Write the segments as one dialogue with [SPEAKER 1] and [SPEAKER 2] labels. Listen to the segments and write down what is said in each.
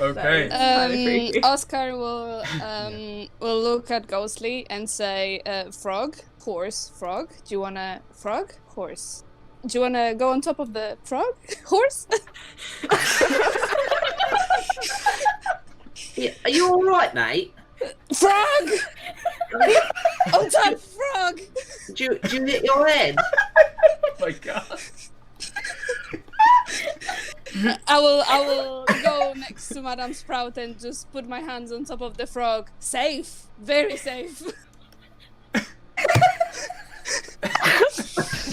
[SPEAKER 1] Okay.
[SPEAKER 2] Oscar will look at Ghostly and say, "Frog, horse, frog. Do you wanna frog, horse? Do you wanna go on top of the frog, horse?"
[SPEAKER 3] Yeah, are you all right, mate?
[SPEAKER 2] Frog! On top, frog!
[SPEAKER 3] Do you hit your head?
[SPEAKER 1] Oh my god.
[SPEAKER 2] I will go next to Madame Sprout and just put my hands on top of the frog. Safe, very safe.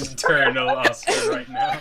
[SPEAKER 1] Eternal Oscar right now.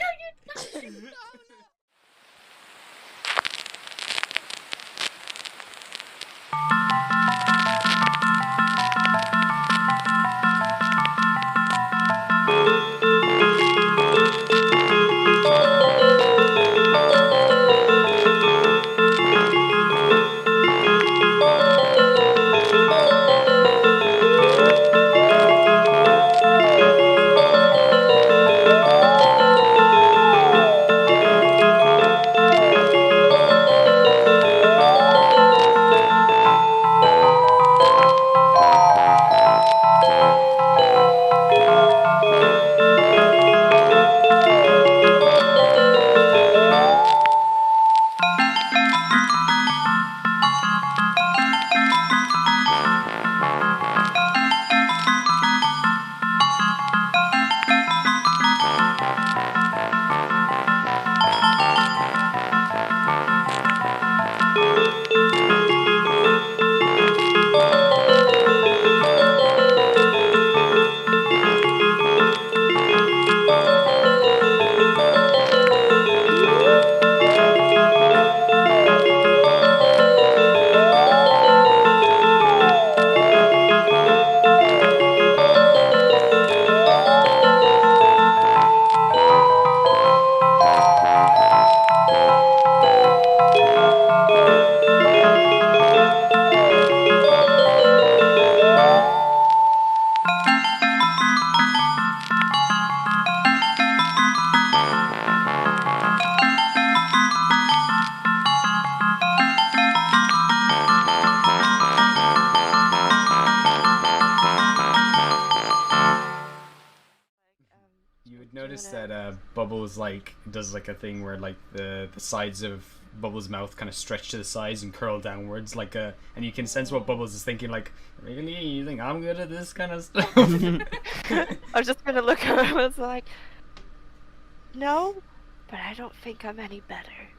[SPEAKER 1] Bubbles does a thing where the sides of Bubbles' mouth kind of stretch to the sides and curl downwards, like and you can sense what Bubbles is thinking, like, really? You think I'm good at this kind of stuff?
[SPEAKER 4] I was just gonna look at him and was like, no, but I don't think I'm any better.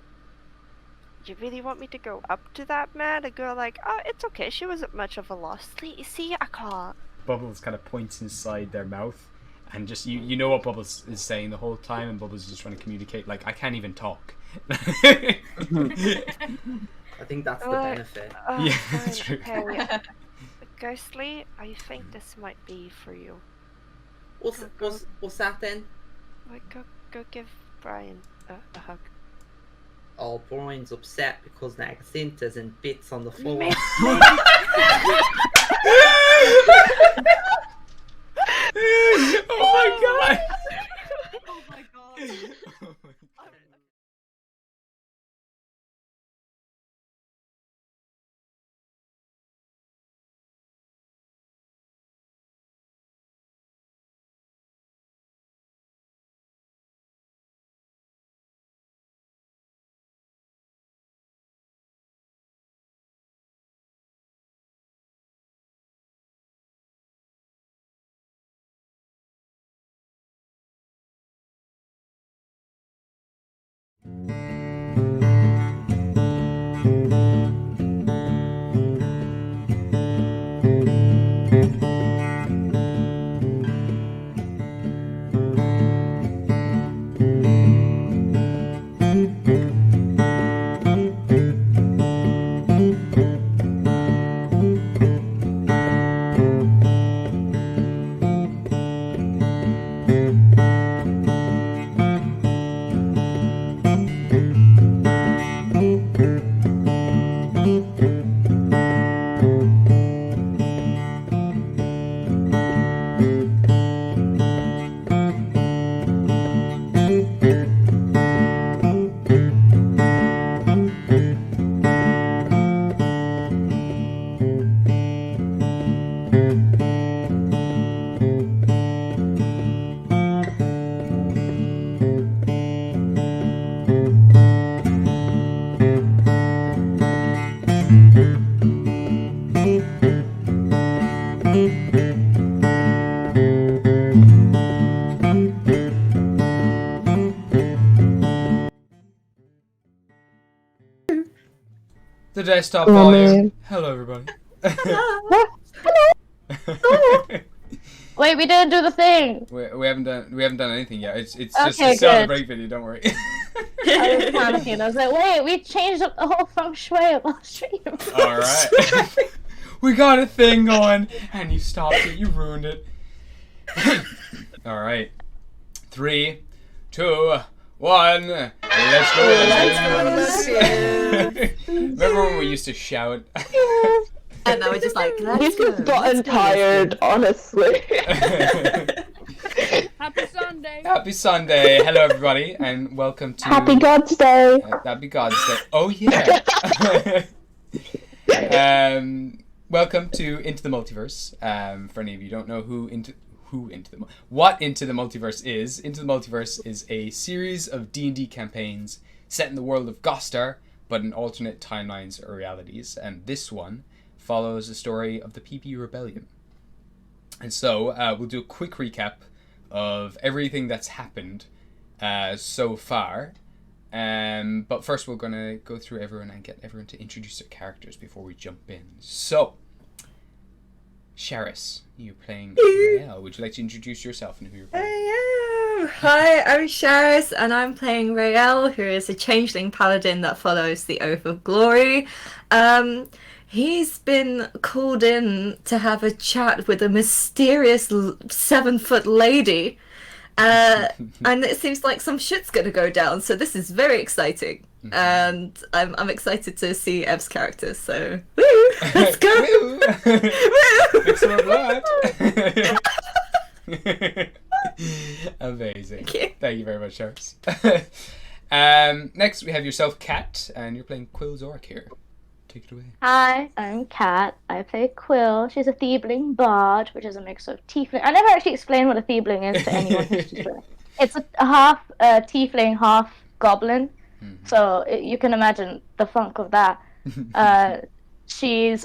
[SPEAKER 4] You really want me to go up to that man and go like, oh, it's okay, she wasn't much of a loss. See, I can't.
[SPEAKER 1] Bubbles kind of points inside their mouth, and just you know what Bubbles is saying the whole time, and Bubbles is just trying to communicate, like, I can't even talk.
[SPEAKER 3] I think that's the benefit.
[SPEAKER 1] Yeah,
[SPEAKER 4] Fine,
[SPEAKER 1] that's true.
[SPEAKER 4] Okay. Ghostly, I think this might be for you.
[SPEAKER 3] What's that then?
[SPEAKER 4] Like, go give Brian a hug.
[SPEAKER 3] Oh, Brian's upset because Nagacinta's in bits on the floor.
[SPEAKER 1] Oh my god!
[SPEAKER 4] Oh my god.
[SPEAKER 1] The desktop volume. Hello, everybody.
[SPEAKER 5] Wait, we didn't do the thing.
[SPEAKER 1] we haven't done anything yet. It's just
[SPEAKER 5] Okay,
[SPEAKER 1] a celebrate
[SPEAKER 5] good.
[SPEAKER 1] break video. Don't worry.
[SPEAKER 5] I was panicking. I was like, wait, we changed up the whole feng shui of our stream.
[SPEAKER 1] All right. We got a thing going, and you stopped it. You ruined it. All right. 3, 2, 1. Let's go. Remember when we used to shout?
[SPEAKER 6] And now we're just like,
[SPEAKER 5] He's just gotten tired, honestly.
[SPEAKER 2] Happy Sunday.
[SPEAKER 1] Happy Sunday. Hello, everybody, and welcome to
[SPEAKER 5] Happy God's Day.
[SPEAKER 1] Happy God's Day. Oh yeah. Welcome to Into the Multiverse. For any of you who don't know what Into the Multiverse is, Into the Multiverse is a series of D&D campaigns set in the world of Gostar, but in alternate timelines or realities. And this one follows the story of the PP Rebellium. And so we'll do a quick recap of everything that's happened so far. But first we're going to go through everyone and get everyone to introduce their characters before we jump in. So, Sharis, you're playing Rael. Would you like to introduce yourself and who you're playing?
[SPEAKER 6] Hi, I'm Sharis, and I'm playing Rael, who is a changeling paladin that follows the Oath of Glory. He's been called in to have a chat with a mysterious 7-foot lady. And it seems like some shit's gonna go down, so this is very exciting. And I'm excited to see Ev's character, so woo! Let's go!
[SPEAKER 1] Woo!
[SPEAKER 6] Woo!
[SPEAKER 1] Mix some blood. Amazing. Thank you very much, Sharis. Next we have yourself, Kat, and you're playing Quill Zork here. Take it away.
[SPEAKER 5] Hi, I'm Kat. I play Quill. She's a Thiebling bard, which is a mix of tiefling. I never actually explained what a Thiebling is to anyone who's just playing. It's a half tiefling, half goblin. So you can imagine the funk of that. She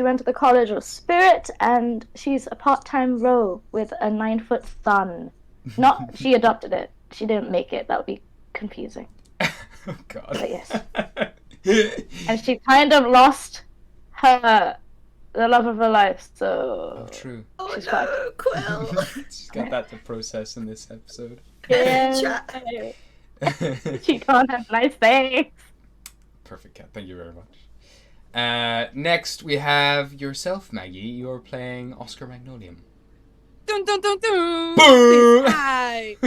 [SPEAKER 5] went to the College of Spirit, and she's a part-time row with a 9-foot son. Not she adopted it. She didn't make it. That would be confusing.
[SPEAKER 1] Oh God.
[SPEAKER 5] But yes. And she kind of lost the love of her life, so
[SPEAKER 1] True.
[SPEAKER 5] she's
[SPEAKER 6] Oh
[SPEAKER 5] fine.
[SPEAKER 6] no, Quill.
[SPEAKER 1] She's got that to process in this episode.
[SPEAKER 5] Yeah. She can't have nice things.
[SPEAKER 1] Perfect, Kat. Thank you very much. Next, we have yourself, Maggie. You're playing Oscar Magnolium.
[SPEAKER 2] Dun dun dun dun!
[SPEAKER 1] Boo!
[SPEAKER 2] Hi!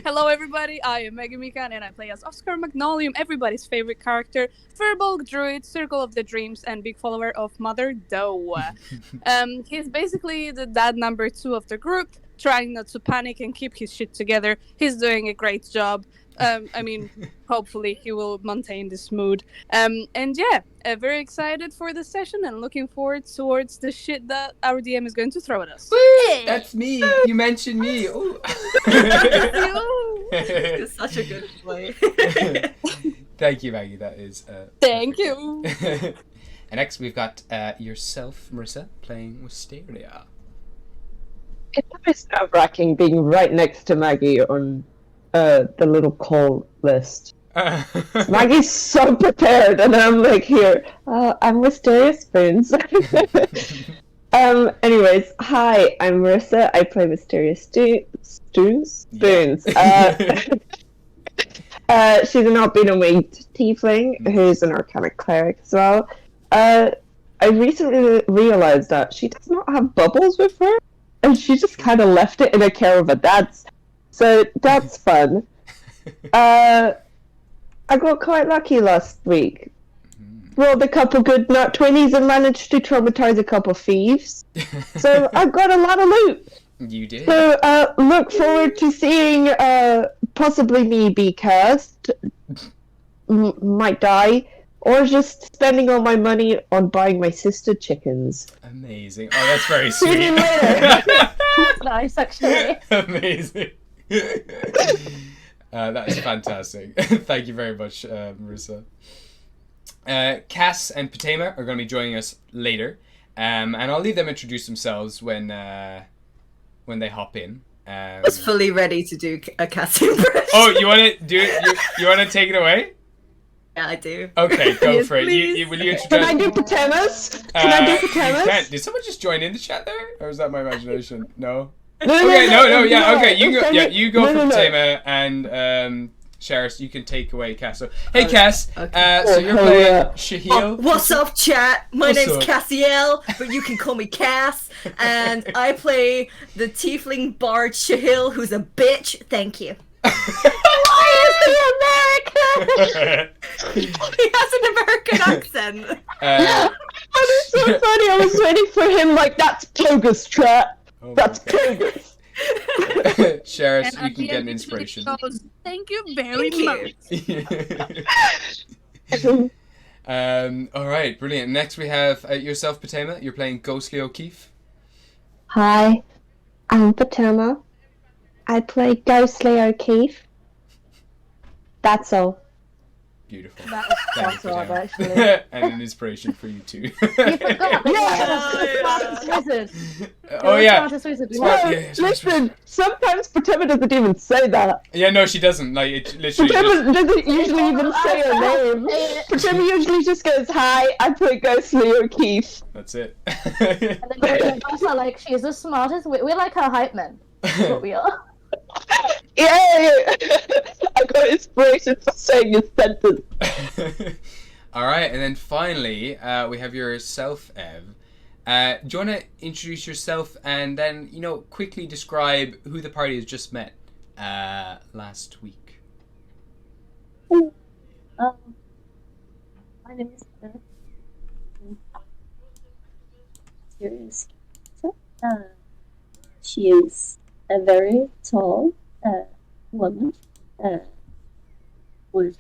[SPEAKER 2] Hello everybody, I am Maggie Mikan and I play as Oscar Magnolium, everybody's favorite character, Furball Druid, Circle of the Dreams, and big follower of Mother Doe. He's basically the dad number 2 of the group, trying not to panic and keep his shit together. He's doing a great job. I mean, hopefully he will maintain this mood. And yeah, very excited for the session and looking forward towards the shit that our DM is going to throw at us.
[SPEAKER 1] Woo! That's me. You mentioned me. Ooh.
[SPEAKER 6] It's such a good play.
[SPEAKER 1] Thank you, Maggie. That is.
[SPEAKER 2] Thank
[SPEAKER 1] perfect.
[SPEAKER 2] you.
[SPEAKER 1] And next, we've got yourself, Marissa, playing Wisteria.
[SPEAKER 7] It's always nerve-wracking being right next to Maggie on the little call list. Maggie's so prepared, and I'm like, here, I'm Wisteria Spoons. Anyways, hi, I'm Marissa. I play Wisteria Spoons. She's an albino winged tiefling who's an arcanic cleric as well. I recently realized that she does not have bubbles with her, and she just kind of left it in a care of a dad's. So that's fun. I got quite lucky last week. Rolled a couple good nut 20s and managed to traumatize a couple thieves. So I got a lot of loot.
[SPEAKER 1] You did.
[SPEAKER 7] So look forward to seeing possibly me be cursed, might die, or just spending all my money on buying my sister chickens.
[SPEAKER 1] Amazing. Oh, that's very
[SPEAKER 7] See you
[SPEAKER 1] sweet.
[SPEAKER 7] later.
[SPEAKER 5] That's nice, actually.
[SPEAKER 1] Amazing. That's fantastic. Thank you very much, Marissa. Cass and Patema are going to be joining us later, and I'll leave them introduce themselves when they hop in.
[SPEAKER 6] I was fully ready to do a cat impression.
[SPEAKER 1] Oh, you want to do it? You want to take it away?
[SPEAKER 6] Yeah, I do.
[SPEAKER 1] Okay, go
[SPEAKER 6] Yes,
[SPEAKER 1] for it.
[SPEAKER 6] please.
[SPEAKER 1] Will you introduce?
[SPEAKER 7] Can I do Patemas? Can I do
[SPEAKER 1] You
[SPEAKER 7] Patemas?
[SPEAKER 1] can. Did someone just join in the chat there, or is that my imagination? No.
[SPEAKER 7] No,
[SPEAKER 1] Okay, no, yeah, okay, you go. Yeah, you go
[SPEAKER 7] No,
[SPEAKER 1] for
[SPEAKER 7] no, no.
[SPEAKER 1] Patema, and Sharis, you can take away Cass. So, hey, Cass.
[SPEAKER 6] okay.
[SPEAKER 1] So you're
[SPEAKER 7] Oh,
[SPEAKER 1] playing
[SPEAKER 7] yeah.
[SPEAKER 1] Shahil.
[SPEAKER 6] What's up, chat? My
[SPEAKER 1] What's
[SPEAKER 6] name's
[SPEAKER 1] up?
[SPEAKER 6] Cassiel, but you can call me Cass, and I play the tiefling bard Shahil, who's a bitch. Thank you.
[SPEAKER 5] Why is he American?
[SPEAKER 6] He has an American accent.
[SPEAKER 7] That is so funny. I was waiting for him like, that's Pogus, chat.
[SPEAKER 1] Oh my
[SPEAKER 7] That's
[SPEAKER 1] God.
[SPEAKER 7] Pogus.
[SPEAKER 1] Sharis,
[SPEAKER 2] And
[SPEAKER 1] you
[SPEAKER 2] at
[SPEAKER 1] can
[SPEAKER 2] the
[SPEAKER 1] get
[SPEAKER 2] end
[SPEAKER 1] an
[SPEAKER 2] of
[SPEAKER 1] inspiration.
[SPEAKER 2] it goes, thank you very
[SPEAKER 6] Thank you.
[SPEAKER 2] much.
[SPEAKER 1] All right, brilliant. Next we have yourself, Patema. You're playing Ghostly O'Keefe.
[SPEAKER 7] Hi, I'm Patema. I play Ghostly O'Keefe. That's all.
[SPEAKER 1] Beautiful.
[SPEAKER 5] That was
[SPEAKER 1] Thank you,
[SPEAKER 5] spot on,
[SPEAKER 1] Patema.
[SPEAKER 5] actually.
[SPEAKER 1] And an inspiration for you too.
[SPEAKER 5] You forgot that you're the smartest wizard.
[SPEAKER 1] Oh
[SPEAKER 5] You're the
[SPEAKER 1] yeah.
[SPEAKER 5] smartest wizard.
[SPEAKER 1] Smart-
[SPEAKER 5] Whoa.
[SPEAKER 1] yeah, smart-
[SPEAKER 7] Listen, sometimes Patema doesn't even say that.
[SPEAKER 1] Yeah, no, she doesn't. Like it literally. Just,
[SPEAKER 7] Patema doesn't usually even say her name. Patema usually just goes, hi, I play Ghostly O'Keefe.
[SPEAKER 1] that's it.
[SPEAKER 5] And then you also like, she's the smartest. We're like her hype men. That's what we are.
[SPEAKER 7] Yay! I got inspiration for saying a sentence.
[SPEAKER 1] All right, and then finally, we have yourself, Ev. Do you want to introduce yourself and then, quickly describe who the party has just met last week?
[SPEAKER 8] My name is Heather. Serious. She is a very tall woman with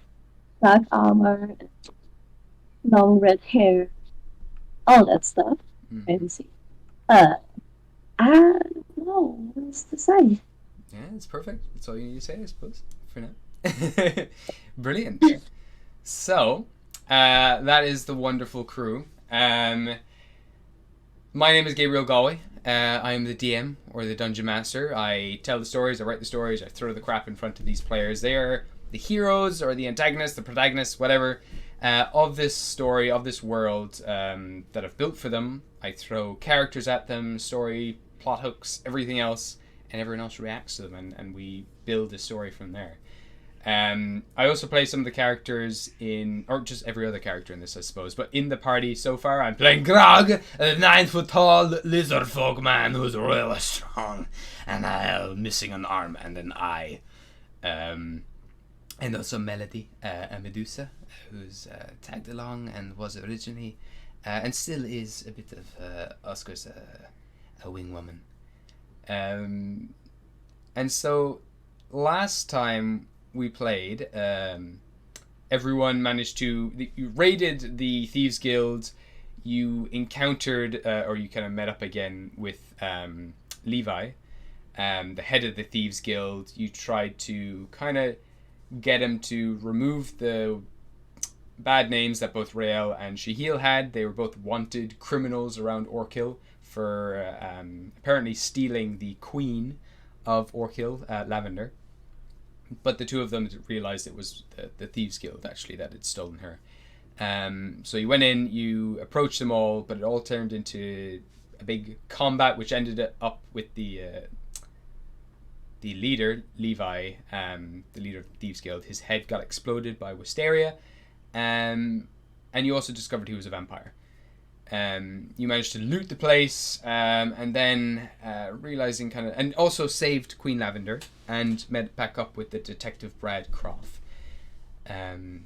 [SPEAKER 8] black armor, and long red hair, all that stuff. Fancy. I don't know what else to say.
[SPEAKER 1] Yeah, it's perfect. That's all you need to say, I suppose, for now. Brilliant. So, that is the wonderful crew. My name is Gabriel Galway. I am the DM, or the Dungeon Master. I tell the stories, I write the stories, I throw the crap in front of these players. They are the heroes, or the antagonists, the protagonists, whatever, of this story, of this world that I've built for them. I throw characters at them, story, plot hooks, everything else, and everyone else reacts to them, and we build a story from there. I also play some of the characters in, or just every other character in this, I suppose. But in the party so far, I'm playing Grog, a 9-foot-tall lizard folk man who's really strong, and missing an arm and an eye. And also Melody, a Medusa, who's tagged along and was originally, and still is a bit of Oscar's a wing woman. And so last time we played, everyone managed to, you raided the Thieves Guild, you encountered, or you kind of met up again with Levi, the head of the Thieves Guild. You tried to kind of get him to remove the bad names that both Rael and Shahil had. They were both wanted criminals around Orkil for apparently stealing the queen of Orkil, Lavender. But the two of them realized it was the Thieves Guild, actually, that had stolen her. So you went in, you approached them all, but it all turned into a big combat, which ended up with the leader, Levi, the leader of the Thieves Guild. His head got exploded by Wisteria, and you also discovered he was a vampire. You managed to loot the place, and then realizing and also saved Queen Lavender and met back up with the detective Brad Croft. And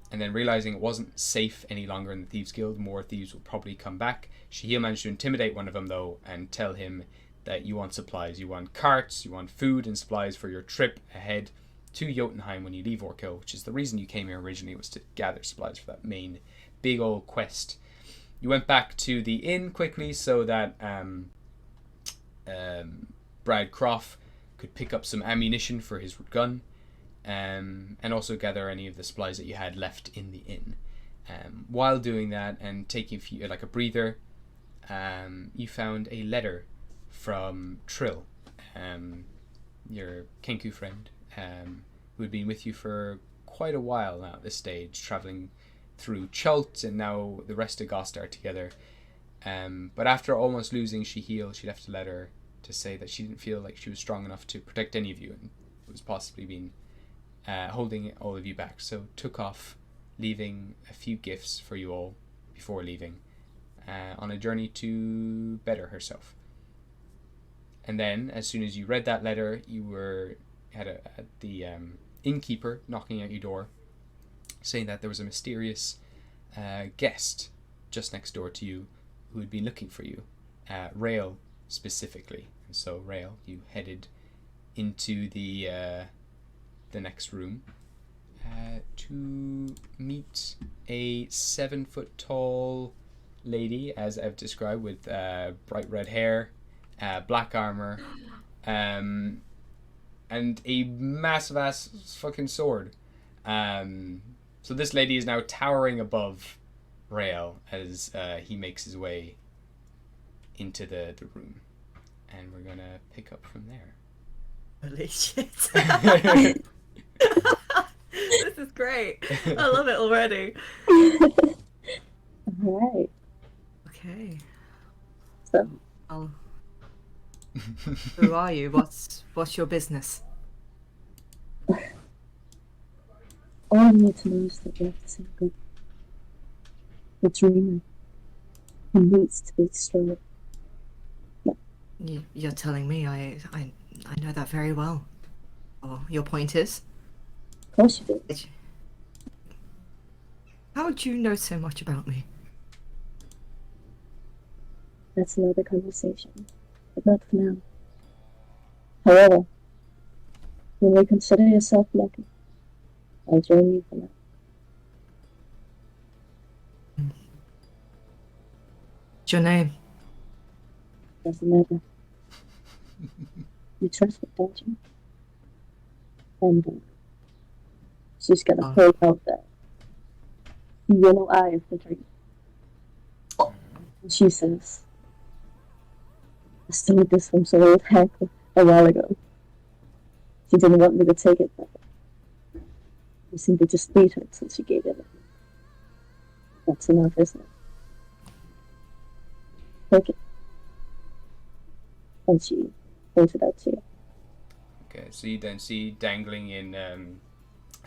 [SPEAKER 1] then realizing it wasn't safe any longer in the Thieves Guild, more thieves will probably come back. Shahil managed to intimidate one of them though and tell him that you want supplies, you want carts, you want food and supplies for your trip ahead to Jotunheim when you leave Orkil, which is the reason you came here originally, was to gather supplies for that main big old quest. You went back to the inn quickly so that Brad Croft could pick up some ammunition for his gun, and also gather any of the supplies that you had left in the inn. While doing that and taking a breather, you found a letter from Trill, your Kenku friend, who had been with you for quite a while now at this stage, travelling through Chult and now the rest of Gostar together. But after almost losing Shahil, she left a letter to say that she didn't feel like she was strong enough to protect any of you, and was possibly been holding all of you back. So took off, leaving a few gifts for you all before leaving, on a journey to better herself. And then, as soon as you read that letter, you had the innkeeper knocking at your door, saying that there was a mysterious guest just next door to you who had been looking for you, Rael specifically. And so Rael, you headed into the next room to meet a 7-foot-tall lady, as I've described, with bright red hair, black armor, and a massive ass fucking sword. So this lady is now towering above Rael as he makes his way into the room. And we're going to pick up from there.
[SPEAKER 6] Holy shit. This is great. I love it already.
[SPEAKER 8] Alright.
[SPEAKER 6] Okay.
[SPEAKER 8] So,
[SPEAKER 6] Well, who are you? What's your business?
[SPEAKER 8] all I need to know is that you have to simply the dreamer who needs to be destroyed.
[SPEAKER 6] You're telling me I know that very well. Oh, your point is?
[SPEAKER 8] Of course you do.
[SPEAKER 6] How do you know so much about me?
[SPEAKER 8] That's another conversation, but not for now. However, you may consider yourself lucky. I'll join you for now.
[SPEAKER 6] What's your name?
[SPEAKER 8] Doesn't matter. You trust me, don't you? And She's gonna pull out the yellow eye of the dream. And she says, I stole this from some old hack a while ago. She didn't want me to take it, but you seem to just beat her since she gave it. That's enough, isn't it? Take it. And she holds it out to you.
[SPEAKER 1] Okay, so you then see dangling in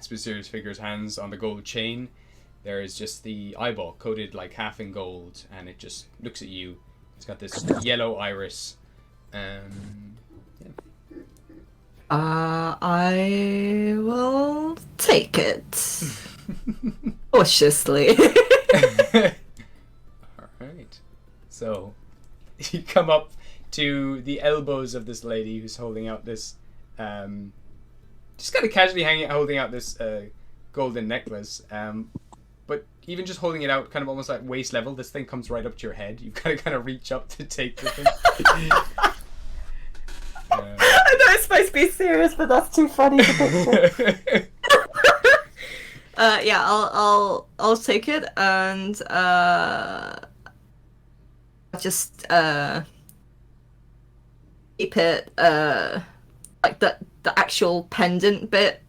[SPEAKER 1] Spaceria's figure's hands on the gold chain, there is just the eyeball coated like half in gold, and it just looks at you. It's got this yellow iris. Yeah.
[SPEAKER 6] I will take it cautiously.
[SPEAKER 1] Alright. So, you come up to the elbows of this lady who's holding out this, just kind of casually holding out this golden necklace. But even just holding it out kind of almost like waist level, this thing comes right up to your head. You've got to kind of reach up to take the thing.
[SPEAKER 6] I know it's supposed to be serious, but that's too funny to picture. Yeah, I'll take it and just keep it like the actual pendant bit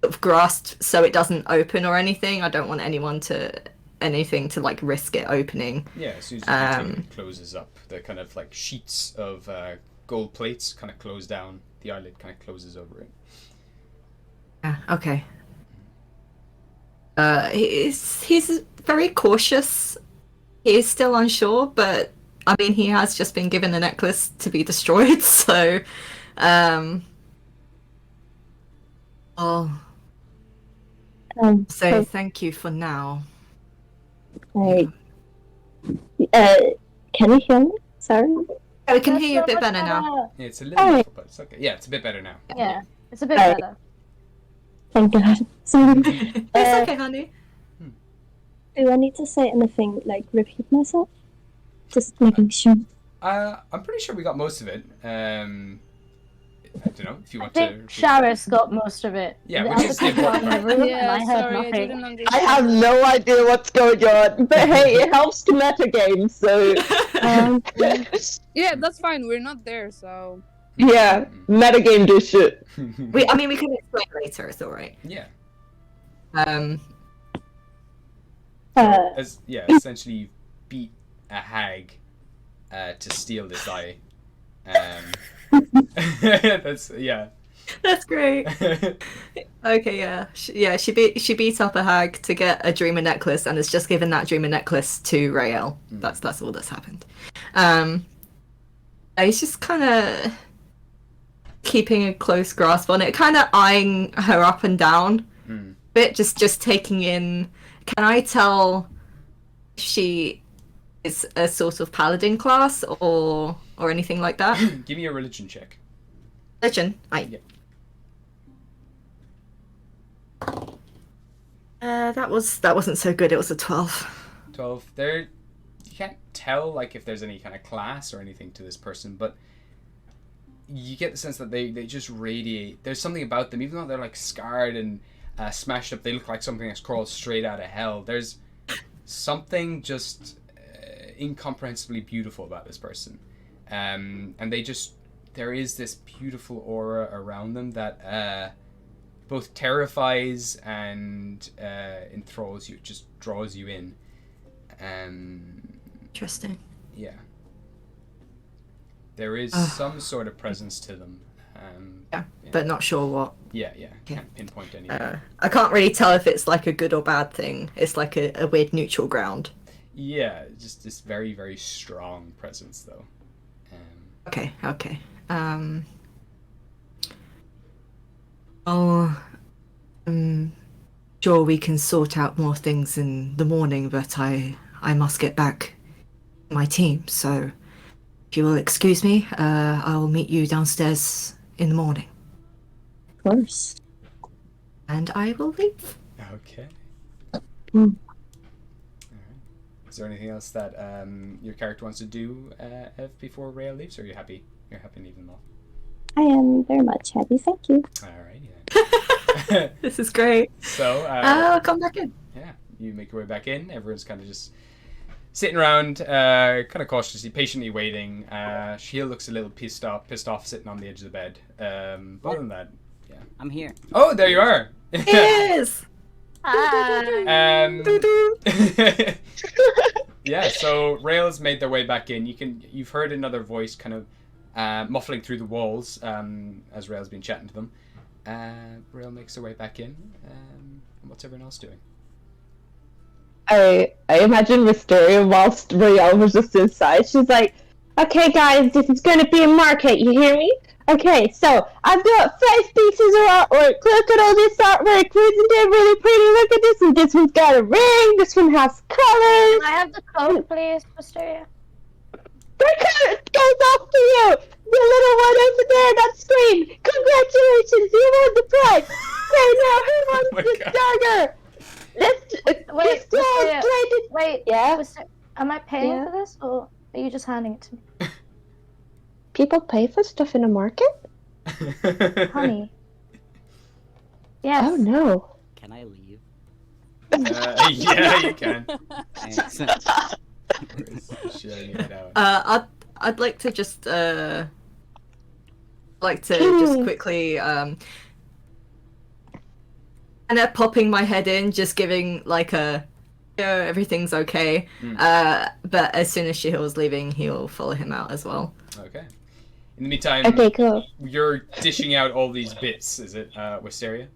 [SPEAKER 6] of grasped so it doesn't open or anything. I don't want anything to like risk it opening.
[SPEAKER 1] Yeah, as soon as you take it closes up. The kind of like sheets of gold plates kind of close down. The eyelid kind of closes over it.
[SPEAKER 6] Yeah, okay. He's very cautious. He is still unsure, but I mean he has just been given a necklace to be destroyed, so I'll say thank you for now.
[SPEAKER 8] Can you hear me? Sorry?
[SPEAKER 6] We can hear you a bit better now.
[SPEAKER 1] Yeah, it's a little muffled, but it's okay. Yeah, it's a bit better now.
[SPEAKER 5] Yeah, it's a bit better.
[SPEAKER 8] Thank God. Sorry.
[SPEAKER 6] It's okay, honey.
[SPEAKER 8] Do I need to say anything, like repeat myself? Just making sure.
[SPEAKER 1] I'm pretty sure we got most of it. I don't know if you want
[SPEAKER 5] I think Sharis got most of it.
[SPEAKER 1] Yeah, which is the important part.
[SPEAKER 2] Yeah,
[SPEAKER 5] I heard
[SPEAKER 2] sorry, I
[SPEAKER 5] nothing.
[SPEAKER 2] didn't understand.
[SPEAKER 7] I have no idea what's going on, but hey, it helps to metagame, so
[SPEAKER 2] Yeah, that's fine. We're not there, so.
[SPEAKER 7] yeah, metagame this shit.
[SPEAKER 6] We can explain later. It's all right.
[SPEAKER 1] Yeah. Essentially you beat a hag to steal this eye.
[SPEAKER 6] That's great. Okay, yeah, she beats up a hag to get a dreamer necklace, and has just given that dreamer necklace to Rael. That's all that's happened. He's just kind of keeping a close grasp on it, kind of eyeing her up and down, bit just taking in. Can I tell if she is a sort of paladin class or anything like that?
[SPEAKER 1] Give me a religion check.
[SPEAKER 6] Religion.
[SPEAKER 1] Yeah.
[SPEAKER 6] That wasn't so good. It was a 12.
[SPEAKER 1] 12. You can't tell like if there's any kind of class or anything to this person, but you get the sense that they just radiate. There's something about them, even though they're like scarred and smashed up, they look like something that's crawled straight out of hell. There's something just incomprehensibly beautiful about this person, and there is this beautiful aura around them that both terrifies and enthralls you, just draws you in.
[SPEAKER 6] Interesting.
[SPEAKER 1] Yeah, there is some sort of presence to them.
[SPEAKER 6] Yeah, but not sure what.
[SPEAKER 1] Yeah. Can't pinpoint anything.
[SPEAKER 6] I can't really tell if it's like a good or bad thing. It's like a weird neutral ground.
[SPEAKER 1] Yeah, just this very, very strong presence, though.
[SPEAKER 6] Okay. Sure we can sort out more things in the morning, but I must get back to my team, so if you will excuse me, I'll meet you downstairs in the morning.
[SPEAKER 8] Of course.
[SPEAKER 6] And I will leave.
[SPEAKER 1] Okay.
[SPEAKER 8] Mm.
[SPEAKER 1] Alright. Is there anything else that your character wants to do, Ev, before Rael leaves, or are you happy? You're happy leaving them off?
[SPEAKER 8] I am very much happy, thank you.
[SPEAKER 1] Alright,
[SPEAKER 6] This is great.
[SPEAKER 1] So,
[SPEAKER 6] I'll come back in.
[SPEAKER 1] yeah, you make your way back in. Everyone's kind of just sitting around, kind of cautiously, patiently waiting. Shield looks a little pissed off, sitting on the edge of the bed. But other than that, yeah.
[SPEAKER 9] I'm here.
[SPEAKER 1] Oh, there you are.
[SPEAKER 6] Yes.
[SPEAKER 1] Yeah. So Rails made their way back in. You've heard another voice kind of muffling through the walls as Rail's been chatting to them. Rail makes her way back in. What's everyone else doing?
[SPEAKER 7] I imagine Wisteria whilst Royale was just inside. She's like, okay guys, this is gonna be a market, you hear me? Okay, so I've got 5 pieces of artwork. Look at all this artwork. Isn't it really pretty? Look at this. And this one's got a ring. This one has colors.
[SPEAKER 5] Can I have the code, please, Wisteria?
[SPEAKER 7] The code goes off to you. The little one over there on that screen. Congratulations, you won the prize. Okay, now who wants
[SPEAKER 1] my
[SPEAKER 7] this
[SPEAKER 1] God.
[SPEAKER 7] dagger?
[SPEAKER 5] Wait, Wisteria.
[SPEAKER 7] Wait.
[SPEAKER 5] Wait,
[SPEAKER 7] Yeah?
[SPEAKER 5] Wisteria, am I paying
[SPEAKER 7] Yeah?
[SPEAKER 5] for this, or are you just handing it to me?
[SPEAKER 7] People pay for stuff in a market?
[SPEAKER 5] Honey. Yes.
[SPEAKER 7] Oh no.
[SPEAKER 9] Can I leave?
[SPEAKER 1] Yeah, you can.
[SPEAKER 9] Thanks.
[SPEAKER 1] Sharing it out.
[SPEAKER 6] I'd like to just quickly kind of popping my head in, just giving like a everything's okay. But as soon as Shihil's leaving, he'll follow him out as well.
[SPEAKER 1] Okay. In the meantime,
[SPEAKER 7] Okay, cool.
[SPEAKER 1] you're dishing out all these bits, is it, Wisteria?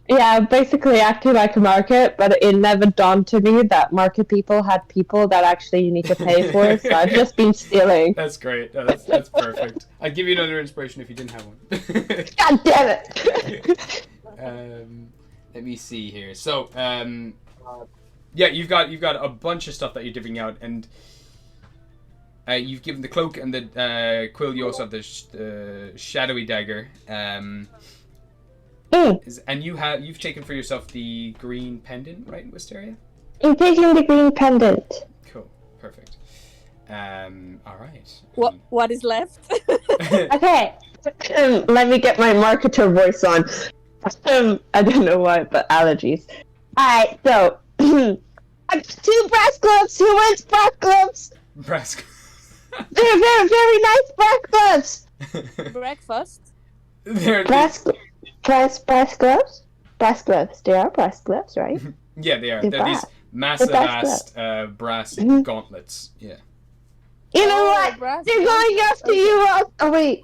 [SPEAKER 7] Yeah, basically acting like a market, but it never dawned to me that market people had people that actually you need to pay for, so I've just been stealing.
[SPEAKER 1] That's great. That's perfect. I'd give you another inspiration if you didn't have one.
[SPEAKER 7] God damn it!
[SPEAKER 1] Let me see here. So, yeah, you've got a bunch of stuff that you're divvying out, and you've given the cloak and the quill. You also have the shadowy dagger. And you've taken for yourself the green pendant, right, Wisteria?
[SPEAKER 7] I'm taking the green pendant.
[SPEAKER 1] Cool, perfect. All right.
[SPEAKER 2] What is left?
[SPEAKER 7] Okay, let me get my marketer voice on. I don't know why, but allergies. Alright, so I've 2 brass gloves. Who wants brass gloves?
[SPEAKER 1] Brass.
[SPEAKER 7] They're very, very nice brass gloves.
[SPEAKER 2] Breakfast.
[SPEAKER 1] They're
[SPEAKER 7] Brass gloves? Brass gloves. They are brass gloves, right?
[SPEAKER 1] yeah, they are.
[SPEAKER 7] They're
[SPEAKER 1] They're these
[SPEAKER 7] brass.
[SPEAKER 1] massive
[SPEAKER 7] brass
[SPEAKER 1] ass brass
[SPEAKER 7] Mhm.
[SPEAKER 1] gauntlets. Yeah.
[SPEAKER 7] You know what?
[SPEAKER 2] brass
[SPEAKER 7] They're
[SPEAKER 2] gloves.
[SPEAKER 7] going after you. Oh wait,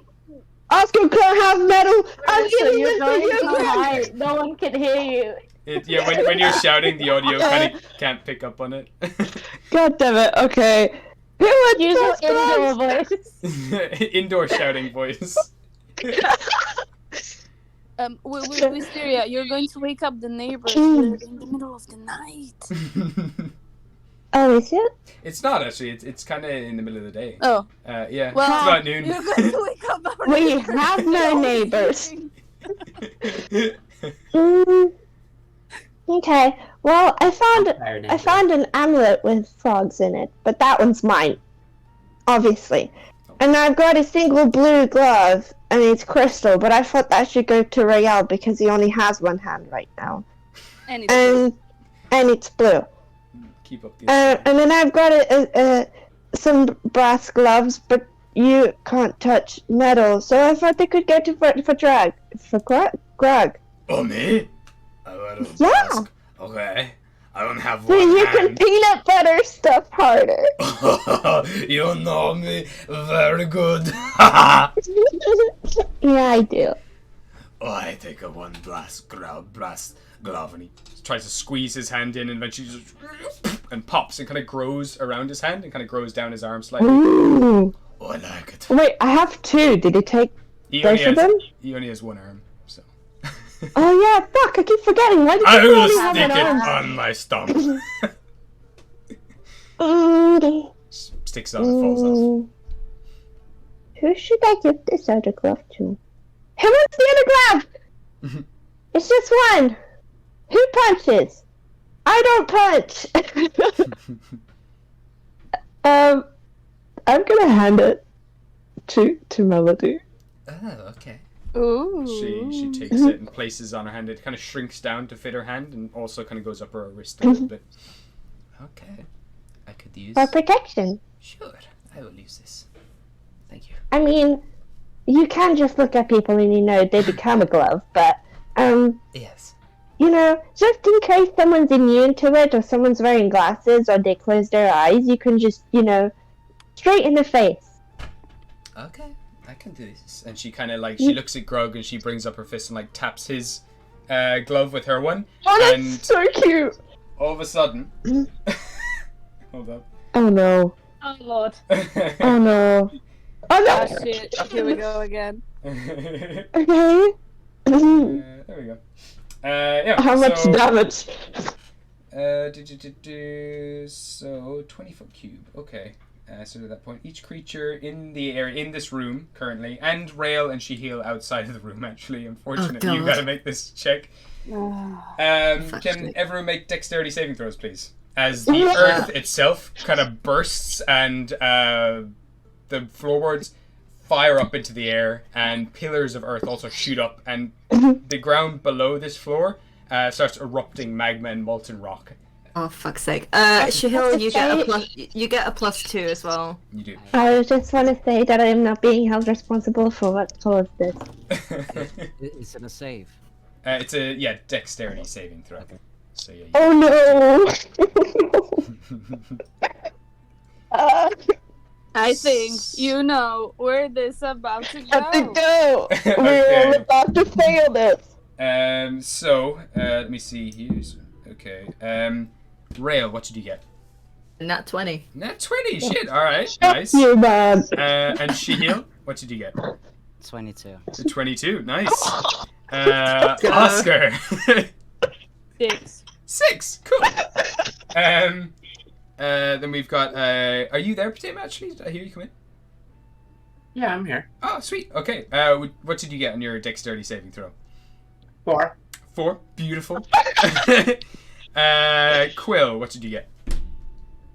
[SPEAKER 7] Oscar can't have metal. I'm
[SPEAKER 5] So
[SPEAKER 7] giving
[SPEAKER 5] you're
[SPEAKER 7] this to
[SPEAKER 5] going
[SPEAKER 7] you.
[SPEAKER 5] too high. No one can hear you.
[SPEAKER 1] Yeah, when you're shouting, the audio kind of can't pick up on it.
[SPEAKER 7] God damn it. Okay. Who wants
[SPEAKER 5] Use your
[SPEAKER 7] brass
[SPEAKER 5] indoor
[SPEAKER 7] gloves?
[SPEAKER 5] voice.
[SPEAKER 1] Indoor shouting voice.
[SPEAKER 2] Wisteria, you're going to wake up the neighbors. We're in the middle of the night.
[SPEAKER 7] Oh, is it?
[SPEAKER 1] It's not actually. It's kind of in the middle of the day.
[SPEAKER 2] Oh,
[SPEAKER 1] Yeah.
[SPEAKER 2] well,
[SPEAKER 1] it's about noon.
[SPEAKER 2] you're going to wake up our
[SPEAKER 7] We
[SPEAKER 2] neighbors.
[SPEAKER 7] have no
[SPEAKER 2] They're all
[SPEAKER 7] neighbors.
[SPEAKER 2] sleeping.
[SPEAKER 7] Okay. Well, I found an amulet with frogs in it, but that one's mine, obviously. And I've got a single blue glove, and it's crystal, but I thought that should go to Royale because he only has one hand right now,
[SPEAKER 2] And it's
[SPEAKER 7] and it's blue.
[SPEAKER 1] Keep up the.
[SPEAKER 7] And then I've got some brass gloves, but you can't touch metal, so I thought they could get for Greg.
[SPEAKER 1] Oh me? I don't
[SPEAKER 7] Yeah.
[SPEAKER 1] ask. Okay. I don't have
[SPEAKER 7] So
[SPEAKER 1] one
[SPEAKER 7] you can
[SPEAKER 1] hand.
[SPEAKER 7] peanut butter stuff harder.
[SPEAKER 1] You know me very good.
[SPEAKER 7] Yeah, I do.
[SPEAKER 1] Oh, I take a one brass glove, and he tries to squeeze his hand in, and eventually just and pops and kind of grows around his hand and kind of grows down his arm slightly.
[SPEAKER 7] Ooh.
[SPEAKER 1] Oh, I like it.
[SPEAKER 7] Wait, I have 2. Did he take
[SPEAKER 1] He
[SPEAKER 7] both
[SPEAKER 1] only
[SPEAKER 7] of them?
[SPEAKER 1] He only has one arm, so.
[SPEAKER 7] Oh yeah, fuck! I keep forgetting. Why did
[SPEAKER 1] I
[SPEAKER 7] you
[SPEAKER 1] will
[SPEAKER 7] only have
[SPEAKER 1] stick
[SPEAKER 7] one
[SPEAKER 1] it
[SPEAKER 7] arm?
[SPEAKER 1] on my stomach.
[SPEAKER 7] Ooh.
[SPEAKER 1] Sticks it on and falls off.
[SPEAKER 7] Ooh. Who should I give this other glove to? Who wants the other glove? It's just one. Who punches? I don't punch. I'm gonna hand it to Melody.
[SPEAKER 1] Oh, okay.
[SPEAKER 2] Ooh.
[SPEAKER 1] She takes it and places it on her hand. It kind of shrinks down to fit her hand, and also kind of goes up her wrist a little bit. Okay, I could use.
[SPEAKER 7] For protection.
[SPEAKER 1] Sure, I will use this. Thank you.
[SPEAKER 7] I mean, you can just look at people and you know they become a glove, but
[SPEAKER 1] Yes.
[SPEAKER 7] you know, just in case someone's immune to it, or someone's wearing glasses, or they close their eyes, you can just, you know, straight in the face.
[SPEAKER 1] Okay, I can do this. And she kind of like she looks at Grug and she brings up her fist and like taps his glove with her one.
[SPEAKER 7] Oh, that's
[SPEAKER 1] and
[SPEAKER 7] so cute.
[SPEAKER 1] all of a sudden, hold up.
[SPEAKER 7] Oh no.
[SPEAKER 5] Oh lord.
[SPEAKER 7] Oh no. Oh no.
[SPEAKER 2] Ah, shit. Here we go again.
[SPEAKER 7] Okay.
[SPEAKER 1] There we go. Yeah.
[SPEAKER 7] How much
[SPEAKER 1] so,
[SPEAKER 7] damage?
[SPEAKER 1] So 20-foot cube. Okay. So at that point, each creature in the area, in this room currently, and Rail and Shihil outside of the room. Actually, unfortunately, you
[SPEAKER 6] God.
[SPEAKER 1] gotta make this check.
[SPEAKER 6] Fuck's
[SPEAKER 1] Can
[SPEAKER 6] sake.
[SPEAKER 1] everyone make dexterity saving throws, please? As the earth itself kind of bursts and the floorboards fire up into the air, and pillars of earth also shoot up, and the ground below this floor starts erupting magma and molten rock.
[SPEAKER 6] Oh, fuck's sake. Shahil, you get a +2 as well.
[SPEAKER 1] You do.
[SPEAKER 7] I just want to say that I am not being held responsible for what caused this.
[SPEAKER 9] It's in a save.
[SPEAKER 1] It's a dexterity saving throw. So yeah.
[SPEAKER 7] Oh no!
[SPEAKER 2] I think you know where this is about to
[SPEAKER 7] Have to
[SPEAKER 2] go.
[SPEAKER 7] go.
[SPEAKER 1] Okay.
[SPEAKER 7] We're about to fail this.
[SPEAKER 1] So let me see here. Okay. Rail, what did you get?
[SPEAKER 6] Nat 20.
[SPEAKER 1] Nat 20. Shit. All right. Nice.
[SPEAKER 7] You man.
[SPEAKER 1] And Shihil, what did you get?
[SPEAKER 9] 22.
[SPEAKER 1] 22. Nice. Oscar.
[SPEAKER 2] 6.
[SPEAKER 1] 6. Cool. Then we've got. Are you there, Potato? Actually, did I hear you come in?
[SPEAKER 3] Yeah, I'm here.
[SPEAKER 1] Oh, sweet. Okay. What did you get on your dexterity saving throw?
[SPEAKER 3] 4.
[SPEAKER 1] 4. Beautiful. Quill, what did you get?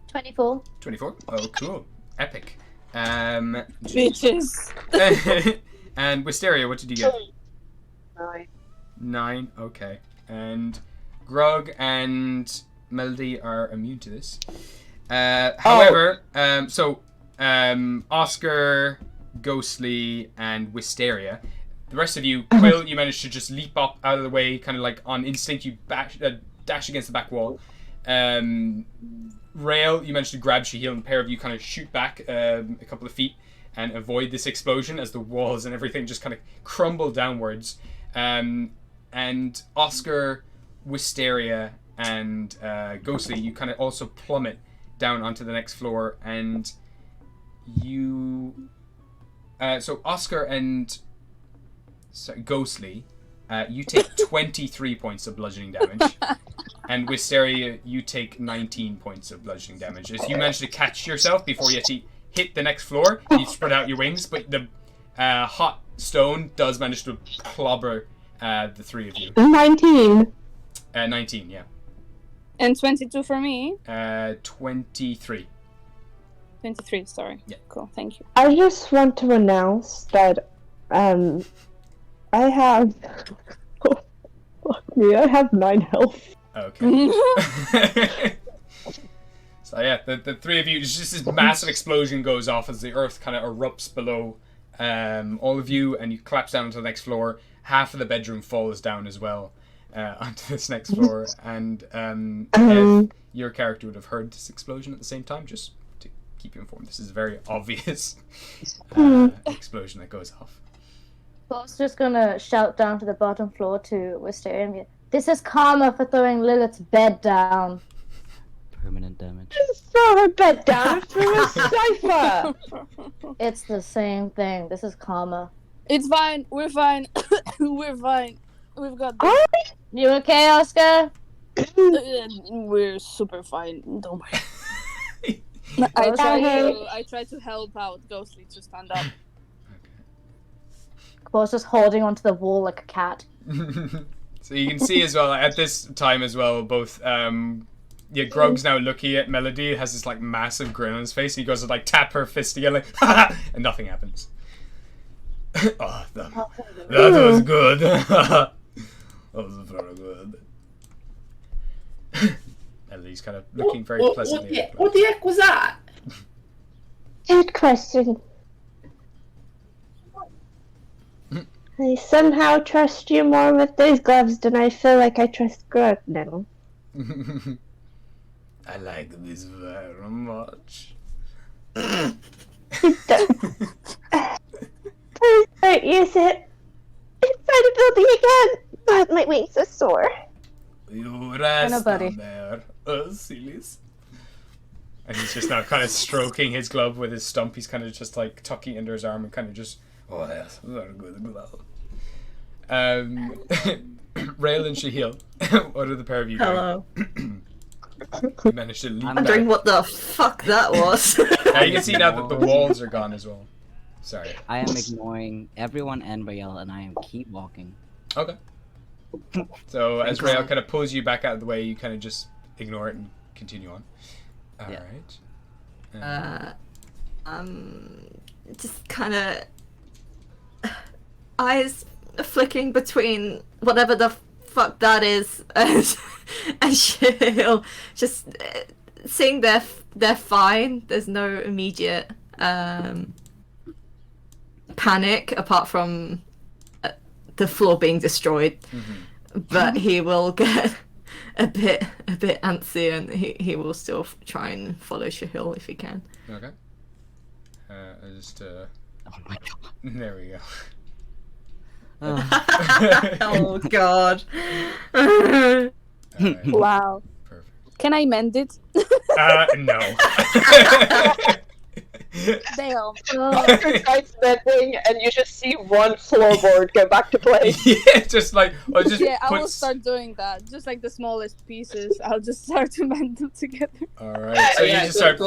[SPEAKER 5] 24.
[SPEAKER 1] 24. Oh, cool. Epic.
[SPEAKER 2] Bitches.
[SPEAKER 1] And Wisteria, what did you get?
[SPEAKER 8] 9.
[SPEAKER 1] 9. Okay. And Grug and Melody are immune to this. However, Oscar, Ghostly, and Wisteria. The rest of you, Quill, you managed to just leap up out of the way, kind of like on instinct. You dash against the back wall. Rail, you managed to grab Shihil, and the pair of you kind of shoot back a couple of feet and avoid this explosion as the walls and everything just kind of crumble downwards. And Oscar, Wisteria, and Ghostly, you kind of also plummet down onto the next floor, and you... so Oscar and Ghostly, you take 23 points of bludgeoning damage, and Wisteria, you take 19 points of bludgeoning damage. As you manage to catch yourself before you actually hit the next floor, you spread out your wings, but the hot stone does manage to clobber the three of you.
[SPEAKER 7] 19.
[SPEAKER 1] 19, yeah.
[SPEAKER 2] And 22 for me.
[SPEAKER 1] 23.
[SPEAKER 2] 23, sorry.
[SPEAKER 1] Yeah.
[SPEAKER 2] Cool, thank you.
[SPEAKER 7] I just want to announce that I have fuck me, I have 9 health.
[SPEAKER 1] Okay. So yeah, the three of you, just this massive explosion goes off as the earth kind of erupts below all of you, and you collapse down onto the next floor. Half of the bedroom falls down as well onto this next floor, and Ev, your character would have heard this explosion at the same time, just to keep you informed. This is a very obvious explosion that goes off.
[SPEAKER 5] Paul's just gonna shout down to the bottom floor to Wisteria. This is karma for throwing Lilith's bed down.
[SPEAKER 9] Permanent damage.
[SPEAKER 7] Just throw her bed down through a cipher.
[SPEAKER 5] It's the same thing. This is karma.
[SPEAKER 2] It's fine, we're fine. We're fine. We've got this.
[SPEAKER 5] You okay, Oscar?
[SPEAKER 2] We're super fine. Don't worry.
[SPEAKER 5] Okay.
[SPEAKER 2] I try to help out Ghostly to stand up.
[SPEAKER 5] Paul's just holding onto the wall like a cat.
[SPEAKER 1] So you can see as well at this time as well, both Grog's now looking at Melody, has this like massive grin on his face. He goes to like tap her fist together, like, and nothing happens. Oh, that was good. That was very good. Ellie's kind of looking very pleasantly.
[SPEAKER 3] What the heck was that?
[SPEAKER 7] Good question. I somehow trust you more with those gloves than I feel like I trust Grug now.
[SPEAKER 1] I like this very much.
[SPEAKER 7] Please don't use it inside a building again. God, my wings are sore.
[SPEAKER 1] You rest
[SPEAKER 5] buddy.
[SPEAKER 1] down there, sillies. And he's just now kind of stroking his glove with his stump. He's kind of just like tucking under his arm and kind of just, oh yes, very good glove. Rael and Shahil, what are the pair of you doing?
[SPEAKER 6] Hello.
[SPEAKER 1] You managed to leap
[SPEAKER 6] I'm
[SPEAKER 1] back.
[SPEAKER 6] wondering what the fuck that was.
[SPEAKER 1] Now you can see now that the walls are gone as well. Sorry.
[SPEAKER 9] I am ignoring everyone and Rael, and I am keep walking.
[SPEAKER 1] Okay. So as Rael kind of pulls you back out of the way, you kind of just ignore it and continue on. All right.
[SPEAKER 6] Just kind of eyes flicking between whatever the fuck that is, and she'll just seeing they're fine. There's no immediate panic apart from the floor being destroyed. But he will get a bit antsy, and he will still try and follow Shahil if he can.
[SPEAKER 1] Okay. I just
[SPEAKER 9] Oh my god.
[SPEAKER 1] there we go.
[SPEAKER 6] Oh god.
[SPEAKER 1] All right.
[SPEAKER 2] Wow.
[SPEAKER 1] Perfect.
[SPEAKER 2] Can I mend it?
[SPEAKER 1] No.
[SPEAKER 2] Damn.
[SPEAKER 7] Starts bending, and you just see one floorboard go back to place.
[SPEAKER 1] Yeah, just like or just
[SPEAKER 2] Yeah, I will
[SPEAKER 1] puts.
[SPEAKER 2] start doing that. Just like the smallest pieces, I'll just start to mend them together.
[SPEAKER 1] All right. So you just start.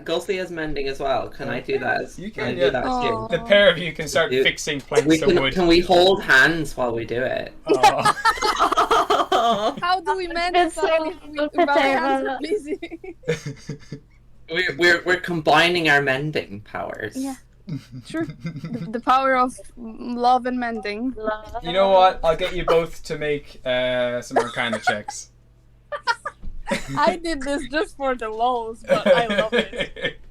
[SPEAKER 3] Ghostly is mending as well. Can I do that?
[SPEAKER 1] You
[SPEAKER 3] Can I
[SPEAKER 1] can,
[SPEAKER 3] do
[SPEAKER 1] yeah.
[SPEAKER 3] that as you?
[SPEAKER 2] Aw.
[SPEAKER 1] The pair of you can start
[SPEAKER 3] Dude,
[SPEAKER 1] fixing planks of wood.
[SPEAKER 3] Can we hold hands while we do it?
[SPEAKER 1] Oh.
[SPEAKER 2] How do we mend
[SPEAKER 5] It's
[SPEAKER 2] something
[SPEAKER 5] so
[SPEAKER 2] if our hands
[SPEAKER 5] potato.
[SPEAKER 2] are busy?
[SPEAKER 3] We're combining our mending powers.
[SPEAKER 2] Yeah. True. The power of love and mending.
[SPEAKER 1] You know what? I'll get you both to make some Arcana checks.
[SPEAKER 2] I did this just for the lols, but I love it.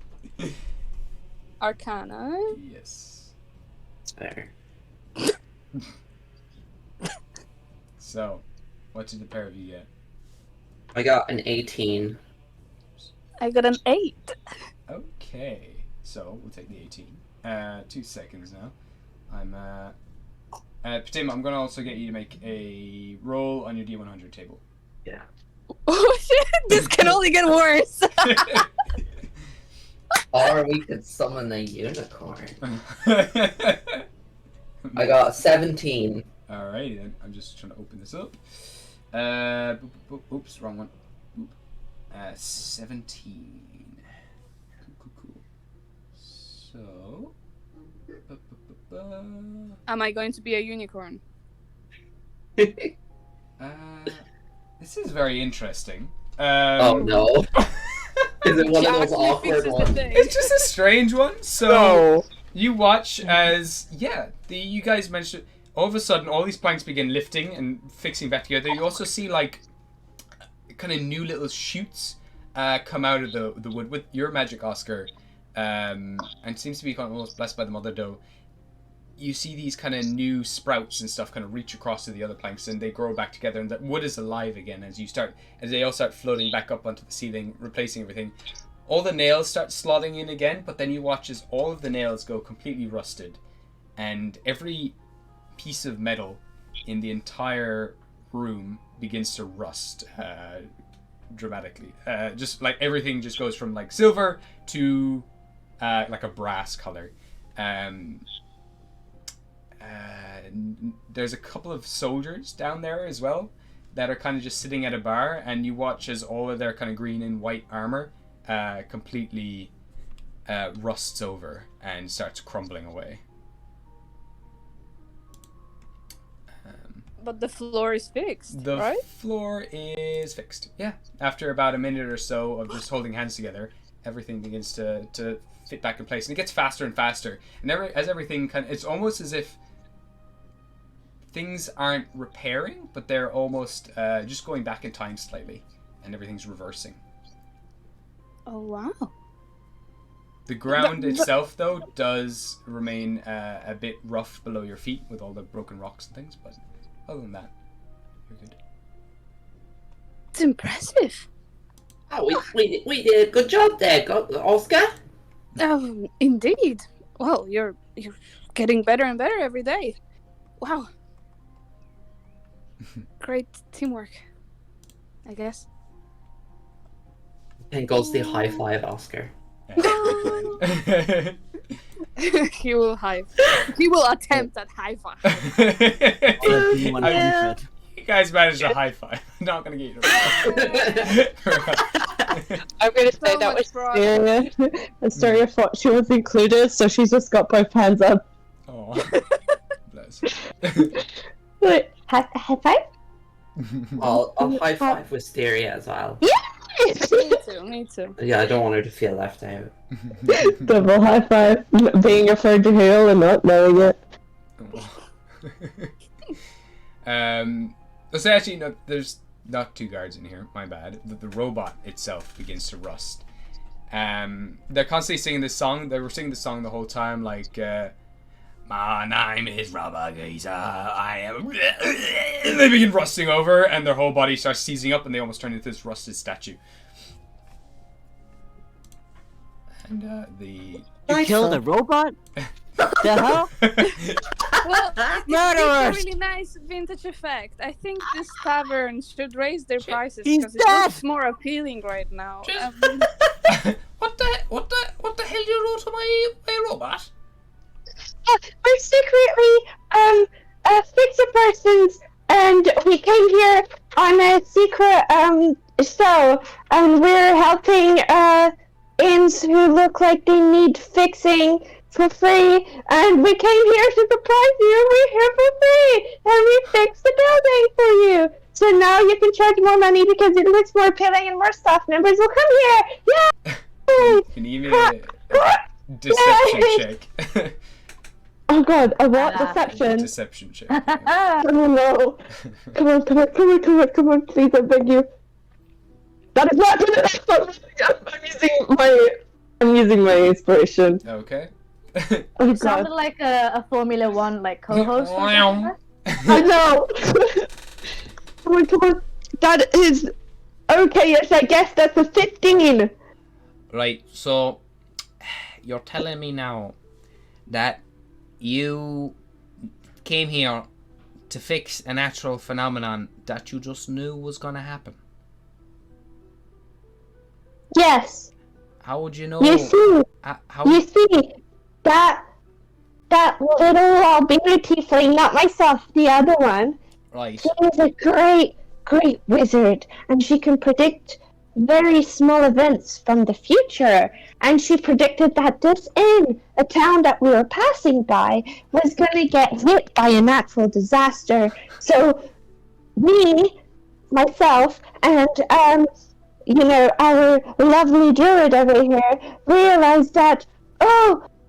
[SPEAKER 2] Arcana.
[SPEAKER 1] Yes.
[SPEAKER 3] There.
[SPEAKER 1] So, what did the pair of you get?
[SPEAKER 3] I got an 18.
[SPEAKER 2] I got an 8.
[SPEAKER 1] Okay. So, we'll take the 18. 2 seconds now. Patim, I'm going to also get you to make a roll on your D100 table.
[SPEAKER 3] Yeah.
[SPEAKER 2] Oh shit! This can only get worse.
[SPEAKER 3] Or we could summon a unicorn. I got 17.
[SPEAKER 1] Alrighty then. I'm just trying to open this up. Oops, wrong one. 17. Cool. So.
[SPEAKER 2] Am I going to be a unicorn?
[SPEAKER 1] This is very interesting.
[SPEAKER 3] Oh no. Is it one
[SPEAKER 2] She
[SPEAKER 3] of those
[SPEAKER 2] actually
[SPEAKER 3] awkward
[SPEAKER 2] fixes the
[SPEAKER 3] ones?
[SPEAKER 2] thing.
[SPEAKER 1] It's just a strange one. So
[SPEAKER 7] No.
[SPEAKER 1] you watch as you guys mentioned all of a sudden all these planks begin lifting and fixing back together. You also see like kind of new little shoots come out of the wood with your magic, Oscar, and seems to be kind of almost blessed by the Mother Doe. You see these kind of new sprouts and stuff kind of reach across to the other planks, and they grow back together, and that wood is alive again as they all start floating back up onto the ceiling, replacing everything. All the nails start slotting in again, but then you watch as all of the nails go completely rusted, and every piece of metal in the entire room begins to rust dramatically. Just like everything just goes from like silver to like a brass color. There's a couple of soldiers down there as well that are kind of just sitting at a bar, and you watch as all of their kind of green and white armor completely rusts over and starts crumbling away.
[SPEAKER 2] But the floor is fixed,
[SPEAKER 1] The
[SPEAKER 2] right?
[SPEAKER 1] floor is fixed. Yeah. After about a minute or so of just holding hands together, everything begins to fit back in place, and it gets faster and faster. And as everything it's almost as if things aren't repairing, but they're almost just going back in time slightly, and everything's reversing.
[SPEAKER 2] Oh wow.
[SPEAKER 1] The ground itself, though, does remain a bit rough below your feet with all the broken rocks and things, but other than that, you're good.
[SPEAKER 2] It's impressive.
[SPEAKER 3] Oh, we did a good job there, Oscar.
[SPEAKER 2] Indeed. Well, you're getting better and better every day. Wow. Great teamwork, I guess.
[SPEAKER 3] And goes the high five, Oscar.
[SPEAKER 2] He will attempt at high five.
[SPEAKER 1] You guys managed a high five. I'm not gonna get you.
[SPEAKER 10] I'm gonna say
[SPEAKER 2] So
[SPEAKER 10] that
[SPEAKER 2] much
[SPEAKER 10] was
[SPEAKER 2] progress.
[SPEAKER 7] Asteria thought she was included, so she's just got both hands up.
[SPEAKER 1] Oh, bless.
[SPEAKER 7] Wait, high five?
[SPEAKER 3] I'll high five Wisteria as well.
[SPEAKER 2] Me too.
[SPEAKER 3] Yeah, I don't want her to feel left out.
[SPEAKER 7] Double high five. Being afraid to hail and not knowing it.
[SPEAKER 1] So actually, no, there's not two guards in here. My bad. The robot itself begins to rust. They're constantly singing this song. They were singing this song the whole time, like, my name is Rubber Geezer, I am... And they begin rusting over, and their whole body starts seizing up, and they almost turn into this rusted statue. And,
[SPEAKER 9] You killed a robot? The hell?
[SPEAKER 2] Well, it's
[SPEAKER 9] Murderers!
[SPEAKER 2] a really nice vintage effect. I think this tavern should raise their prices
[SPEAKER 9] He's
[SPEAKER 2] because it looks more appealing right now.
[SPEAKER 1] What the hell do you do to my robot?
[SPEAKER 7] We're secretly fixer persons, and we came here on a secret show, and we're helping inns who look like they need fixing for free, and we came here to surprise you. We're here for free, and we fixed the building for you. So now you can charge more money because it looks more appealing and more staff members will come here. Yeah.
[SPEAKER 1] Can you give me a deception check?
[SPEAKER 7] Oh god, a what? Deception?
[SPEAKER 1] Deception check.
[SPEAKER 7] Oh no. Come on, please, I beg you. That is not good enough. I'm using my inspiration.
[SPEAKER 1] Okay.
[SPEAKER 7] Oh
[SPEAKER 5] You sounded
[SPEAKER 7] god.
[SPEAKER 5] like a Formula One co-host. or something.
[SPEAKER 7] I know. Come on. That is okay. Yes, I guess that's a 15.
[SPEAKER 11] Right, so you're telling me now that you came here to fix a natural phenomenon that you just knew was gonna happen.
[SPEAKER 7] Yes.
[SPEAKER 11] How would you know?
[SPEAKER 7] You see, that little albino tiefling, not myself, the other one.
[SPEAKER 11] Right.
[SPEAKER 7] She is a great wizard, and she can predict very small events from the future. And she predicted that this inn, a town that we were passing by, was going to get hit by a natural disaster. So me, myself, and our lovely druid over here realized that,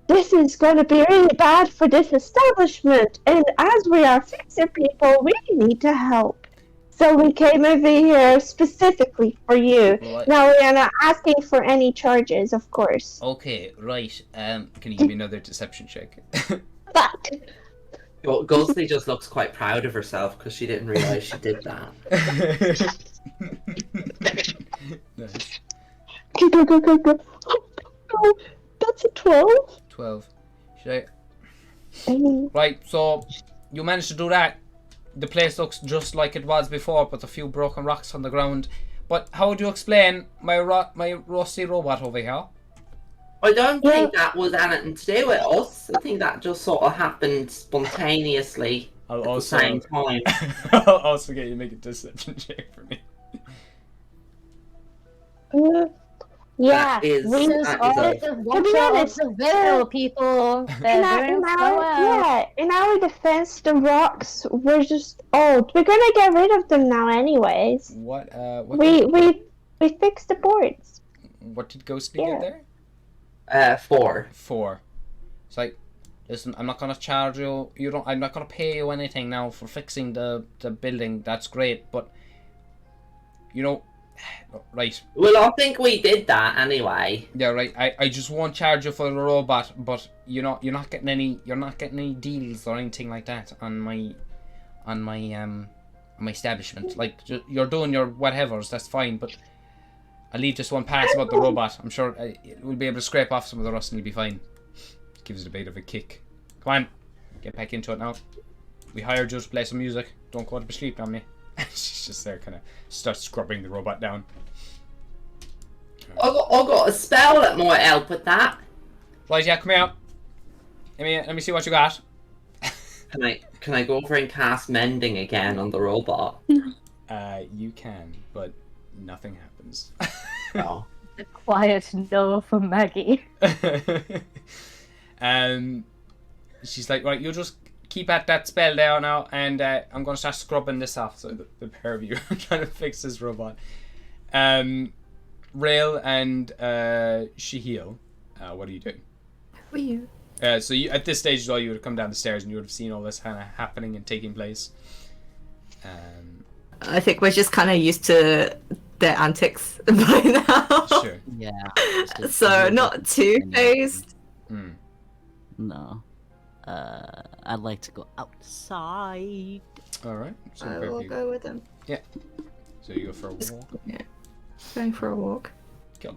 [SPEAKER 7] this is going to be really bad for this establishment, and as we are fixer people, we need to help. So we came over here specifically for you.
[SPEAKER 11] Right.
[SPEAKER 7] Now we are not asking for any charges, of course.
[SPEAKER 11] Okay, right. Can you give me another deception check?
[SPEAKER 7] But
[SPEAKER 3] Well, Ghostly just looks quite proud of herself because she didn't realise she did that.
[SPEAKER 1] Nice.
[SPEAKER 7] go. Oh, that's a 12.
[SPEAKER 11] 12. Should I... Right, so you managed to do that. The place looks just like it was before, but a few broken rocks on the ground. But how would you explain my rusty robot over here?
[SPEAKER 3] I don't think that was anything to do with us. I think that just sort of happened spontaneously
[SPEAKER 1] I'll
[SPEAKER 3] at
[SPEAKER 1] also
[SPEAKER 3] the same time.
[SPEAKER 1] I'll also get you to make a deception check for me.
[SPEAKER 7] Yeah,
[SPEAKER 3] That is-
[SPEAKER 7] we
[SPEAKER 3] that is a-
[SPEAKER 5] Watch out for the veil, people. They're doing so well.
[SPEAKER 7] in our defense, the rocks were just old. We're gonna get rid of them now, anyways.
[SPEAKER 1] What
[SPEAKER 7] We fixed the boards.
[SPEAKER 1] What did Ghostly get there?
[SPEAKER 3] 4.
[SPEAKER 1] 4. It's like, listen, I'm not gonna charge you. I'm not gonna pay you anything now for fixing the building. That's great, but right.
[SPEAKER 3] Well, I think we did that anyway.
[SPEAKER 1] Yeah, right. I just won't charge you for the robot, but you're not getting any deals or anything like that on my establishment. Like, you're doing your whatevers, that's fine, but I'll leave just one pass about the robot. I'm sure we'll be able to scrape off some of the rust and you'll be fine. Gives it a bit of a kick. Come on, get back into it now. We hired you to play some music. Don't go to sleep on me. She's just there, kind of starts scrubbing the robot down.
[SPEAKER 3] I got a spell that might help with that.
[SPEAKER 1] Right, yeah, come here. Let me see what you got.
[SPEAKER 3] Can I go over and cast mending again on the robot?
[SPEAKER 1] You can, but nothing happens.
[SPEAKER 3] Oh.
[SPEAKER 5] A quiet no from Maggie.
[SPEAKER 1] She's like, right, you just keep at that spell there now, and I'm gonna start scrubbing this off. So the pair of you are trying to fix this robot. Rail and Shahil, what are you doing?
[SPEAKER 6] Who are you?
[SPEAKER 1] So you, at this stage, you would have come down the stairs and you would have seen all this kind of happening and taking place.
[SPEAKER 6] I think we're just kind of used to their antics by now.
[SPEAKER 1] Sure.
[SPEAKER 9] Yeah.
[SPEAKER 6] So not too phased.
[SPEAKER 9] No. I'd like to go outside.
[SPEAKER 1] All right. So
[SPEAKER 6] I will go with them.
[SPEAKER 1] Yeah. So you go for a walk.
[SPEAKER 6] Yeah. Going for a walk.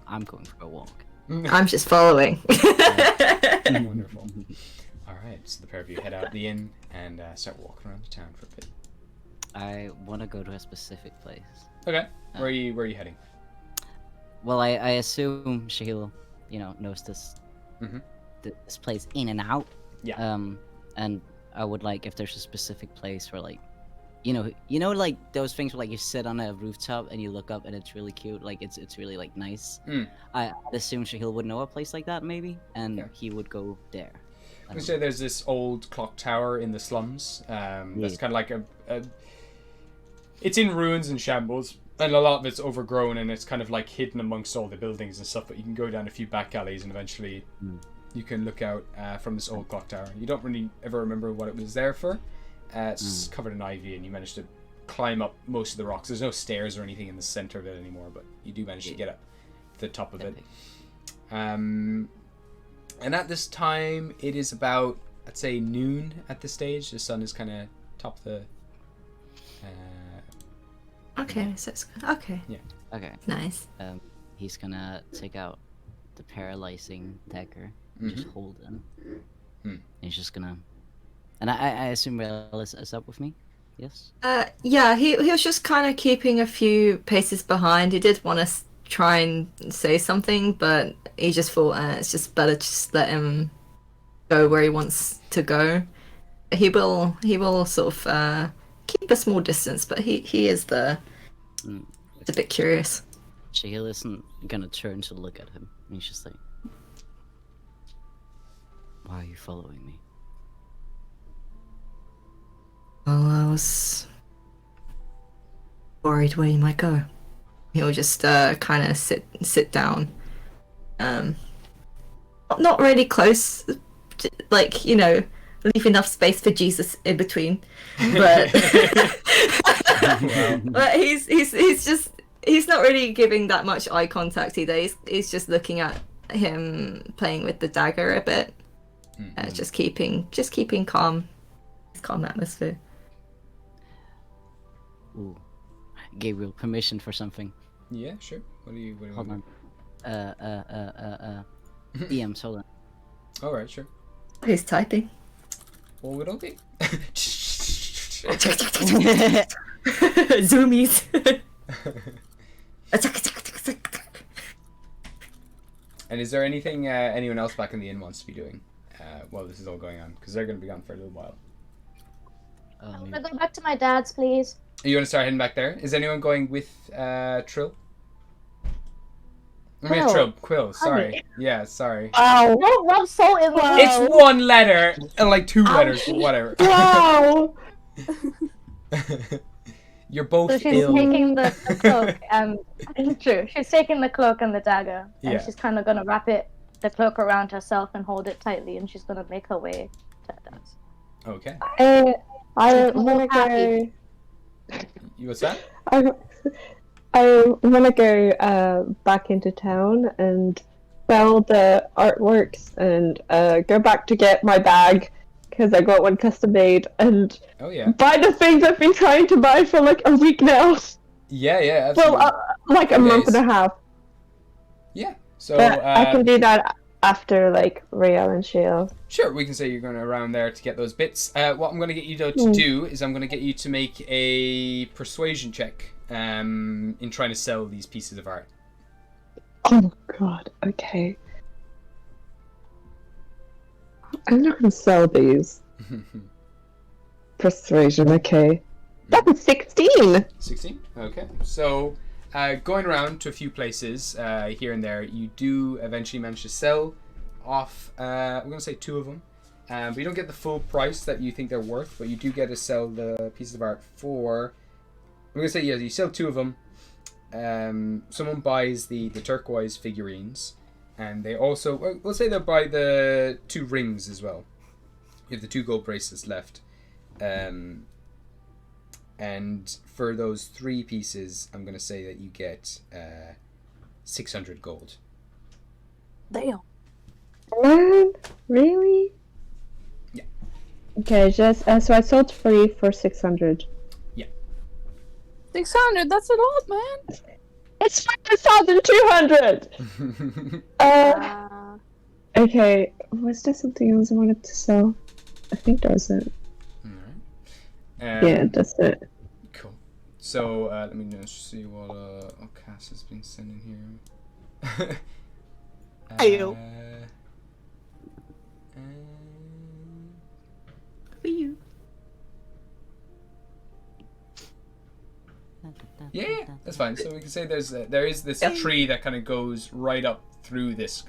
[SPEAKER 9] I'm going for a walk.
[SPEAKER 6] I'm just following.
[SPEAKER 1] Wonderful. All right. So the pair of you head out the inn and start walking around the town for a bit.
[SPEAKER 9] I want to go to a specific place.
[SPEAKER 1] Okay. Where are you heading?
[SPEAKER 9] Well, I assume Shahil, knows this this place in and out.
[SPEAKER 1] Yeah.
[SPEAKER 9] And I would like if there's a specific place where like, like those things where like you sit on a rooftop and you look up and it's really cute, like it's really like nice. I'd assume Shahil would know a place like that maybe, and he would go there.
[SPEAKER 1] I would say there's this old clock tower in the slums. That's kind of like it's in ruins and shambles, and a lot of it's overgrown and it's kind of like hidden amongst all the buildings and stuff. But you can go down a few back alleys and eventually you can look out from this old clock tower. You don't really ever remember what it was there for. It's covered in ivy, and you managed to climb up most of the rocks. There's no stairs or anything in the center of it anymore, but you do manage to get up to the top of it. And at this time, it is about, I'd say, noon at this stage. The sun is kind of top of the...
[SPEAKER 6] Okay, so it's... Okay.
[SPEAKER 1] Yeah.
[SPEAKER 9] Okay.
[SPEAKER 6] Nice.
[SPEAKER 9] He's gonna take out the paralyzing dagger and just hold him. He's just gonna... And I assume Rael is up with me? Yes?
[SPEAKER 6] Yeah, he was just kind of keeping a few paces behind. He did want to try and say something, but he just thought it's just better to just let him go where he wants to go. He will sort of keep a small distance, but he is there. It's a bit curious.
[SPEAKER 9] Shahil isn't gonna turn to look at him. He's just like, why are you following me?
[SPEAKER 6] Well, I was worried where you might go. He'll just kind of sit down. Not really close, like, leave enough space for Jesus in between. But but he's not really giving that much eye contact either. He's just looking at him playing with the dagger a bit. Just keeping calm atmosphere.
[SPEAKER 9] Ooh, Gabriel, permission for something.
[SPEAKER 1] Yeah, sure. What do you
[SPEAKER 9] Hold
[SPEAKER 1] want?
[SPEAKER 9] on. DM, hold on.
[SPEAKER 1] All right, sure.
[SPEAKER 6] He's typing.
[SPEAKER 1] Well, we don't be.
[SPEAKER 6] Zoomies.
[SPEAKER 1] And is there anything anyone else back in the inn wants to be doing while this is all going on? Because they're going to be gone for a little while.
[SPEAKER 5] I want to go back to my dad's, please.
[SPEAKER 1] You want to start heading back there? Is anyone going with Trill? I mean, Trill. Quill, sorry.
[SPEAKER 5] Honey.
[SPEAKER 1] Yeah, sorry.
[SPEAKER 5] Wow. Don't rub salt in the
[SPEAKER 1] It's one letter and like two letters, whatever.
[SPEAKER 7] Wow.
[SPEAKER 1] You're both
[SPEAKER 5] So she's
[SPEAKER 1] ill.
[SPEAKER 5] taking the cloak and true. She's taking the cloak and the dagger, and
[SPEAKER 1] Yeah.
[SPEAKER 5] she's kind of gonna wrap the cloak around herself and hold it tightly, and she's gonna make her way to the dance.
[SPEAKER 1] Okay.
[SPEAKER 7] I
[SPEAKER 5] She's
[SPEAKER 7] wanna
[SPEAKER 5] happy.
[SPEAKER 7] go.
[SPEAKER 1] You what's that?
[SPEAKER 7] I wanna go back into town and sell the artworks and go back to get my bag because I got one custom made and
[SPEAKER 1] Oh yeah.
[SPEAKER 7] buy the things I've been trying to buy for like a week now.
[SPEAKER 1] Yeah, absolutely.
[SPEAKER 7] Well, like a month and a half.
[SPEAKER 1] Yeah. So
[SPEAKER 7] But I can do that after like Rael and Shale.
[SPEAKER 1] Sure, we can say you're going around there to get those bits. What I'm going to get you though to do is I'm going to get you to make a persuasion check in trying to sell these pieces of art.
[SPEAKER 7] Oh god, okay. I'm not gonna sell these. Persuasion, okay. That was 16!
[SPEAKER 1] 16? Okay. So, going around to a few places here and there, you do eventually manage to sell off, I'm going to say 2 of them. But you don't get the full price that you think they're worth, but you do get to sell the pieces of art for... I'm going to say, yeah, you sell 2 of them. Someone buys the turquoise figurines, and they also... Well, we'll say they'll buy the 2 rings as well. You have the 2 gold bracelets left. And for those 3 pieces, I'm going to say that you get 600 gold.
[SPEAKER 2] Damn.
[SPEAKER 7] What? Really?
[SPEAKER 1] Yeah.
[SPEAKER 7] Okay, just so I sold 3 for 600.
[SPEAKER 2] 600, that's a lot, man.
[SPEAKER 7] It's 5,200! Okay, was there something else I wanted to sell? I think that was it.
[SPEAKER 1] Alright.
[SPEAKER 7] Yeah, that's it.
[SPEAKER 1] Cool. So, let me just see what Cass has been sending here.
[SPEAKER 6] Ayo. For you.
[SPEAKER 1] Yeah, that's fine. So we can say there is this tree that kind of goes right up through this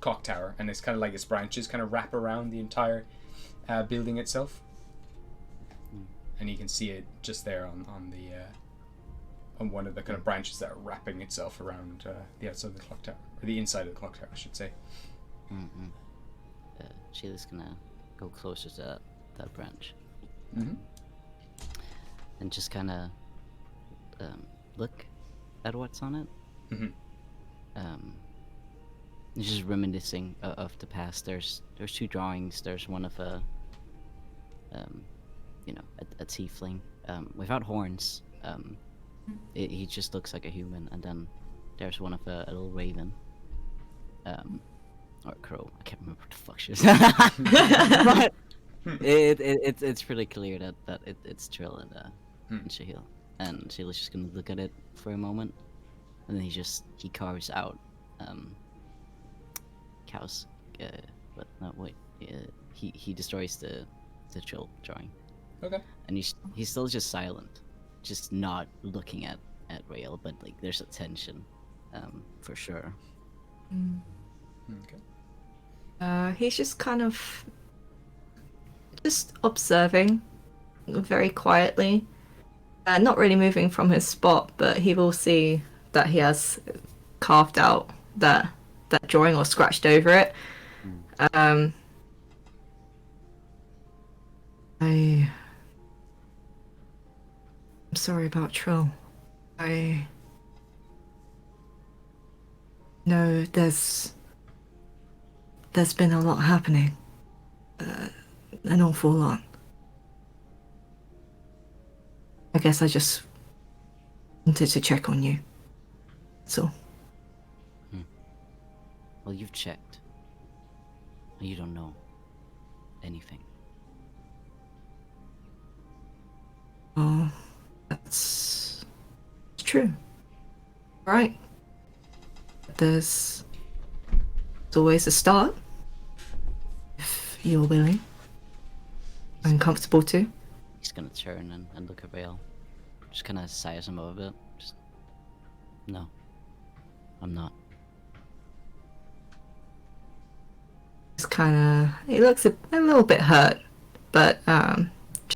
[SPEAKER 1] clock tower, and it's kind of like its branches kind of wrap around the entire building itself, and you can see it just there on one of the kind of branches that are wrapping itself around the outside of the clock tower, or the inside of the clock tower, I should say.
[SPEAKER 9] Sheila's gonna go closer to that branch, and just kind of look at what's on it. Just reminiscing of the past. There's 2 drawings. There's one of a tiefling without horns. He just looks like a human, and then there's one of a little raven, or crow. I can't remember what the fuck she was. But it's pretty clear that it's Trill and Shahil. And Sheila's just gonna look at it for a moment, and then he carves out cows. But no, wait. He destroys the Trill drawing.
[SPEAKER 1] Okay.
[SPEAKER 9] And he's still just silent, just not looking at Rael, but like there's a tension, for sure.
[SPEAKER 1] Okay.
[SPEAKER 6] He's just kind of just observing very quietly. Not really moving from his spot, but he will see that he has carved out that drawing or scratched over it. I'm sorry about Trill. I know there's been a lot happening. An awful lot. I guess I just wanted to check on you. So.
[SPEAKER 9] Well, you've checked. You don't know anything.
[SPEAKER 6] Oh, that's true. Right. There's always a start. If you're willing. And comfortable too.
[SPEAKER 9] He's gonna turn and look at Rael. Just kind of size him up a bit. Just, no, I'm not.
[SPEAKER 6] Just kind of, he looks a little bit hurt, but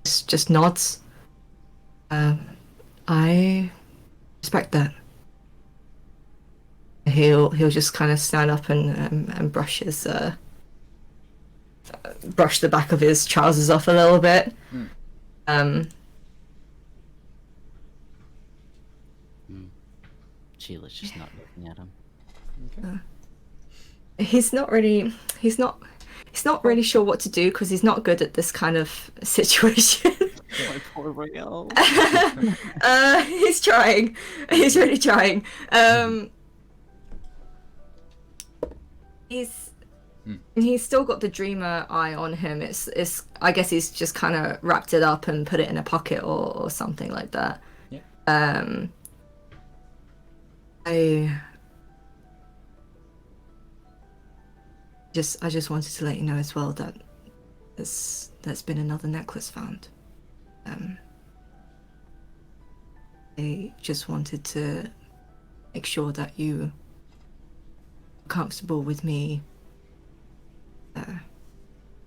[SPEAKER 6] just nods. I respect that. He'll just kind of stand up and brush the back of his trousers off a little bit.
[SPEAKER 9] Sheila's just not looking at him.
[SPEAKER 6] He's not really sure what to do because he's not good at this kind of situation.
[SPEAKER 9] My poor Rael.
[SPEAKER 6] He's trying. He's really trying. He's still got the dreamer eye on him. It's I guess he's just kind of wrapped it up and put it in a pocket or something like that.
[SPEAKER 1] Yeah.
[SPEAKER 6] I just wanted to let you know as well that there's been another necklace found. I just wanted to make sure that you are comfortable with me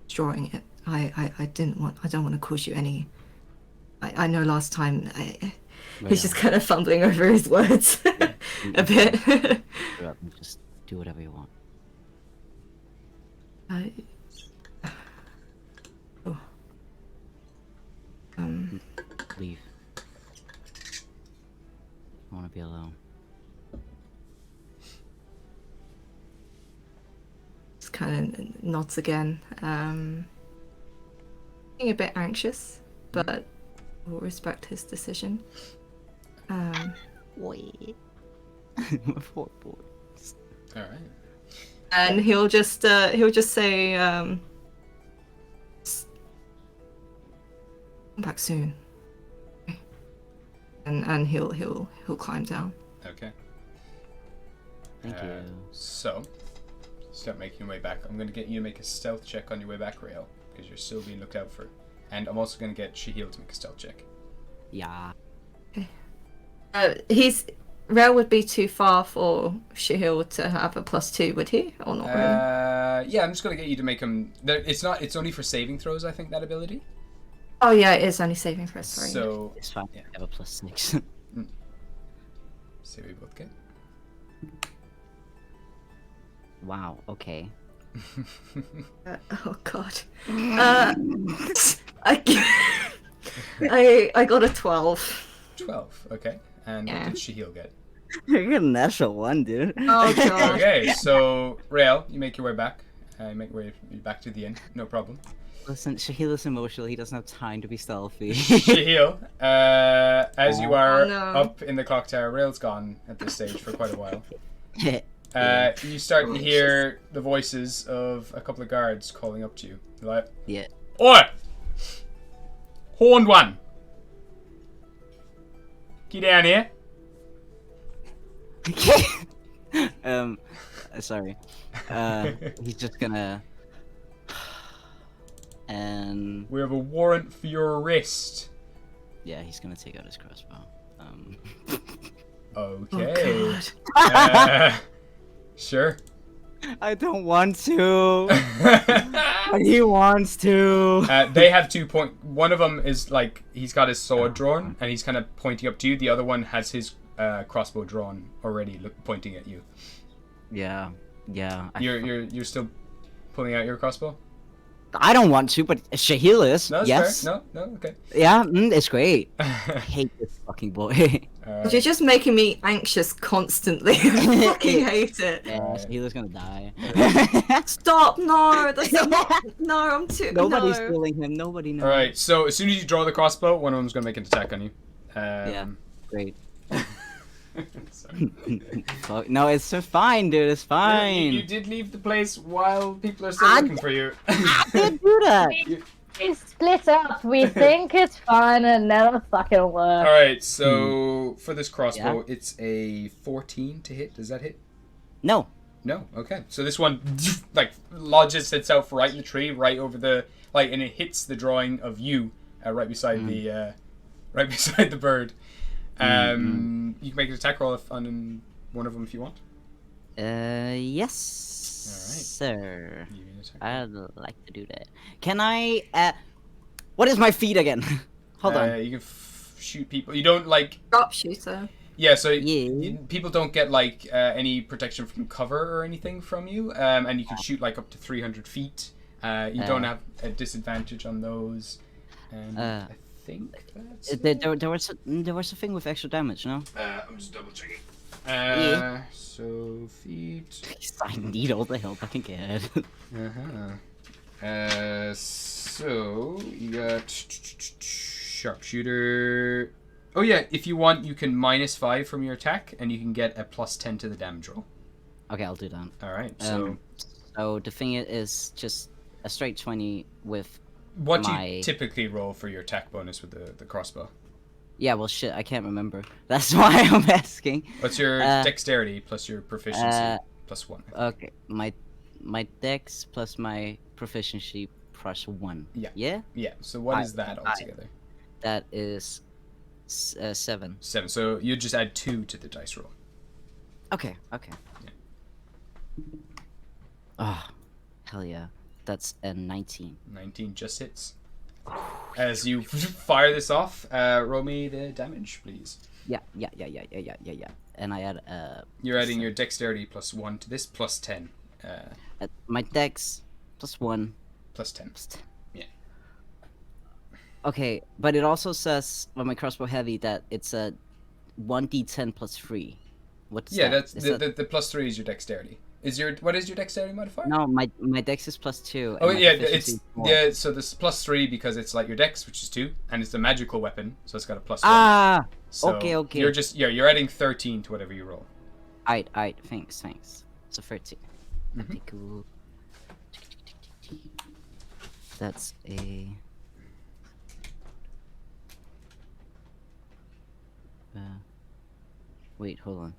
[SPEAKER 6] drawing it. I don't want to cause you any. I know last time he's just kind of fumbling over his words a bit.
[SPEAKER 9] Just do whatever you want. Leave. I want to be alone.
[SPEAKER 6] Just kind of nods again. Being a bit anxious, but we'll respect his decision.
[SPEAKER 9] Wait. My poor boys.
[SPEAKER 1] All right.
[SPEAKER 6] And he'll just say, "Come back soon." And he'll climb down.
[SPEAKER 1] Okay.
[SPEAKER 9] Thank you.
[SPEAKER 1] So, start making your way back. I'm going to get you to make a stealth check on your way back, Rael, because you're still being looked out for. And I'm also going to get Shahil to make a stealth check.
[SPEAKER 9] Yeah.
[SPEAKER 6] Okay. Rael would be too far for Shahil to have a +2, would he? Or not really?
[SPEAKER 1] Yeah, I'm just going to get you to make him... It's only for saving throws, I think, that ability.
[SPEAKER 6] Oh yeah, it is only saving for us, sorry.
[SPEAKER 1] So...
[SPEAKER 9] It's fine.
[SPEAKER 1] Yeah.
[SPEAKER 9] I have a +6.
[SPEAKER 1] So we both get.
[SPEAKER 9] Wow, okay.
[SPEAKER 6] Oh god. I got a 12.
[SPEAKER 1] 12, okay. And
[SPEAKER 6] Yeah.
[SPEAKER 1] what did Shahil get?
[SPEAKER 9] You're getting an natural one, dude.
[SPEAKER 6] Oh god.
[SPEAKER 1] Okay, so Rael, you make your way back. You make your way back to the inn, no problem.
[SPEAKER 9] Listen, Shahil is emotional. He doesn't have time to be stealthy.
[SPEAKER 1] Shahil, as you are
[SPEAKER 6] Oh, no.
[SPEAKER 1] up in the clock tower, Rael's gone at this stage for quite a while.
[SPEAKER 9] Yeah.
[SPEAKER 1] You start to hear the voices of a couple of guards calling up to you. They're like,
[SPEAKER 9] Yeah.
[SPEAKER 1] "Oi! Horned one! Get down here!"
[SPEAKER 9] Sorry. He's just gonna... And...
[SPEAKER 1] "We have a warrant for your arrest."
[SPEAKER 9] Yeah, he's gonna take out his crossbow.
[SPEAKER 1] Okay.
[SPEAKER 6] Oh god.
[SPEAKER 1] Sure.
[SPEAKER 9] I don't want to. But he wants to.
[SPEAKER 1] They have 2 point. One of them is like he's got his sword drawn and he's kind of pointing up to you. The other one has his crossbow drawn already, pointing at you.
[SPEAKER 9] Yeah.
[SPEAKER 1] You're still pulling out your crossbow?
[SPEAKER 9] I don't want to, but Shahil is.
[SPEAKER 1] No, that's
[SPEAKER 9] yes.
[SPEAKER 1] fair. No, okay.
[SPEAKER 9] Yeah, it's great. I hate this fucking boy.
[SPEAKER 6] You're just making me anxious constantly. I fucking hate it.
[SPEAKER 9] Yeah, Shahil's gonna die.
[SPEAKER 6] Stop! No, that's not. No, I'm too.
[SPEAKER 9] Nobody's
[SPEAKER 6] no.
[SPEAKER 9] killing him. Nobody knows.
[SPEAKER 1] All right. So as soon as you draw the crossbow, one of them's gonna make an attack on you.
[SPEAKER 9] Yeah. Great.
[SPEAKER 1] Sorry.
[SPEAKER 9] Fuck, no, it's so fine, dude. It's fine.
[SPEAKER 1] You did leave the place while people are still looking for you.
[SPEAKER 9] I didn't do that.
[SPEAKER 5] We split up. We think it's fine and it never fucking works.
[SPEAKER 1] All right. So for this crossbow, it's a 14 to hit. Does that hit?
[SPEAKER 9] No.
[SPEAKER 1] No. Okay. So this one like lodges itself right in the tree, right over the and it hits the drawing of you right beside the bird. You can make an attack roll on one of them if you want.
[SPEAKER 9] Yes.
[SPEAKER 1] All right.
[SPEAKER 9] Sir.
[SPEAKER 1] Give me an attack
[SPEAKER 9] I'd like to do that. Can I? What is my feat again? Hold on.
[SPEAKER 1] You can shoot people. You don't like.
[SPEAKER 6] Sharpshooter.
[SPEAKER 1] Yeah, so
[SPEAKER 9] Yeah.
[SPEAKER 1] people don't get like any protection from cover or anything from you, and you can shoot like up to 300 feet. You don't have a disadvantage on those, and I think that's.
[SPEAKER 9] There was a thing with extra damage, no?
[SPEAKER 1] I'm just double checking.
[SPEAKER 9] Yeah.
[SPEAKER 1] So feet.
[SPEAKER 9] I need all the help I can get.
[SPEAKER 1] So you got sharpshooter. Oh yeah, if you want, you can -5 from your attack, and you can get a +10 to the damage roll.
[SPEAKER 9] Okay, I'll do that.
[SPEAKER 1] All right. So,
[SPEAKER 9] so the thing is just a straight 20 with.
[SPEAKER 1] What do you typically roll for your attack bonus with the crossbow?
[SPEAKER 9] Yeah, well, shit, I can't remember. That's why I'm asking.
[SPEAKER 1] What's your dexterity plus your proficiency +1?
[SPEAKER 9] Okay, my dex plus my proficiency +1.
[SPEAKER 1] Yeah.
[SPEAKER 9] Yeah.
[SPEAKER 1] Yeah. So what is that altogether?
[SPEAKER 9] That is 7.
[SPEAKER 1] 7. So you just add 2 to the dice roll.
[SPEAKER 9] Okay. Okay.
[SPEAKER 1] Yeah.
[SPEAKER 9] Oh, hell yeah! That's a 19.
[SPEAKER 1] 19 just hits. As you fire this off, roll me the damage, please.
[SPEAKER 9] Yeah. And I add
[SPEAKER 1] You're adding your dexterity +1 to this, +10.
[SPEAKER 9] my dex +1.
[SPEAKER 1] +10. Yeah.
[SPEAKER 9] Okay, but it also says on my crossbow heavy that it's a 1d10 +3. What's that?
[SPEAKER 1] That's the +3 is your dexterity. What is your dexterity modifier?
[SPEAKER 9] No, my dex is +2.
[SPEAKER 1] Oh yeah, so this +3 because it's like your dex, which is 2, and it's a magical weapon, so it's got a +1.
[SPEAKER 9] Ah,
[SPEAKER 1] so
[SPEAKER 9] okay.
[SPEAKER 1] You're adding 13 to whatever you roll.
[SPEAKER 9] Alright, thanks. So 13.
[SPEAKER 1] Mm-hmm.
[SPEAKER 9] Okay, cool. That's a. Wait, hold on.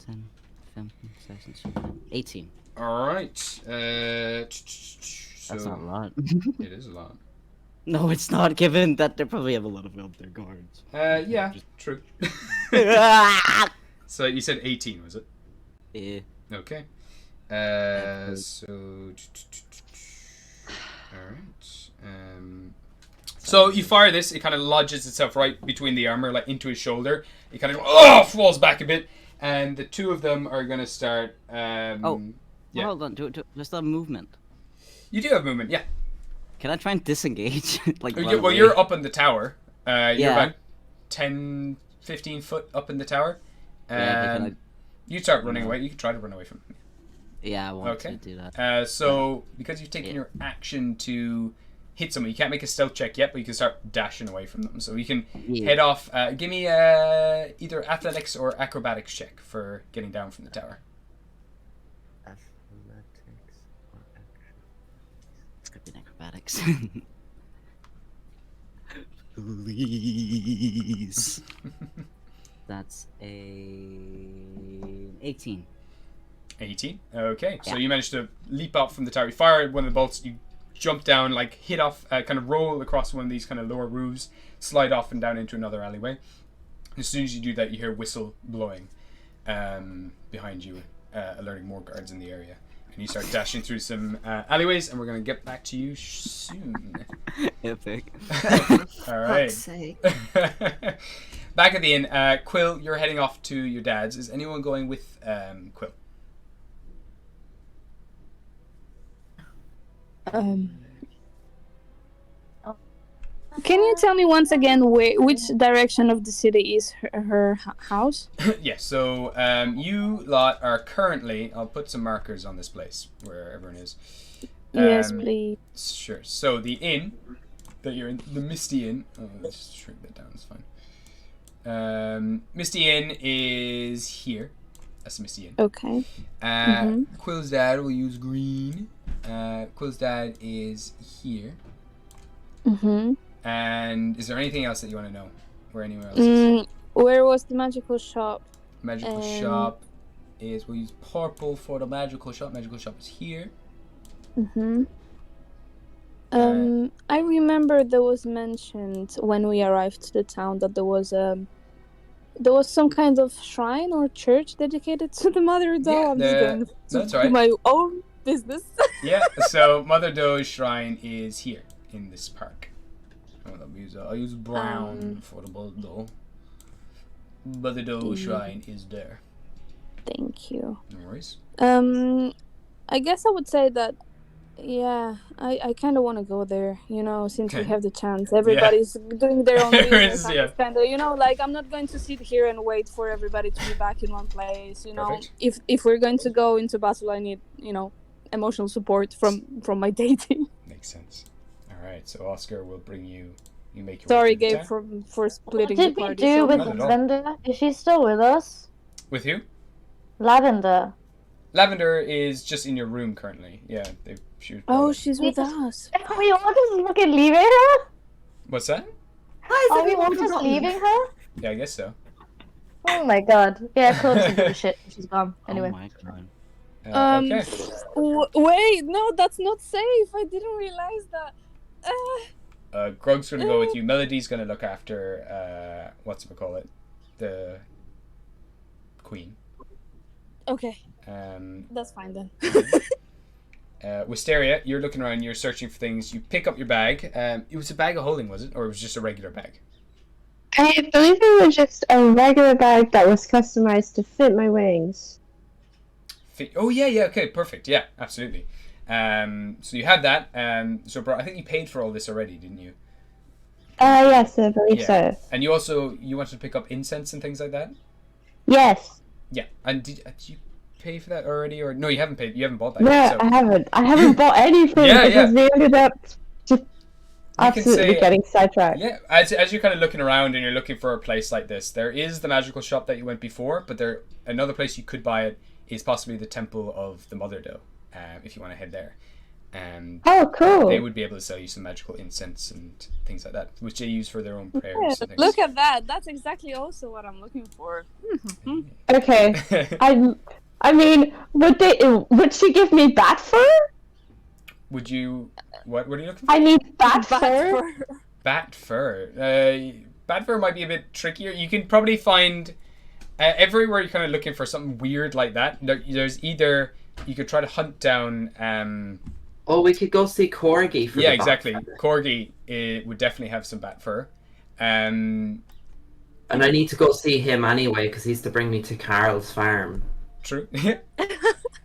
[SPEAKER 9] 10, 15, 16, 17, 18.
[SPEAKER 1] Alright.
[SPEAKER 9] That's not a lot.
[SPEAKER 1] It is a lot.
[SPEAKER 9] No, it's not, given that they probably have a lot of out there guards.
[SPEAKER 1] Yeah, true. So you said 18, was it?
[SPEAKER 9] Yeah.
[SPEAKER 1] Okay. Alright. So you fire this, it kind of lodges itself right between the armor, like into his shoulder. It kind of falls back a bit, and the two of them are going to start. Yeah.
[SPEAKER 9] Hold on, do there's no movement.
[SPEAKER 1] You do have movement, yeah.
[SPEAKER 9] Can I try and disengage?
[SPEAKER 1] Well, you're up in the tower. You're about 10, 15 foot up in the tower. You start running away. You can try to run away from him.
[SPEAKER 9] Yeah, I want to do that.
[SPEAKER 1] So, because you've taken your action to hit someone, you can't make a stealth check yet, but you can start dashing away from them. So you can head off. Give me either athletics or acrobatics check for getting down from the tower.
[SPEAKER 9] Athletics or acrobatics? It's gonna be acrobatics. Please. That's a 18.
[SPEAKER 1] 18. Okay, so you managed to leap out from the tower. You fire one of the bolts. You jump down, like hit off, kind of roll across one of these kind of lower roofs, slide off and down into another alleyway. As soon as you do that, you hear a whistle blowing behind you, alerting more guards in the area. And you start dashing through some alleyways, and we're going to get back to you soon.
[SPEAKER 9] Epic.
[SPEAKER 1] All right. Back at the inn, Quill, you're heading off to your dad's. Is anyone going with Quill?
[SPEAKER 2] Can you tell me once again which direction of the city is her house?
[SPEAKER 1] Yes, so you lot are currently, I'll put some markers on this place where everyone is.
[SPEAKER 2] Yes, please.
[SPEAKER 1] Sure. So the inn that you're in, the Misty Inn, let's just shrink that down, it's fine. Misty Inn is here. That's the Misty Inn.
[SPEAKER 2] Okay.
[SPEAKER 1] Quill's dad will use green. Quill's dad is here. And is there anything else that you want to know? Where anywhere else is?
[SPEAKER 2] Where was the magical shop?
[SPEAKER 1] Magical shop is, we'll use purple for the magical shop. Magical shop is here.
[SPEAKER 2] I remember there was mentioned when we arrived to the town that there was some kind of shrine or church dedicated to the Mother Doe. I'm just going to do my own business.
[SPEAKER 1] Yeah, so Mother Doe's shrine is here in this park. I'll use brown for the bullet dough. But the dough shrine is there.
[SPEAKER 2] Thank you.
[SPEAKER 1] No worries.
[SPEAKER 2] I guess I would say that, yeah, I kind of want to go there, since we
[SPEAKER 1] Okay.
[SPEAKER 2] have the chance. Everybody's doing their own
[SPEAKER 1] There
[SPEAKER 2] business.
[SPEAKER 1] is,
[SPEAKER 2] I'm
[SPEAKER 1] yeah.
[SPEAKER 2] just kind of, like, I'm not going to sit here and wait for everybody to be back in one place,
[SPEAKER 1] Perfect.
[SPEAKER 2] If we're going to go into battle, I need, emotional support from my deity.
[SPEAKER 1] Makes sense. All right, so Oscar will bring you. You make your
[SPEAKER 2] Sorry,
[SPEAKER 1] way through the
[SPEAKER 2] Gabe,
[SPEAKER 1] town.
[SPEAKER 2] for
[SPEAKER 5] What
[SPEAKER 2] splitting the
[SPEAKER 5] did we
[SPEAKER 2] party.
[SPEAKER 5] do with
[SPEAKER 1] Not at all.
[SPEAKER 5] Lavender? Is she still with us?
[SPEAKER 1] With who?
[SPEAKER 5] Lavender.
[SPEAKER 1] Lavender is just in your room currently. Yeah, she was.
[SPEAKER 2] Oh,
[SPEAKER 1] brought up.
[SPEAKER 2] she's with us.
[SPEAKER 5] Are we all just fucking leaving her?
[SPEAKER 1] What's that?
[SPEAKER 5] Are we all just leaving her?
[SPEAKER 1] Yeah, I guess so.
[SPEAKER 5] Oh my god. Yeah, Claude should do shit. She's gone. Anyway.
[SPEAKER 9] Oh my god.
[SPEAKER 1] Okay.
[SPEAKER 2] Wait, no, that's not safe. I didn't realize that.
[SPEAKER 1] Grug's gonna go with you. Melody's gonna look after whatchamacallit, the queen.
[SPEAKER 2] Okay,
[SPEAKER 1] Um,
[SPEAKER 2] that's fine then.
[SPEAKER 1] Wisteria, you're looking around. You're searching for things. You pick up your bag. It was a bag of holding, was it, or it was just a regular bag?
[SPEAKER 7] I believe it was just a regular bag that was customized to fit my wings.
[SPEAKER 1] Oh yeah. Okay, perfect. Yeah, absolutely. So you have that. So bro, I think you paid for all this already, didn't you?
[SPEAKER 7] Yes, I believe
[SPEAKER 1] Yeah.
[SPEAKER 7] so.
[SPEAKER 1] And you wanted to pick up incense and things like that.
[SPEAKER 7] Yes.
[SPEAKER 1] Yeah. And did you pay for that already, or no? You haven't paid. You haven't bought that.
[SPEAKER 7] No,
[SPEAKER 1] yet, so.
[SPEAKER 7] I haven't bought anything because they ended up just absolutely getting sidetracked.
[SPEAKER 1] Yeah, as you're kind of looking around and you're looking for a place like this, there is the magical shop that you went before, but another place you could buy it is possibly the Temple of the Mother Dough, if you want to head there.
[SPEAKER 7] Oh, cool.
[SPEAKER 1] They would be able to sell you some magical incense and things like that, which they use for their own prayers. And things.
[SPEAKER 2] Look at that. That's exactly also what I'm looking for.
[SPEAKER 7] Okay. I mean, would she give me bat fur?
[SPEAKER 1] Would you? What are you looking for?
[SPEAKER 7] I need bat fur.
[SPEAKER 1] Bat fur. Bat fur might be a bit trickier. You can probably find everywhere you're kind of looking for something weird like that. There's either you could try to hunt down.
[SPEAKER 3] Oh, we could go see Corgi for
[SPEAKER 1] yeah,
[SPEAKER 3] the
[SPEAKER 1] exactly.
[SPEAKER 3] bat fur.
[SPEAKER 1] Corgi would definitely have some bat fur.
[SPEAKER 3] And I need to go see him anyway because he's to bring me to Carl's farm.
[SPEAKER 1] True.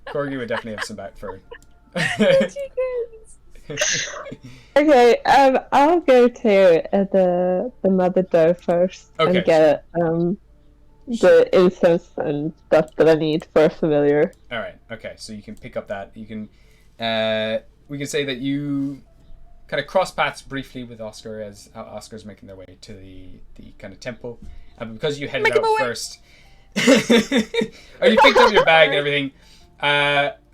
[SPEAKER 1] Corgi would definitely have some bat fur.
[SPEAKER 7] Okay, I'll go to the Mother Dough first and get the incense and stuff that I need for a familiar.
[SPEAKER 1] All right. Okay. So you can pick up that. You can. We can say that you kind of cross paths briefly with Oscar as Oscar's making their way to the kind of temple, and because you headed out first, or you picked up your bag and everything.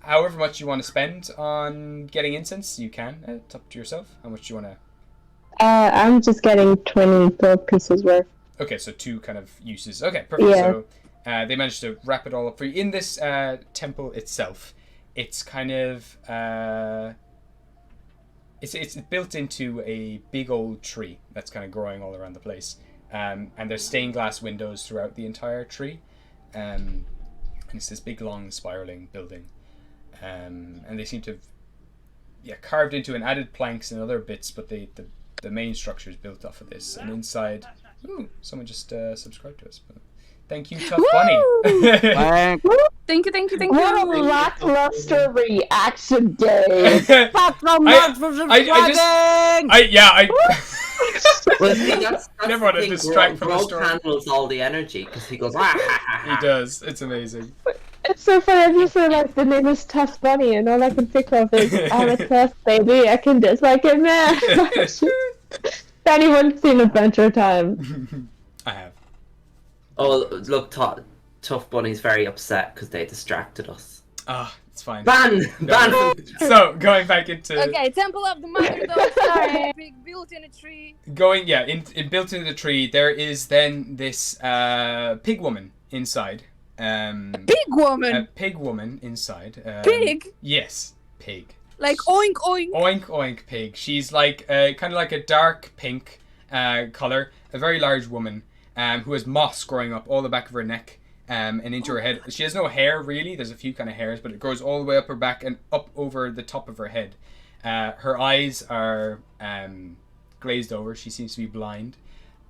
[SPEAKER 1] However much you want to spend on getting incense, you can. It's up to yourself. How much you want to.
[SPEAKER 7] I'm just getting 20 gold pieces worth.
[SPEAKER 1] Okay, so 2 kind of uses. Okay, perfect.
[SPEAKER 7] Yeah.
[SPEAKER 1] So they managed to wrap it all up for you. In this temple itself, it's kind of it's built into a big old tree that's kind of growing all around the place, and there's stained glass windows throughout the entire tree, and it's this big long spiraling building, and they seem to have carved into and added planks and other bits, but the main structure is built off of this. And inside, someone just subscribed to us. Thank you, Tough Bunny.
[SPEAKER 2] Thank you.
[SPEAKER 7] What a lackluster reaction day.
[SPEAKER 9] Pop so much for subscribing!
[SPEAKER 3] Well, see, that's
[SPEAKER 1] never want to distract from the
[SPEAKER 3] Grog
[SPEAKER 1] story.
[SPEAKER 3] handles all the energy because he goes. Ah,
[SPEAKER 1] He does. It's amazing.
[SPEAKER 7] It's so funny. I just realized the name is Tough Bunny, and all I can think of is I'm a tough baby. I can dislike it, man. Has anyone seen Adventure Time?
[SPEAKER 1] I have.
[SPEAKER 3] Oh, look, Tough Bunny's very upset because they distracted us.
[SPEAKER 1] Ah, it's fine.
[SPEAKER 3] Ban!
[SPEAKER 1] So, going back into...
[SPEAKER 2] Okay, Temple of the Mother Dough. Sorry. Big built in a tree.
[SPEAKER 1] In built into the tree, there is then this pig woman inside.
[SPEAKER 2] Pig woman?
[SPEAKER 1] A pig woman inside.
[SPEAKER 2] Pig?
[SPEAKER 1] Yes, pig.
[SPEAKER 2] Like oink oink.
[SPEAKER 1] Oink oink pig. She's like kind of like a dark pink color. A very large woman who has moss growing up all the back of her neck and into her head. She has no hair really. There's a few kind of hairs, but it goes all the way up her back and up over the top of her head. Her eyes are glazed over. She seems to be blind.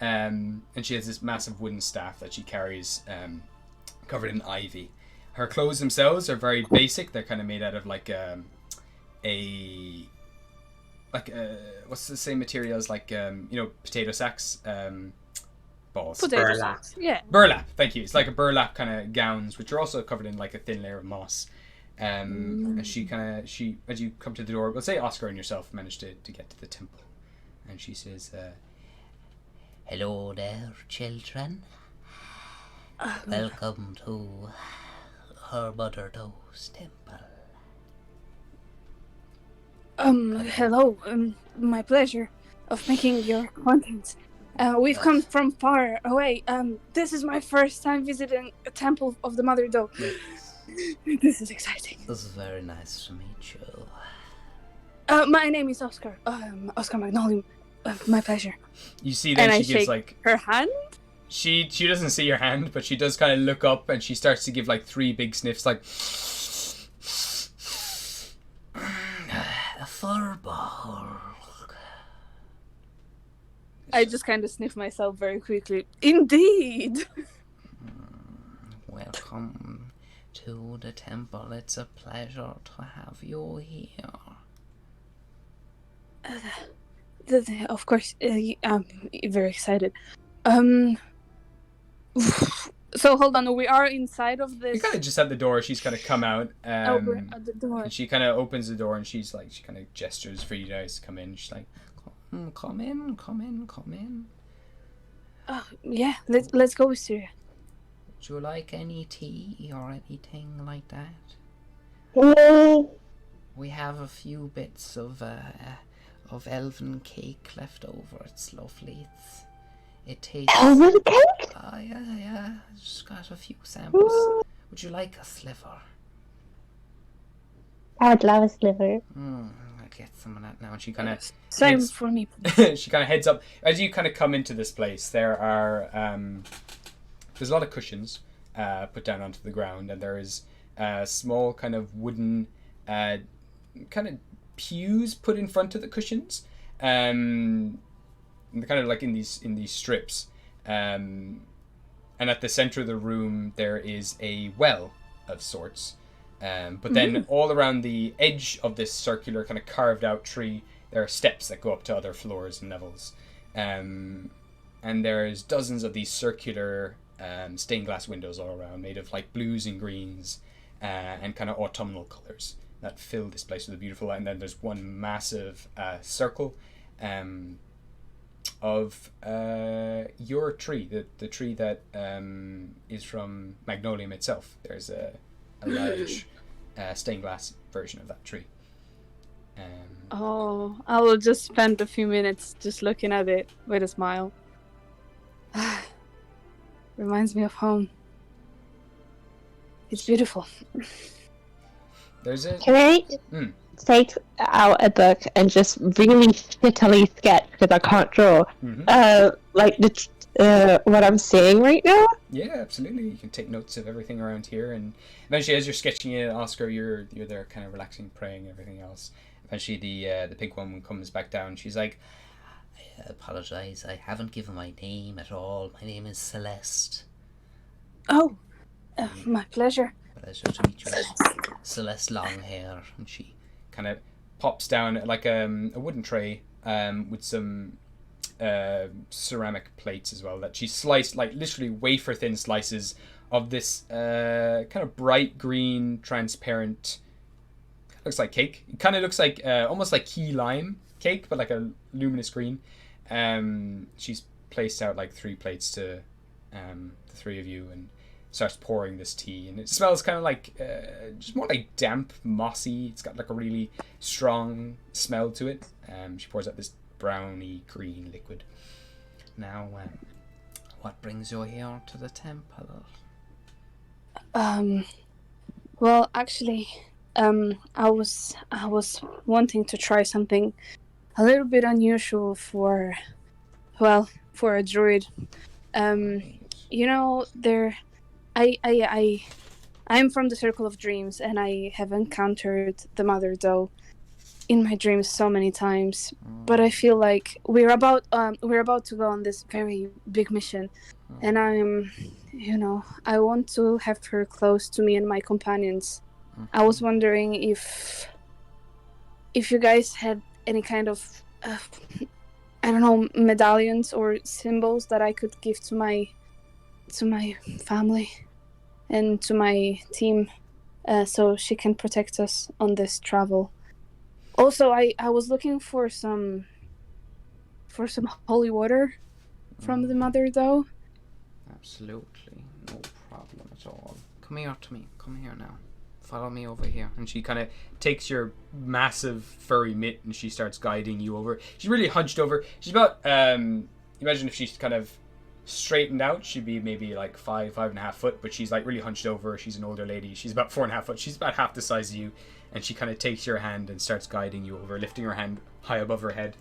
[SPEAKER 1] And she has this massive wooden staff that she carries, covered in ivy. Her clothes themselves are very basic. They're kind of made out of like what's the same material as like potato sacks, balls.
[SPEAKER 2] Potato
[SPEAKER 3] Burlap.
[SPEAKER 2] sacks. Yeah.
[SPEAKER 1] Burlap. Thank you. It's like a burlap kind of gowns, which are also covered in like a thin layer of moss. And she as you come to the door, we'll say Oscar and yourself manage to get to the temple, and she says, "Hello there, children. Welcome to her mother Doe's temple."
[SPEAKER 2] Hello. My pleasure of making your acquaintance. We've come from far away. This is my first time visiting a temple of the Mother Doe. This is exciting.
[SPEAKER 11] This is very nice to meet you.
[SPEAKER 2] My name is Oscar. Oscar Magnolium. My pleasure.
[SPEAKER 1] You see that
[SPEAKER 2] And
[SPEAKER 1] she
[SPEAKER 2] I
[SPEAKER 1] gives
[SPEAKER 2] shake
[SPEAKER 1] like
[SPEAKER 2] her hand.
[SPEAKER 1] she doesn't see your hand, but she does kind of look up and she starts to give like 3 big sniffs, like
[SPEAKER 11] A furball.
[SPEAKER 2] I just kind of sniff myself very quickly. Indeed.
[SPEAKER 11] Welcome to the temple. It's a pleasure to have you here.
[SPEAKER 2] Of course, I'm very excited. So hold on, we are inside of this.
[SPEAKER 1] you're kind of just at the door. She's kind of come out,
[SPEAKER 2] We're at the door.
[SPEAKER 1] and she kind of opens the door and she kind of gestures for you guys to come in. She's like,
[SPEAKER 11] Come in, come in, come in.
[SPEAKER 2] Oh, yeah, let's go, Wisteria.
[SPEAKER 11] Would you like any tea or anything like that?
[SPEAKER 7] No.
[SPEAKER 11] We have a few bits of elven cake left over. It's lovely. It tastes.
[SPEAKER 7] Elven cake?
[SPEAKER 11] Yeah. Just got a few samples. Would you like a sliver?
[SPEAKER 7] I would love a sliver.
[SPEAKER 11] I'll get some of that now. And she kind of
[SPEAKER 2] Same for me.
[SPEAKER 1] she kind of heads up as you kind of come into this place. There are there's a lot of cushions put down onto the ground, and there is small kind of wooden kind of pews put in front of the cushions. They're kind of like in these strips, and at the center of the room there is a well of sorts, but then all around the edge of this circular kind of carved out tree there are steps that go up to other floors and levels, and there's dozens of these circular stained glass windows all around, made of like blues and greens and kind of autumnal colors that fill this place with a beautiful light. And then there's one massive circle of your tree, the tree that is from Magnolium itself. There's a large stained glass version of that tree.
[SPEAKER 2] I will just spend a few minutes just looking at it with a smile. Reminds me of home. It's beautiful.
[SPEAKER 1] There's a
[SPEAKER 7] Can I take out a book and just really shittily sketch, because I can't draw, like what I'm seeing right now?
[SPEAKER 1] Yeah, absolutely. You can take notes of everything around here, and eventually, as you're sketching it, Oscar, you're there, kind of relaxing, praying, everything else. Eventually, the pink woman comes back down. She's like,
[SPEAKER 11] I apologize. I haven't given my name at all. My name is Celeste.
[SPEAKER 2] Oh, my pleasure.
[SPEAKER 11] Pleasure to meet you. Celeste Longhair.
[SPEAKER 1] and she kind of pops down like a wooden tray with some ceramic plates as well that she sliced, like literally wafer thin slices of this kind of bright green, transparent. Looks like cake. It kind of looks like almost like key lime cake, but like a luminous green. She's placed out like 3 plates to the 3 of you and starts pouring this tea, and it smells kind of like just more like damp, mossy. It's got like a really strong smell to it. She pours out this browny green liquid.
[SPEAKER 11] Now, what brings you here to the temple?
[SPEAKER 2] Well, actually, I was wanting to try something a little bit unusual for a druid. You know, I'm from the Circle of Dreams, and I have encountered the Mother Doe in my dreams so many times, but I feel like we're about to go on this very big mission, and I want to have her close to me and my companions. I was wondering if you guys had any kind of I don't know, medallions or symbols that I could give to my family and to my team, so she can protect us on this travel. Also, I was looking for some holy water from the mother, though.
[SPEAKER 11] Absolutely, no problem at all. Come here to me. Come here now. Follow me over here. And she kind of takes your massive furry mitt and she starts guiding you over. She's really hunched over. She's about, imagine if she's kind of straightened out, she'd be maybe like 5.5 foot, but she's like really hunched over. She's an older lady. She's about 4.5 foot. She's about half the size of you. And she kind of takes your hand and starts guiding you over, lifting her hand high above her head.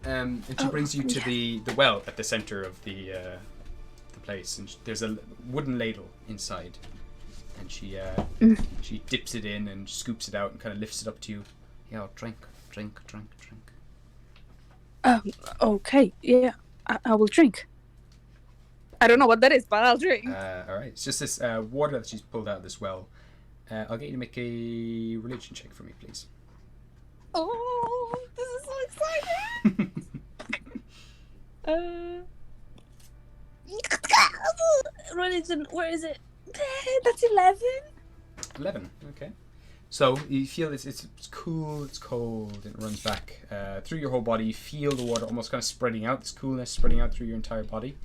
[SPEAKER 11] And she brings you to the well at the center of the place. And there's a wooden ladle inside. And she dips it in and scoops it out and kind of lifts it up to you. Yeah, drink.
[SPEAKER 2] Okay, yeah, I will drink. I don't know what that is, but I'll drink.
[SPEAKER 11] All right, it's just this water that she's pulled out of this well. I'll get you to make a religion check for me, please.
[SPEAKER 2] Oh, this is so exciting! Religion, where is it? That's 11.
[SPEAKER 11] 11, okay. So you feel it's cool, it's cold, and it runs back through your whole body. You feel the water almost kind of spreading out, this coolness spreading out through your entire body.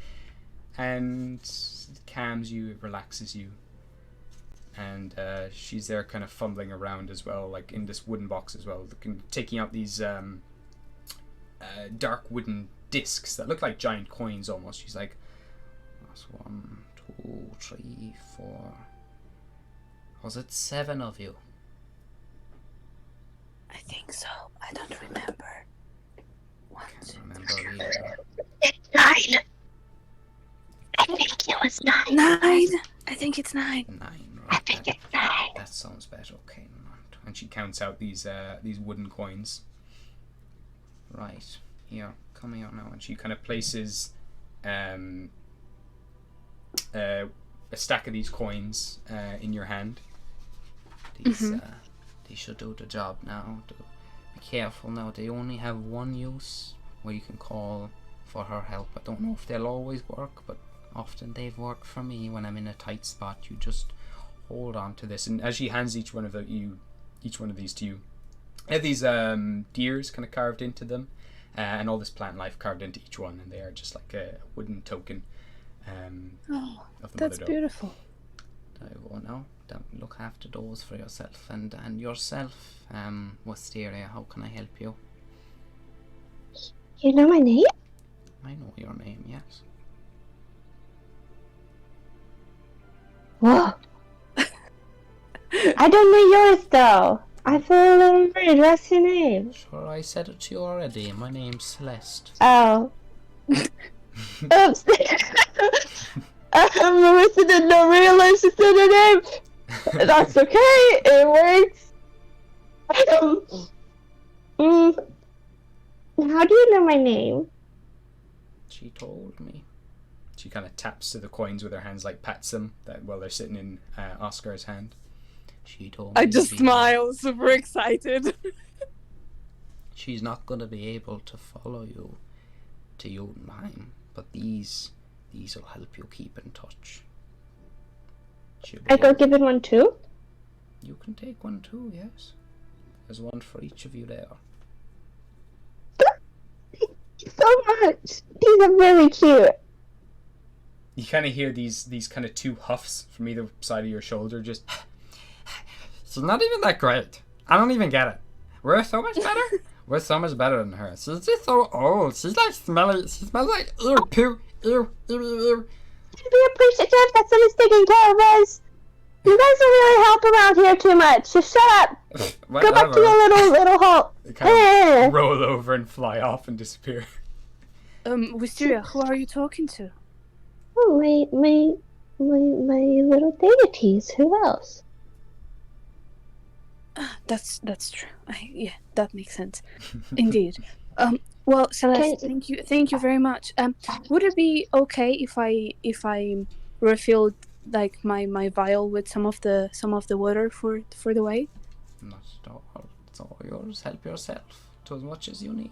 [SPEAKER 11] And it calms you, it relaxes you. And she's there kind of fumbling around as well, like in this wooden box as well, taking out these dark wooden discs that look like giant coins almost. She's like, that's 1, 2, 3, 4. Was it 7 of you?
[SPEAKER 2] I think so. I don't remember.
[SPEAKER 11] I can't remember either.
[SPEAKER 8] It's 9. I think it was 9.
[SPEAKER 2] 9. I think it's 9.
[SPEAKER 11] 9, right?
[SPEAKER 8] I think it's 9.
[SPEAKER 11] That sounds better. Okay, and she counts out these wooden coins. Right, here, come here now, and she kind of places a stack of these coins in your hand. These should do the job now. Be careful now. They only have one use where you can call for her help. I don't know if they'll always work, but often they've worked for me when I'm in a tight spot. You just hold on to this, and as she hands each one of these to you, they have these deers kind of carved into them, and all this plant life carved into each one, and they are just like a wooden token. Of the
[SPEAKER 2] that's
[SPEAKER 11] mother
[SPEAKER 2] beautiful.
[SPEAKER 11] Now, look after those for yourself, and yourself, Wisteria. How can I help you?
[SPEAKER 8] You know my name?
[SPEAKER 11] I know your name, yes.
[SPEAKER 8] Whoa. I don't know yours though. I feel a little rude. What's your name?
[SPEAKER 11] Sure, I said it to you already. My name's Celeste.
[SPEAKER 8] Oh. Oops. Marissa did not realize she said her name. That's okay. It works. How do you know my name?
[SPEAKER 11] She told me. She kind of taps to the coins with her hands, like pats them while they're sitting in Oscar's hand. She told me.
[SPEAKER 2] I just smile, super excited.
[SPEAKER 11] She's not going to be able to follow you to Jotunheim, but these will help you keep in touch.
[SPEAKER 8] I go give it one too?
[SPEAKER 11] You can take one too, yes. There's one for each of you there.
[SPEAKER 8] Thank you so much. These are really cute.
[SPEAKER 11] You kind of hear these kind of 2 huffs from either side of your shoulder, just. She's not even that great. I don't even get it. We're so much better. We're so much better than her. She's just so old. She's like smelly. She smells like ew, poo, ew.
[SPEAKER 8] Be appreciative that someone's taking care of us. You guys don't really help around here too much. Just shut up. Go back to your little hole.
[SPEAKER 11] They kind of roll over and fly off and disappear.
[SPEAKER 2] Wisteria, who are you talking to?
[SPEAKER 8] Oh, my little deities. Who else?
[SPEAKER 2] That's true. Yeah, that makes sense. Indeed. Well, Celeste, thank you very much. Would it be okay if I refilled like my vial with some of the water for the way?
[SPEAKER 11] Not at all. It's all yours. Help yourself to as much as you need.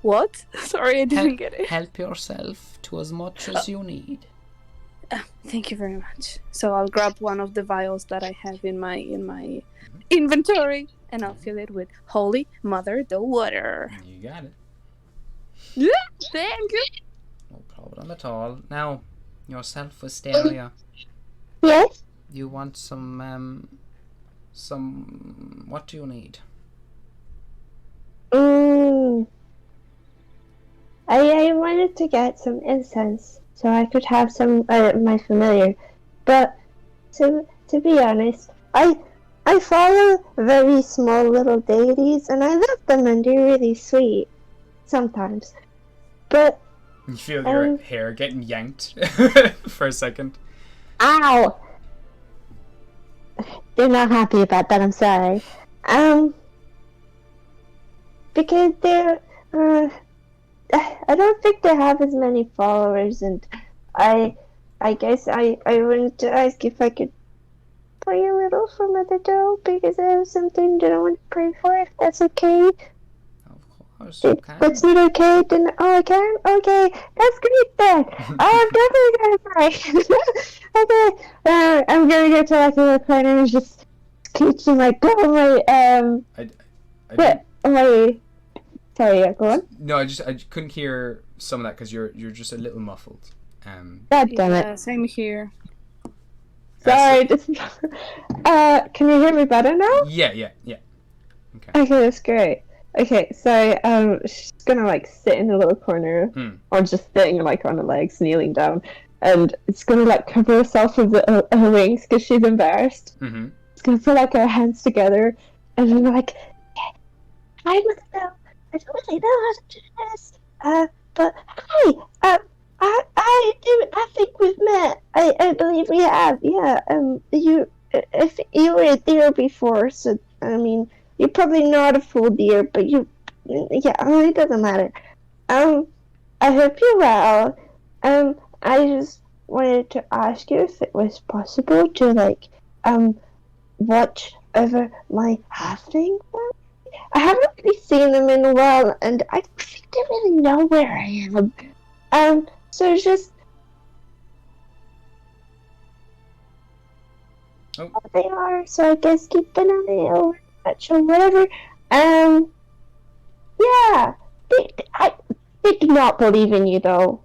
[SPEAKER 2] What? Sorry, I didn't get it.
[SPEAKER 11] Help yourself to as much as you need.
[SPEAKER 2] Thank you very much. So I'll grab one of the vials that I have in my inventory, and I'll fill it with Holy Mother the water.
[SPEAKER 11] You got it.
[SPEAKER 2] Yeah, thank you.
[SPEAKER 11] No problem at all. Now, yourself, Wisteria.
[SPEAKER 7] Yes?
[SPEAKER 11] You want some. What do you need?
[SPEAKER 7] I wanted to get some incense so I could have some my familiar, but to be honest, I follow very small little deities and I love them and they're really sweet sometimes, but
[SPEAKER 1] You feel your hair getting yanked for a second.
[SPEAKER 7] ow! They're not happy about that. I'm sorry. Because they're I don't think they have as many followers, and I guess I wanted to ask if I could pray a little for Mother Doe because I have something that I want to pray for. If that's okay.
[SPEAKER 11] Of course, you can.
[SPEAKER 7] That's not okay. Then I can. Okay, that's great then. I'm definitely gonna pray. Okay, I'm gonna go to like the corner and just scooch and like go my my. Sorry, go on.
[SPEAKER 1] No, I couldn't hear some of that because you're just a little muffled.
[SPEAKER 7] God damn it.
[SPEAKER 2] Same here.
[SPEAKER 7] Sorry. Can you hear me better now?
[SPEAKER 1] Yeah. Okay.
[SPEAKER 7] Okay, that's great. Okay, so she's gonna like sit in a little corner, or just sitting like on her legs, kneeling down, and it's gonna like cover herself with her wings because she's embarrassed.
[SPEAKER 1] Mm-hmm.
[SPEAKER 7] It's gonna put like her hands together, and then like, I don't know. I don't really know how to do this. But hey, I think we've met. I believe we have. Yeah. If you were there before, so I mean, you're probably not a full deer, but yeah. It doesn't matter. I hope you're well. I just wanted to ask you if it was possible to like, watch over my halfling. I haven't really seen them in a while, and I don't think they really know where I am. So it's just...
[SPEAKER 1] Oh.
[SPEAKER 7] They are, so I guess keep an eye or watch or whatever. Yeah. They do not believe in you, though.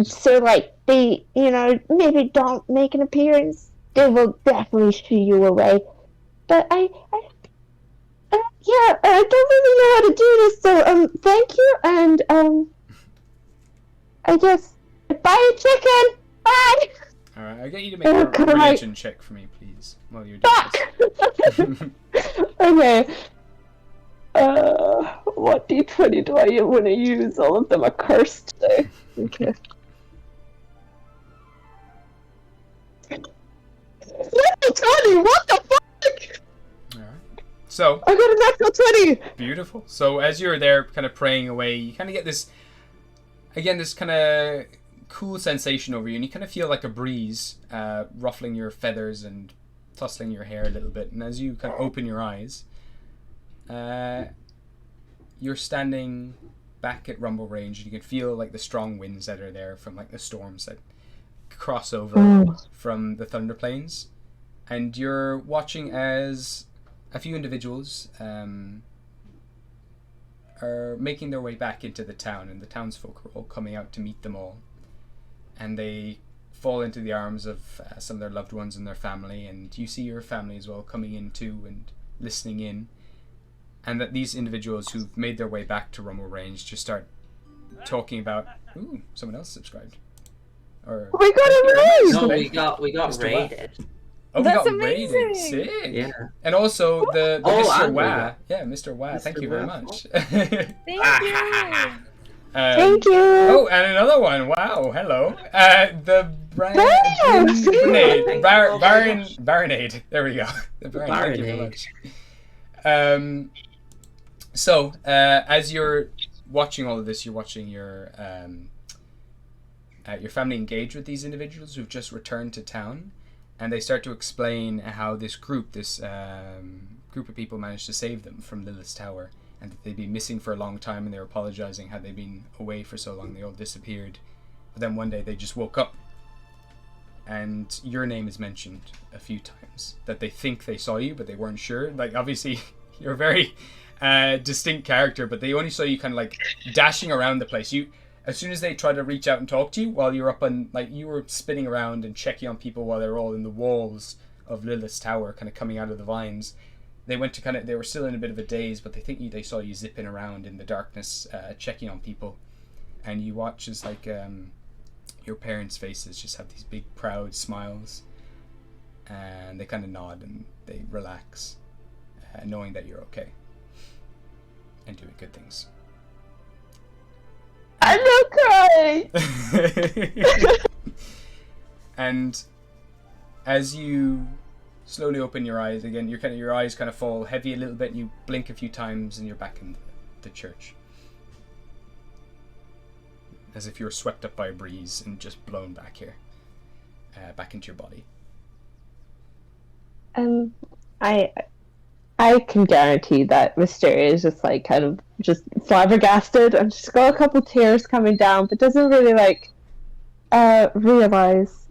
[SPEAKER 7] So, like, they, maybe don't make an appearance. They will definitely shoo you away. But I don't really know how to do this, so, thank you, and, I guess, buy a chicken! Bye!
[SPEAKER 1] Alright, I'll get you to make a religion check for me, please, while you're doing this.
[SPEAKER 7] Okay. What D20 do I want to use? All of them are cursed today. Okay. Natural 20! What the fuck?
[SPEAKER 1] So
[SPEAKER 7] I got a natural 20!
[SPEAKER 1] Beautiful. So as you're there kind of praying away, you kind of get this kind of cool sensation over you, and you kind of feel like a breeze ruffling your feathers and tussling your hair a little bit. And as you kind of open your eyes, you're standing back at Rumble Range, and you can feel like the strong winds that are there from like the storms that cross over from the Thunder Plains. And you're watching as a few individuals are making their way back into the town, and the townsfolk are all coming out to meet them all. And they fall into the arms of some of their loved ones and their family, and you see your family as well coming in too and listening in. And that these individuals who've made their way back to Rumble Range just start talking about, ooh, someone else subscribed. Or
[SPEAKER 7] we got a raid!
[SPEAKER 3] No, we got raided.
[SPEAKER 1] Oh,
[SPEAKER 2] That's
[SPEAKER 1] we got
[SPEAKER 2] amazing.
[SPEAKER 1] raided. Sick.
[SPEAKER 3] Yeah.
[SPEAKER 1] And also the Mr.
[SPEAKER 3] and
[SPEAKER 1] Wah. Yeah, Mr. Wah. Thank you very much.
[SPEAKER 2] Thank you.
[SPEAKER 7] Thank you!
[SPEAKER 1] Oh, and another one. Wow. Hello. The Baronade. There we go. The Baron. Thank you very much. So, as you're watching all of this, you're watching your family engage with these individuals who've just returned to town, and they start to explain how this group of people managed to save them from Lilith's Tower, and that they'd been missing for a long time, and they were apologizing how they'd been away for so long, they all disappeared. But then one day they just woke up, and your name is mentioned a few times, that they think they saw you, but they weren't sure. Like, obviously, you're a very distinct character, but they only saw you kind of like dashing around the place. As soon as they tried to reach out and talk to you while you were up on, like, you were spinning around and checking on people while they were all in the walls of Lilith's Tower, kind of coming out of the vines. They went to they were still in a bit of a daze, but they saw you zipping around in the darkness, checking on people. And you watch as, like, your parents' faces just have these big, proud smiles. And they kind of nod and they relax, knowing that you're okay. And doing good things.
[SPEAKER 7] I'm not crying!
[SPEAKER 1] And as you slowly open your eyes again, your eyes kind of fall heavy a little bit, and you blink a few times and you're back in the church. As if you were swept up by a breeze and just blown back here. Back into your body.
[SPEAKER 7] I can guarantee that Mysteria is just like kind of just flabbergasted and she's got a couple tears coming down, but doesn't really like realize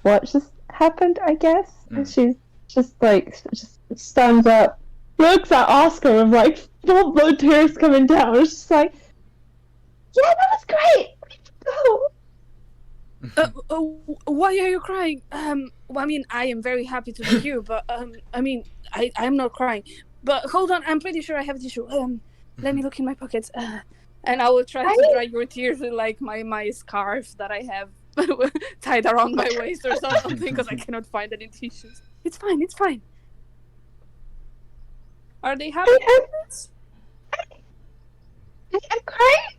[SPEAKER 7] what just happened, I guess. And she's just like just stands up, looks at Oscar with like full blown tears coming down. It's just like, yeah, that was great. Go.
[SPEAKER 2] Why are you crying? Well, I mean, I am very happy to be here, but I mean, I'm not crying. But hold on, I'm pretty sure I have a tissue. Let me look in my pockets. And I will try to dry your tears with like my scarf that I have tied around my waist or something, because I cannot find any tissues. It's fine. It's fine. Are they happy?
[SPEAKER 7] I'm crying.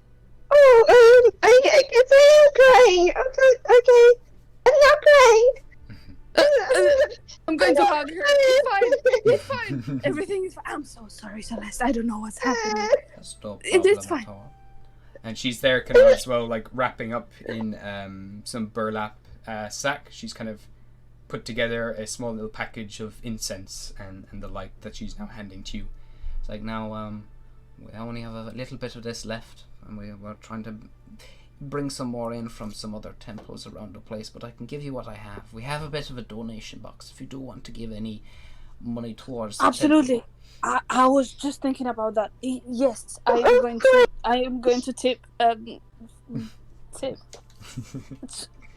[SPEAKER 7] Oh, it's crying. Okay. I'm not crying.
[SPEAKER 2] I'm going to hug her. It's fine. Everything is fine. I'm so sorry, Celeste. I don't know what's happening. It's fine.
[SPEAKER 1] And she's there kind of as well, like wrapping up in some burlap sack. She's kind of put together a small little package of incense and the light that she's now handing to you. It's like, now we only have a little bit of this left, and we're trying to bring some more in from some other temples around the place, but I can give you what I have. We have a bit of a donation box if you do want to give any money towards the
[SPEAKER 2] Absolutely. I was just thinking about that. Yes, I am going to tip tip.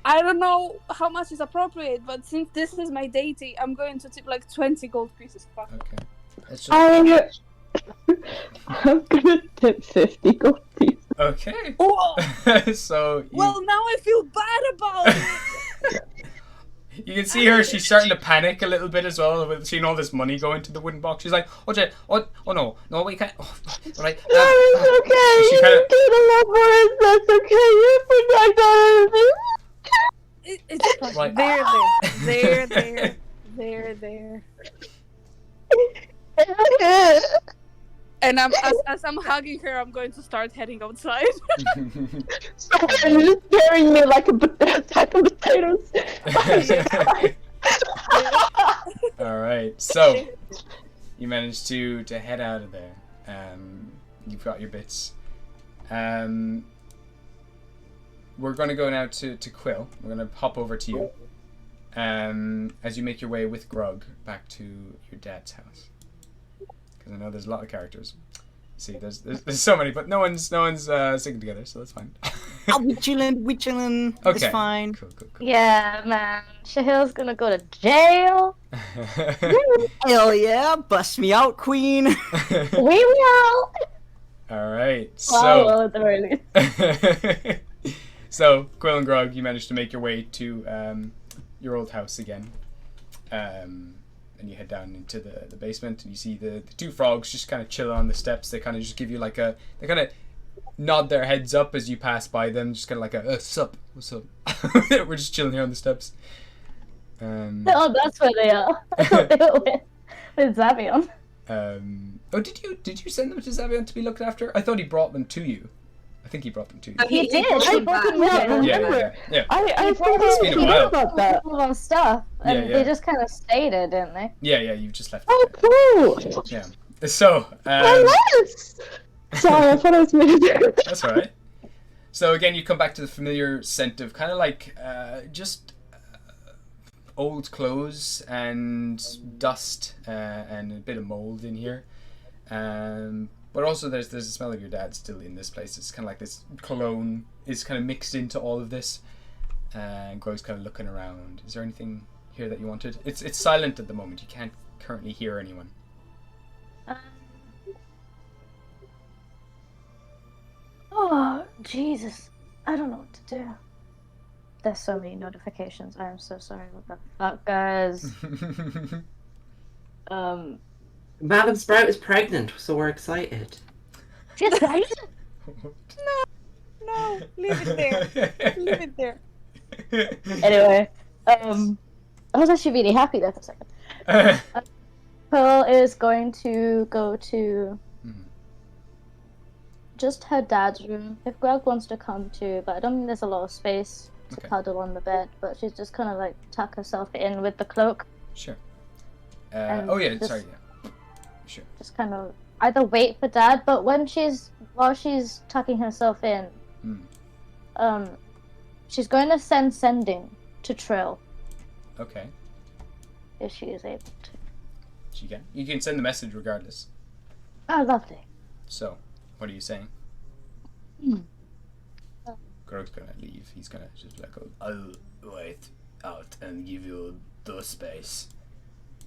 [SPEAKER 2] I don't know how much is appropriate, but since this is my deity, I'm going to tip like 20 gold pieces.
[SPEAKER 1] Okay.
[SPEAKER 7] I'm gonna tip 50 gold pieces.
[SPEAKER 1] Okay. So
[SPEAKER 2] well, now I feel bad about it.
[SPEAKER 1] You can see her, she's starting to panic a little bit as well with seeing all this money go into the wooden box. She's like, oh no, we can't. Oh, right.
[SPEAKER 7] No, it's okay. You did a lot for us. That's okay. You protect us.
[SPEAKER 2] It's fine.
[SPEAKER 1] Right.
[SPEAKER 2] There. And as I'm hugging her, I'm going to start heading outside.
[SPEAKER 7] So you're just carrying me like a sack of potatoes.
[SPEAKER 1] All right, so you managed to head out of there. You've got your bits. We're going to go now to Quill. We're going to hop over to you as you make your way with Grug back to your dad's house. Because I know there's a lot of characters. See, there's so many, but no one's sticking together, so that's fine.
[SPEAKER 9] We chillin'.
[SPEAKER 1] Okay.
[SPEAKER 9] It's fine.
[SPEAKER 1] Cool.
[SPEAKER 5] Yeah, man. Shahil's gonna go to jail.
[SPEAKER 9] Hell yeah, bust me out, queen.
[SPEAKER 5] We will.
[SPEAKER 1] All right,
[SPEAKER 5] Well, at the very least.
[SPEAKER 1] So Quill and Grog, you managed to make your way to your old house again. And you head down into the basement, and you see the two frogs just kind of chill on the steps. They kind of just give you like they kind of nod their heads up as you pass by them, just kind of like what's up? We're just chilling here on the steps.
[SPEAKER 5] Oh, that's where they are. I thought they were with Zavion.
[SPEAKER 1] Oh, did you send them to Zavion to be looked after? I thought he brought them to you. I think he brought them to you.
[SPEAKER 5] He did.
[SPEAKER 6] brought
[SPEAKER 5] I
[SPEAKER 6] them
[SPEAKER 5] brought
[SPEAKER 6] back.
[SPEAKER 5] them with him.
[SPEAKER 1] Yeah.
[SPEAKER 7] I think
[SPEAKER 1] It's been a while.
[SPEAKER 7] about that.
[SPEAKER 5] All of our stuff, and
[SPEAKER 1] Yeah.
[SPEAKER 5] they just kind of stayed there, didn't they?
[SPEAKER 1] Yeah, you've just left.
[SPEAKER 7] Oh, cool.
[SPEAKER 1] Yeah. So,
[SPEAKER 7] Yes. Sorry, I thought I was muted.
[SPEAKER 1] that's all right. So again, you come back to the familiar scent of kind of like just old clothes and dust and a bit of mold in here. But also there's a smell of your dad still in this place. It's kind of like this cologne is kind of mixed into all of this. And Gro's kind of looking around. Is there anything here that you wanted? It's silent at the moment. You can't currently hear anyone.
[SPEAKER 5] Oh, Jesus. I don't know what to do. There's so many notifications. I am so sorry. What the fuck, guys?
[SPEAKER 3] Madam Sprout is pregnant, so we're excited.
[SPEAKER 5] She's right.
[SPEAKER 2] No, leave it there. Leave it there.
[SPEAKER 5] Anyway, I was actually really happy there for a second. Pearl is going to go to just her dad's room. If Greg wants to come too, but I don't think there's a lot of space to cuddle on the bed. But she's just kind of like tuck herself in with the cloak.
[SPEAKER 1] Sure.
[SPEAKER 5] And just-
[SPEAKER 1] sorry. Yeah. Sure.
[SPEAKER 5] Just kind of either wait for dad, but while she's tucking herself in, she's going to send sending to Trill
[SPEAKER 1] Okay.
[SPEAKER 5] if she is able to.
[SPEAKER 1] She can. You can send the message regardless.
[SPEAKER 5] Oh, lovely.
[SPEAKER 1] So, what are you saying? Grog's gonna leave. He's gonna just like, I'll wait out and give you the space.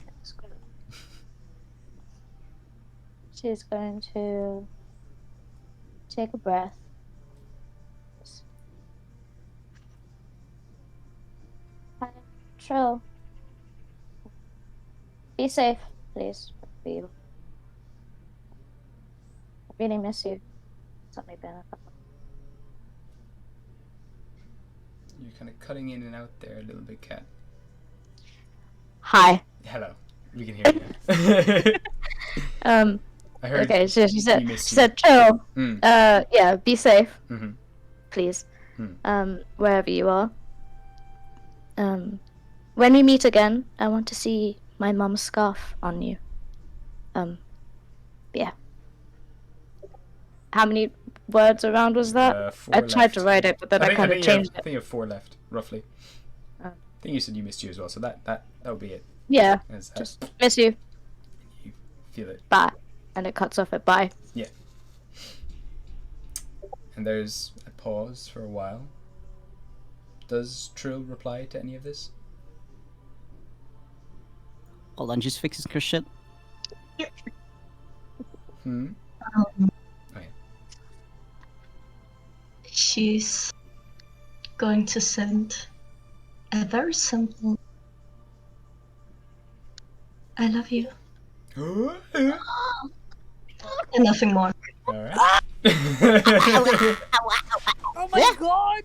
[SPEAKER 5] That's good. She's going to take a breath. Hi, Trill. Be safe, please. I really miss you. It's only been a couple.
[SPEAKER 1] You're kind of cutting in and out there a little bit, Cat.
[SPEAKER 5] Hi.
[SPEAKER 1] Hello. We can hear you. I heard.
[SPEAKER 5] Okay, so she said,
[SPEAKER 1] we miss you.
[SPEAKER 5] Trill.
[SPEAKER 1] Mm.
[SPEAKER 5] Yeah, be safe,
[SPEAKER 1] Mhm.
[SPEAKER 5] please.
[SPEAKER 1] Mm.
[SPEAKER 5] Wherever you are. When we meet again, I want to see my mum's scarf on you. Yeah. How many words around was that?
[SPEAKER 1] 4
[SPEAKER 5] I tried to
[SPEAKER 1] left.
[SPEAKER 5] write it, but then I kind of changed
[SPEAKER 1] I
[SPEAKER 5] it.
[SPEAKER 1] think you have 4 left, roughly. I think you said you missed you as well, so that'll be it.
[SPEAKER 5] Yeah,
[SPEAKER 1] As
[SPEAKER 5] just miss you.
[SPEAKER 1] you feel it.
[SPEAKER 5] Bye. And it cuts off at bye.
[SPEAKER 1] Yeah. And there's a pause for a while. Does Trill reply to any of this?
[SPEAKER 9] Hold on, just fixing her shit.
[SPEAKER 8] She's going to send a very simple I love you. And nothing more.
[SPEAKER 1] Alright.
[SPEAKER 2] Oh my god!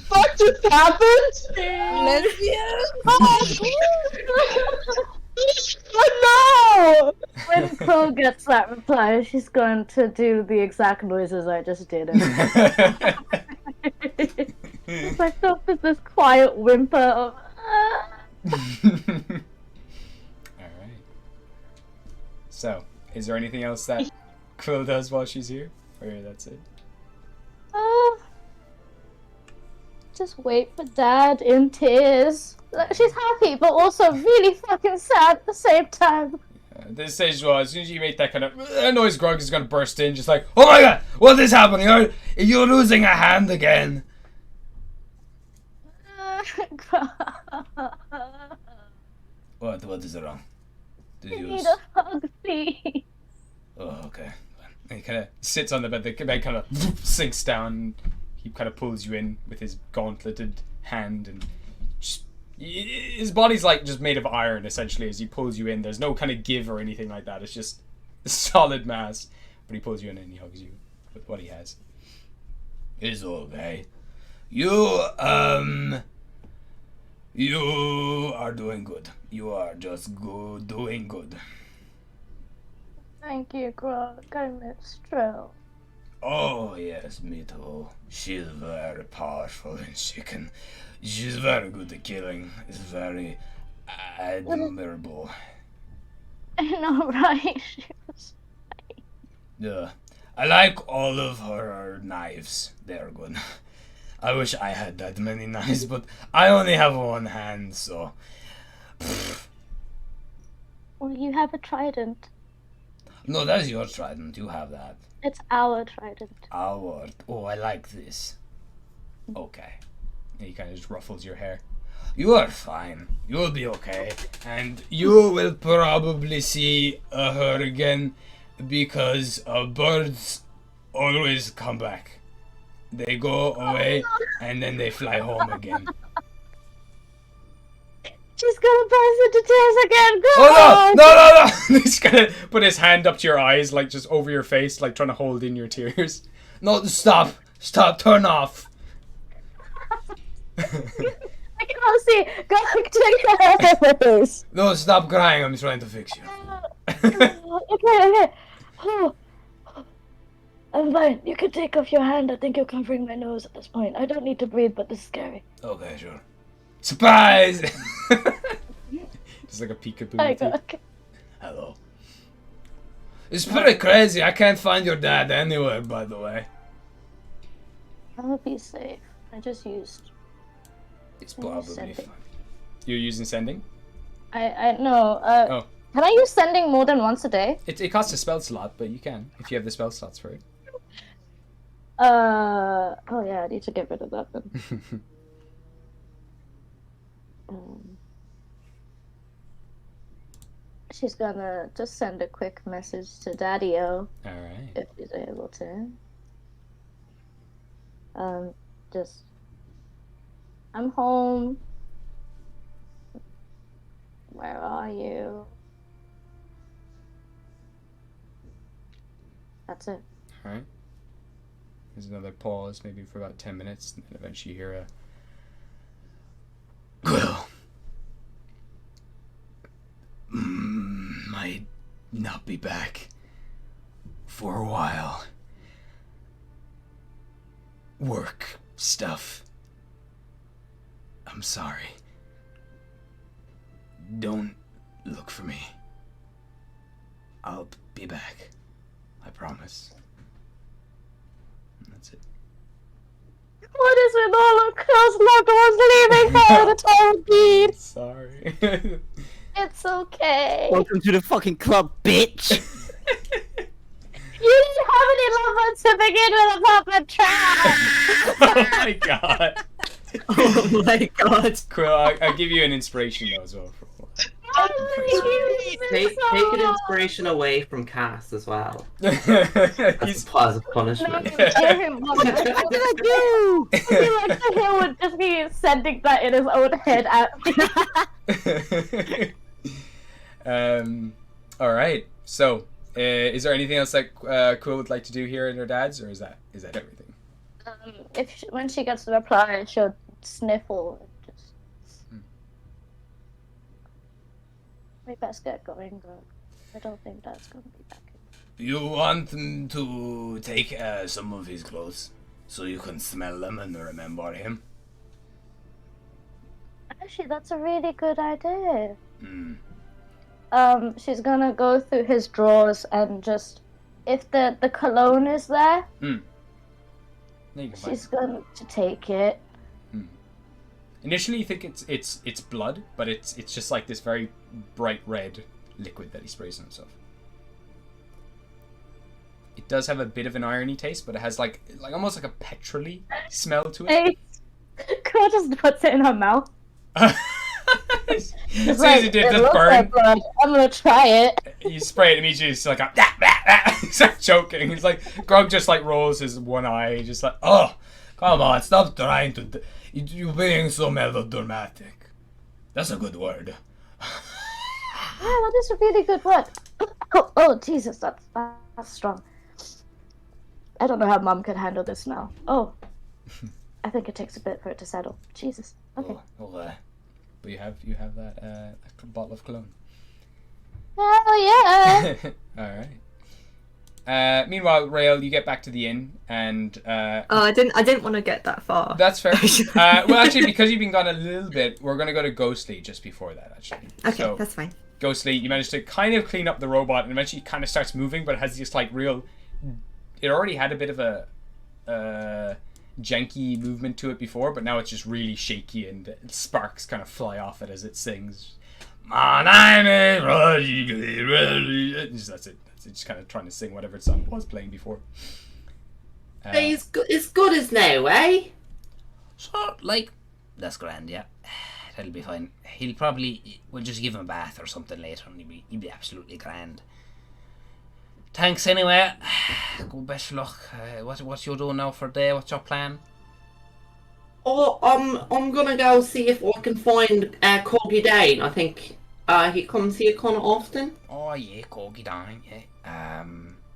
[SPEAKER 7] What just happened?
[SPEAKER 2] Lesbian!
[SPEAKER 7] Oh no!
[SPEAKER 5] When Quill gets that reply, she's going to do the exact noises I just did. It's like this quiet whimper of.
[SPEAKER 1] Alright. So, is there anything else that Quill does while she's here? Or that's it?
[SPEAKER 5] Just wait for Dad in tears. Like, she's happy, but also really fucking sad at the same time.
[SPEAKER 1] This stage, well, as soon as you make that kind of noise, Grog is going to burst in, just like, oh my god, what is happening? You're losing a hand again. What is wrong?
[SPEAKER 5] I need a hug, please.
[SPEAKER 1] Oh, okay. And he kind of sits on the bed. The bed kind of sinks down. He kind of pulls you in with his gauntleted hand, and just, his body's like just made of iron essentially. As he pulls you in, there's no kind of give or anything like that. It's just a solid mass. But he pulls you in and he hugs you with what he has. It's okay. You are doing good. You are just doing good.
[SPEAKER 5] Thank you, Grog. I miss Trill.
[SPEAKER 11] Oh yes, me too. She's very powerful and she's very good at killing. It's very admirable.
[SPEAKER 5] I know, right? She was...
[SPEAKER 11] Yeah. I like all of her knives. They're good. I wish I had that many knives, but I only have one hand, so...
[SPEAKER 5] Well, you have a trident.
[SPEAKER 11] No, that's your trident. You have that.
[SPEAKER 5] It's our trident.
[SPEAKER 11] Our... Oh, I like this. Okay. And he kind of just ruffles your hair. You are fine. You will be okay. And you will probably see her again because birds always come back. They go away and then they fly home again.
[SPEAKER 5] She's gonna burst into tears again. Go
[SPEAKER 11] Oh
[SPEAKER 5] on!
[SPEAKER 11] no! He's gonna put his hand up to your eyes, like just over your face, like trying to hold in your tears. No, stop! Stop! Turn off!
[SPEAKER 5] I can't see. Go take your face.
[SPEAKER 11] No, stop crying. I'm trying to fix you.
[SPEAKER 5] Okay. Oh, I'm fine. You can take off your hand. I think you're covering my nose at this point. I don't need to breathe, but this is scary.
[SPEAKER 11] Okay, sure. Surprise! Just like a peekaboo.
[SPEAKER 5] I got.
[SPEAKER 11] Hello. It's pretty crazy. I can't find your dad anywhere, by the way.
[SPEAKER 5] I'll be safe. I just used.
[SPEAKER 11] It's probably fine. You're using sending?
[SPEAKER 5] I no.
[SPEAKER 11] Oh.
[SPEAKER 5] Can I use sending more than once a day?
[SPEAKER 11] It costs a spell slot, but you can if you have the spell slots for it.
[SPEAKER 5] Oh yeah, I need to get rid of that then. She's gonna just send a quick message to Daddy-O.
[SPEAKER 11] Alright.
[SPEAKER 5] If he's able to. Just... I'm home. Where are you? That's it.
[SPEAKER 11] Alright. There's another pause, maybe for about 10 minutes, and then eventually you hear a... Well... might not be back for a while. Work stuff. I'm sorry. Don't look for me. I'll be back. I promise. And that's it.
[SPEAKER 5] What is with all of Krill's loved ones leaving her the time beat?
[SPEAKER 11] Sorry.
[SPEAKER 5] It's okay.
[SPEAKER 9] Welcome to the fucking club, bitch!
[SPEAKER 5] You didn't have any loved ones to begin with apart from
[SPEAKER 11] Oh my god.
[SPEAKER 6] Oh my god.
[SPEAKER 11] Quill, I'll give you an inspiration though as well.
[SPEAKER 3] Take an inspiration away from Cass as well.
[SPEAKER 11] He's
[SPEAKER 3] As a punishment.
[SPEAKER 5] What I feel like he would just be sending that in his own head at me.
[SPEAKER 11] Alright, so is there anything else that Quill would like to do here in her dad's, or is that everything?
[SPEAKER 5] When she gets the reply, she'll sniffle and just... We best get going, Grog. I don't think Dad's gonna be back.
[SPEAKER 11] You want him to take some of his clothes so you can smell them and remember him?
[SPEAKER 5] Actually, that's a really good idea.
[SPEAKER 11] Hmm.
[SPEAKER 5] She's gonna go through his drawers and just... If the cologne is there, she's going to take it.
[SPEAKER 11] Initially, you think it's blood, but it's just like this very bright red liquid that he sprays on himself. It does have a bit of an irony taste, but it has like almost like a petrol-y smell to it.
[SPEAKER 5] Hey, Crow just puts it in her mouth.
[SPEAKER 11] As soon as it does burn,
[SPEAKER 5] blood. I'm gonna try it.
[SPEAKER 11] You spray it immediately. It's like he's like choking. He's like Grog just like rolls his one eye, just like, oh, come on, stop trying to. You're being so melodramatic. That's a good word.
[SPEAKER 5] Yeah, that is a really good word. Oh, Jesus, that's strong. I don't know how Mom can handle this now. Oh, I think it takes a bit for it to settle. Jesus. Okay.
[SPEAKER 11] Okay. But you have that bottle of cologne.
[SPEAKER 5] Hell yeah!
[SPEAKER 11] All right.
[SPEAKER 1] Meanwhile, Rael, you get back to the inn, and
[SPEAKER 6] I didn't want to get that far.
[SPEAKER 1] that's fair. Well, actually, because you've been gone a little bit, we're gonna go to Ghostly just before that. Actually,
[SPEAKER 6] Okay,
[SPEAKER 1] so,
[SPEAKER 6] that's fine.
[SPEAKER 1] Ghostly, you managed to kind of clean up the robot, and eventually it kind of starts moving, but it has this like real. It already had a bit of a janky movement to it before, but now it's just really shaky, and sparks kind of fly off it as it sings. My name is Roger. That's it. It's just kind of trying to sing whatever song was playing before.
[SPEAKER 3] He's as good as now, eh?
[SPEAKER 11] So, like, that's grand, yeah. That'll be fine. We'll just give him a bath or something later and he'll be absolutely grand. Thanks anyway. Good best of luck. What you doing now for the day? What's your plan?
[SPEAKER 3] Oh, I'm gonna go see if I can find Corgi Dane. I think he comes here kind of often.
[SPEAKER 11] Oh yeah, Corgi Dane, yeah.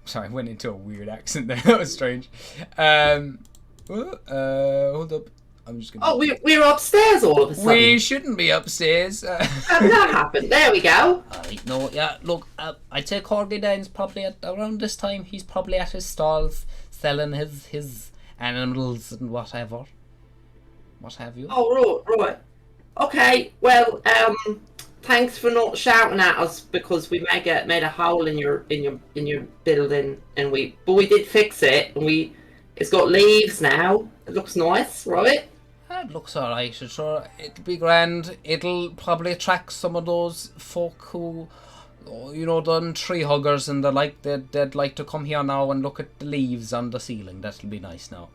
[SPEAKER 1] Sorry, I went into a weird accent there. That was strange. Hold up. I'm just gonna.
[SPEAKER 3] Oh, we're upstairs all of a sudden.
[SPEAKER 1] We shouldn't be upstairs.
[SPEAKER 3] How did that happen? There we go.
[SPEAKER 11] No, yeah, look, I'd say Corgi Dane's probably around this time, he's probably at his stalls selling his animals and whatever. What have you?
[SPEAKER 3] Oh, right. Okay, well, thanks for not shouting at us because we made a hole in your building, and we did fix it, and it's got leaves now. It looks nice, right?
[SPEAKER 11] It looks alright, sure. It'll be grand. It'll probably attract some of those folk who, done tree huggers, and they'd like to come here now and look at the leaves on the ceiling. That'll be nice now.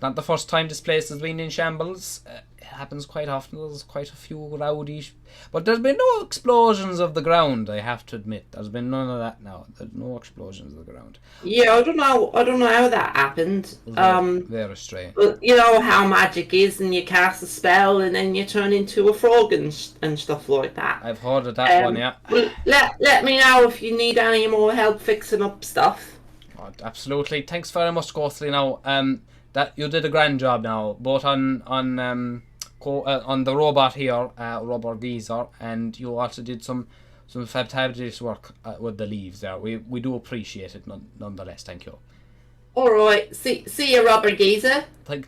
[SPEAKER 11] Not the first time this place has been in shambles. It happens quite often. There's quite a few rowdy... But there's been no explosions of the ground, I have to admit. There's been none of that now. There's no explosions of the ground.
[SPEAKER 3] Yeah, I don't know how that happened.
[SPEAKER 1] Very strange.
[SPEAKER 3] But you know how magic is, and you cast a spell, and then you turn into a frog and stuff like that.
[SPEAKER 1] I've heard of that one, yeah.
[SPEAKER 3] Well, let me know if you need any more help fixing up stuff.
[SPEAKER 1] Oh, absolutely. Thanks very much, Ghostly. Now, that you did a grand job now, both on the robot here, Robot Geezer, and you also did some fantabulous work with the leaves there. We do appreciate it nonetheless. Thank you.
[SPEAKER 3] All right, see you, Robert Geezer.
[SPEAKER 1] You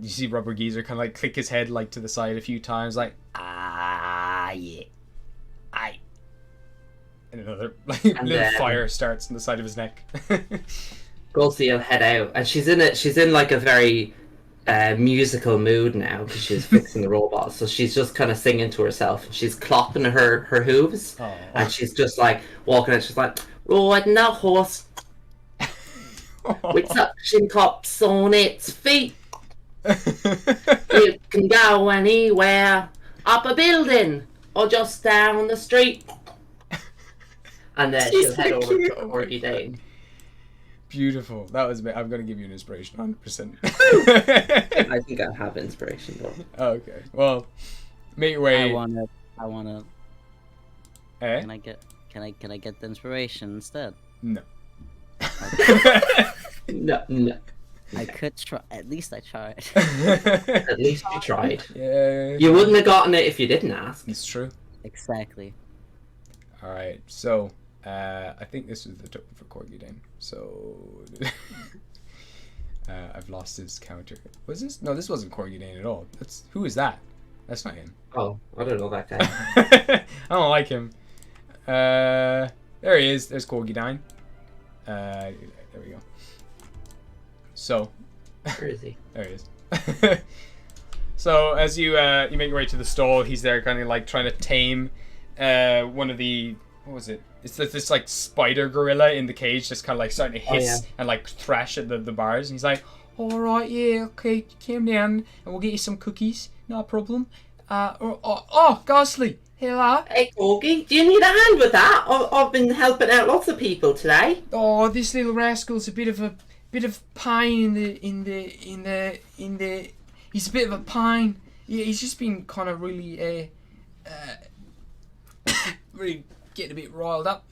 [SPEAKER 1] see Robert Geezer kind of like click his head like to the side a few times, like
[SPEAKER 11] Yeah. Aye.
[SPEAKER 1] and another little fire starts on the side of his neck.
[SPEAKER 3] Gulsey will head out, and she's in like a very musical mood now because she's fixing the robot. So she's just kind of singing to herself. She's clopping her hooves, and she's just like walking out. She's like riding a horse with suction cups on its feet. It can go anywhere, up a building or just down the street. And then she'll head over to Corgi Dane.
[SPEAKER 1] Beautiful. That was. I'm gonna give you an inspiration, 100%.
[SPEAKER 3] I think I have inspiration though.
[SPEAKER 1] Okay. Well, make your way.
[SPEAKER 9] I wanna.
[SPEAKER 1] Eh?
[SPEAKER 9] Can I get the inspiration instead?
[SPEAKER 1] No.
[SPEAKER 3] No.
[SPEAKER 9] I could try. At least I tried.
[SPEAKER 3] At least you tried.
[SPEAKER 1] Yeah.
[SPEAKER 3] You wouldn't have gotten it if you didn't ask.
[SPEAKER 1] It's true.
[SPEAKER 9] Exactly.
[SPEAKER 1] All right. So, I think this is the token for Corgi Dane. So, I've lost his counter. Was this? No, this wasn't Corgi Dane at all. Who is that? That's not him.
[SPEAKER 3] Oh, I don't know that guy.
[SPEAKER 1] I don't like him. There he is. There's Corgi Dane. There we go. So,
[SPEAKER 3] Where is he?
[SPEAKER 1] there he is. So as you make your way to the stall, he's there kind of like trying to tame one of the, what was it? It's this like spider gorilla in the cage, just kind of like starting to hiss and like thrash at the bars. And he's like, all right, yeah, okay, come down and we'll get you some cookies, no problem. Ghostly, hello.
[SPEAKER 3] Hey, Corgi, do you need a hand with that? I've been helping out lots of people today.
[SPEAKER 1] Oh, this little rascal's a bit of pain in the. He's a bit of a pain. Yeah, he's just been kind of really really getting a bit riled up.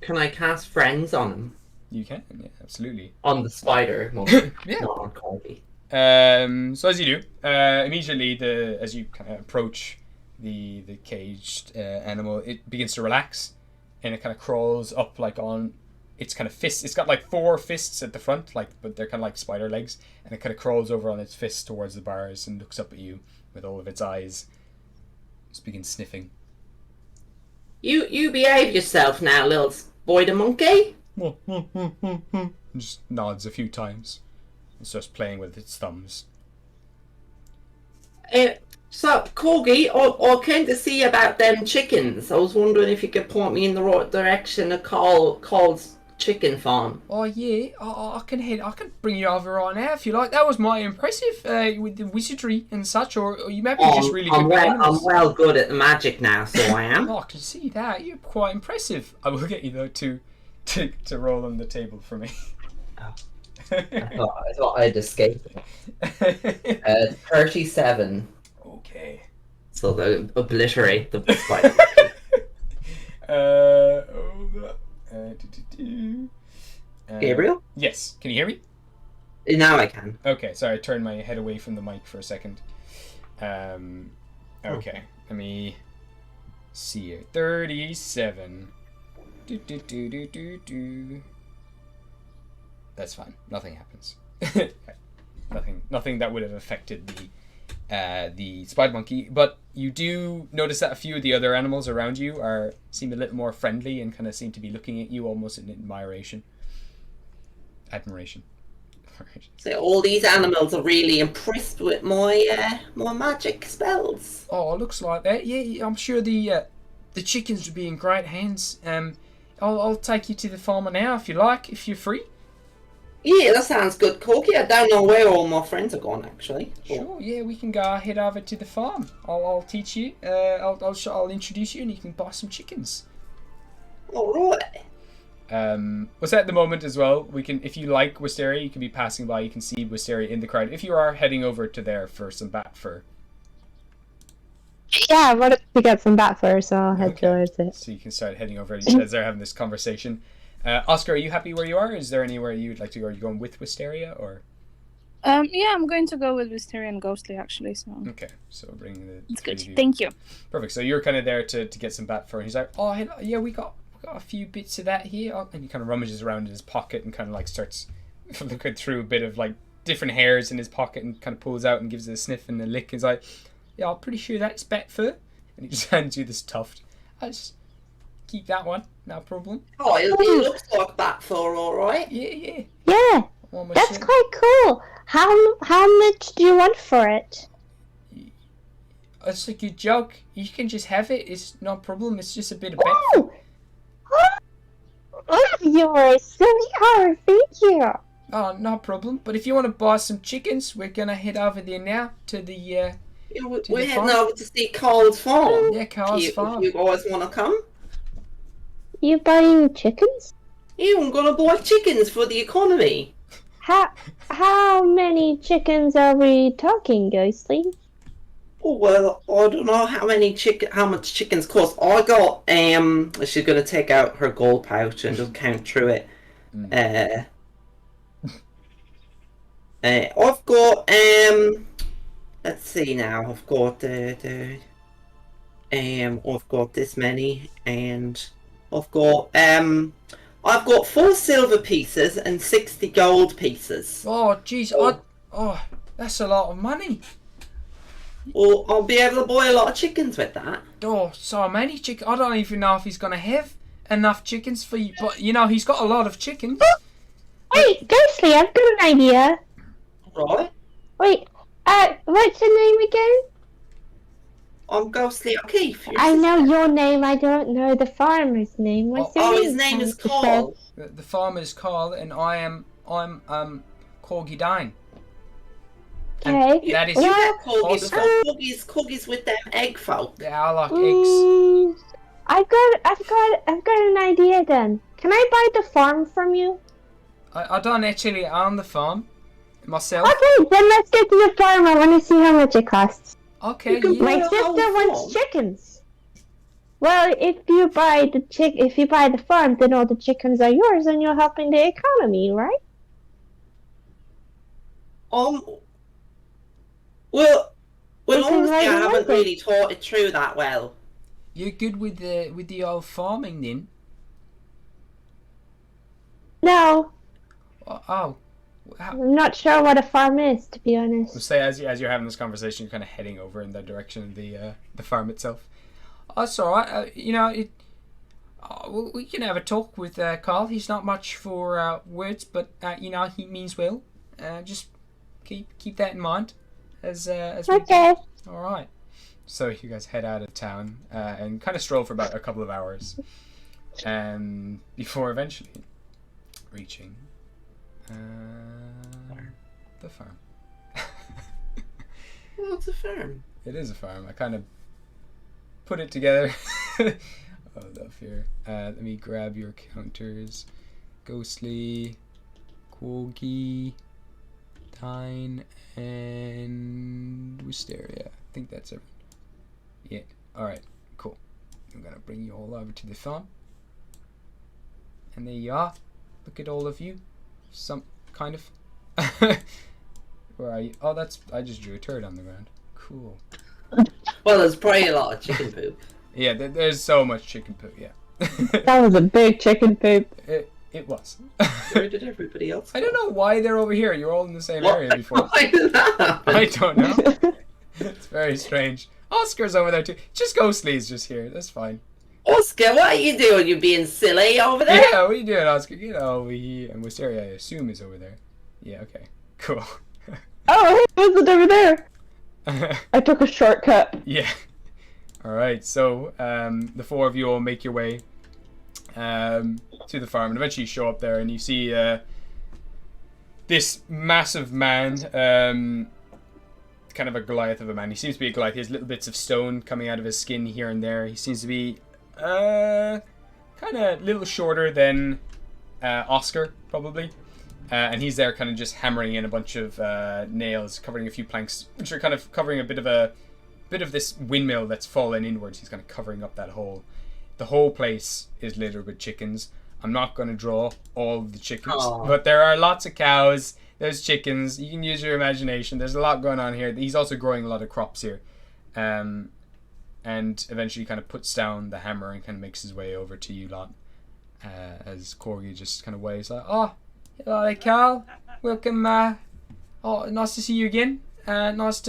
[SPEAKER 3] Can I cast friends on him?
[SPEAKER 1] You can, yeah, absolutely.
[SPEAKER 3] On the spider, mostly.
[SPEAKER 1] Yeah.
[SPEAKER 3] Not on Corgi.
[SPEAKER 1] So as you do, immediately as you kind of approach the caged animal, it begins to relax, and it kind of crawls up like on its kind of fists. It's got like 4 fists at the front, like, but they're kind of like spider legs, and it kind of crawls over on its fists towards the bars and looks up at you with all of its eyes. Just begins sniffing.
[SPEAKER 3] You behave yourself now, little boy the monkey.
[SPEAKER 1] And just nods a few times and starts playing with its thumbs.
[SPEAKER 3] So, Corgi, I came to see about them chickens. I was wondering if you could point me in the right direction of Carl's chicken farm.
[SPEAKER 1] Oh yeah, I can bring you over right now if you like. That was mighty impressive with the wizardry and such, or you might be just really good with animals.
[SPEAKER 3] I'm well good at the magic now, so I am.
[SPEAKER 1] Oh, I can see that. You're quite impressive. I will get you though to roll on the table for me.
[SPEAKER 3] Oh. I thought I'd escape. 37.
[SPEAKER 1] Okay.
[SPEAKER 3] So they obliterate the spider. Gabriel?
[SPEAKER 1] Yes. Can you hear me?
[SPEAKER 3] Now I can.
[SPEAKER 1] Okay, sorry, I turned my head away from the mic for a second. Okay, let me see here. 37. That's fine. Nothing happens. Nothing that would have affected the spider monkey. But you do notice that a few of the other animals around you seem a little more friendly and kind of seem to be looking at you almost in admiration.
[SPEAKER 3] So all these animals are really impressed with my magic spells.
[SPEAKER 1] Oh, looks like that. Yeah, I'm sure the chickens would be in great hands. I'll take you to the farmer now if you like, if you're free.
[SPEAKER 3] Yeah, that sounds good, Corky. I don't know where all my friends are gone, actually.
[SPEAKER 1] Sure, yeah, we can go head over to the farm. I'll teach you. I'll introduce you, and you can buy some chickens.
[SPEAKER 3] All right.
[SPEAKER 1] Was at the moment as well. We can, if you like Wisteria, you can be passing by. You can see Wisteria in the crowd. If you are heading over to there for some bat fur.
[SPEAKER 7] Yeah, I wanted to get some bat fur, so I'll head towards it.
[SPEAKER 1] So you can start heading over as they're having this conversation. Oscar, are you happy where you are? Is there anywhere you'd like to go? Are you going with Wisteria or?
[SPEAKER 2] Yeah, I'm going to go with Wisteria and Ghostly actually. So.
[SPEAKER 1] Okay, so bringing the.
[SPEAKER 2] It's good. Thank you.
[SPEAKER 1] Perfect. So you're kind of there to get some bat fur. And he's like, oh yeah, we got a few bits of that here. And he kind of rummages around in his pocket and kind of like starts looking through a bit of like different hairs in his pocket and kind of pulls out and gives it a sniff and a lick. He's like, yeah, I'm pretty sure that's bat fur. And he just hands you this tuft. I just keep that one, no problem.
[SPEAKER 3] Oh, it looks like bat fur, all right.
[SPEAKER 1] Yeah.
[SPEAKER 7] Yeah, that's quite cool. How much do you want for it?
[SPEAKER 1] It's a good joke. You can just have it. It's no problem. It's just a bit of bat fur.
[SPEAKER 7] Oh, you are a sweetheart. Thank you.
[SPEAKER 1] Oh, no problem. But if you want to buy some chickens, we're gonna head over there now to the.
[SPEAKER 3] We're heading over to see Carl's farm.
[SPEAKER 1] Yeah, Carl's farm.
[SPEAKER 3] If you guys want to come.
[SPEAKER 7] You buying chickens?
[SPEAKER 3] Yeah, I'm gonna buy chickens for the economy.
[SPEAKER 7] How many chickens are we talking, Ghostly?
[SPEAKER 3] Oh well, I don't know how much chickens cost. I got she's gonna take out her gold pouch and just count through it. I've got let's see now. I've got I've got this many, and I've got 4 silver pieces and 60 gold pieces.
[SPEAKER 1] Oh jeez, that's a lot of money.
[SPEAKER 3] Well, I'll be able to buy a lot of chickens with that.
[SPEAKER 1] Oh, so many chickens. I don't even know if he's gonna have enough chickens for you, but you know he's got a lot of chickens.
[SPEAKER 7] Wait, Ghostly, I've got an idea.
[SPEAKER 3] Right.
[SPEAKER 7] Wait, what's your name again?
[SPEAKER 3] I'm Ghostly O'Keefe.
[SPEAKER 7] I know your name, I don't know the farmer's name. What's your name?
[SPEAKER 3] His name is Carl.
[SPEAKER 1] The farmer's Carl, and I'm Corgi Dine.
[SPEAKER 7] Okay.
[SPEAKER 1] That is
[SPEAKER 3] Corgis with them egg folk.
[SPEAKER 1] Yeah, I like eggs.
[SPEAKER 7] I've got an idea then. Can I buy the farm from you?
[SPEAKER 1] I don't actually own the farm myself.
[SPEAKER 7] Okay, then let's get to the farm. I want to see how much it costs.
[SPEAKER 1] Okay, yeah.
[SPEAKER 7] My sister wants chickens. Well, if you buy the farm, then all the chickens are yours, and you're helping the economy, right?
[SPEAKER 3] Well, honestly, I haven't really thought it through that well.
[SPEAKER 1] You're good with the old farming then?
[SPEAKER 7] No,
[SPEAKER 1] Oh.
[SPEAKER 7] I'm not sure what a farm is, to be honest.
[SPEAKER 1] Say as you're having this conversation, you're kind of heading over in the direction of the farm itself. Oh, it's all right. We can have a talk with Carl. He's not much for words, but he means well. Just keep that in mind. As
[SPEAKER 7] Okay.
[SPEAKER 1] All right. So you guys head out of town and kind of stroll for about a couple of hours, before eventually reaching the farm.
[SPEAKER 3] Well, it's a farm.
[SPEAKER 1] It is a farm. I kind of put it together. Hold up here. Let me grab your counters. Ghostly, Quoggy, Tyne, and Wisteria. I think that's everyone. Yeah. Alright, cool. I'm gonna bring you all over to the farm. And there you are. Look at all of you. Some kind of. Where are you? Oh, I just drew a turd on the ground. Cool.
[SPEAKER 3] Well, there's probably a lot of chicken poop.
[SPEAKER 1] Yeah, there's so much chicken poop, yeah.
[SPEAKER 7] That was a big chicken poop.
[SPEAKER 1] It was.
[SPEAKER 3] Where did everybody else go?
[SPEAKER 1] I don't know why they're over here. You're all in the same
[SPEAKER 3] What?
[SPEAKER 1] area before.
[SPEAKER 3] Why did that happen?
[SPEAKER 1] I don't know. It's very strange. Oscar's over there too. Just Ghostly's just here. That's fine.
[SPEAKER 3] Oscar, what are you doing? You being silly over there?
[SPEAKER 1] Yeah, what are you doing, Oscar? Get over here. And Wisteria, I assume, is over there. Yeah, okay. Cool.
[SPEAKER 7] Oh, he wasn't over there. I took a shortcut.
[SPEAKER 1] Yeah. Alright, so the four of you all make your way to the farm and eventually you show up there and you see this massive man, kind of a Goliath of a man. He seems to be a Goliath. He has little bits of stone coming out of his skin here and there. He seems to be kind of a little shorter than Oscar, probably. And he's there kind of just hammering in a bunch of nails, covering a few planks, which are kind of covering a bit of this windmill that's fallen inwards. He's kind of covering up that hole. The whole place is littered with chickens. I'm not going to draw all of the chickens, but there are lots of cows. There's chickens. You can use your imagination. There's a lot going on here. He's also growing a lot of crops here. And eventually kind of puts down the hammer and kind of makes his way over to you lot. As Corgi just kind of waves like, oh, hello there, Carl. Welcome. Oh, nice to see you again. Nice.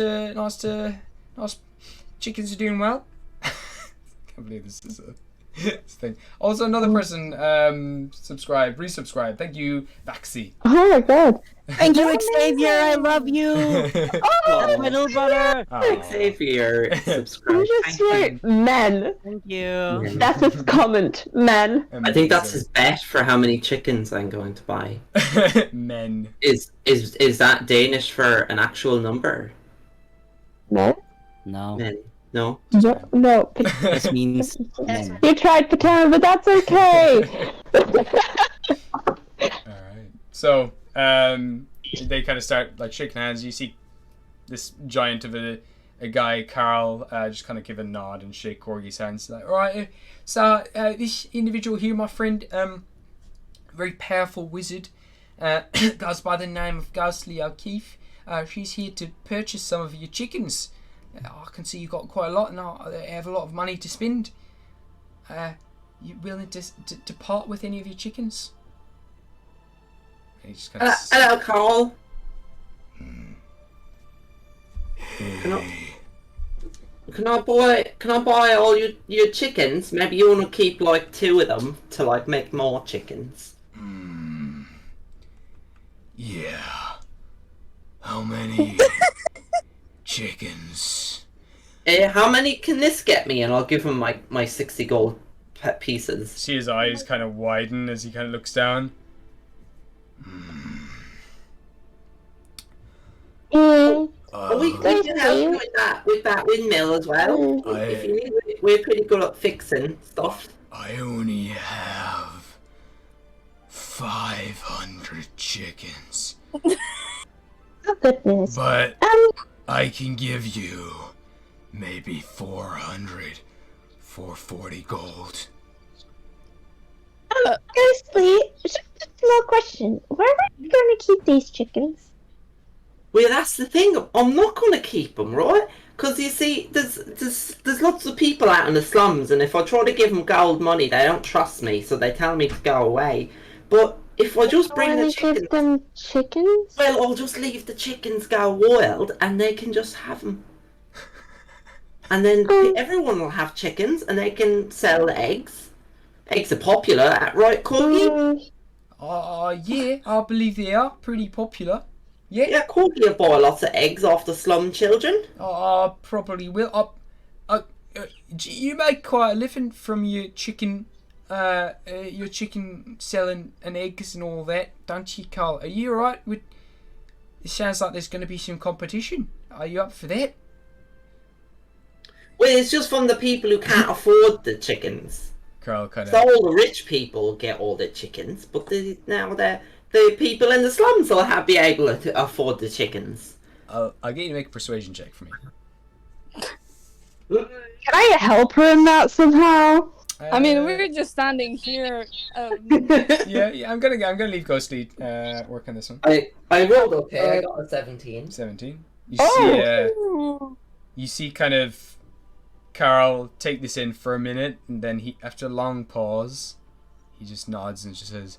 [SPEAKER 1] Chickens are doing well. I can't believe this is this thing. Also, another person resubscribed. Thank you, Baxi.
[SPEAKER 7] Oh my god.
[SPEAKER 9] Thank you, Xavier. I love you. Oh, my little brother.
[SPEAKER 3] Xavier, subscribe.
[SPEAKER 7] I'm just like, men.
[SPEAKER 9] Thank you.
[SPEAKER 7] That's his comment, men.
[SPEAKER 3] I think that's his bet for how many chickens I'm going to buy.
[SPEAKER 1] Men.
[SPEAKER 3] Is that Danish for an actual number?
[SPEAKER 7] No?
[SPEAKER 9] No.
[SPEAKER 3] Men. No.
[SPEAKER 7] No.
[SPEAKER 9] This means men.
[SPEAKER 7] You tried pretend, but that's okay.
[SPEAKER 1] Alright. So, they kind of start like shaking hands. You see this giant of a guy, Carl, just kind of give a nod and shake Corgi's hands. Like, alright, so this individual here, my friend, very powerful wizard, goes by the name of Ghostly O'Keefe. She's here to purchase some of your chickens. I can see you've got quite a lot and I have a lot of money to spend. You willing to part with any of your chickens? And he just kind of
[SPEAKER 3] Hello, Carl. Can I buy all your chickens? Maybe you want to keep like 2 of them to like make more chickens.
[SPEAKER 1] Yeah. How many chickens?
[SPEAKER 3] How many can this get me? And I'll give him my 60 gold pieces.
[SPEAKER 1] See his eyes kind of widen as he kind of looks down.
[SPEAKER 3] We can help you with that windmill as well. If you need it, we're pretty good at fixing stuff.
[SPEAKER 1] I only have 500 chickens.
[SPEAKER 7] Oh, goodness.
[SPEAKER 1] But I can give you maybe 400 for 40 gold.
[SPEAKER 7] Ghostly, just a small question. Where are you going to keep these chickens?
[SPEAKER 3] Well, that's the thing. I'm not going to keep them, right? Because you see, there's lots of people out in the slums, and if I try to give them gold money, they don't trust me, so they tell me to go away. But if I just bring the
[SPEAKER 7] Wanna
[SPEAKER 3] chickens,
[SPEAKER 7] give them chickens?
[SPEAKER 3] well, I'll just leave the chickens go wild, and they can just have them. And then everyone will have chickens, and they can sell eggs. Eggs are popular, right, Corgi?
[SPEAKER 1] Yeah, I believe they are pretty popular. Yeah.
[SPEAKER 3] Yeah, Corgi will buy lots of eggs off the slum children.
[SPEAKER 1] I probably will. You make quite a living from your chicken selling and eggs and all that, don't you, Carl? Are you alright with? It sounds like there's going to be some competition. Are you up for that?
[SPEAKER 3] Well, it's just from the people who can't afford the chickens.
[SPEAKER 1] Carl kind of.
[SPEAKER 3] So all the rich people get all the chickens, but the people in the slums will be able to afford the chickens.
[SPEAKER 1] I'll get you to make a persuasion check for me.
[SPEAKER 7] Can I help her in that somehow?
[SPEAKER 2] I mean, we're just standing here.
[SPEAKER 1] Yeah. I'm gonna leave Ghostly work on this one.
[SPEAKER 3] I rolled okay. I got a 17.
[SPEAKER 1] 17.
[SPEAKER 7] Oh!
[SPEAKER 1] You see kind of Carl take this in for a minute, and then he, after a long pause, he just nods and just says,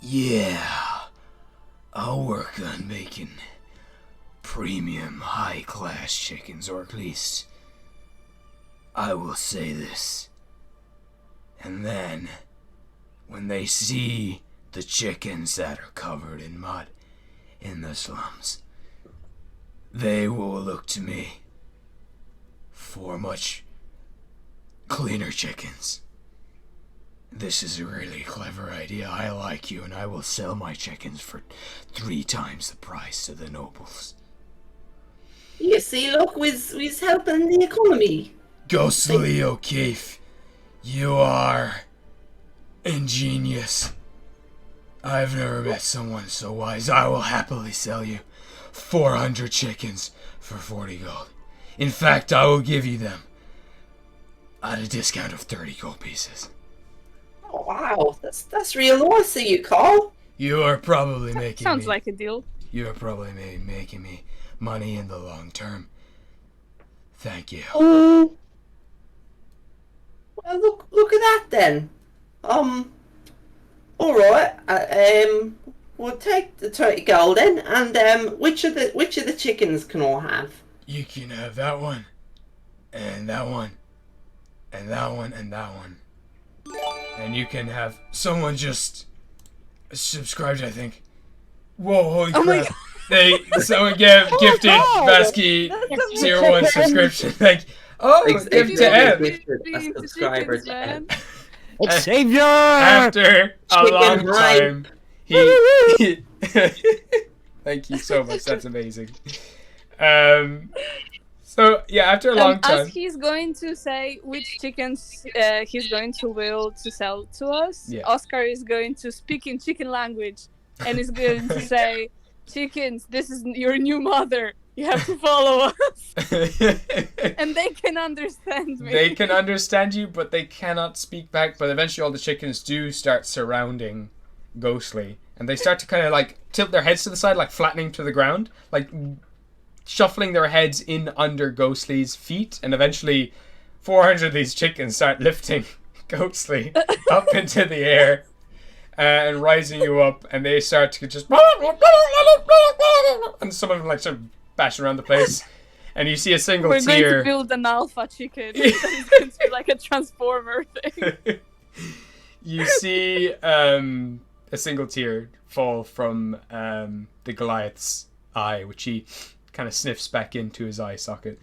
[SPEAKER 1] "Yeah, I'll work on making premium, high-class chickens, or at least I will say this. And then, when they see the chickens that are covered in mud in the slums, they will look to me for much cleaner chickens. This is a really clever idea. I like you, and I will sell my chickens for 3 times the price to the nobles."
[SPEAKER 3] You see, look, we're helping the economy.
[SPEAKER 1] Ghostly O'Keefe, you are ingenious. I've never met someone so wise. I will happily sell you 400 chickens for 40 gold. In fact, I will give you them at a discount of 30 gold pieces.
[SPEAKER 3] Oh, wow, that's real nice of you, Carl.
[SPEAKER 1] You are probably making
[SPEAKER 2] Sounds like a deal.
[SPEAKER 1] You are probably making me money in the long term. Thank you.
[SPEAKER 3] Well, look at that then. All right. We'll take the 30 gold then, and which of the chickens can I have?
[SPEAKER 1] You can have that one, and that one, and that one, and that one. And you can have someone just subscribed, I think. Whoa, holy crap. Someone gifted Vasky 01 subscription. Thank you. Oh, gift to M.
[SPEAKER 3] A subscriber to M.
[SPEAKER 9] It's Savior!
[SPEAKER 1] After a long
[SPEAKER 3] Chicken
[SPEAKER 1] time, he thank you so much. That's amazing. So yeah, after a long time,
[SPEAKER 2] as he's going to say which chickens he's going to will to sell to us,
[SPEAKER 1] Yeah.
[SPEAKER 2] Oscar is going to speak in chicken language and is going to say, "Chickens, this is your new mother. You have to follow us." And they can understand me.
[SPEAKER 1] they can understand you, but they cannot speak back. But eventually, all the chickens do start surrounding Ghostly, and they start to kind of like tilt their heads to the side, like flattening to the ground, like shuffling their heads in under Ghostly's feet, and eventually 400 of these chickens start lifting Ghostly up into the air and rising you up, and they start to just and some of them like sort of bash around the place, and you see a single
[SPEAKER 2] We're
[SPEAKER 1] tear.
[SPEAKER 2] going to build an alpha chicken. It's going to be like a transformer thing.
[SPEAKER 1] You see a single tear fall from the Goliath's eye, which he kind of sniffs back into his eye socket,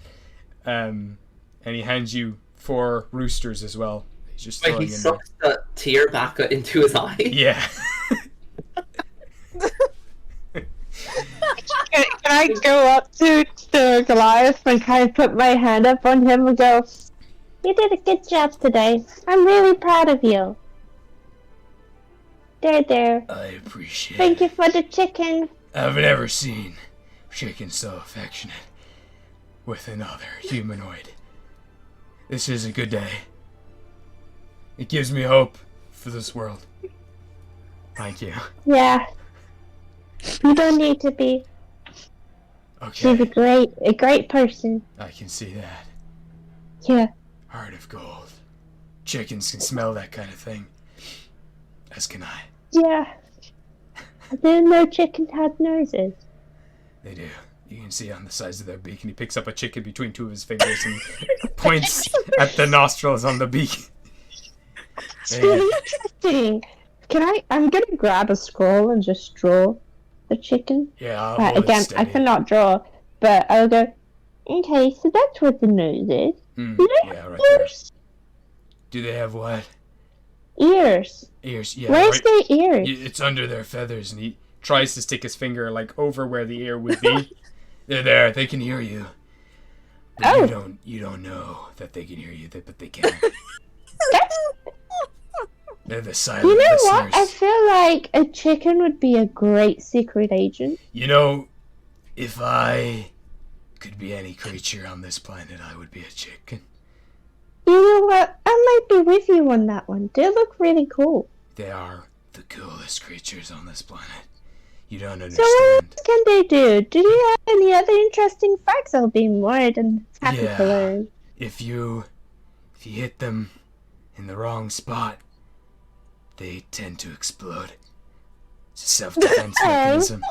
[SPEAKER 1] and he hands you 4 roosters as well. He's just
[SPEAKER 3] Wait,
[SPEAKER 1] throwing
[SPEAKER 3] he
[SPEAKER 1] in
[SPEAKER 3] sucks the tear back into his eye.
[SPEAKER 1] there. Yeah.
[SPEAKER 7] Can I go up to Goliath and kind of put my hand up on him and go, "You did a good job today. I'm really proud of you. There.
[SPEAKER 1] I appreciate
[SPEAKER 7] Thank
[SPEAKER 1] it.
[SPEAKER 7] you for the chicken."
[SPEAKER 1] I've never seen chickens so affectionate with another humanoid. This is a good day. It gives me hope for this world. Thank you.
[SPEAKER 7] Yeah. You don't need to be.
[SPEAKER 1] Okay,
[SPEAKER 7] She's a great person.
[SPEAKER 1] I can see that.
[SPEAKER 7] Yeah.
[SPEAKER 1] Heart of gold. Chickens can smell that kind of thing. As can I.
[SPEAKER 7] Yeah. I didn't know chickens had noses.
[SPEAKER 1] They do. You can see on the sides of their beak, and he picks up a chicken between two of his fingers and points at the nostrils on the beak.
[SPEAKER 7] It's really interesting. I'm gonna grab a scroll and just draw the chicken.
[SPEAKER 1] Yeah, I'll hold it
[SPEAKER 7] Again, I
[SPEAKER 1] steady.
[SPEAKER 7] cannot draw, but I'll go, okay, so that's what the nose is.
[SPEAKER 1] Yeah, right there.
[SPEAKER 7] Ears.
[SPEAKER 1] Do they have what?
[SPEAKER 7] Ears.
[SPEAKER 1] Ears, yeah.
[SPEAKER 7] Where's
[SPEAKER 1] right.
[SPEAKER 7] their ears?
[SPEAKER 1] It's under their feathers, and he tries to stick his finger like over where the ear would be. They're there. They can hear you. But you don't know that they can hear you, but they can. They're the silent
[SPEAKER 7] You know
[SPEAKER 1] listeners.
[SPEAKER 7] what? I feel like a chicken would be a great secret agent.
[SPEAKER 1] You know, if I could be any creature on this planet, I would be a chicken.
[SPEAKER 7] You know what? I might be with you on that one. They look really cool.
[SPEAKER 1] They are the coolest creatures on this planet. You don't
[SPEAKER 7] So
[SPEAKER 1] understand.
[SPEAKER 7] what else can they do? Do you have any other interesting facts? I'll be more than happy to learn.
[SPEAKER 1] If you hit them in the wrong spot, they tend to explode. It's a self-defense mechanism.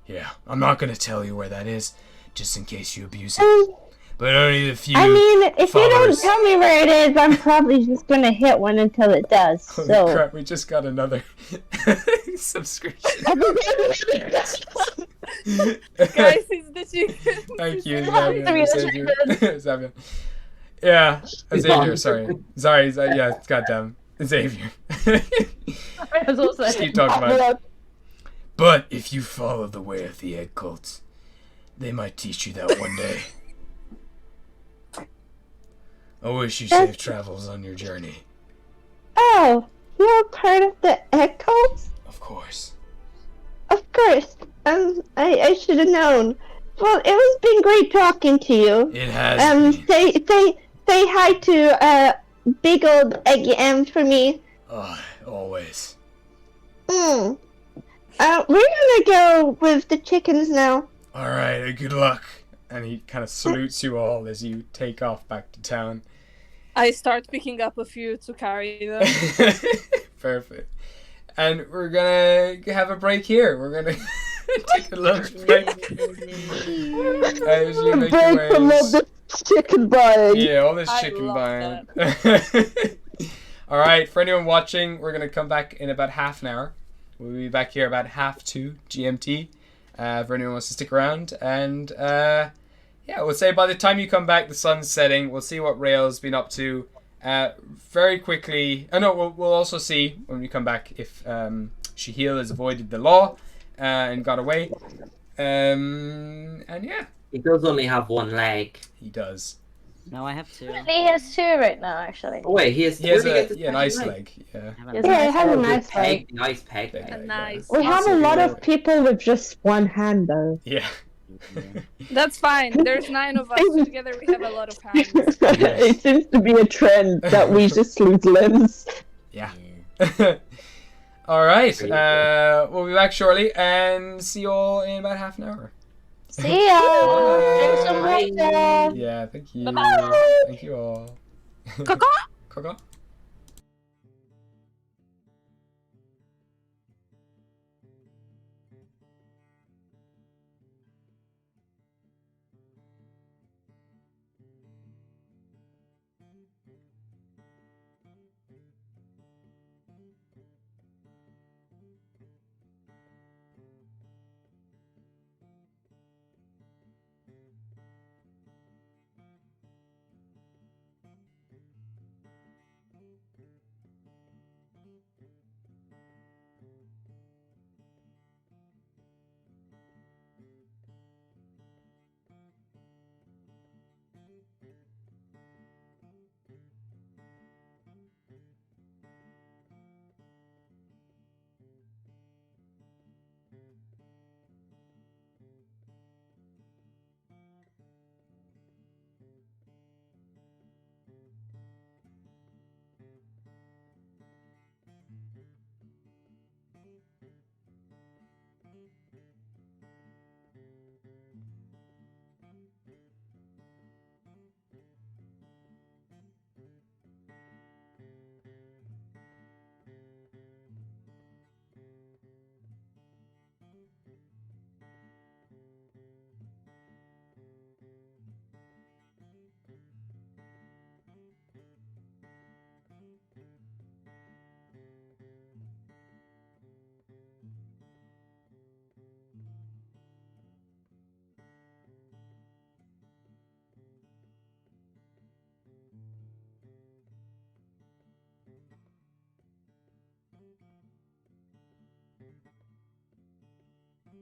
[SPEAKER 1] Yeah, I'm not gonna tell you where that is, just in case you abuse it. But only the few.
[SPEAKER 7] I mean, if you don't
[SPEAKER 1] followers.
[SPEAKER 7] tell me where it is, I'm probably just gonna hit one until it does.
[SPEAKER 1] Holy
[SPEAKER 7] So.
[SPEAKER 1] crap, we just got another subscription.
[SPEAKER 2] Guys, it's the chicken.
[SPEAKER 1] Thank you,
[SPEAKER 7] Xavier.
[SPEAKER 1] Xavier. Yeah, Xavier, sorry. Yeah, goddamn. Xavier.
[SPEAKER 5] I was also
[SPEAKER 1] Just keep talking about it. But if you follow the way of the egg cults, they might teach you that one day. I wish you safe travels on your journey.
[SPEAKER 7] Oh, you're part of the egg cult?
[SPEAKER 1] Of course.
[SPEAKER 7] Of course. I should have known. Well, it has been great talking to you.
[SPEAKER 1] It has been.
[SPEAKER 7] Say hi to big old Eggy M for me.
[SPEAKER 1] Oh, always.
[SPEAKER 7] We're gonna go with the chickens now.
[SPEAKER 1] Alright, good luck. And he kind of salutes you all as you take off back to town.
[SPEAKER 2] I start picking up a few to carry them.
[SPEAKER 1] Perfect. And we're gonna have a break here. We're gonna take a lunch break. As you make your
[SPEAKER 7] Break from all
[SPEAKER 1] ways.
[SPEAKER 7] this chicken buying.
[SPEAKER 1] Yeah, all this
[SPEAKER 2] I
[SPEAKER 1] chicken
[SPEAKER 2] love
[SPEAKER 1] buying. Alright, for anyone watching, we're gonna come back in about half an hour. We'll be back here about 2:30 GMT. For anyone who wants to stick around. And yeah, we'll say by the time you come back, the sun's setting. We'll see what Rail's been up to. Very quickly. We'll also see when we come back if Shahil has avoided the law and got away. And yeah,
[SPEAKER 3] He does only have one leg.
[SPEAKER 1] he does.
[SPEAKER 9] No, I have two.
[SPEAKER 5] He has two right now, actually.
[SPEAKER 3] Oh wait, he has.
[SPEAKER 1] He has
[SPEAKER 3] where did he get
[SPEAKER 1] an
[SPEAKER 3] the
[SPEAKER 1] ice
[SPEAKER 3] second
[SPEAKER 1] leg. Yeah.
[SPEAKER 7] Yeah, it has a
[SPEAKER 3] Oh,
[SPEAKER 7] nice
[SPEAKER 3] the
[SPEAKER 7] leg.
[SPEAKER 3] peg, the ice peg.
[SPEAKER 1] Peg
[SPEAKER 3] leg.
[SPEAKER 1] leg,
[SPEAKER 2] Nice.
[SPEAKER 7] We have a lot of people with just one hand, though.
[SPEAKER 1] Yeah.
[SPEAKER 2] That's fine. There's 9 of us. Together we have a lot of hands.
[SPEAKER 7] It seems to be a trend that we just lose limbs.
[SPEAKER 1] Yeah. All right. We'll be back shortly and see you all in about half an hour.
[SPEAKER 5] See ya! Drink some
[SPEAKER 3] Bye.
[SPEAKER 5] water!
[SPEAKER 1] Yeah, thank you.
[SPEAKER 5] Bye-bye.
[SPEAKER 1] Thank you all.
[SPEAKER 2] Caw-caw.
[SPEAKER 1] Caw-caw.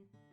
[SPEAKER 1] Okay.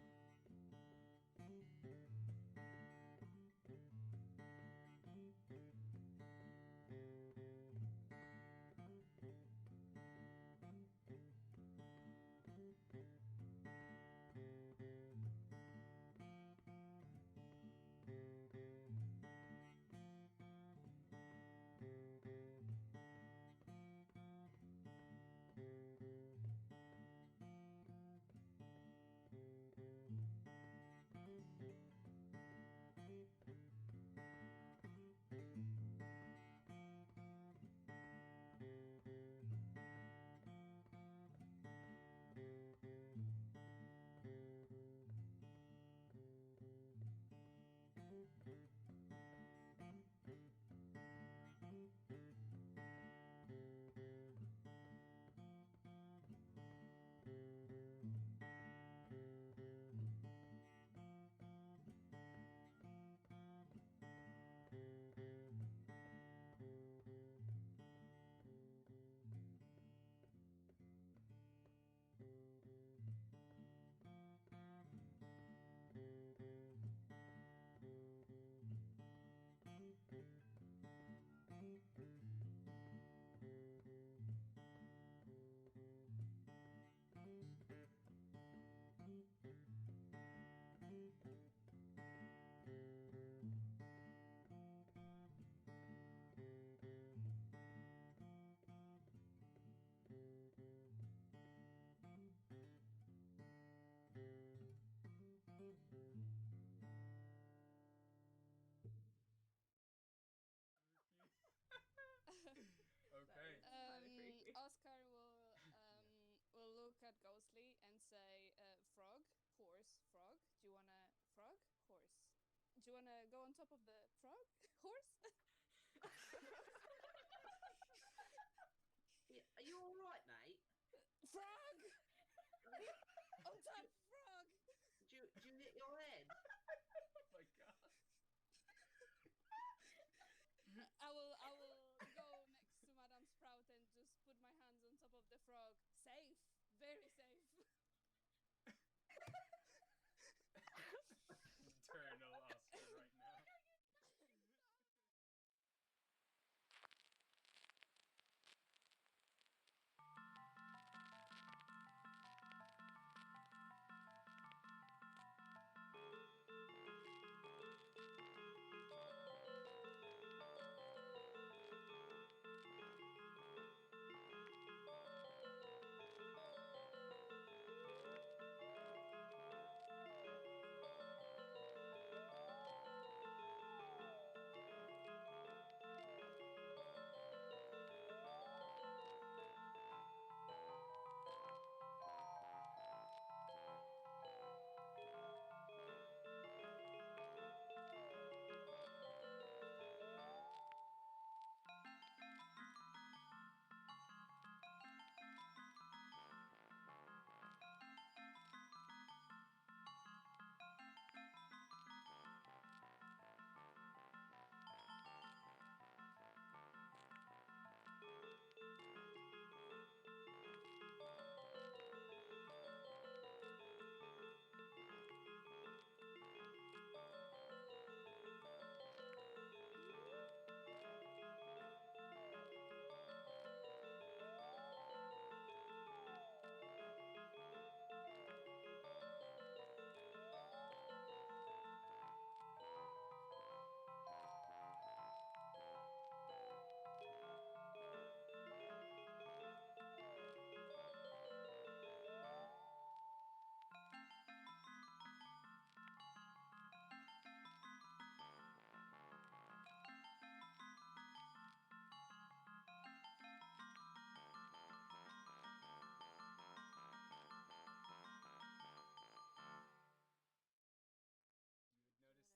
[SPEAKER 2] Oscar will look at Ghostly and say, "Frog, horse, frog. Do you wanna frog, horse? Do you wanna go on top of the frog, horse?"
[SPEAKER 3] Yeah, are you all right, mate?
[SPEAKER 2] Frog! On top, frog!
[SPEAKER 3] Do you hit your head?
[SPEAKER 1] Oh my god.
[SPEAKER 2] I will go next to Madame Sprout and just put my hands on top of the frog. Safe, very safe.
[SPEAKER 1] Eternal Oscar right now.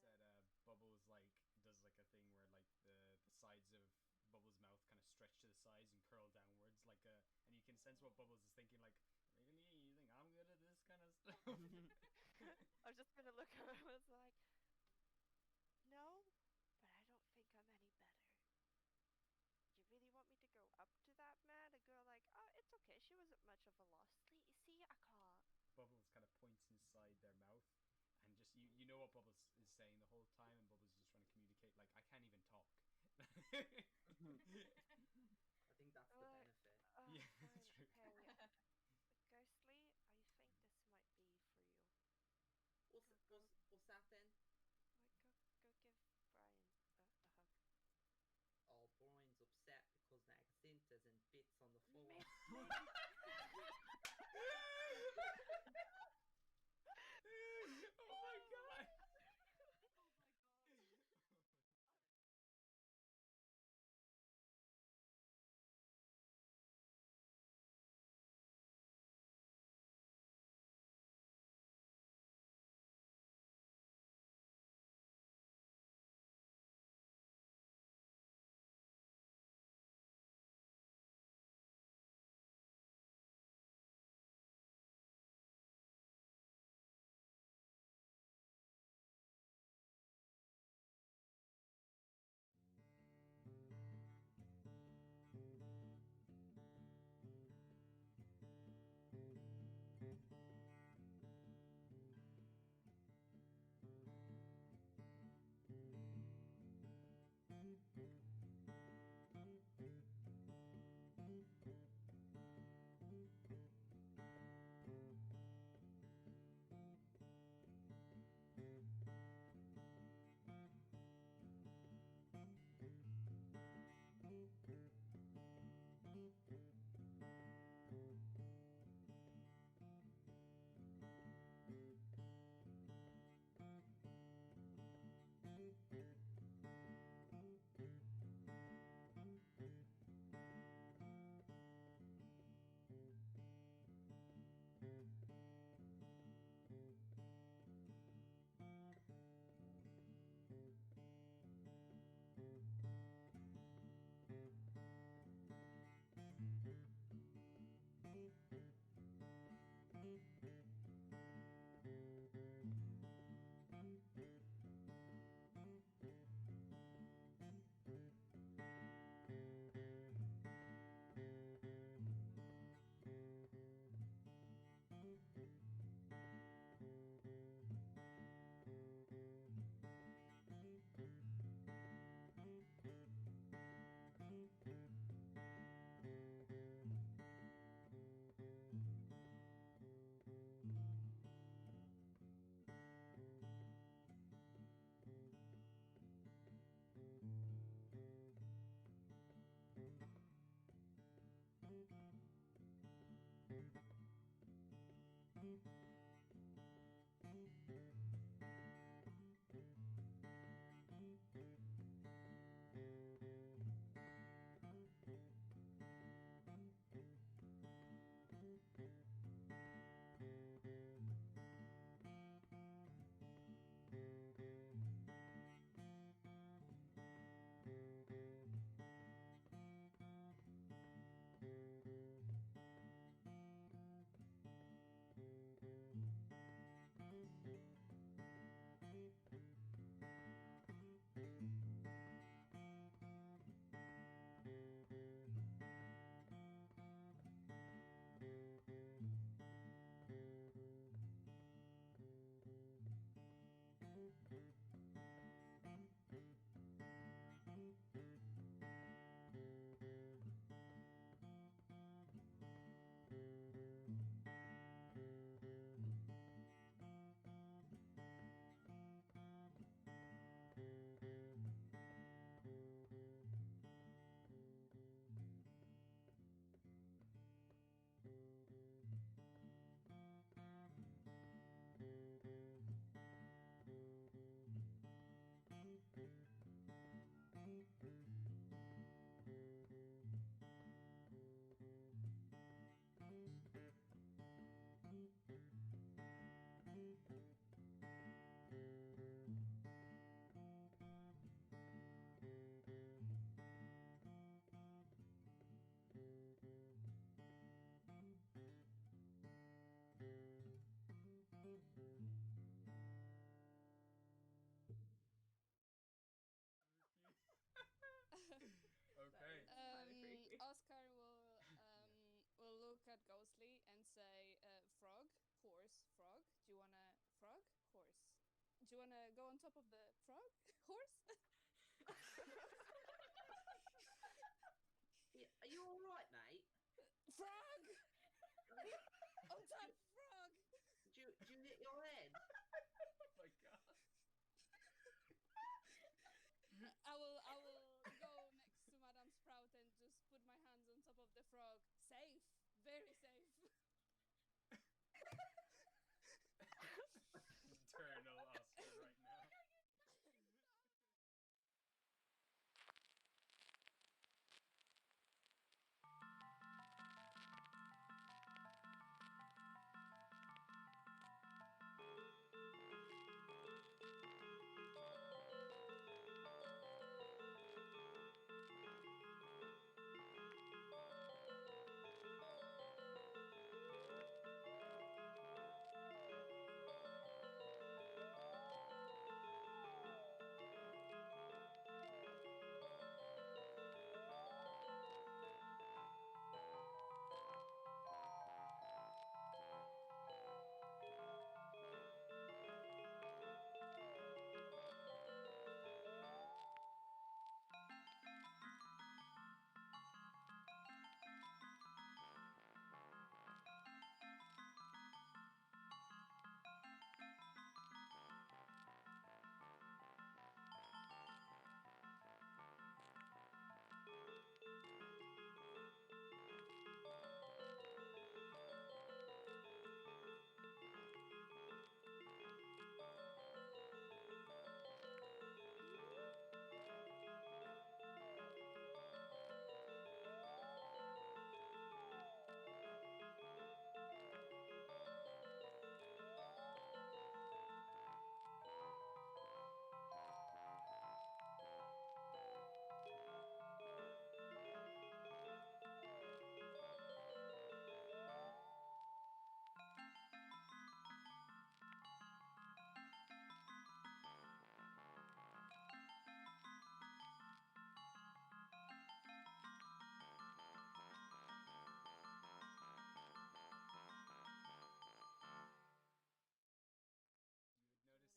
[SPEAKER 1] Notice that Bubbles does a thing where the sides of Bubbles' mouth kind of stretch to the sides and curl downwards and you can sense what Bubbles is thinking really, you think I'm good at this kind of stuff?
[SPEAKER 4] I was just gonna look at him and was like, no, but I don't think I'm any better. You really want me to go up to that man? A girl like, oh, it's okay, she wasn't much of a loss. See, I can't.
[SPEAKER 1] Bubbles kind of points inside their mouth, and just you know what Bubbles is saying the whole time, and Bubbles is just trying to communicate. Like, I can't even talk.
[SPEAKER 3] I think that's the benefit.
[SPEAKER 1] Yeah, that's true.
[SPEAKER 4] Okay. Ghostly, I think this might be for you.
[SPEAKER 3] What's that then?
[SPEAKER 4] Like, go give Brian a hug.
[SPEAKER 3] Oh, Brian's upset because Magacinta's in bits on the floor.
[SPEAKER 4] Maybe.
[SPEAKER 1] Oh my god!
[SPEAKER 2] Oh my god.
[SPEAKER 1] Okay.
[SPEAKER 2] Oscar will look at Ghostly and say, "Frog, horse, frog. Do you wanna frog, horse? Do you wanna go on top of the frog, horse?
[SPEAKER 3] Yeah, are you all right, mate?
[SPEAKER 2] Frog! On top, frog!
[SPEAKER 3] Do you hit your head?
[SPEAKER 1] Oh my god.
[SPEAKER 2] I will go next to Madame Sprout and just put my hands on top of the frog. Safe, very safe.
[SPEAKER 1] Internal Oscar right now.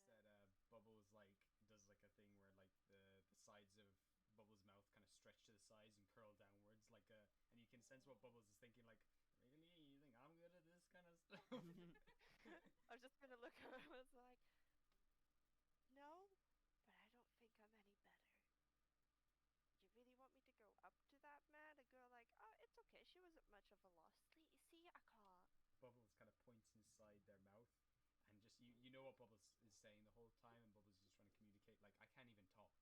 [SPEAKER 1] Notice that Bubbles like does like a thing where like the sides of Bubbles' mouth kind of stretch to the sides and curl downwards like a, and you can sense what Bubbles is thinking, like, really, you think I'm good at this kind of stuff?
[SPEAKER 4] I was just gonna look at her. I was like, no, but I don't think I'm any better. You really want me to go up to that man? A girl like, oh, it's okay. She wasn't much of a loss. See, I can't.
[SPEAKER 1] Bubbles kind of points inside their mouth, and just you know what Bubbles is saying the whole time, and Bubbles is just trying to communicate like, I can't even talk.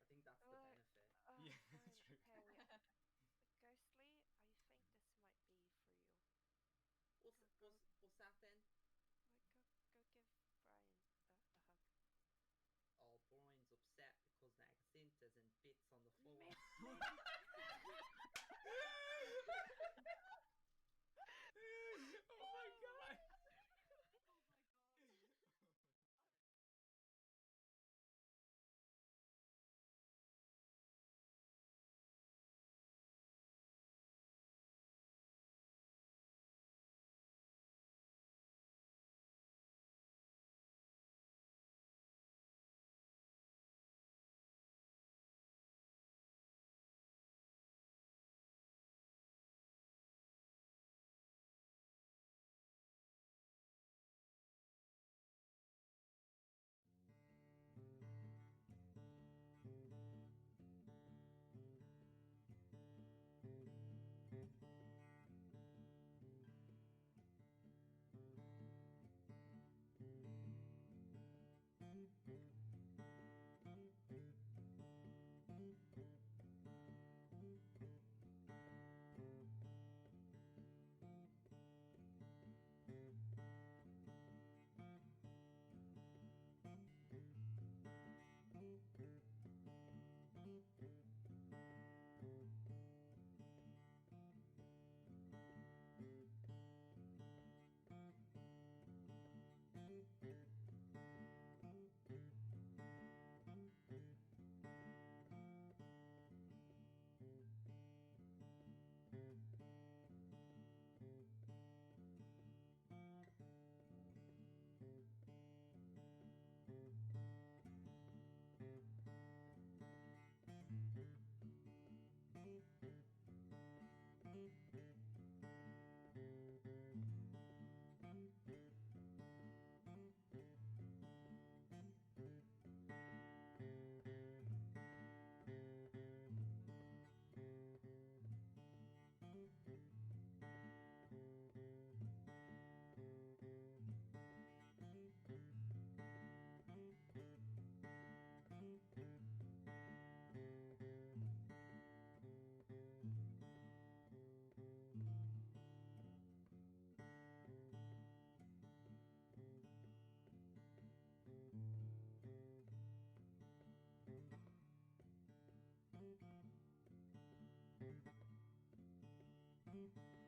[SPEAKER 3] I think that's the benefit.
[SPEAKER 1] Yeah,
[SPEAKER 4] Fine,
[SPEAKER 1] that's true.
[SPEAKER 4] okay. Ghostly, I think this might be for you.
[SPEAKER 3] What's that then?
[SPEAKER 4] Like, go give Brian a hug.
[SPEAKER 3] Oh, Brian's upset because Nagacinta's in bits on the floor.
[SPEAKER 1] Oh my god!
[SPEAKER 2] Oh my god.
[SPEAKER 1] Okay.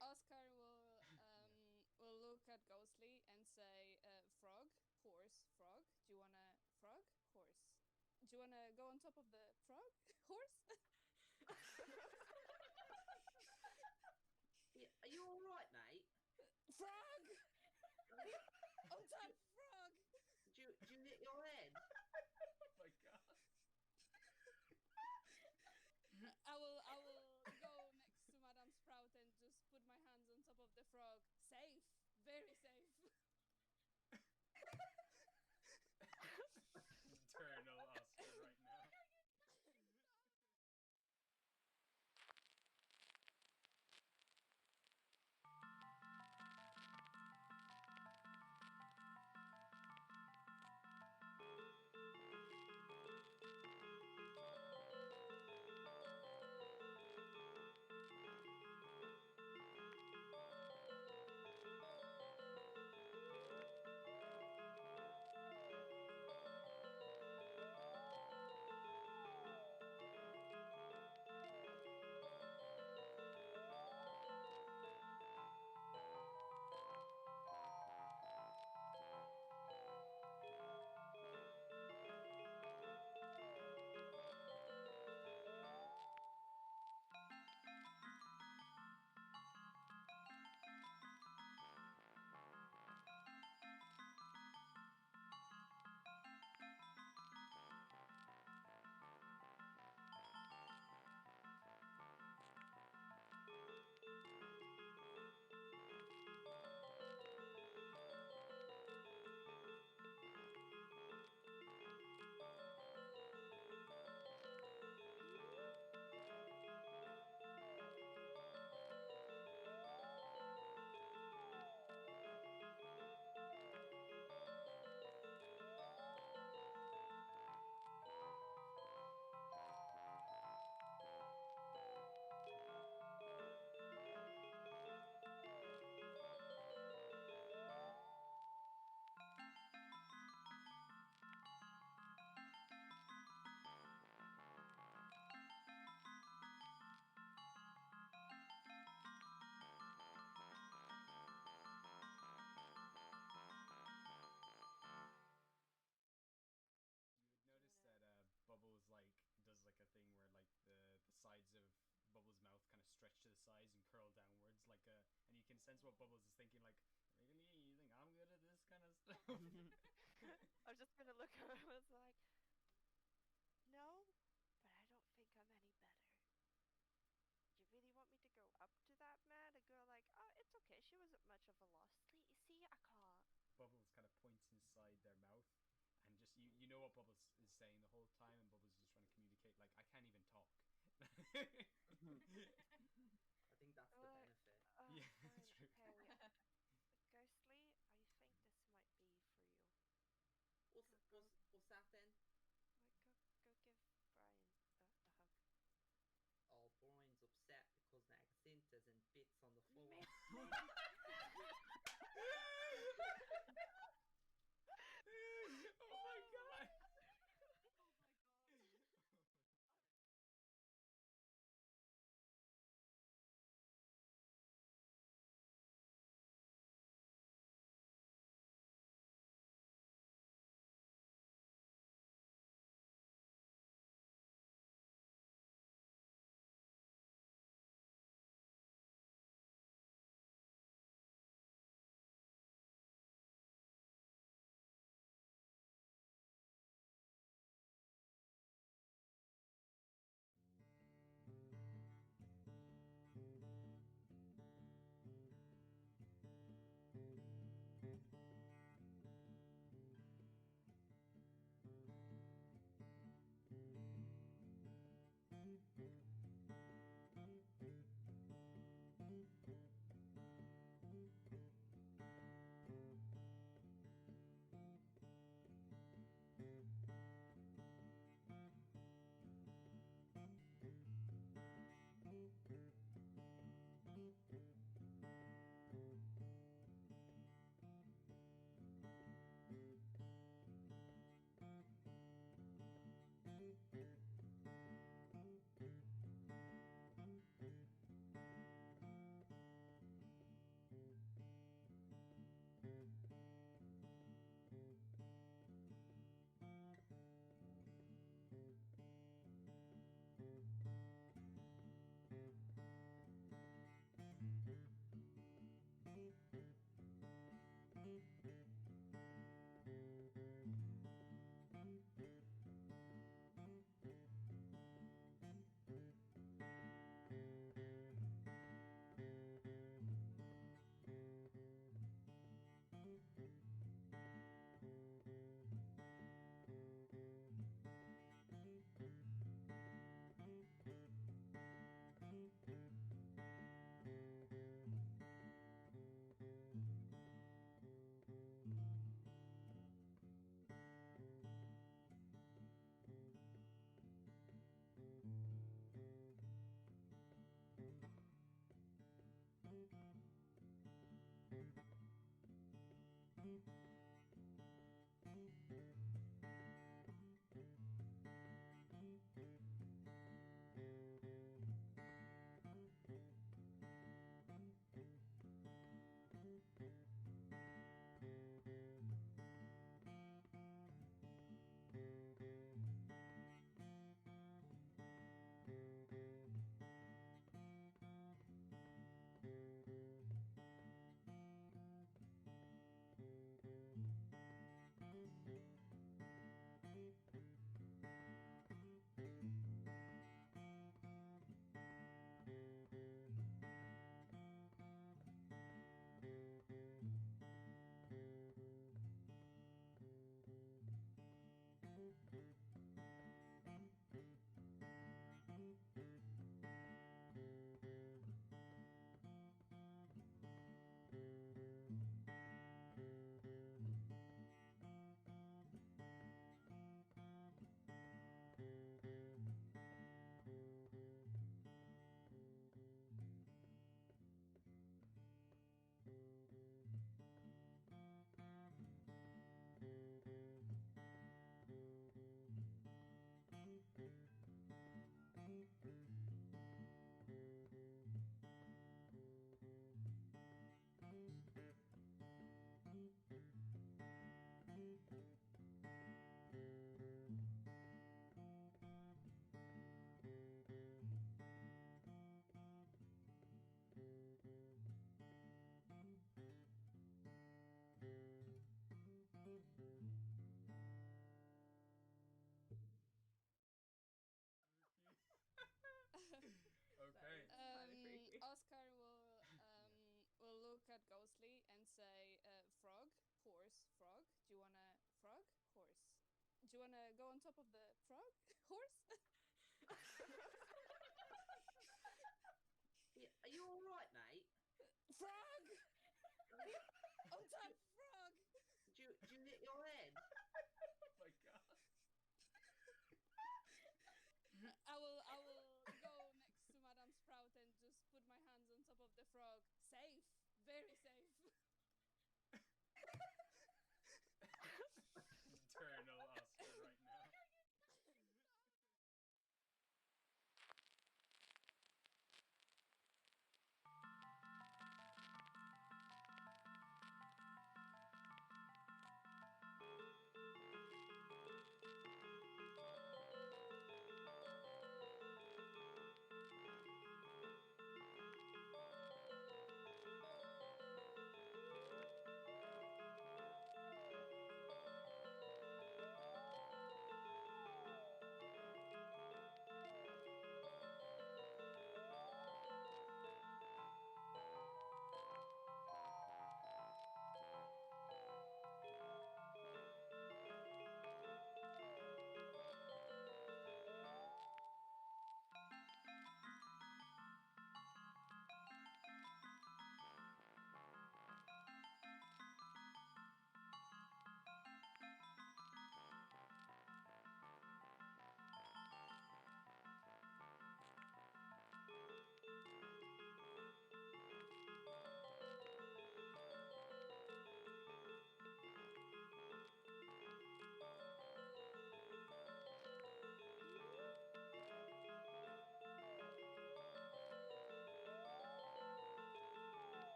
[SPEAKER 2] Oscar will look at Ghostly and say, "Frog, horse, frog. Do you wanna frog, horse? Do you wanna go on top of the frog, horse?"
[SPEAKER 3] Yeah, are you all right, mate?
[SPEAKER 2] Frog! On top, frog!
[SPEAKER 3] Do you hit your head?
[SPEAKER 1] Oh my god.
[SPEAKER 2] I will go next to Madame Sprout and just put my hands on top of the frog. Safe, very safe.
[SPEAKER 1] Eternal Oscar right now. Notice that Bubbles does a thing where the sides of Bubbles' mouth kind of stretch to the sides and curl downwards and you can sense what Bubbles is thinking really, you think I'm good at this kind of stuff?
[SPEAKER 4] I was just gonna look at him. I was like, no, but I don't think I'm any better. Do you really want me to go up to that man? A girl like, oh, it's okay. She wasn't much of a loss. See, I can't.
[SPEAKER 1] Bubbles kind of points inside their mouth, and just you know what Bubbles is saying the whole time, and Bubbles is just trying to communicate. Like, I can't even talk.
[SPEAKER 3] I think that's the benefit.
[SPEAKER 1] Yeah,
[SPEAKER 4] fine,
[SPEAKER 1] that's true.
[SPEAKER 4] Okay. Ghostly, I think this might be for you.
[SPEAKER 3] What's that then?
[SPEAKER 4] Like, go give Brian a hug.
[SPEAKER 3] Oh, Brian's upset because Magacinta's in bits on the floor.
[SPEAKER 1] Oh my god!
[SPEAKER 2] Oh my god.
[SPEAKER 1] Okay.
[SPEAKER 2] Oscar will look at Ghostly and say, "Frog, horse, frog? Do you wanna frog, horse? Do you wanna go on top of the frog, horse?
[SPEAKER 3] Yeah, are you all right, mate?
[SPEAKER 2] Frog! On top, frog!
[SPEAKER 3] Do you hit your head?
[SPEAKER 1] Oh my god.
[SPEAKER 2] I will go next to Madame Sprout and just put my hands on top of the frog. Safe, very safe.
[SPEAKER 1] Eternal Oscar right now.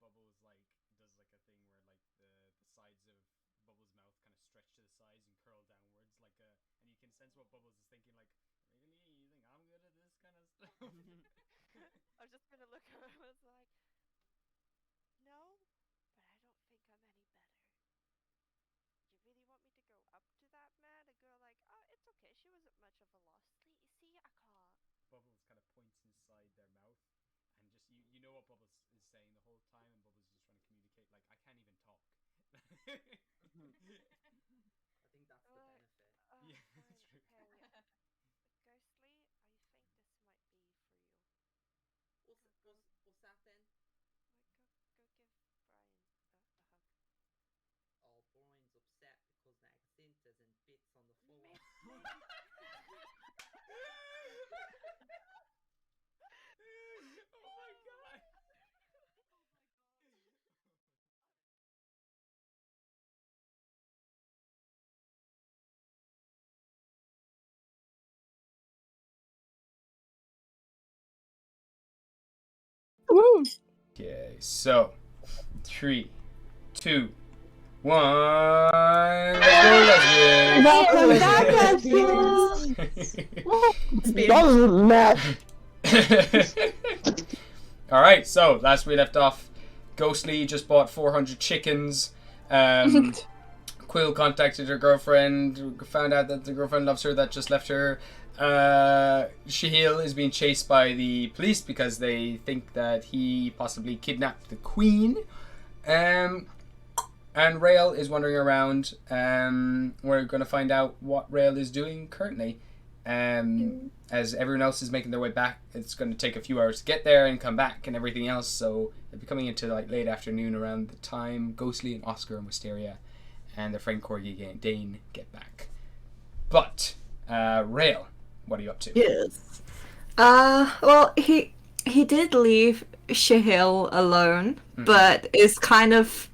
[SPEAKER 1] Notice that Bubbles does a thing where the sides of Bubbles' mouth kind of stretch to the sides and curl downwards and you can sense what Bubbles is thinking really, you think I'm good at this kind of stuff?
[SPEAKER 4] I was just gonna look at her. I was like, no, but I don't think I'm any better. You really want me to go up to that man? A girl like, oh, it's okay. She wasn't much of a loss. See, I can't.
[SPEAKER 1] Bubbles kind of points inside their mouth and just you know what Bubbles is saying the whole time, and Bubbles is just trying to communicate I can't even talk.
[SPEAKER 3] I think that's the benefit.
[SPEAKER 1] Yeah, that's true.
[SPEAKER 4] Okay. Ghostly, I think this might be for you.
[SPEAKER 3] What's that then?
[SPEAKER 4] Go give Brian a hug.
[SPEAKER 3] Oh, Brian's upset because Nagacinta's in bits on the floor.
[SPEAKER 1] Oh my god!
[SPEAKER 2] Woo!
[SPEAKER 1] Okay, so 3, 2, 1.
[SPEAKER 7] Welcome back,
[SPEAKER 1] All right, so last we left off, Ghostly just bought 400 chickens. Quill contacted her girlfriend, found out that the girlfriend loves her, that just left her. Shahil is being chased by the police because they think that he possibly kidnapped the queen. And Rael is wandering around. We're going to find out what Rael is doing currently. As everyone else is making their way back, it's going to take a few hours to get there and come back and everything else. So it'll be coming into late afternoon around the time Ghostly and Oscar and Wisteria and their friend Corgi Dane get back. But Rael, what are you up to?
[SPEAKER 6] Yes. Well, he did leave Shahil alone, but is kind of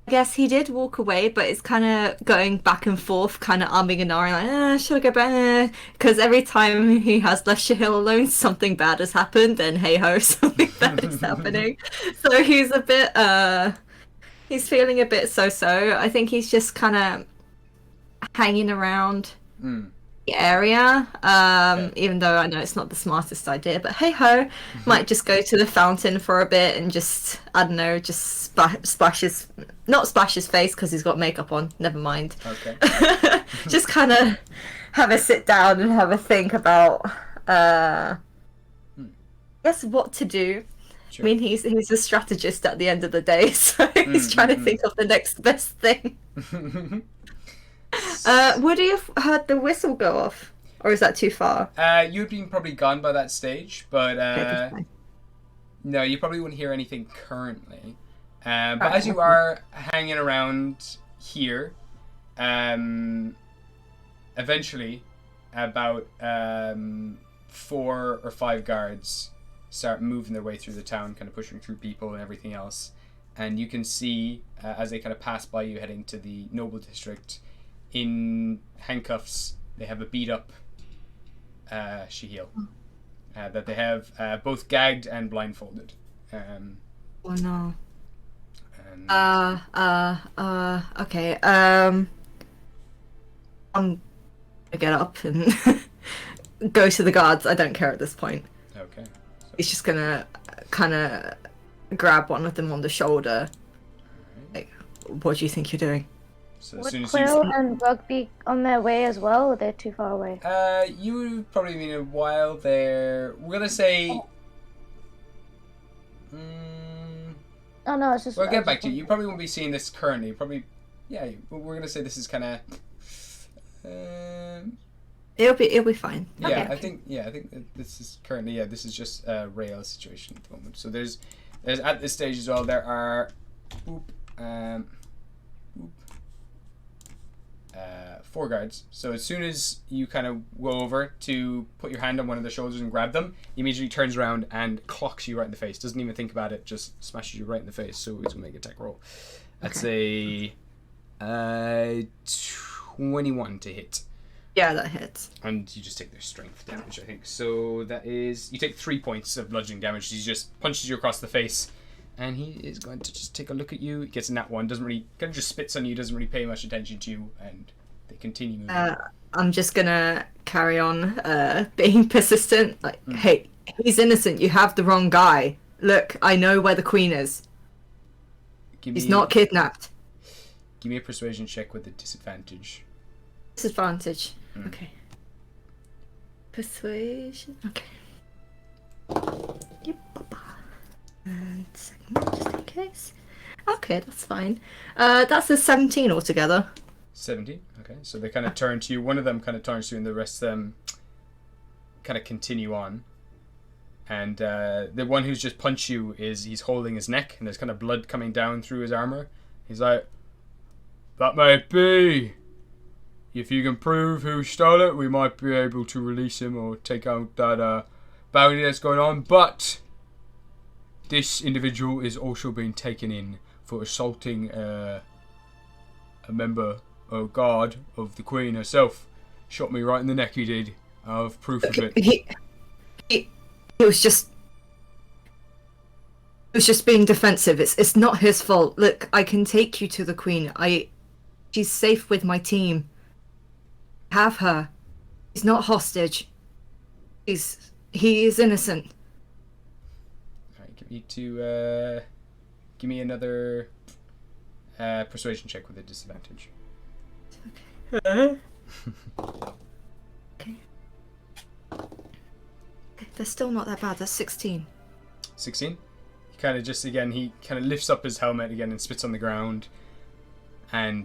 [SPEAKER 6] I guess he did walk away, but it's kind of going back and forth, kind of umming and ahhing, like, should I go back? Because every time he has left Shahil alone, something bad has happened, and hey ho, something bad is happening. So he's a bit, he's feeling a bit so-so. I think he's just kind of hanging around the area, even though I know it's not the smartest idea, but hey ho, might just go to the fountain for a bit and just, I don't know, just splash his face because he's got makeup on, never mind.
[SPEAKER 1] Okay.
[SPEAKER 6] Just kind of have a sit down and have a think about I guess what to do.
[SPEAKER 1] Sure.
[SPEAKER 6] I mean, he's a strategist at the end of the day, so he's trying to think of the next best thing. Would you have heard the whistle go off? Or is that too far?
[SPEAKER 1] You'd been probably gone by that stage, but no, you probably wouldn't hear anything currently. But as you are hanging around here, eventually about 4 or 5 guards start moving their way through the town, kind of pushing through people and everything else. And you can see, as they kind of pass by you heading to the noble district, in handcuffs, they have a beat up Shahil that they have both gagged and blindfolded.
[SPEAKER 6] Oh no. Okay. I'm gonna get up and go to the guards. I don't care at this point.
[SPEAKER 1] Okay. So,
[SPEAKER 6] He's just gonna kind of grab one of them on the shoulder. Like, what do you think you're doing?
[SPEAKER 1] so as
[SPEAKER 5] Would
[SPEAKER 1] soon as
[SPEAKER 5] Quill and Rug be on their way as well, or they're too far away?
[SPEAKER 1] you've probably been a while there. We're gonna say.
[SPEAKER 5] Oh no, it's just.
[SPEAKER 1] We'll get back to you. You probably won't be seeing this currently. Probably, yeah. We're gonna say this is kind of.
[SPEAKER 6] It'll be fine.
[SPEAKER 1] Yeah,
[SPEAKER 6] Okay.
[SPEAKER 1] I think that this is currently this is just a rail situation at the moment. So there's at this stage as well there are 4 guards. So as soon as you kind of go over to put your hand on one of their shoulders and grab them, he immediately turns around and clocks you right in the face. Doesn't even think about it, just smashes you right in the face. So he's gonna make a tech roll. That's a 21 to hit.
[SPEAKER 6] Yeah, that hits.
[SPEAKER 1] And you just take their strength damage, I think. So that is... You take 3 points of bludgeoning damage. He just punches you across the face. And he is going to just take a look at you. He gets a nat 1. Doesn't really... Kind of just spits on you. Doesn't really pay much attention to you. And they continue moving.
[SPEAKER 6] I'm just gonna carry on being persistent. Like, hey, he's innocent. You have the wrong guy. Look, I know where the queen is. He's not kidnapped.
[SPEAKER 1] Give me a persuasion check with a disadvantage.
[SPEAKER 6] Disadvantage. Okay. Persuasion. Okay. Yep. And second one, just in case. Okay, that's fine. That's a 17 altogether.
[SPEAKER 1] 17. Okay, so they kind of turn to you. One of them kind of turns to you, and the rest of them kind of continue on. And the one who's just punched you he's holding his neck, and there's kind of blood coming down through his armor. He's like, "That may be. If you can prove who stole it, we might be able to release him or take out that bounty that's going on. But this individual is also being taken in for assaulting a member of guard of the Queen herself. Shot me right in the neck, he did. I have proof of it."
[SPEAKER 6] He was just being defensive. It's not his fault. Look, I can take you to the Queen. She's safe with my team. Have her. He's not hostage. He is innocent.
[SPEAKER 1] Alright, give me another persuasion check with a disadvantage.
[SPEAKER 6] Okay. They're still not that bad. That's 16.
[SPEAKER 1] 16? He kind of just, again, he kind of lifts up his helmet again and spits on the ground. And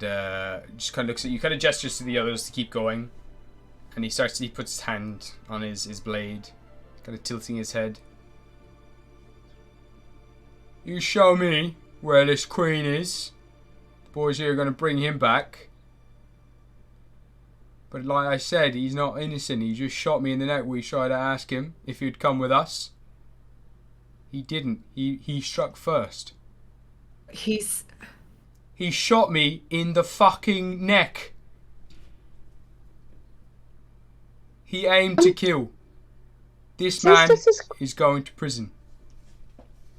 [SPEAKER 1] just kind of looks at you, kind of gestures to the others to keep going. And he puts his hand on his blade, kind of tilting his head. "You show me where this Queen is. The boys here are going to bring him back. But like I said, he's not innocent. He just shot me in the neck. We tried to ask him if he'd come with us. He didn't. He struck first."
[SPEAKER 6] He's
[SPEAKER 1] He shot me in the fucking neck. He aimed to kill. This man is going to prison.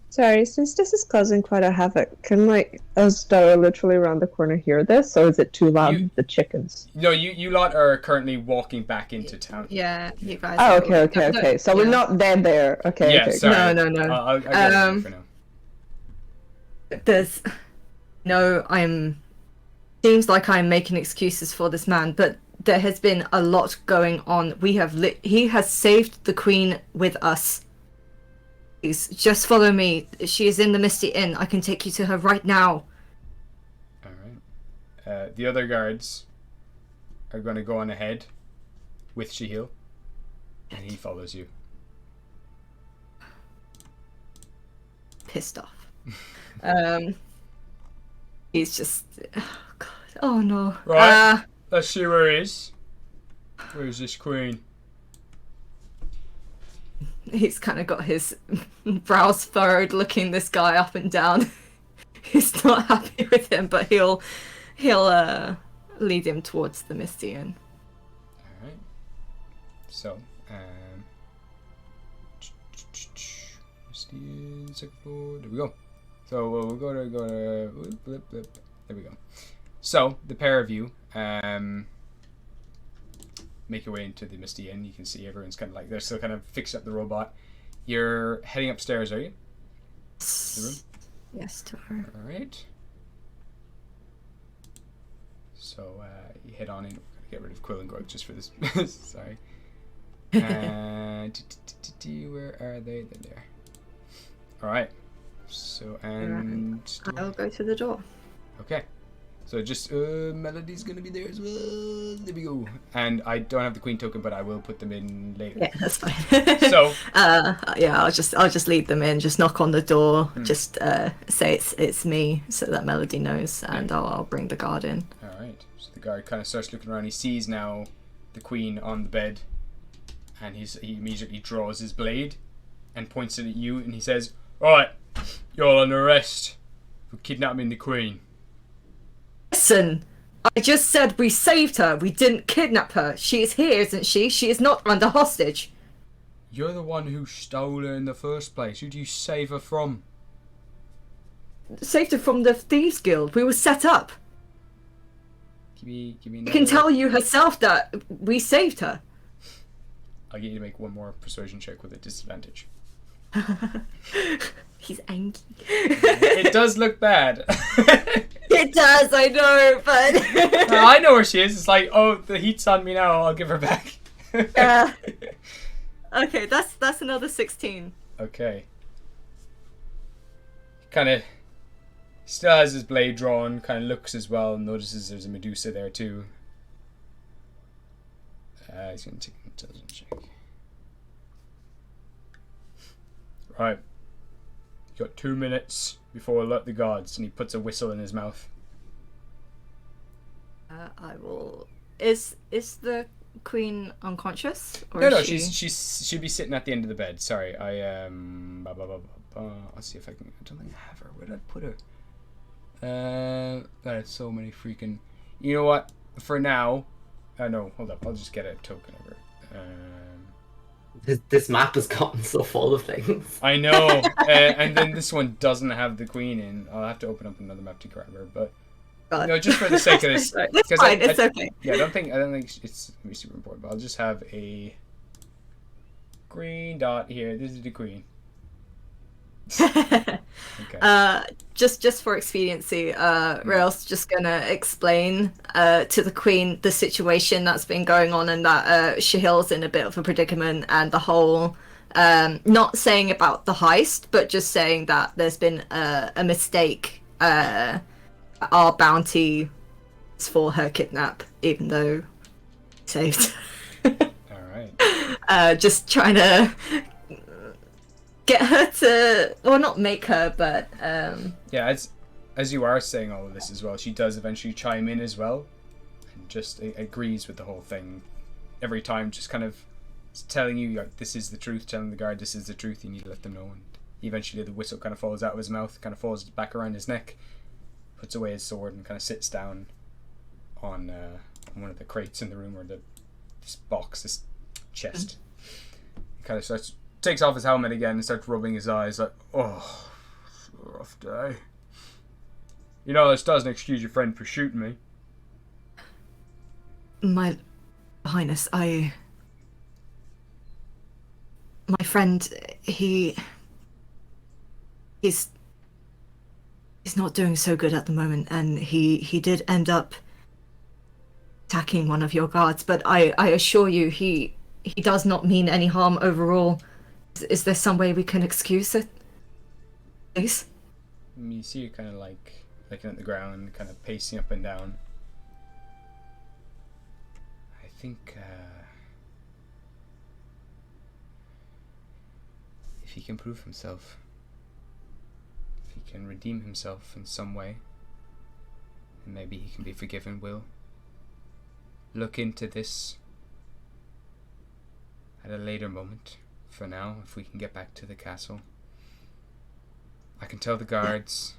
[SPEAKER 7] Sorry, since this is causing quite a havoc, can us that are literally around the corner hear this, or is it too loud with the chickens?
[SPEAKER 1] No, you lot are currently walking back into town.
[SPEAKER 6] Yeah, you guys.
[SPEAKER 7] Oh, okay. So we're not dead there. Okay.
[SPEAKER 1] Yeah,
[SPEAKER 7] okay.
[SPEAKER 1] sorry.
[SPEAKER 6] No.
[SPEAKER 1] I'll get it for now.
[SPEAKER 6] There's seems like I'm making excuses for this man, but there has been a lot going on. He has saved the queen with us. Please, just follow me. She is in the Misty Inn. I can take you to her right now.
[SPEAKER 1] Alright. The other guards are going to go on ahead with Shihil, and he follows you.
[SPEAKER 6] Pissed off. He's just... Oh, God. Oh, no.
[SPEAKER 1] Right. Let's see where he is. Where's this queen?
[SPEAKER 6] He's kind of got his brows furrowed, looking this guy up and down. He's not happy with him, but he'll lead him towards the Misty Inn.
[SPEAKER 1] All right. So, Misty Inn, second floor. There we go. So we'll go to blip. There we go. So the pair of you make your way into the Misty Inn. You can see everyone's kind of like, they're still kind of fixing up the robot. You're heading upstairs, are you? The room?
[SPEAKER 6] Yes, to her.
[SPEAKER 1] All right. So you head on in. We're gonna get rid of Quill and Grog just for this. Sorry. Where are they? They're there. All right. So
[SPEAKER 6] I'll go to the door.
[SPEAKER 1] Okay. So just Melody's gonna be there as well. There we go. And I don't have the queen token, but I will put them in later.
[SPEAKER 6] Yeah, that's fine.
[SPEAKER 1] So
[SPEAKER 6] yeah, I'll just lead them in. Just knock on the door. Just say it's me, so that Melody knows, and I'll bring the guard in.
[SPEAKER 1] All right. So the guard kind of starts looking around. He sees now the queen on the bed, and he immediately draws his blade and points it at you, and he says, "All right, you're all under arrest for kidnapping the queen."
[SPEAKER 6] Listen, I just said we saved her. We didn't kidnap her. She is here, isn't she? She is not under hostage.
[SPEAKER 1] You're the one who stole her in the first place. Who do you save her from?
[SPEAKER 6] Saved her from the Thieves Guild. We were set up.
[SPEAKER 1] Give me
[SPEAKER 6] You can tell you herself that we saved her.
[SPEAKER 1] I'll get you to make one more persuasion check with a disadvantage.
[SPEAKER 6] He's angry.
[SPEAKER 1] It does look bad.
[SPEAKER 6] It does, I know, but...
[SPEAKER 1] I know where she is. It's like, oh, the heat's on me now. I'll give her back.
[SPEAKER 6] Okay, that's another 16.
[SPEAKER 1] Okay. Kind of still has his blade drawn, kind of looks as well, and notices there's a Medusa there too. He's going to take an intelligence check. Right. You got 2 minutes before alert the guards, and he puts a whistle in his mouth.
[SPEAKER 6] I will... Is the queen unconscious? Or
[SPEAKER 1] No, she'd be sitting at the end of the bed. Sorry, I'll see if I can... I don't think I have her. Where did I put her? That is so many freaking... You know what? For now... no, hold up. I'll just get a token of her.
[SPEAKER 3] This map has gotten so full of things.
[SPEAKER 1] I know. And then this one doesn't have the queen in. I'll have to open up another map to grab her, but...
[SPEAKER 6] God.
[SPEAKER 1] No, just for the sake of this.
[SPEAKER 6] It's fine, it's okay.
[SPEAKER 1] Yeah, I don't think it's gonna be super important, but I'll just have a green dot here. This is the queen. Okay.
[SPEAKER 6] Just for expediency, Rael's just gonna explain to the queen the situation that's been going on, and that Shahil's in a bit of a predicament, and the whole not saying about the heist, but just saying that there's been a mistake. Our bounty is for her kidnap, even though saved.
[SPEAKER 1] Alright.
[SPEAKER 6] Just trying to get her to, well, not make her, but
[SPEAKER 1] yeah, as you are saying all of this as well, she does eventually chime in as well, and just agrees with the whole thing every time, just kind of telling you, like, this is the truth, telling the guard this is the truth, you need to let them know. And eventually the whistle kind of falls out of his mouth, kind of falls back around his neck. puts away his sword and kind of sits down on one of the crates in the room, or this box, this chest. He kind of takes off his helmet again and starts rubbing his eyes like, oh, rough day. You know, this doesn't excuse your friend for shooting me.
[SPEAKER 6] My Highness, my friend, he's not doing so good at the moment, and he did end up attacking one of your guards, but I assure you he does not mean any harm overall. Is there some way we can excuse it, please?
[SPEAKER 1] You see, you're kind of like looking at the ground, kind of pacing up and down. I think if he can prove himself, if he can redeem himself in some way, and maybe he can be forgiven, we'll look into this at a later moment. For now, if we can get back to the castle, I can tell the guards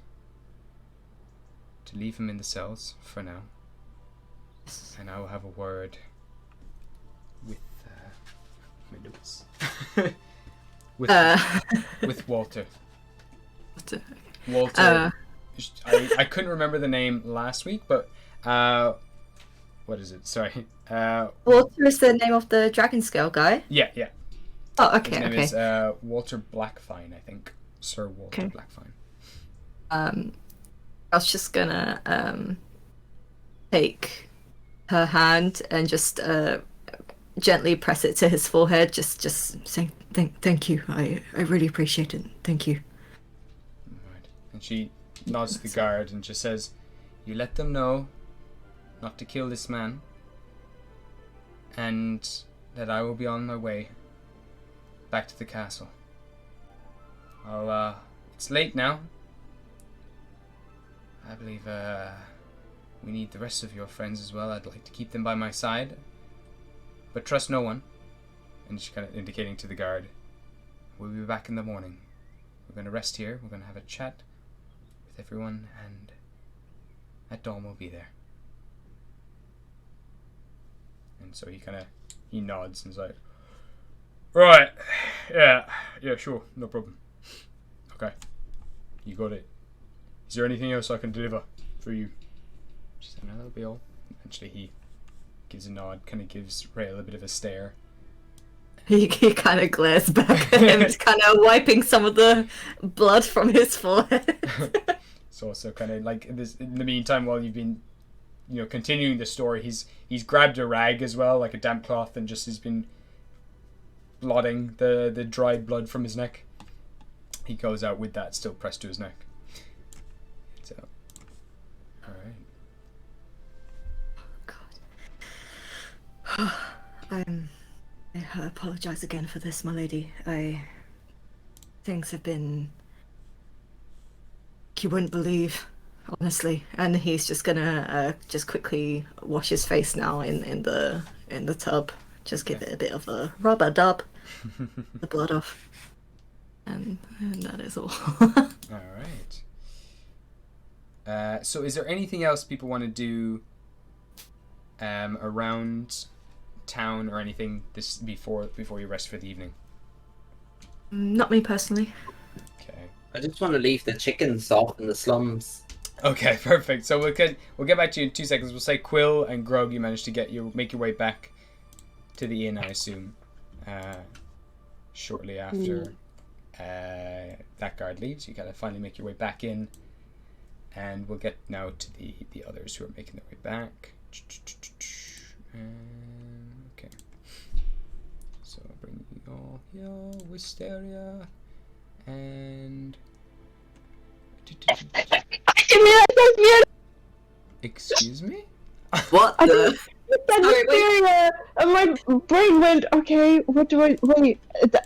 [SPEAKER 1] to leave him in the cells for now, and I will have a word with with Walter. Walter. I couldn't remember the name last week, but what is it? Sorry.
[SPEAKER 6] Walter is the name of the dragon scale guy?
[SPEAKER 1] Yeah.
[SPEAKER 6] Oh, okay,
[SPEAKER 1] His name
[SPEAKER 6] okay.
[SPEAKER 1] is Walter Blackfine, I think. Sir Walter
[SPEAKER 6] Okay.
[SPEAKER 1] Blackfine.
[SPEAKER 6] I was just gonna take her hand and just gently press it to his forehead, just saying thank you. I really appreciate it. Thank you.
[SPEAKER 1] Right. And she nods to the guard and just says, "You let them know not to kill this man, and that I will be on my way back to the castle. It's late now. I believe we need the rest of your friends as well. I'd like to keep them by my side, but trust no one." And she's kind of indicating to the guard, "We'll be back in the morning. We're going to rest here. We're going to have a chat with everyone, and at dawn we'll be there." And so he nods and is like, "Right, yeah, sure, no problem. Okay, you got it. Is there anything else I can deliver for you?" She said, "No, that'll be all." Eventually he gives a nod, kind of gives Rael a bit of a stare.
[SPEAKER 6] He kind of glares back at him, kind of wiping some of the blood from his forehead.
[SPEAKER 1] It's also kind of like in the meantime, while you've been, continuing the story, he's grabbed a rag as well, like a damp cloth, and just has been blotting the dried blood from his neck. He goes out with that still pressed to his neck. So, all right.
[SPEAKER 6] I apologize again for this, my lady. Things have been... you wouldn't believe, honestly. And he's just gonna just quickly wash his face now in the tub. Just give it a bit of a rubber dub, the blood off. And that is all.
[SPEAKER 1] All right. So is there anything else people want to do around town or anything this before you rest for the evening?
[SPEAKER 6] Not me personally.
[SPEAKER 1] Okay.
[SPEAKER 3] I just want to leave the chickens off in the slums.
[SPEAKER 1] Okay, perfect. So we'll get back to you in 2 seconds. We'll say Quill and Grog, you managed to make your way back to the inn, I assume, shortly after that guard leaves. You gotta finally make your way back in, and we'll get now to the others who are making their way back. Okay. So I'll bring you all here, Wisteria, and excuse me?
[SPEAKER 3] What the?
[SPEAKER 7] Wisteria, and my brain went, okay, what do I, wait,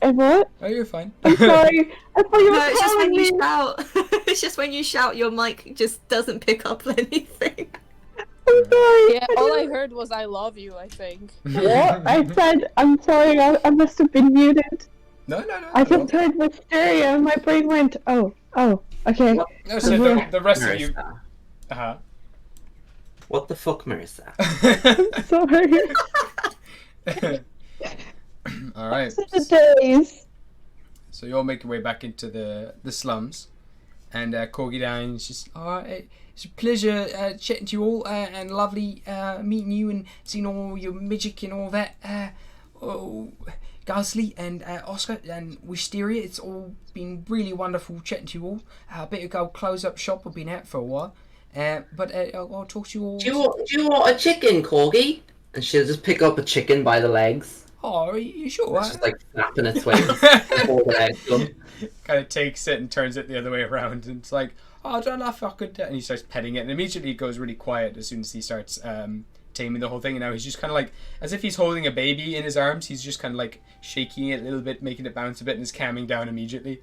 [SPEAKER 7] what?
[SPEAKER 1] Oh, you're fine.
[SPEAKER 7] I'm sorry, I thought you were
[SPEAKER 6] No, it's just
[SPEAKER 7] calling
[SPEAKER 6] when you
[SPEAKER 7] me.
[SPEAKER 6] shout. It's just when you shout, your mic just doesn't pick up anything.
[SPEAKER 7] I'm sorry.
[SPEAKER 2] Yeah, all I heard was "I love you," I think.
[SPEAKER 7] What? I said, I'm sorry, I must have been muted.
[SPEAKER 1] No.
[SPEAKER 7] I just heard Wisteria and my brain went, oh, okay.
[SPEAKER 1] No, so the rest of you, Uh-huh.
[SPEAKER 3] What the fuck, Marissa?
[SPEAKER 7] Sorry.
[SPEAKER 1] All right.
[SPEAKER 7] The days.
[SPEAKER 1] So you all make your way back into the slums, and Corgi down. It's just, it's a pleasure chatting to you all, and lovely meeting you and seeing all your magic and all that. Ghastly and Oscar and Wisteria, it's all been really wonderful chatting to you all. I better go close up shop. I've been out for a while, but I'll talk to you all.
[SPEAKER 3] Do you want a chicken, Corgi? And she'll just pick up a chicken by the legs.
[SPEAKER 1] Oh, are you sure?
[SPEAKER 3] It's just like flapping its wings before the legs done.
[SPEAKER 1] Kind of takes it and turns it the other way around, and it's like, oh, I don't know if I could. And he starts petting it, and immediately it goes really quiet as soon as he starts taming the whole thing. And now he's just kind of like, as if he's holding a baby in his arms, he's just kind of like shaking it a little bit, making it bounce a bit, and is calming down immediately.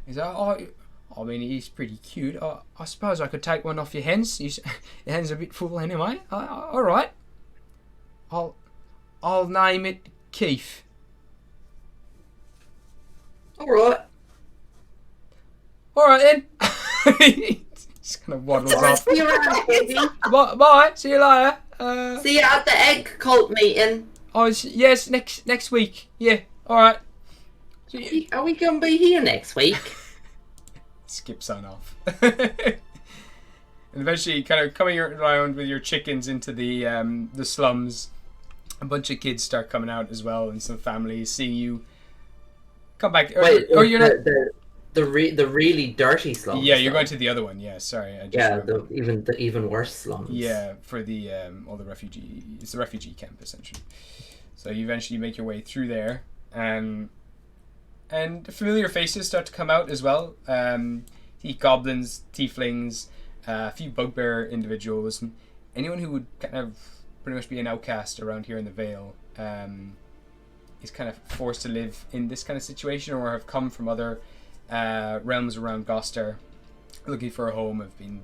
[SPEAKER 1] He's like, oh, I mean, he's pretty cute. I suppose I could take one off your hens. Your hens are a bit full anyway. All right. I'll name it Keith.
[SPEAKER 3] All right.
[SPEAKER 1] All right then. Just kind of waddles off.
[SPEAKER 3] See you around, baby.
[SPEAKER 1] Bye. See you later.
[SPEAKER 3] See you at the egg cult meeting.
[SPEAKER 1] Oh yes, next week. Yeah. All right.
[SPEAKER 3] Are we gonna be here next week?
[SPEAKER 1] Skips on off. And eventually, kind of coming around with your chickens into the slums, a bunch of kids start coming out as well, and some families seeing you come back. Or you're not.
[SPEAKER 3] The really dirty slums.
[SPEAKER 1] Yeah, you're going to the other one. Yeah, sorry.
[SPEAKER 3] The even worse slums.
[SPEAKER 1] Yeah, for the all the refugee. It's the refugee camp essentially. So you eventually make your way through there, and familiar faces start to come out as well. Goblins, tieflings, a few bugbear individuals, anyone who would kind of pretty much be an outcast around here in the Vale. Is kind of forced to live in this kind of situation, or have come from other realms around Gostar looking for a home, have been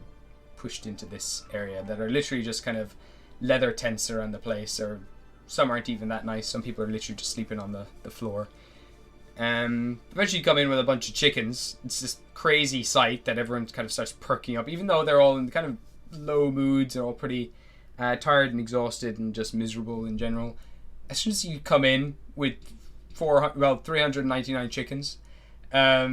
[SPEAKER 1] pushed into this area that are literally just kind of leather tents around the place, or some aren't even that nice. Some people are literally just sleeping on the floor. Eventually you come in with a bunch of chickens. It's this crazy sight that everyone kind of starts perking up, even though they're all in kind of low moods. They're all pretty tired and exhausted and just miserable in general. As soon as you come in with 399 chickens, a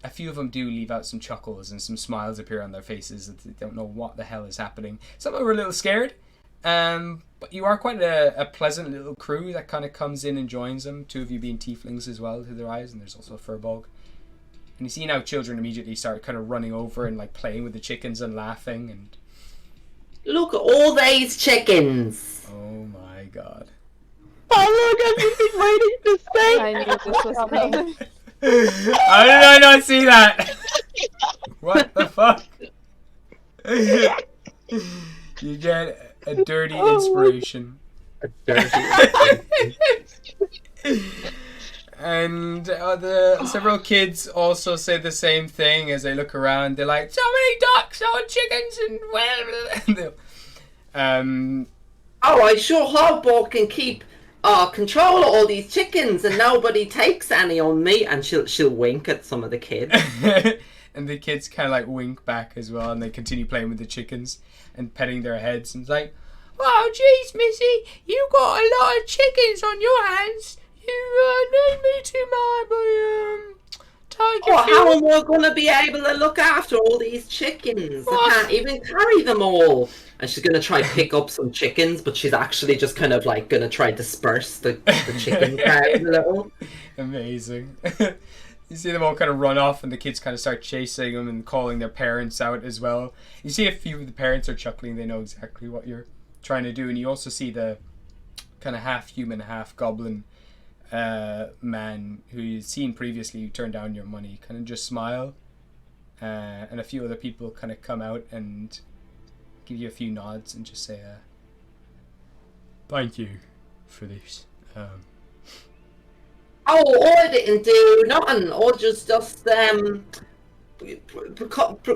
[SPEAKER 1] few of them do leave out some chuckles, and some smiles appear on their faces that they don't know what the hell is happening. Some of them are a little scared, but you are quite a pleasant little crew that kind of comes in and joins them. Two of you being tieflings as well to their eyes, and there's also a furbog. And you see now children immediately start kind of running over and like playing with the chickens and laughing. And
[SPEAKER 3] look at all these chickens.
[SPEAKER 1] Oh my god.
[SPEAKER 7] Oh look, I've been waiting to say.
[SPEAKER 2] I knew this was coming.
[SPEAKER 1] How did I not see that? What the fuck? You get a dirty inspiration.
[SPEAKER 3] A dirty
[SPEAKER 1] And several kids also say the same thing as they look around. They're like, so many ducks, so many chickens, and
[SPEAKER 3] I sure hope can keep control of all these chickens, and nobody takes any on me. And she'll wink at some of the kids.
[SPEAKER 1] And the kids kind of like wink back as well, and they continue playing with the chickens and petting their heads. And it's like, oh jeez, Missy, you got a lot of chickens on your hands. You need me to take a few.
[SPEAKER 3] How am I going to be able to look after all these chickens? I can't even carry them all. And she's going to try pick up some chickens, but she's actually just kind of like going to try disperse the chicken crowd a little.
[SPEAKER 1] Amazing. You see them all kind of run off, and the kids kind of start chasing them and calling their parents out as well. You see a few of the parents are chuckling. They know exactly what you're trying to do. And you also see the kind of half human, half goblin man who you'd seen previously, who turned down your money, kind of just smile. And a few other people kind of come out and give you a few nods and just say, thank you for this.
[SPEAKER 3] I didn't do nothing. I just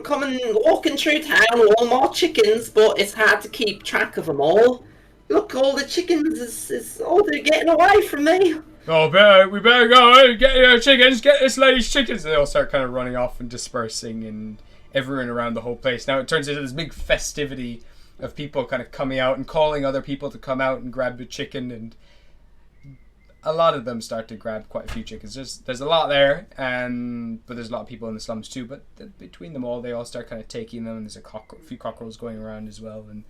[SPEAKER 3] coming walking through town with all my chickens, but it's hard to keep track of them all. Look, all the chickens they're getting away from me.
[SPEAKER 1] Oh, we better go. Get your chickens. Get this lady's chickens. And they all start kind of running off and dispersing, and everyone around the whole place. Now it turns into this big festivity of people kind of coming out and calling other people to come out and grab the chicken, and a lot of them start to grab quite a few chickens. There's a lot there, but there's a lot of people in the slums too. But between them all, they all start kind of taking them, and there's a few cockerels going around as well, and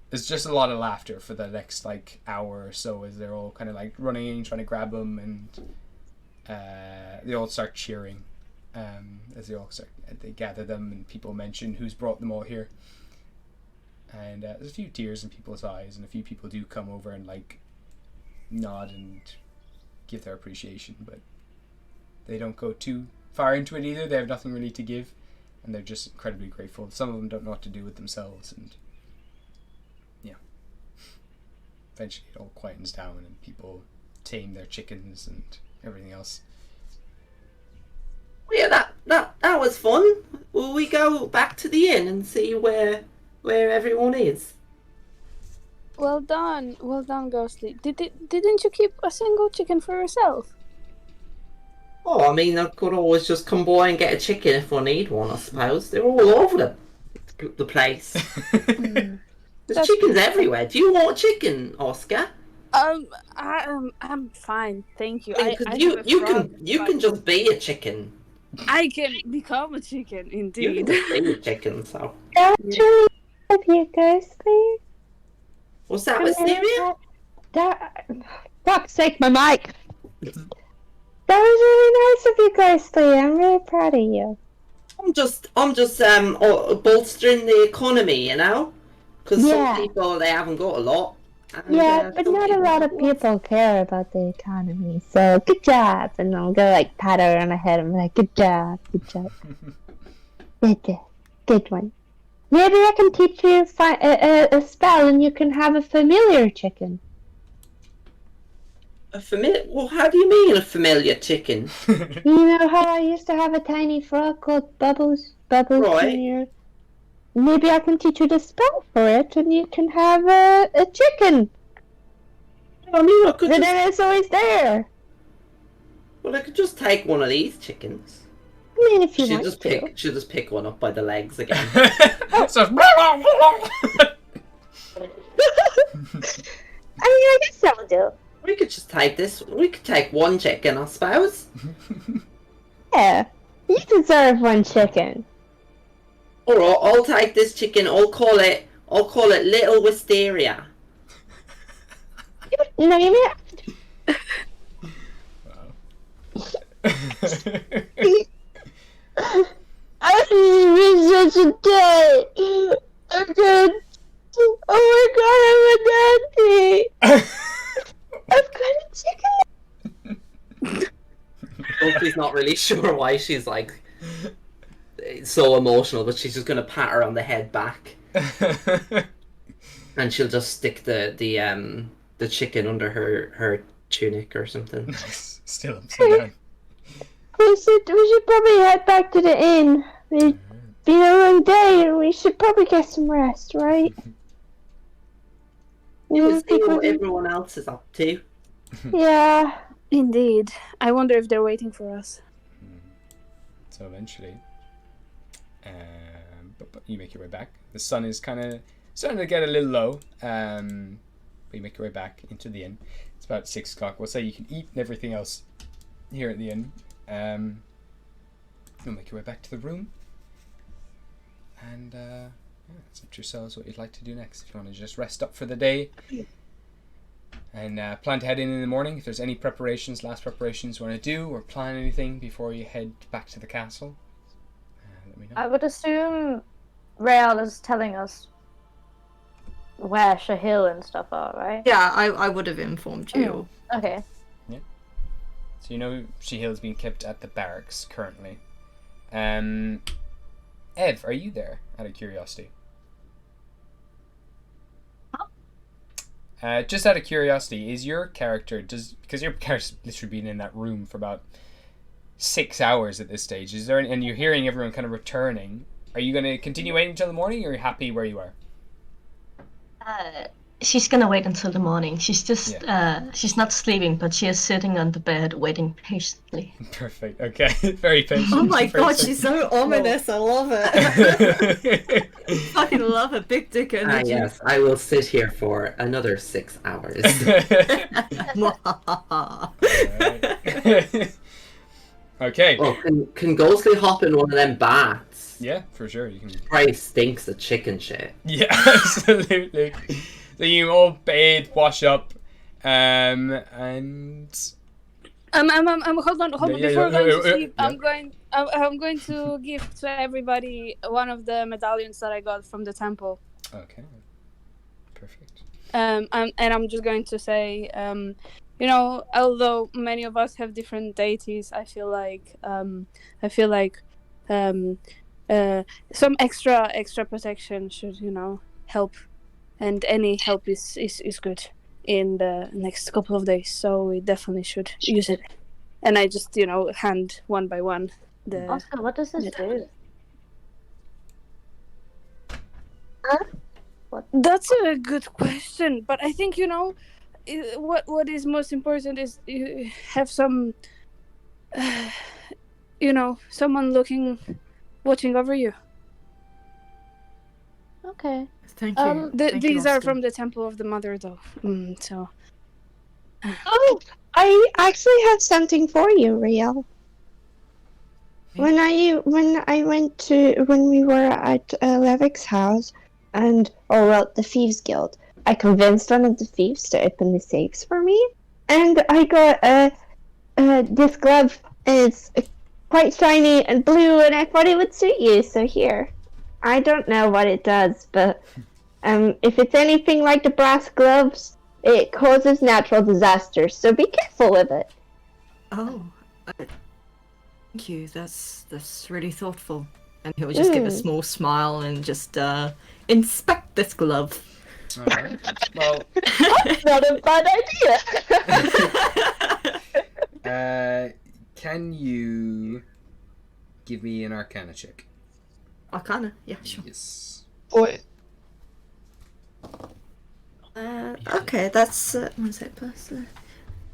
[SPEAKER 1] there's just a lot of laughter for the next like hour or so as they're all kind of like running in, trying to grab them, and they all start cheering as they gather them, and people mention who's brought them all here. And there's a few tears in people's eyes, and a few people do come over and like nod and give their appreciation, but they don't go too far into it either. They have nothing really to give, and they're just incredibly grateful. Some of them don't know what to do with themselves, and yeah, eventually it all quietens down and people tame their chickens and everything else.
[SPEAKER 3] Well, yeah, that was fun. Will we go back to the inn and see where everyone is?
[SPEAKER 2] Well done, Ghostly. Didn't you keep a single chicken for yourself?
[SPEAKER 3] Oh, I mean, I could always just come by and get a chicken if I need one, I suppose. They're all over the place. There's chickens everywhere. Do you want a chicken, Oscar?
[SPEAKER 2] I'm fine, thank you.
[SPEAKER 3] I mean, you can just be a chicken.
[SPEAKER 2] I can become a chicken,
[SPEAKER 3] You
[SPEAKER 2] indeed.
[SPEAKER 3] can just be a chicken, so.
[SPEAKER 7] That's really nice of you, Ghostly.
[SPEAKER 3] What's that, Wisteria?
[SPEAKER 7] Fuck's sake, my mic! That was really nice of you, Ghostly. I'm really proud of you.
[SPEAKER 3] I'm just bolstering the economy, you know? Because
[SPEAKER 7] Yeah.
[SPEAKER 3] some people, they haven't got a lot. And,
[SPEAKER 7] Yeah, but
[SPEAKER 3] some
[SPEAKER 7] not a lot of
[SPEAKER 3] have
[SPEAKER 7] people care about the economy, so good job. And I'll go like pat her on the head and be like, good job. Good one. Maybe I can teach you a spell and you can have a familiar chicken.
[SPEAKER 3] A familiar? Well, how do you mean a familiar chicken?
[SPEAKER 7] You know how I used to have a tiny frog called Bubbles
[SPEAKER 3] Right.
[SPEAKER 7] Jr.? Maybe I can teach you the spell for it and you can have a chicken.
[SPEAKER 3] I mean, I could
[SPEAKER 7] But
[SPEAKER 3] just,
[SPEAKER 7] then it's always there.
[SPEAKER 3] well, I could just take one of these chickens.
[SPEAKER 7] I mean, if you
[SPEAKER 3] She'll
[SPEAKER 7] want
[SPEAKER 3] just
[SPEAKER 7] to.
[SPEAKER 3] she'll just pick one up by the legs again.
[SPEAKER 1] So,
[SPEAKER 7] I mean, I guess that'll do.
[SPEAKER 3] We could just take this. We could take one chicken, I suppose.
[SPEAKER 7] Yeah, you deserve one chicken.
[SPEAKER 3] All right, I'll take this chicken. I'll call it Little Wisteria.
[SPEAKER 7] No, you mean I such a day. I'm good. Oh my god, I'm a daddy. I've got a chicken.
[SPEAKER 3] Sophie's not really sure why she's like so emotional, but she's just gonna pat her on the head back, and she'll just stick the chicken under her tunic or something.
[SPEAKER 1] Still upside down.
[SPEAKER 7] We should probably head back to the inn. It's been a long day and we should probably get some rest, right?
[SPEAKER 3] We'll see what everyone else is up to.
[SPEAKER 7] Yeah.
[SPEAKER 2] Indeed. I wonder if they're waiting for us.
[SPEAKER 1] So eventually, but you make your way back. The sun is kind of starting to get a little low, but you make your way back into the inn. It's about 6 o'clock. We'll say you can eat and everything else here at the inn. You'll make your way back to the room, and it's up to yourselves what you'd like to do next. If you want to just rest up for the day and plan to head in the morning. If there's any last preparations you want to do, or plan anything before you head back to the castle, let me know.
[SPEAKER 5] I would assume Rael is telling us where Shahil and stuff are, right?
[SPEAKER 6] Yeah, I would have informed you.
[SPEAKER 5] Okay.
[SPEAKER 1] So you know Shahil's being kept at the barracks currently. Ev, are you there, out of curiosity? Just out of curiosity, is your character, because your character's literally been in that room for about 6 hours at this stage, and you're hearing everyone kind of returning, are you going to continue waiting until the morning, or are you happy where you are?
[SPEAKER 8] she's gonna wait until the morning. She's just she's not sleeping, but she is sitting on the bed waiting patiently.
[SPEAKER 1] Perfect. Okay. Very patient.
[SPEAKER 6] Oh my
[SPEAKER 1] Very
[SPEAKER 6] god, she's so ominous. I love it. Fucking love a big dick energy.
[SPEAKER 3] Yes, I will sit here for another 6 hours.
[SPEAKER 1] Okay.
[SPEAKER 3] Oh, can Ghostly hop in one of them baths?
[SPEAKER 1] Yeah, for sure. You can.
[SPEAKER 3] Probably stinks of chicken shit.
[SPEAKER 1] Yeah, absolutely. So you all bathe, wash up, and
[SPEAKER 2] hold on. Before going to sleep,
[SPEAKER 1] yeah.
[SPEAKER 2] I'm going to give to everybody one of the medallions that I got from the temple.
[SPEAKER 1] Okay. Perfect.
[SPEAKER 2] And I'm just going to say, you know, although many of us have different deities, I feel like some extra protection should, you know, help, and any help is good in the next couple of days. So we definitely should use it. And I just, you know, hand one by one the.
[SPEAKER 5] Oscar, what does this do?
[SPEAKER 2] That's a good question, but I think, you know, what is most important is you have some, you know, someone watching over you.
[SPEAKER 5] Okay.
[SPEAKER 6] Thank you.
[SPEAKER 2] These are from the Temple of the Mother, though. So.
[SPEAKER 7] Oh, I actually have something for you, Riel. When we were at Levik's house, and the Thieves Guild, I convinced one of the thieves to open the safes for me, and I got this glove. It's quite shiny and blue, and I thought it would suit you. So here, I don't know what it does, but if it's anything like the brass gloves, it causes natural disasters. So be careful with it.
[SPEAKER 6] Oh, thank you. That's really thoughtful. And he'll just give a small smile and just inspect this glove.
[SPEAKER 1] All right. Well,
[SPEAKER 7] That's not a bad idea.
[SPEAKER 1] can you give me an Arcana check?
[SPEAKER 6] Arcana? Yeah, sure.
[SPEAKER 1] Yes.
[SPEAKER 7] Boy.
[SPEAKER 6] Okay, that's what is it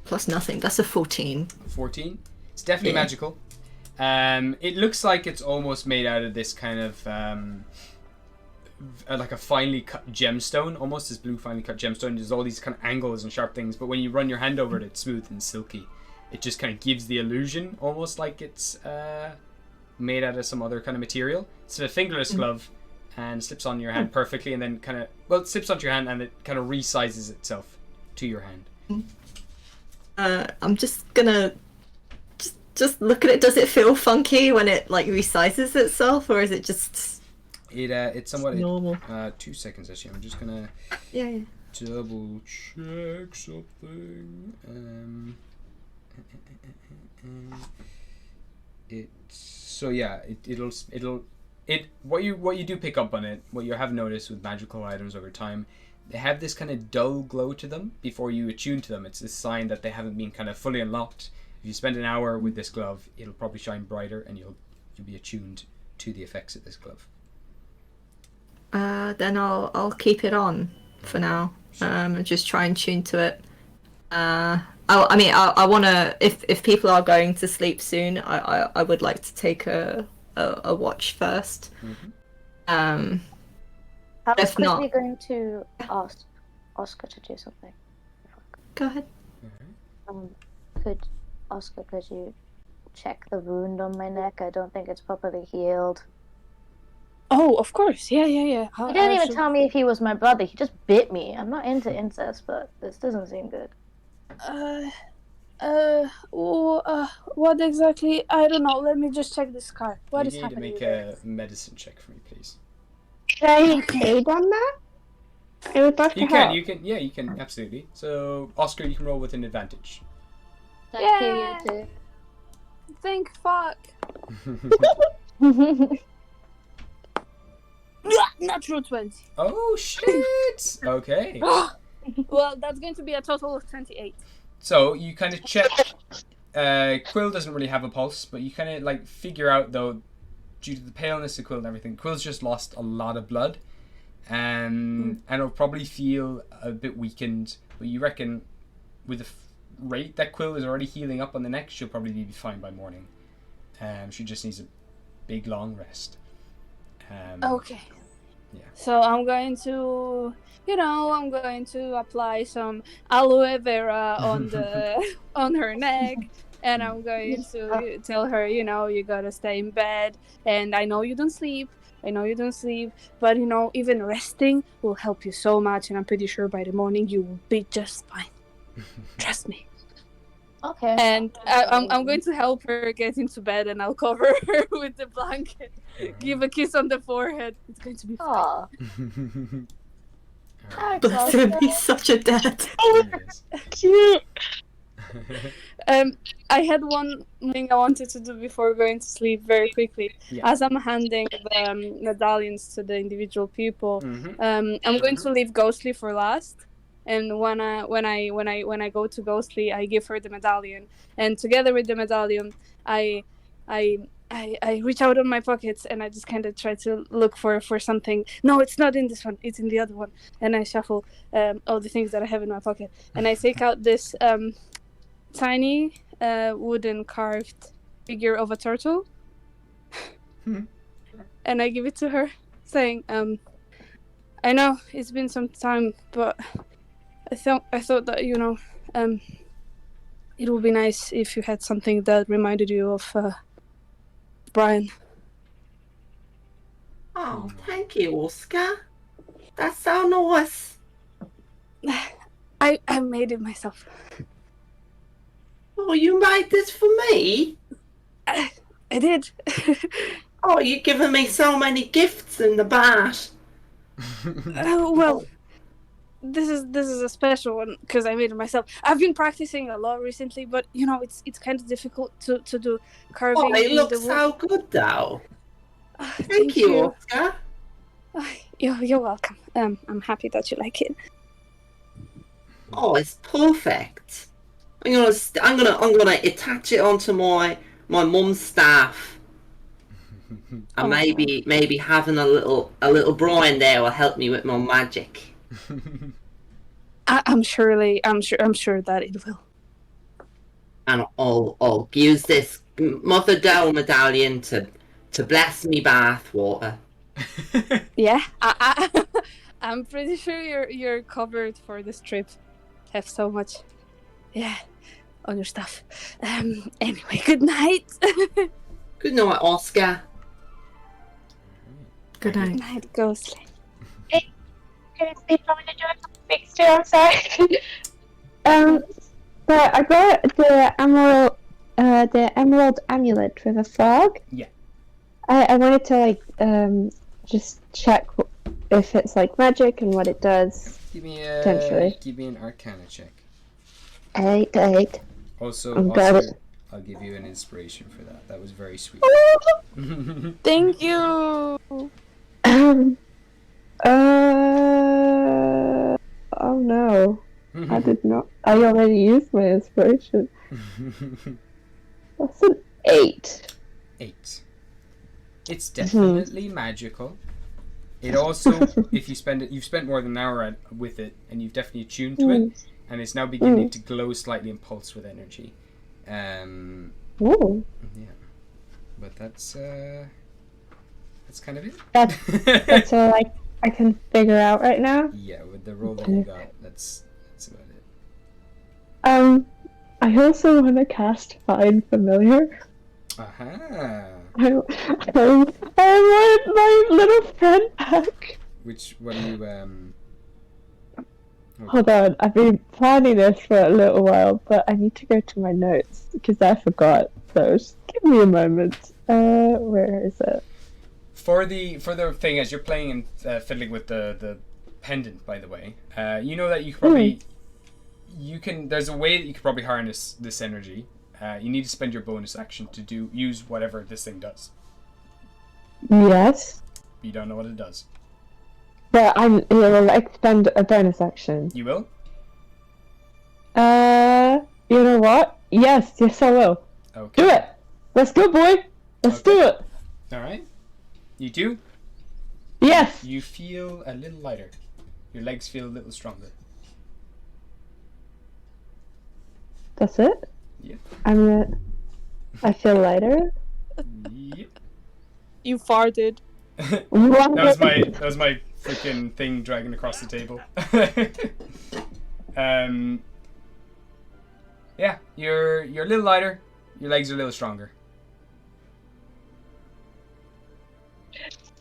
[SPEAKER 6] plus nothing. That's a 14.
[SPEAKER 1] 14. It's definitely magical. It looks like it's almost made out of this kind of like a finely cut gemstone, almost this blue finely cut gemstone. There's all these kind of angles and sharp things, but when you run your hand over it, it's smooth and silky. It just kind of gives the illusion almost like it's made out of some other kind of material. It's a fingerless glove and slips on your hand perfectly, and then it slips onto your hand and it kind of resizes itself to your hand.
[SPEAKER 6] I'm just gonna just look at it. Does it feel funky when it like resizes itself, or is it just
[SPEAKER 1] it's somewhat
[SPEAKER 6] normal?
[SPEAKER 1] 2 seconds actually. I'm just gonna double check something. What you do pick up on it, what you have noticed with magical items over time, they have this kind of dull glow to them before you attune to them. It's a sign that they haven't been kind of fully unlocked. If you spend an hour with this glove, it'll probably shine brighter, and you'll be attuned to the effects of this glove.
[SPEAKER 6] Then I'll keep it on for now. And just try and tune to it. I wanna, if people are going to sleep soon, I would like to take a watch first.
[SPEAKER 5] I was
[SPEAKER 6] If
[SPEAKER 5] quickly
[SPEAKER 6] not-
[SPEAKER 5] going to ask Oscar to do something.
[SPEAKER 6] Go ahead.
[SPEAKER 5] Could you check the wound on my neck? I don't think it's properly healed.
[SPEAKER 2] Oh, of course. Yeah.
[SPEAKER 5] He didn't even tell me if he was my brother. He just bit me. I'm not into incest, but this doesn't seem good.
[SPEAKER 2] What exactly? I don't know. Let me just check this card. What
[SPEAKER 1] You
[SPEAKER 2] is
[SPEAKER 1] need to
[SPEAKER 2] happening?
[SPEAKER 1] make a medicine check for me, please.
[SPEAKER 7] Should I aid on that? I would love to help.
[SPEAKER 1] You can, absolutely. So, Oscar, you can roll with an advantage.
[SPEAKER 5] Thank you, you
[SPEAKER 2] Thank fuck.
[SPEAKER 5] too.
[SPEAKER 2] Natural 20.
[SPEAKER 1] Oh, shit! Okay.
[SPEAKER 2] Well, that's going to be a total of 28.
[SPEAKER 1] So, you kind of check. Quill doesn't really have a pulse, but you kind of, like, figure out, though, due to the paleness of Quill and everything, Quill's just lost a lot of blood. and it'll probably feel a bit weakened, but you reckon with the rate that Quill is already healing up on the neck, she'll probably be fine by morning. She just needs a big long rest.
[SPEAKER 2] Okay.
[SPEAKER 1] Yeah.
[SPEAKER 2] So I'm going to, I'm going to apply some aloe vera on the on her neck, and I'm going to tell her, you gotta stay in bed. And I know you don't sleep. But even resting will help you so much, and I'm pretty sure by the morning you will be just fine. Trust me.
[SPEAKER 5] Okay.
[SPEAKER 2] And I'm going to help her get into bed, and I'll cover her with the blanket. Give a kiss on the forehead. It's going to be fine.
[SPEAKER 5] Aw.
[SPEAKER 6] Bless him, he's such a dad.
[SPEAKER 7] Cute.
[SPEAKER 2] I had one thing I wanted to do before going to sleep very quickly.
[SPEAKER 1] Yeah.
[SPEAKER 2] As I'm handing the medallions to the individual people,
[SPEAKER 1] Mm-hmm.
[SPEAKER 2] I'm going to leave Ghostly for last. And when I go to Ghostly, I give her the medallion, and together with the medallion, I reach out on my pockets and I just kind of try to look for something. No, it's not in this one. It's in the other one. And I shuffle all the things that I have in my pocket, and I take out this tiny wooden carved figure of a turtle, and I give it to her, saying, "I know it's been some time, but I thought that it would be nice if you had something that reminded you of Brian."
[SPEAKER 3] Oh, thank you, Oscar. That's so nice.
[SPEAKER 2] I made it myself.
[SPEAKER 3] Oh, you made this for me?
[SPEAKER 2] I did.
[SPEAKER 3] Oh, you've given me so many gifts in the bath.
[SPEAKER 2] Well, this is a special one because I made it myself. I've been practicing a lot recently, but it's kind of difficult to do carving.
[SPEAKER 3] Oh, it
[SPEAKER 2] in
[SPEAKER 3] looks
[SPEAKER 2] the wood.
[SPEAKER 3] so good, though.
[SPEAKER 2] Thank
[SPEAKER 3] you, Oscar.
[SPEAKER 2] You're welcome. I'm happy that you like it.
[SPEAKER 3] Oh, it's perfect. I'm gonna attach it onto my mum's staff, and maybe having a little Brian there will help me with my magic.
[SPEAKER 2] I'm sure that it will.
[SPEAKER 3] And I'll use this Mother Doe medallion to bless me bathwater.
[SPEAKER 2] Yeah, I'm pretty sure you're covered for this trip. Have so much, on your stuff. Anyway, good night.
[SPEAKER 3] Good night, Oscar.
[SPEAKER 6] Good night.
[SPEAKER 2] Good night, Ghostly.
[SPEAKER 5] Can I speak from the door to fix too? I'm sorry. But I got the emerald amulet with a frog.
[SPEAKER 1] Yeah.
[SPEAKER 5] I wanted to just check if it's like magic and what it does.
[SPEAKER 1] Give me an Arcana check.
[SPEAKER 5] 8.
[SPEAKER 1] Also,
[SPEAKER 5] Got
[SPEAKER 1] Oscar,
[SPEAKER 5] it.
[SPEAKER 1] I'll give you an inspiration for that. That was very sweet.
[SPEAKER 2] Thank you.
[SPEAKER 5] Oh no. I did not. I already used my inspiration. That's an 8.
[SPEAKER 1] 8. It's definitely magical. It also, if you've spent more than an hour with it, and you've definitely attuned to it, and it's now beginning to glow slightly and pulse with energy.
[SPEAKER 5] Ooh.
[SPEAKER 1] Yeah. But that's kind of it.
[SPEAKER 5] That's all I can figure out right now.
[SPEAKER 1] Yeah, with the roll that you got, that's about it.
[SPEAKER 5] I also want to cast Find Familiar.
[SPEAKER 1] Aha!
[SPEAKER 5] I want my little friend back.
[SPEAKER 1] What are you,
[SPEAKER 5] Hold on, I've been planning this for a little while, but I need to go to my notes because I forgot. So just give me a moment. Where is it?
[SPEAKER 1] For the thing, as you're playing and fiddling with the pendant, by the way, you know that you could probably there's a way that you could probably harness this energy. You need to spend your bonus action to use whatever this thing does.
[SPEAKER 5] Yes.
[SPEAKER 1] You don't know what it does.
[SPEAKER 5] But it will expend a bonus action.
[SPEAKER 1] You will?
[SPEAKER 5] You know what? Yes, I will.
[SPEAKER 1] Okay.
[SPEAKER 5] Do it! Let's go, boy! Let's do it!
[SPEAKER 1] Alright. You do?
[SPEAKER 7] Yes.
[SPEAKER 1] You feel a little lighter. Your legs feel a little stronger.
[SPEAKER 7] That's it?
[SPEAKER 1] Yep.
[SPEAKER 7] I feel lighter.
[SPEAKER 1] Yep.
[SPEAKER 2] You farted.
[SPEAKER 1] That was my freaking thing dragging across the table. Yeah, you're a little lighter. Your legs are a little stronger.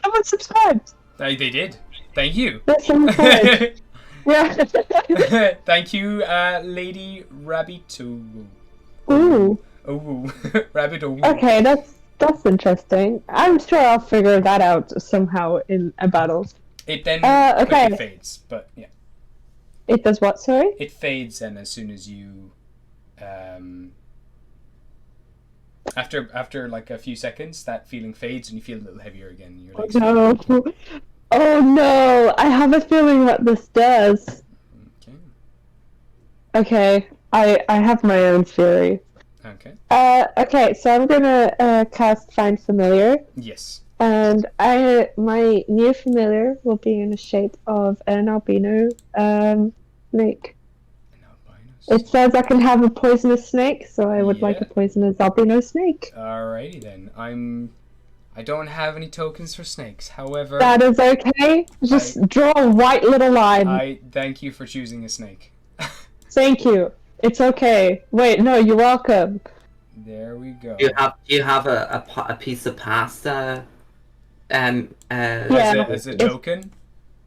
[SPEAKER 7] Someone subscribed.
[SPEAKER 1] They did. Thank you.
[SPEAKER 7] That's subscribed. Yeah.
[SPEAKER 1] Thank you, Lady Rabbito.
[SPEAKER 7] Ooh.
[SPEAKER 1] Oh, Rabbito.
[SPEAKER 7] Okay, that's interesting. I'm sure I'll figure that out somehow in a battle.
[SPEAKER 1] It then
[SPEAKER 7] okay.
[SPEAKER 1] quickly fades, but yeah.
[SPEAKER 7] It does what, sorry?
[SPEAKER 1] It fades, and as soon as you, after like a few seconds, that feeling fades, and you feel a little heavier again. Your legs.
[SPEAKER 7] No. Oh no! I have a feeling what this does.
[SPEAKER 1] Okay.
[SPEAKER 7] Okay, I have my own theory.
[SPEAKER 1] Okay.
[SPEAKER 7] Okay, so I'm gonna cast Find Familiar,
[SPEAKER 1] Yes.
[SPEAKER 7] and my new familiar will be in the shape of an albino snake.
[SPEAKER 1] An albino
[SPEAKER 7] It says I can have a poisonous snake, so I would like a
[SPEAKER 1] Yeah.
[SPEAKER 7] poisonous albino snake.
[SPEAKER 1] Alrighty then. I don't have any tokens for snakes. However,
[SPEAKER 7] That is okay. Just draw a white little line.
[SPEAKER 1] I thank you for choosing a snake.
[SPEAKER 7] Thank you. It's okay. Wait, no, you're welcome.
[SPEAKER 1] There we go.
[SPEAKER 3] Do you have a piece of pasta?
[SPEAKER 7] Yeah.
[SPEAKER 1] As a token?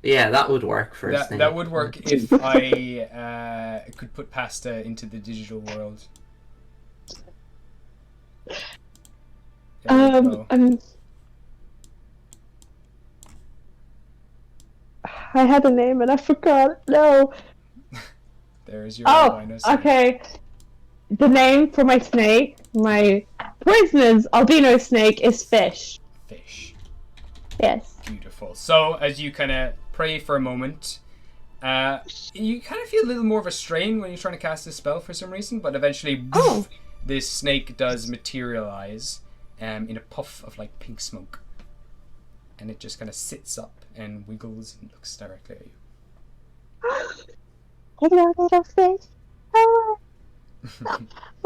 [SPEAKER 3] Yeah, that would work for a snake.
[SPEAKER 1] That would work if I could put pasta into the digital world. There we go.
[SPEAKER 7] I had a name and I forgot. No.
[SPEAKER 1] There's your
[SPEAKER 7] Oh,
[SPEAKER 1] albino snake.
[SPEAKER 7] okay. The name for my snake, my poisonous albino snake, is Fish.
[SPEAKER 1] Fish.
[SPEAKER 7] Yes.
[SPEAKER 1] Beautiful. So, as you kind of pray for a moment, you kind of feel a little more of a strain when you're trying to cast this spell for some reason, but eventually, this snake does materialize in a puff of like pink smoke. And it just kind of sits up and wiggles and looks directly at you.
[SPEAKER 7] Hello, little fish. Oh,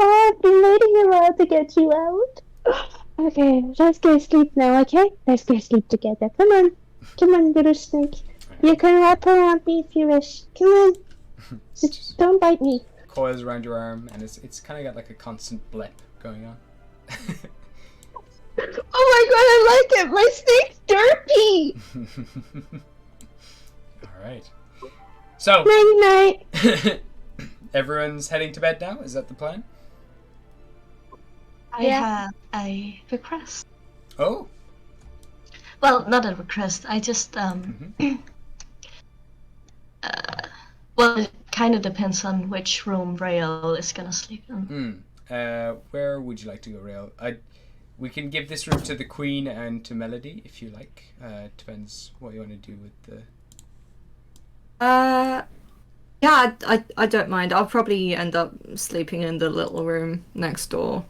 [SPEAKER 7] I've been waiting a while to get you out. Okay, let's go sleep now, okay? Let's go sleep together. Come on, little snake. You can wrap around me if you wish. Come on. Just don't bite me.
[SPEAKER 1] Coils around your arm, and it's kind of got like a constant blip going on.
[SPEAKER 7] Oh my god, I like it! My snake's derpy!
[SPEAKER 1] Alright. So,
[SPEAKER 7] Night-night.
[SPEAKER 1] everyone's heading to bed now? Is that the plan?
[SPEAKER 8] I
[SPEAKER 7] Yeah.
[SPEAKER 8] have a request.
[SPEAKER 1] Oh.
[SPEAKER 8] Well, not a request. I just well, it kind of depends on which room Rael is gonna sleep in.
[SPEAKER 1] Where would you like to go, Rael? We can give this room to the Queen and to Melody, if you like. Depends what you want to do with the...
[SPEAKER 6] Yeah, I don't mind. I'll probably end up sleeping in the little room next door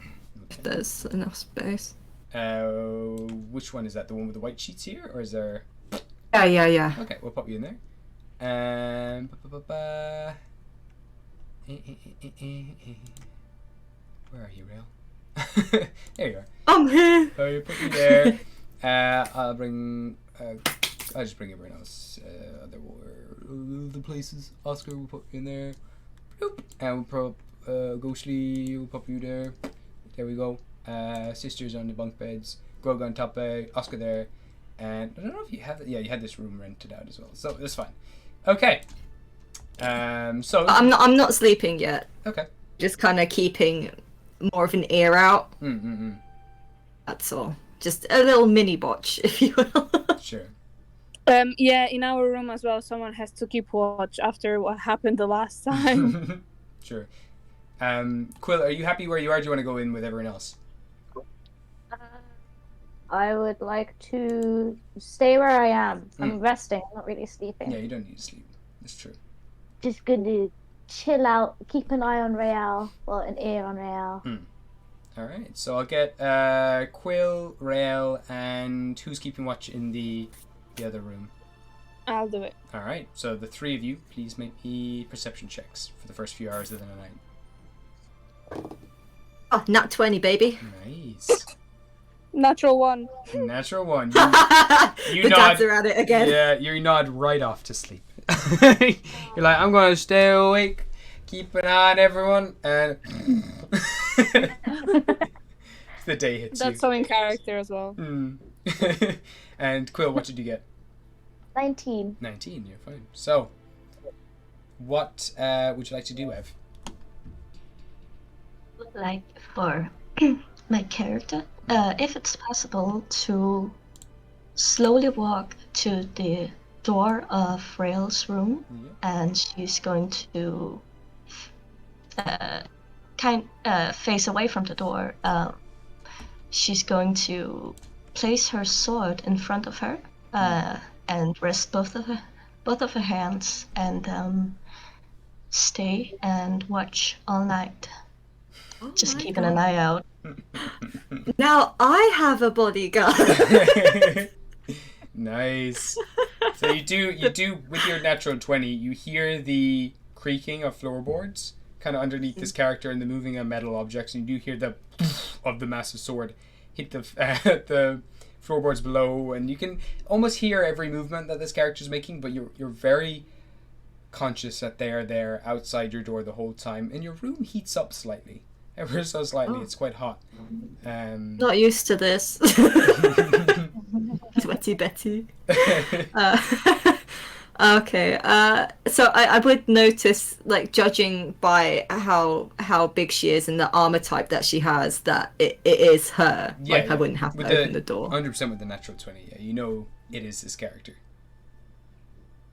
[SPEAKER 6] if there's enough space.
[SPEAKER 1] Which one is that? The one with the white sheets here, or is there?
[SPEAKER 6] Yeah.
[SPEAKER 1] Okay, we'll pop you in there. Where are you, Rael? There you are.
[SPEAKER 6] I'm here.
[SPEAKER 1] Oh, you put me there. I'll just bring everyone else. The places. Oscar will put you in there. Bloop. And we'll pop Ghostly will pop you there. There we go. Sisters on the bunk beds. Grog on top. Oscar there. And I don't know if you have. Yeah, you had this room rented out as well, so that's fine. Okay. So
[SPEAKER 6] I'm not sleeping yet.
[SPEAKER 1] Okay.
[SPEAKER 6] Just kind of keeping more of an ear out.
[SPEAKER 1] Mm.
[SPEAKER 6] That's all. Just a little mini botch, if you will.
[SPEAKER 1] Sure.
[SPEAKER 2] Yeah, in our room as well, someone has to keep watch after what happened the last time.
[SPEAKER 1] Sure. Quill, are you happy where you are? Do you want to go in with everyone else?
[SPEAKER 5] I would like to stay where I am. I'm resting. I'm not really sleeping.
[SPEAKER 1] Yeah, you don't need to sleep. That's true.
[SPEAKER 5] Just gonna chill out, keep an eye on Rael, well, an ear on Rael.
[SPEAKER 1] All right. So I'll get Quill, Rael, and who's keeping watch in the the other room?
[SPEAKER 2] I'll do it.
[SPEAKER 1] All right. So the three of you, please make me perception checks for the first few hours of the night.
[SPEAKER 6] Oh, nat 20, baby.
[SPEAKER 1] Nice.
[SPEAKER 2] Natural 1.
[SPEAKER 1] Natural 1. You
[SPEAKER 6] The
[SPEAKER 1] nod.
[SPEAKER 6] dads are at it again.
[SPEAKER 1] Yeah, you nod right off to sleep. You're like, I'm gonna stay awake, keep an eye on everyone, and the day hits
[SPEAKER 2] That's
[SPEAKER 1] you.
[SPEAKER 2] so in character as well.
[SPEAKER 1] And Quill, what did you get?
[SPEAKER 5] 19.
[SPEAKER 1] 19. You're fine. So, what would you like to do, Ev?
[SPEAKER 8] Like for my character, if it's possible to slowly walk to the door of Rael's room, and she's going to face away from the door. She's going to place her sword in front of her and rest both of her hands and stay and watch all night. Just keeping an eye out.
[SPEAKER 6] Now I have a bodyguard.
[SPEAKER 1] Nice. So you do with your natural 20, you hear the creaking of floorboards kind of underneath this character and the moving of metal objects, and you do hear the of the massive sword hit the floorboards below, and you can almost hear every movement that this character is making, but you're very conscious that they are there outside your door the whole time, and your room heats up slightly. Ever so slightly. It's quite hot.
[SPEAKER 6] Not used to this. Sweaty Betty. Okay. So I would notice, like, judging by how big she is and the armor type that she has, that it is her.
[SPEAKER 1] Yeah,
[SPEAKER 6] like, I wouldn't have to open the door.
[SPEAKER 1] 100% with the natural 20. Yeah, you know it is this character.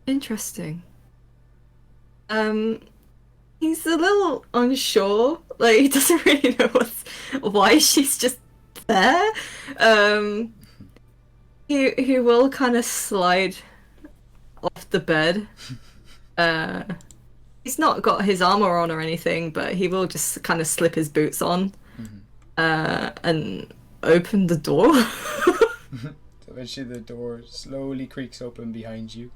[SPEAKER 6] Interesting. He's a little unsure. Like, he doesn't really know why she's just there. He will kind of slide off the bed. He's not got his armor on or anything, but he will just kind of slip his boots on and open the door.
[SPEAKER 1] So eventually the door slowly creaks open behind you.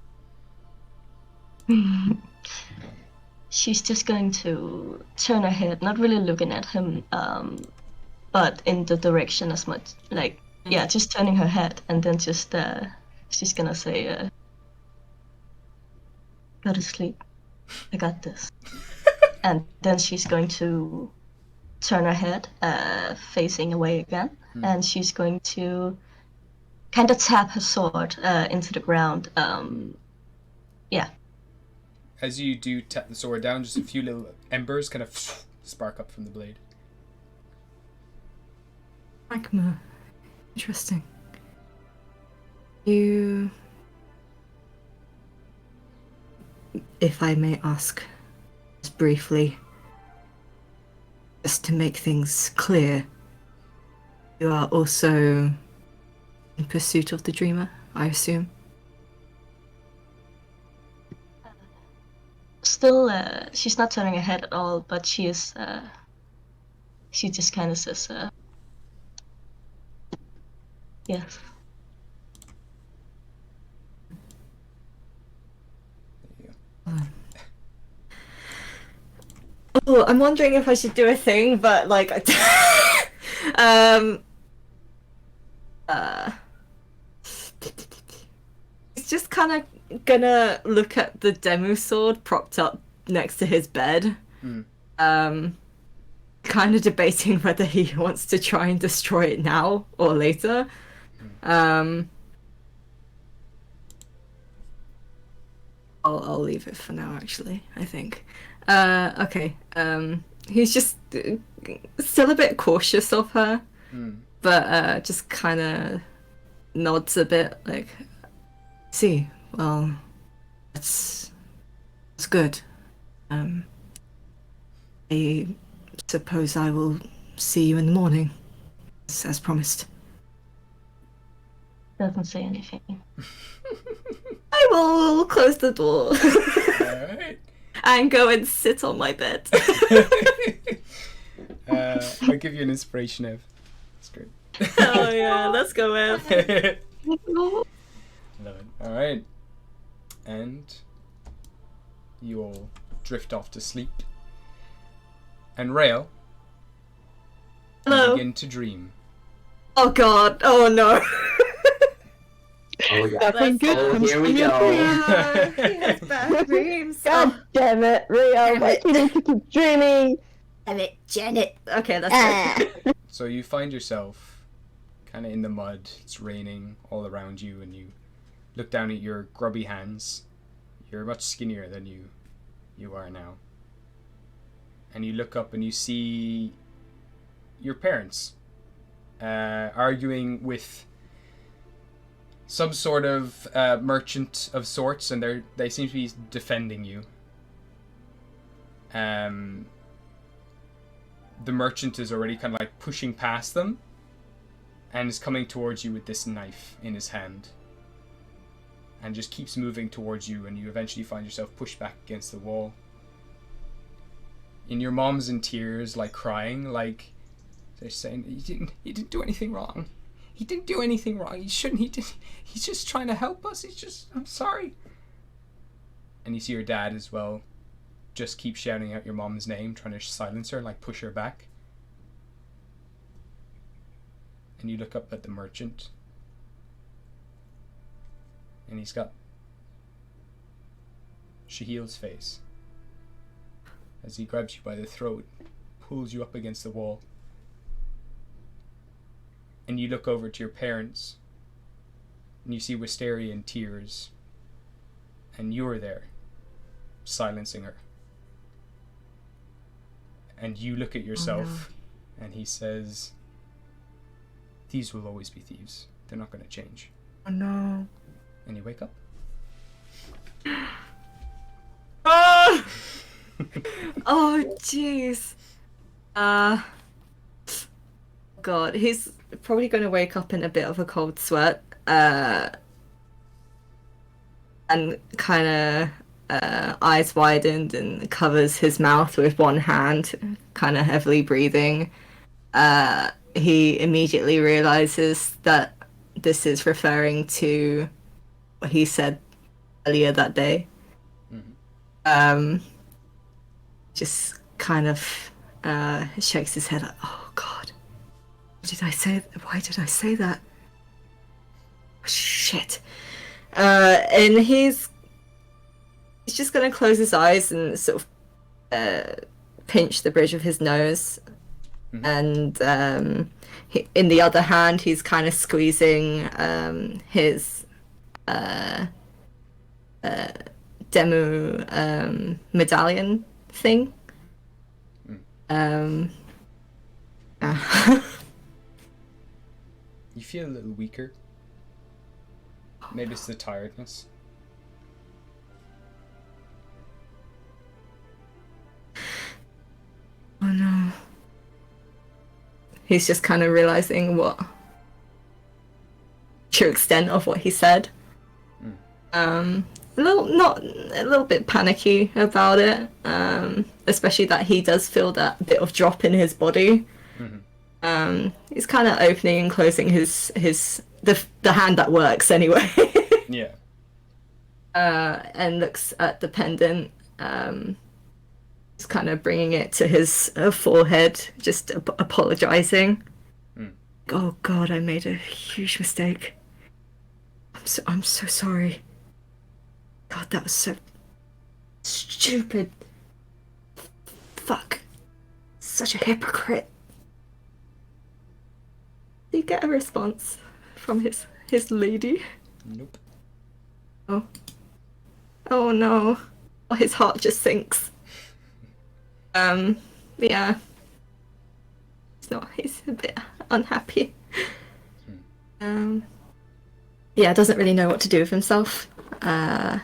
[SPEAKER 8] She's just going to turn her head, not really looking at him, but in the direction as much, like, yeah, just turning her head, and then just, she's gonna say, go to sleep, I got this. And then she's going to turn her head, facing away again, and she's going to kind of tap her sword into the ground, yeah.
[SPEAKER 1] As you do tap the sword down, just a few little embers kind of spark up from the blade.
[SPEAKER 6] Magma. Interesting. You... If I may ask, just briefly, just to make things clear, you are also in pursuit of the dreamer, I assume?
[SPEAKER 8] Still, she's not turning her head at all, but she is, she just kind of says, yes.
[SPEAKER 6] Oh, I'm wondering if I should do a thing, but, like, it's just kind of gonna look at the demo sword propped up next to his bed. Kind of debating whether he wants to try and destroy it now or later. I'll leave it for now, actually, I think. Okay. He's just still a bit cautious of her, but just kind of nods a bit, like, see, well, that's good. I suppose I will see you in the morning, as promised.
[SPEAKER 8] Doesn't say anything.
[SPEAKER 6] I will close the door.
[SPEAKER 1] Alright.
[SPEAKER 6] And go and sit on my bed.
[SPEAKER 1] I'll give you an inspiration, Ev. That's great.
[SPEAKER 6] Oh yeah, let's go, Ev.
[SPEAKER 1] Love it. All right. And you all drift off to sleep. And Rael, you
[SPEAKER 6] Hello.
[SPEAKER 1] begin to dream.
[SPEAKER 6] Oh god. Oh no.
[SPEAKER 3] Oh yeah.
[SPEAKER 7] Nothing good
[SPEAKER 3] Oh,
[SPEAKER 7] comes
[SPEAKER 3] here
[SPEAKER 7] from
[SPEAKER 3] we
[SPEAKER 7] your
[SPEAKER 3] go.
[SPEAKER 7] dreams.
[SPEAKER 6] He has bad dreams.
[SPEAKER 7] God damn it, Rio, why do you need to keep dreaming?
[SPEAKER 6] Damn it, Janet. Okay, that's good.
[SPEAKER 1] So you find yourself kind of in the mud. It's raining all around you, and you look down at your grubby hands. You're much skinnier than you are now. And you look up and you see your parents arguing with some sort of merchant of sorts, and they seem to be defending you. The merchant is already kind of like pushing past them and is coming towards you with this knife in his hand, and just keeps moving towards you, and you eventually find yourself pushed back against the wall. And your mom's in tears, like crying, like they're saying, he didn't do anything wrong. He didn't do anything wrong. He shouldn't. He's just trying to help us. I'm sorry. And you see your dad as well, just keep shouting out your mom's name, trying to silence her, like push her back. And you look up at the merchant, and he's got Shahil's face as he grabs you by the throat, pulls you up against the wall. And you look over to your parents, and you see Wisteria in tears, and you're there, silencing her. And you look at yourself, and he says, "Thieves will always be thieves. They're not going to change."
[SPEAKER 6] Oh no.
[SPEAKER 1] And you wake up.
[SPEAKER 6] Oh! Oh, jeez. God, he's probably going to wake up in a bit of a cold sweat. And kind of eyes widened and covers his mouth with one hand, kind of heavily breathing. He immediately realizes that this is referring to what he said earlier that day. Just kind of shakes his head like, oh god, why did I say that? Oh, shit. And he's just gonna close his eyes and sort of pinch the bridge of his nose. And in the other hand, he's kind of squeezing his demo medallion thing.
[SPEAKER 1] You feel a little weaker. Maybe it's the tiredness.
[SPEAKER 6] Oh no. He's just kind of realizing what true extent of what he said. A little bit panicky about it, especially that he does feel that bit of drop in his body. He's kind of opening and closing the hand that works anyway.
[SPEAKER 1] Yeah.
[SPEAKER 6] And looks at the pendant. Just kind of bringing it to his forehead, just apologizing. Oh God, I made a huge mistake. I'm so sorry. God, that was so stupid. Fuck. Such a hypocrite. Did he get a response from his lady?
[SPEAKER 1] Nope.
[SPEAKER 6] Oh no. Oh, his heart just sinks. Yeah. He's a bit unhappy. Yeah, doesn't really know what to do with himself.
[SPEAKER 1] Okay.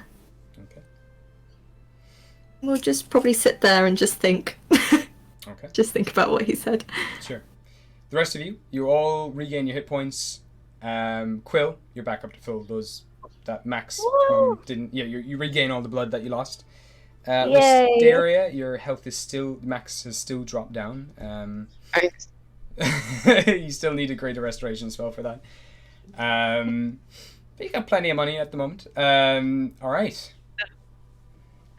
[SPEAKER 6] We'll just probably sit there and just think.
[SPEAKER 1] Okay.
[SPEAKER 6] Just think about what he said.
[SPEAKER 1] Sure. The rest of you all regain your hit points. Quill, you're back up to full. That Max didn't. Yeah, you regain all the blood that you lost. Wisteria, your health is still, Max has still dropped down. You still need a greater restoration spell for that. You got plenty of money at the moment. All right.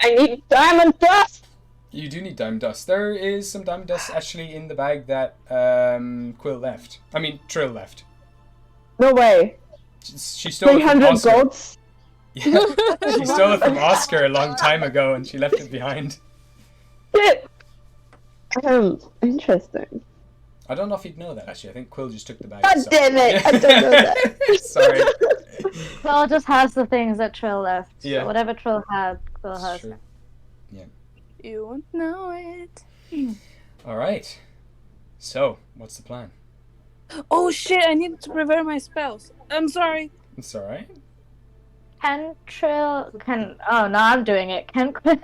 [SPEAKER 7] I need diamond dust!
[SPEAKER 1] You do need diamond dust. There is some diamond dust actually in the bag that Trill left.
[SPEAKER 7] No way.
[SPEAKER 1] She stole it from
[SPEAKER 7] 300
[SPEAKER 1] Oscar.
[SPEAKER 7] golds?
[SPEAKER 1] Yeah, she stole it from Oscar a long time ago, and she left it behind.
[SPEAKER 7] Shit! Interesting.
[SPEAKER 1] I don't know if he'd know that, actually. I think Quill just took the bag.
[SPEAKER 7] God damn it! I don't know that.
[SPEAKER 1] Sorry.
[SPEAKER 5] Quill just has the things that Trill left.
[SPEAKER 1] Yeah.
[SPEAKER 5] So whatever Trill had, Quill
[SPEAKER 1] That's
[SPEAKER 5] has.
[SPEAKER 1] true. Yeah.
[SPEAKER 2] You won't know it.
[SPEAKER 1] All right. So, what's the plan?
[SPEAKER 2] Oh shit! I need to prepare my spells. I'm sorry.
[SPEAKER 1] It's all right.
[SPEAKER 5] Oh no, I'm doing it. Can Quill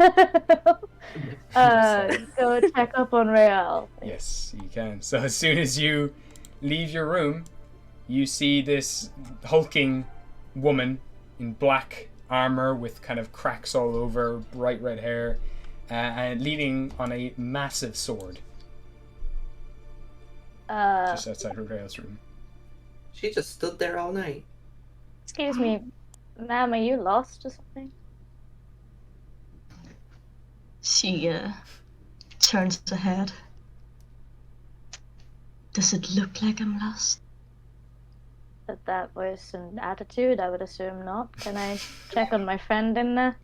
[SPEAKER 5] go check up on Real?
[SPEAKER 1] Yes, you can. So as soon as you leave your room, you see this hulking woman in black armor with kind of cracks all over, bright red hair, and leaning on a massive sword just outside her Rail's room.
[SPEAKER 3] She just stood there all night.
[SPEAKER 5] Excuse me, ma'am, are you lost or something?
[SPEAKER 8] She turns her head. Does it look like I'm lost?
[SPEAKER 5] With that voice and attitude, I would assume not. Can I check on my friend in there?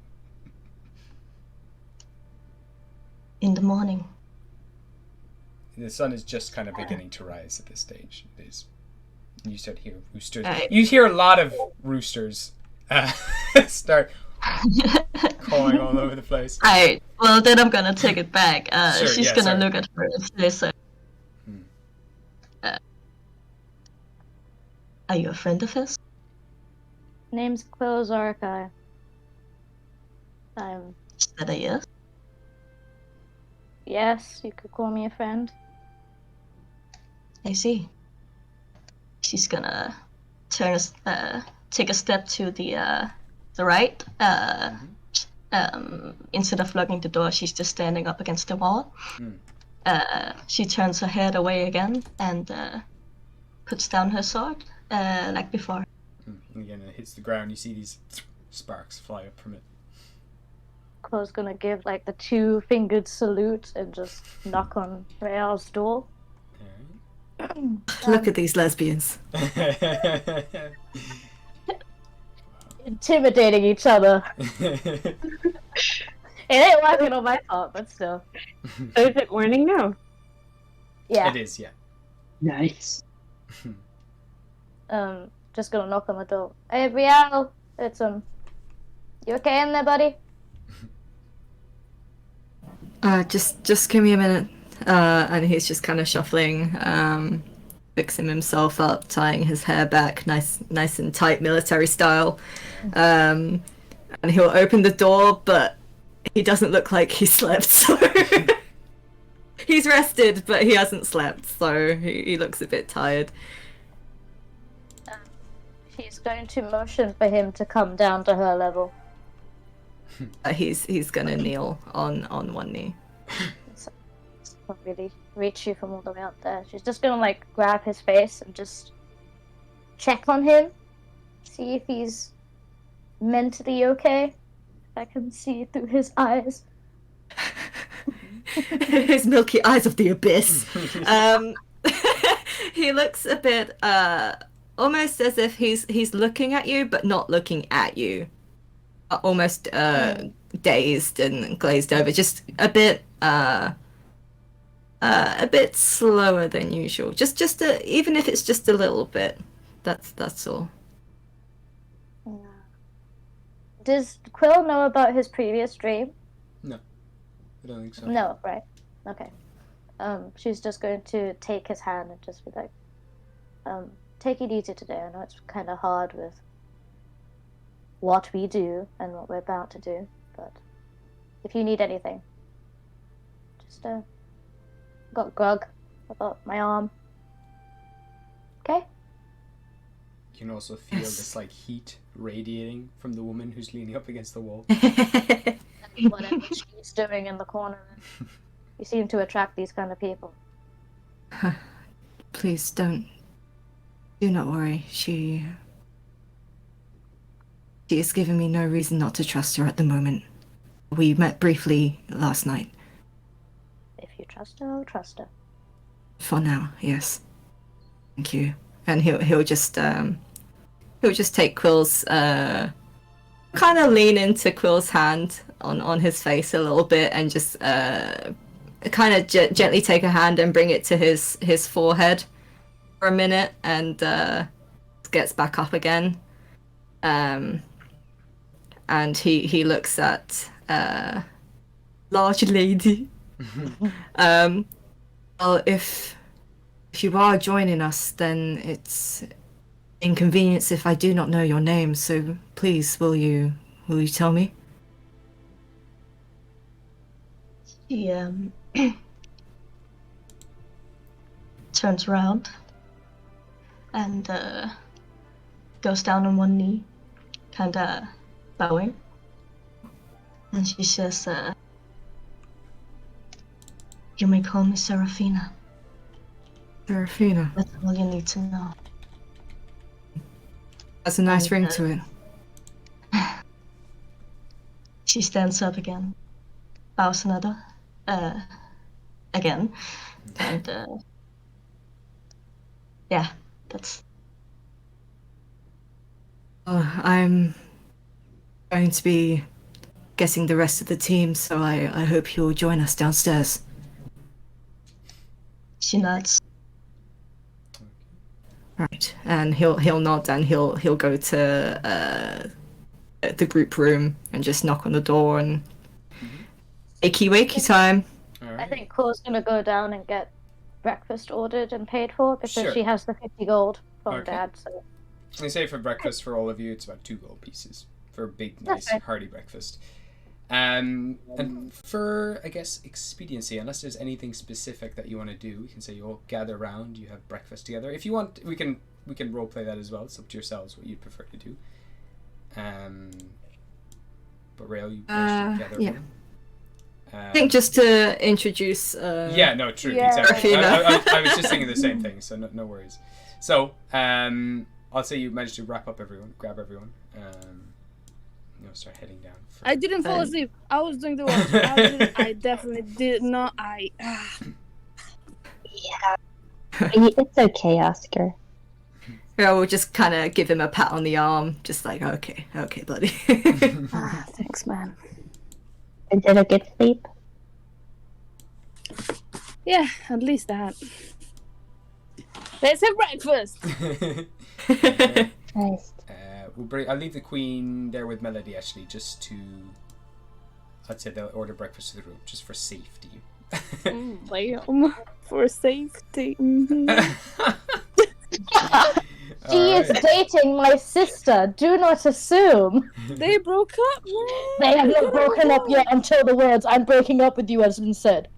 [SPEAKER 8] In the morning.
[SPEAKER 1] The sun is just kind of beginning to rise at this stage. It is. You start to hear roosters.
[SPEAKER 8] Right.
[SPEAKER 1] You hear a lot of roosters start calling all over the place.
[SPEAKER 8] Alright, well then I'm gonna take it back.
[SPEAKER 1] Sure,
[SPEAKER 8] She's
[SPEAKER 1] yeah,
[SPEAKER 8] gonna
[SPEAKER 1] sorry.
[SPEAKER 8] look at her and say, are you a friend of his?
[SPEAKER 5] Name's Quill Zarkai.
[SPEAKER 8] Is that a yes?
[SPEAKER 5] Yes, you could call me a friend.
[SPEAKER 8] I see. She's gonna take a step to the right. Instead of locking the door, she's just standing up against the wall. She turns her head away again and puts down her sword, like before.
[SPEAKER 1] And again, it hits the ground. You see these sparks fly up from it.
[SPEAKER 5] Quill's gonna give like the 2-fingered salute and just knock on Real's door.
[SPEAKER 6] Look at these lesbians.
[SPEAKER 5] Intimidating each other. It ain't working on my part, but still.
[SPEAKER 7] So is it morning now?
[SPEAKER 5] Yeah.
[SPEAKER 1] It is, yeah.
[SPEAKER 7] Nice.
[SPEAKER 5] Just gonna knock on the door. Hey, Real, it's you okay in there, buddy?
[SPEAKER 6] Just give me a minute. And he's just kind of shuffling, fixing himself up, tying his hair back, nice and tight, military style. And he'll open the door, but he doesn't look like he slept. So he's rested, but he hasn't slept. So he looks a bit tired.
[SPEAKER 5] She's going to motion for him to come down to her level.
[SPEAKER 6] He's gonna kneel on one knee.
[SPEAKER 5] Can't really reach you from all the way up there. She's just gonna like grab his face and just check on him, see if he's mentally okay. If I can see through his eyes.
[SPEAKER 6] His milky eyes of the abyss. He looks a bit almost as if he's looking at you but not looking at you. Almost dazed and glazed over, just a bit slower than usual. Just even if it's just a little bit. That's all.
[SPEAKER 5] Does Quill know about his previous dream?
[SPEAKER 1] No, I don't think so.
[SPEAKER 5] No, right. Okay. She's just going to take his hand and just be like, take it easy today. I know it's kind of hard with what we do and what we're about to do, but if you need anything, just got grug about my arm. Okay?
[SPEAKER 1] You can also feel this like heat radiating from the woman who's leaning up against the wall.
[SPEAKER 5] Whatever she's doing in the corner. You seem to attract these kind of people.
[SPEAKER 6] Please do not worry. She has given me no reason not to trust her at the moment. We met briefly last night.
[SPEAKER 5] If you trust her, I'll trust her.
[SPEAKER 6] For now, yes. Thank you. And he'll just take Quill's kind of lean into Quill's hand on his face a little bit and just kind of gently take a hand and bring it to his forehead for a minute and gets back up again. And he looks at large lady. Well, if you are joining us, then it's inconvenience if I do not know your name. So please, will you tell me?
[SPEAKER 8] She turns around and goes down on one knee, kind of bowing, and she says, "You may call me Serafina.
[SPEAKER 6] Serafina.
[SPEAKER 8] That's all you need to know."
[SPEAKER 6] That's a nice ring to it.
[SPEAKER 8] She stands up again, bows another, again, and yeah, that's.
[SPEAKER 6] I'm going to be getting the rest of the team, so I hope you'll join us downstairs.
[SPEAKER 8] She nods.
[SPEAKER 6] Right, and he'll nod and he'll go to the group room and just knock on the door and wakey time.
[SPEAKER 5] I think Claw's gonna go down and get breakfast ordered and paid for because
[SPEAKER 1] Sure.
[SPEAKER 5] she has the 50 gold from
[SPEAKER 1] Okay.
[SPEAKER 5] Dad. So
[SPEAKER 1] They say for breakfast for all of you, it's about 2 gold pieces for a big, nice,
[SPEAKER 5] Okay.
[SPEAKER 1] hearty breakfast. And for, I guess, expediency, unless there's anything specific that you want to do, we can say you all gather around, you have breakfast together. If you want, we can roleplay that as well. It's up to yourselves what you'd prefer to do. But Rael, you managed to gather
[SPEAKER 6] yeah.
[SPEAKER 1] around.
[SPEAKER 6] I think just to introduce.
[SPEAKER 1] Yeah, no, true,
[SPEAKER 5] Yeah.
[SPEAKER 1] exactly.
[SPEAKER 6] Rafina.
[SPEAKER 1] I was just thinking the same thing, so no worries. So, I'll say you managed to grab everyone. Start heading down.
[SPEAKER 2] I didn't fall asleep. I was doing the work. I definitely did not.
[SPEAKER 8] Yeah. It's okay, Oscar.
[SPEAKER 6] Yeah, we'll just kind of give him a pat on the arm, just like, okay, buddy.
[SPEAKER 5] thanks, man.
[SPEAKER 8] And did a good sleep?
[SPEAKER 2] Yeah, at least that. Let's have breakfast.
[SPEAKER 8] Nice.
[SPEAKER 1] I'll leave the queen there with Melody actually, just to. I'd say they'll order breakfast to the room just for safety.
[SPEAKER 2] Damn, for safety.
[SPEAKER 5] She is dating my sister. Do not assume.
[SPEAKER 2] They broke up, man.
[SPEAKER 5] They have not broken up yet until the words "I'm breaking up with you" has been said.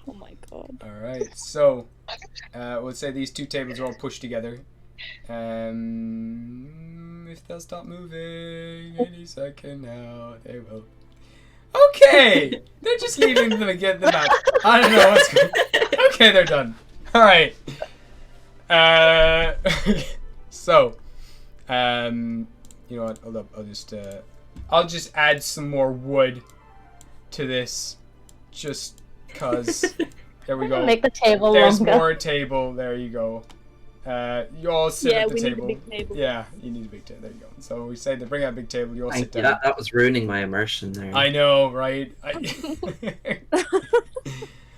[SPEAKER 2] Oh my god.
[SPEAKER 1] All right, so we'll say these 2 tables are all pushed together. If they'll stop moving any second now, they will. Okay, they're just leaving them again. The map. I don't know what's going. Okay, they're done. All right. So, you know what? Hold up. I'll just add some more wood to this, just cause. There we go.
[SPEAKER 5] Make the table
[SPEAKER 1] There's
[SPEAKER 5] longer.
[SPEAKER 1] more table. There you go. You all sit
[SPEAKER 2] Yeah,
[SPEAKER 1] at the
[SPEAKER 2] we need a
[SPEAKER 1] table.
[SPEAKER 2] big table.
[SPEAKER 1] Yeah, you need a big table. There you go. So we say to bring out a big table. You all sit
[SPEAKER 3] Thank you.
[SPEAKER 1] down.
[SPEAKER 3] That was ruining my immersion there.
[SPEAKER 1] I know, right?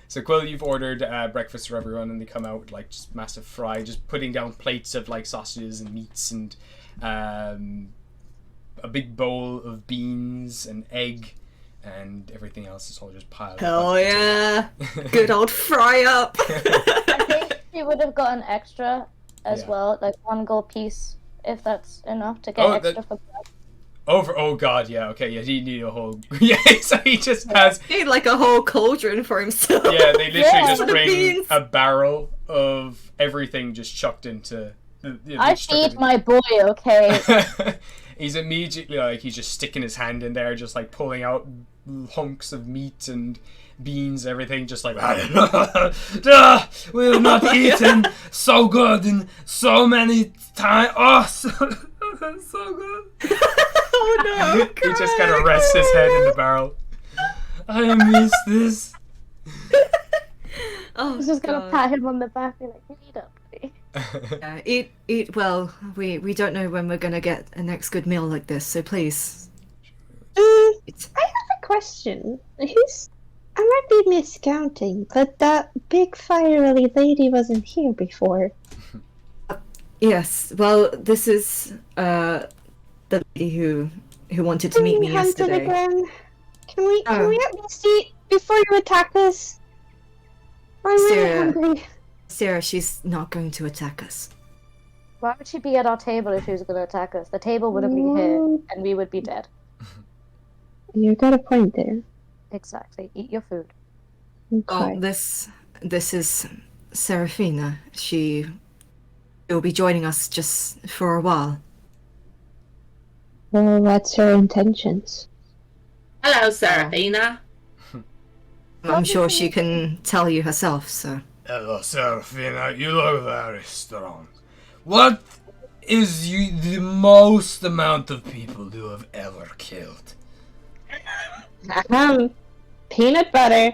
[SPEAKER 1] So Quill, you've ordered breakfast for everyone, and they come out with like just massive fry, just putting down plates of like sausages and meats and a big bowl of beans and egg and everything else is all just piled
[SPEAKER 6] Hell
[SPEAKER 1] up.
[SPEAKER 6] yeah! Good old fry up!
[SPEAKER 5] I think she would have gotten extra as
[SPEAKER 1] Yeah.
[SPEAKER 5] well, like 1 gold piece, if that's enough to get
[SPEAKER 1] Oh,
[SPEAKER 5] extra for bread.
[SPEAKER 1] Oh god, yeah, okay, yeah, he need a whole yeah, so he just has
[SPEAKER 6] Need like a whole cauldron for himself.
[SPEAKER 1] yeah, they literally
[SPEAKER 5] Yeah,
[SPEAKER 1] just
[SPEAKER 6] with the
[SPEAKER 1] bring
[SPEAKER 6] beans.
[SPEAKER 1] a barrel of everything just chucked into
[SPEAKER 5] I feed my boy, okay?
[SPEAKER 1] He's immediately like he's just sticking his hand in there, just like pulling out hunks of meat and beans, everything, just like we have not eaten so good in so many times. Oh, That's so good.
[SPEAKER 6] Oh no!
[SPEAKER 1] He just kind of rests his head in the barrel. I miss this.
[SPEAKER 6] Oh,
[SPEAKER 5] I was just gonna
[SPEAKER 6] God.
[SPEAKER 5] pat him on the back and like, eat up, buddy.
[SPEAKER 6] Eat well. We don't know when we're gonna get a next good meal like this, so please.
[SPEAKER 7] I
[SPEAKER 6] It's
[SPEAKER 7] have a question. I might be miscounting, but that big fiery lady wasn't here before.
[SPEAKER 6] yes. Well, this is the lady who wanted to meet me
[SPEAKER 7] Hunted
[SPEAKER 6] yesterday.
[SPEAKER 7] again. Can we
[SPEAKER 6] Oh.
[SPEAKER 7] at least eat before you attack us? I'm really
[SPEAKER 6] Sarah.
[SPEAKER 7] hungry.
[SPEAKER 6] Sarah, she's not going to attack us.
[SPEAKER 5] Why would she be at our table if she was gonna attack us? The table wouldn't be here, and we would be dead.
[SPEAKER 7] You got a point there.
[SPEAKER 5] Exactly. Eat your food.
[SPEAKER 7] Okay.
[SPEAKER 6] Oh, this is Serafina. She will be joining us just for a while.
[SPEAKER 7] Well, what's her intentions?
[SPEAKER 3] Hello, Serafina.
[SPEAKER 6] I'm sure she can tell you herself, so.
[SPEAKER 11] Hello, Serafina. You look very strong. What is the most amount of people you have ever killed?
[SPEAKER 7] Peanut butter.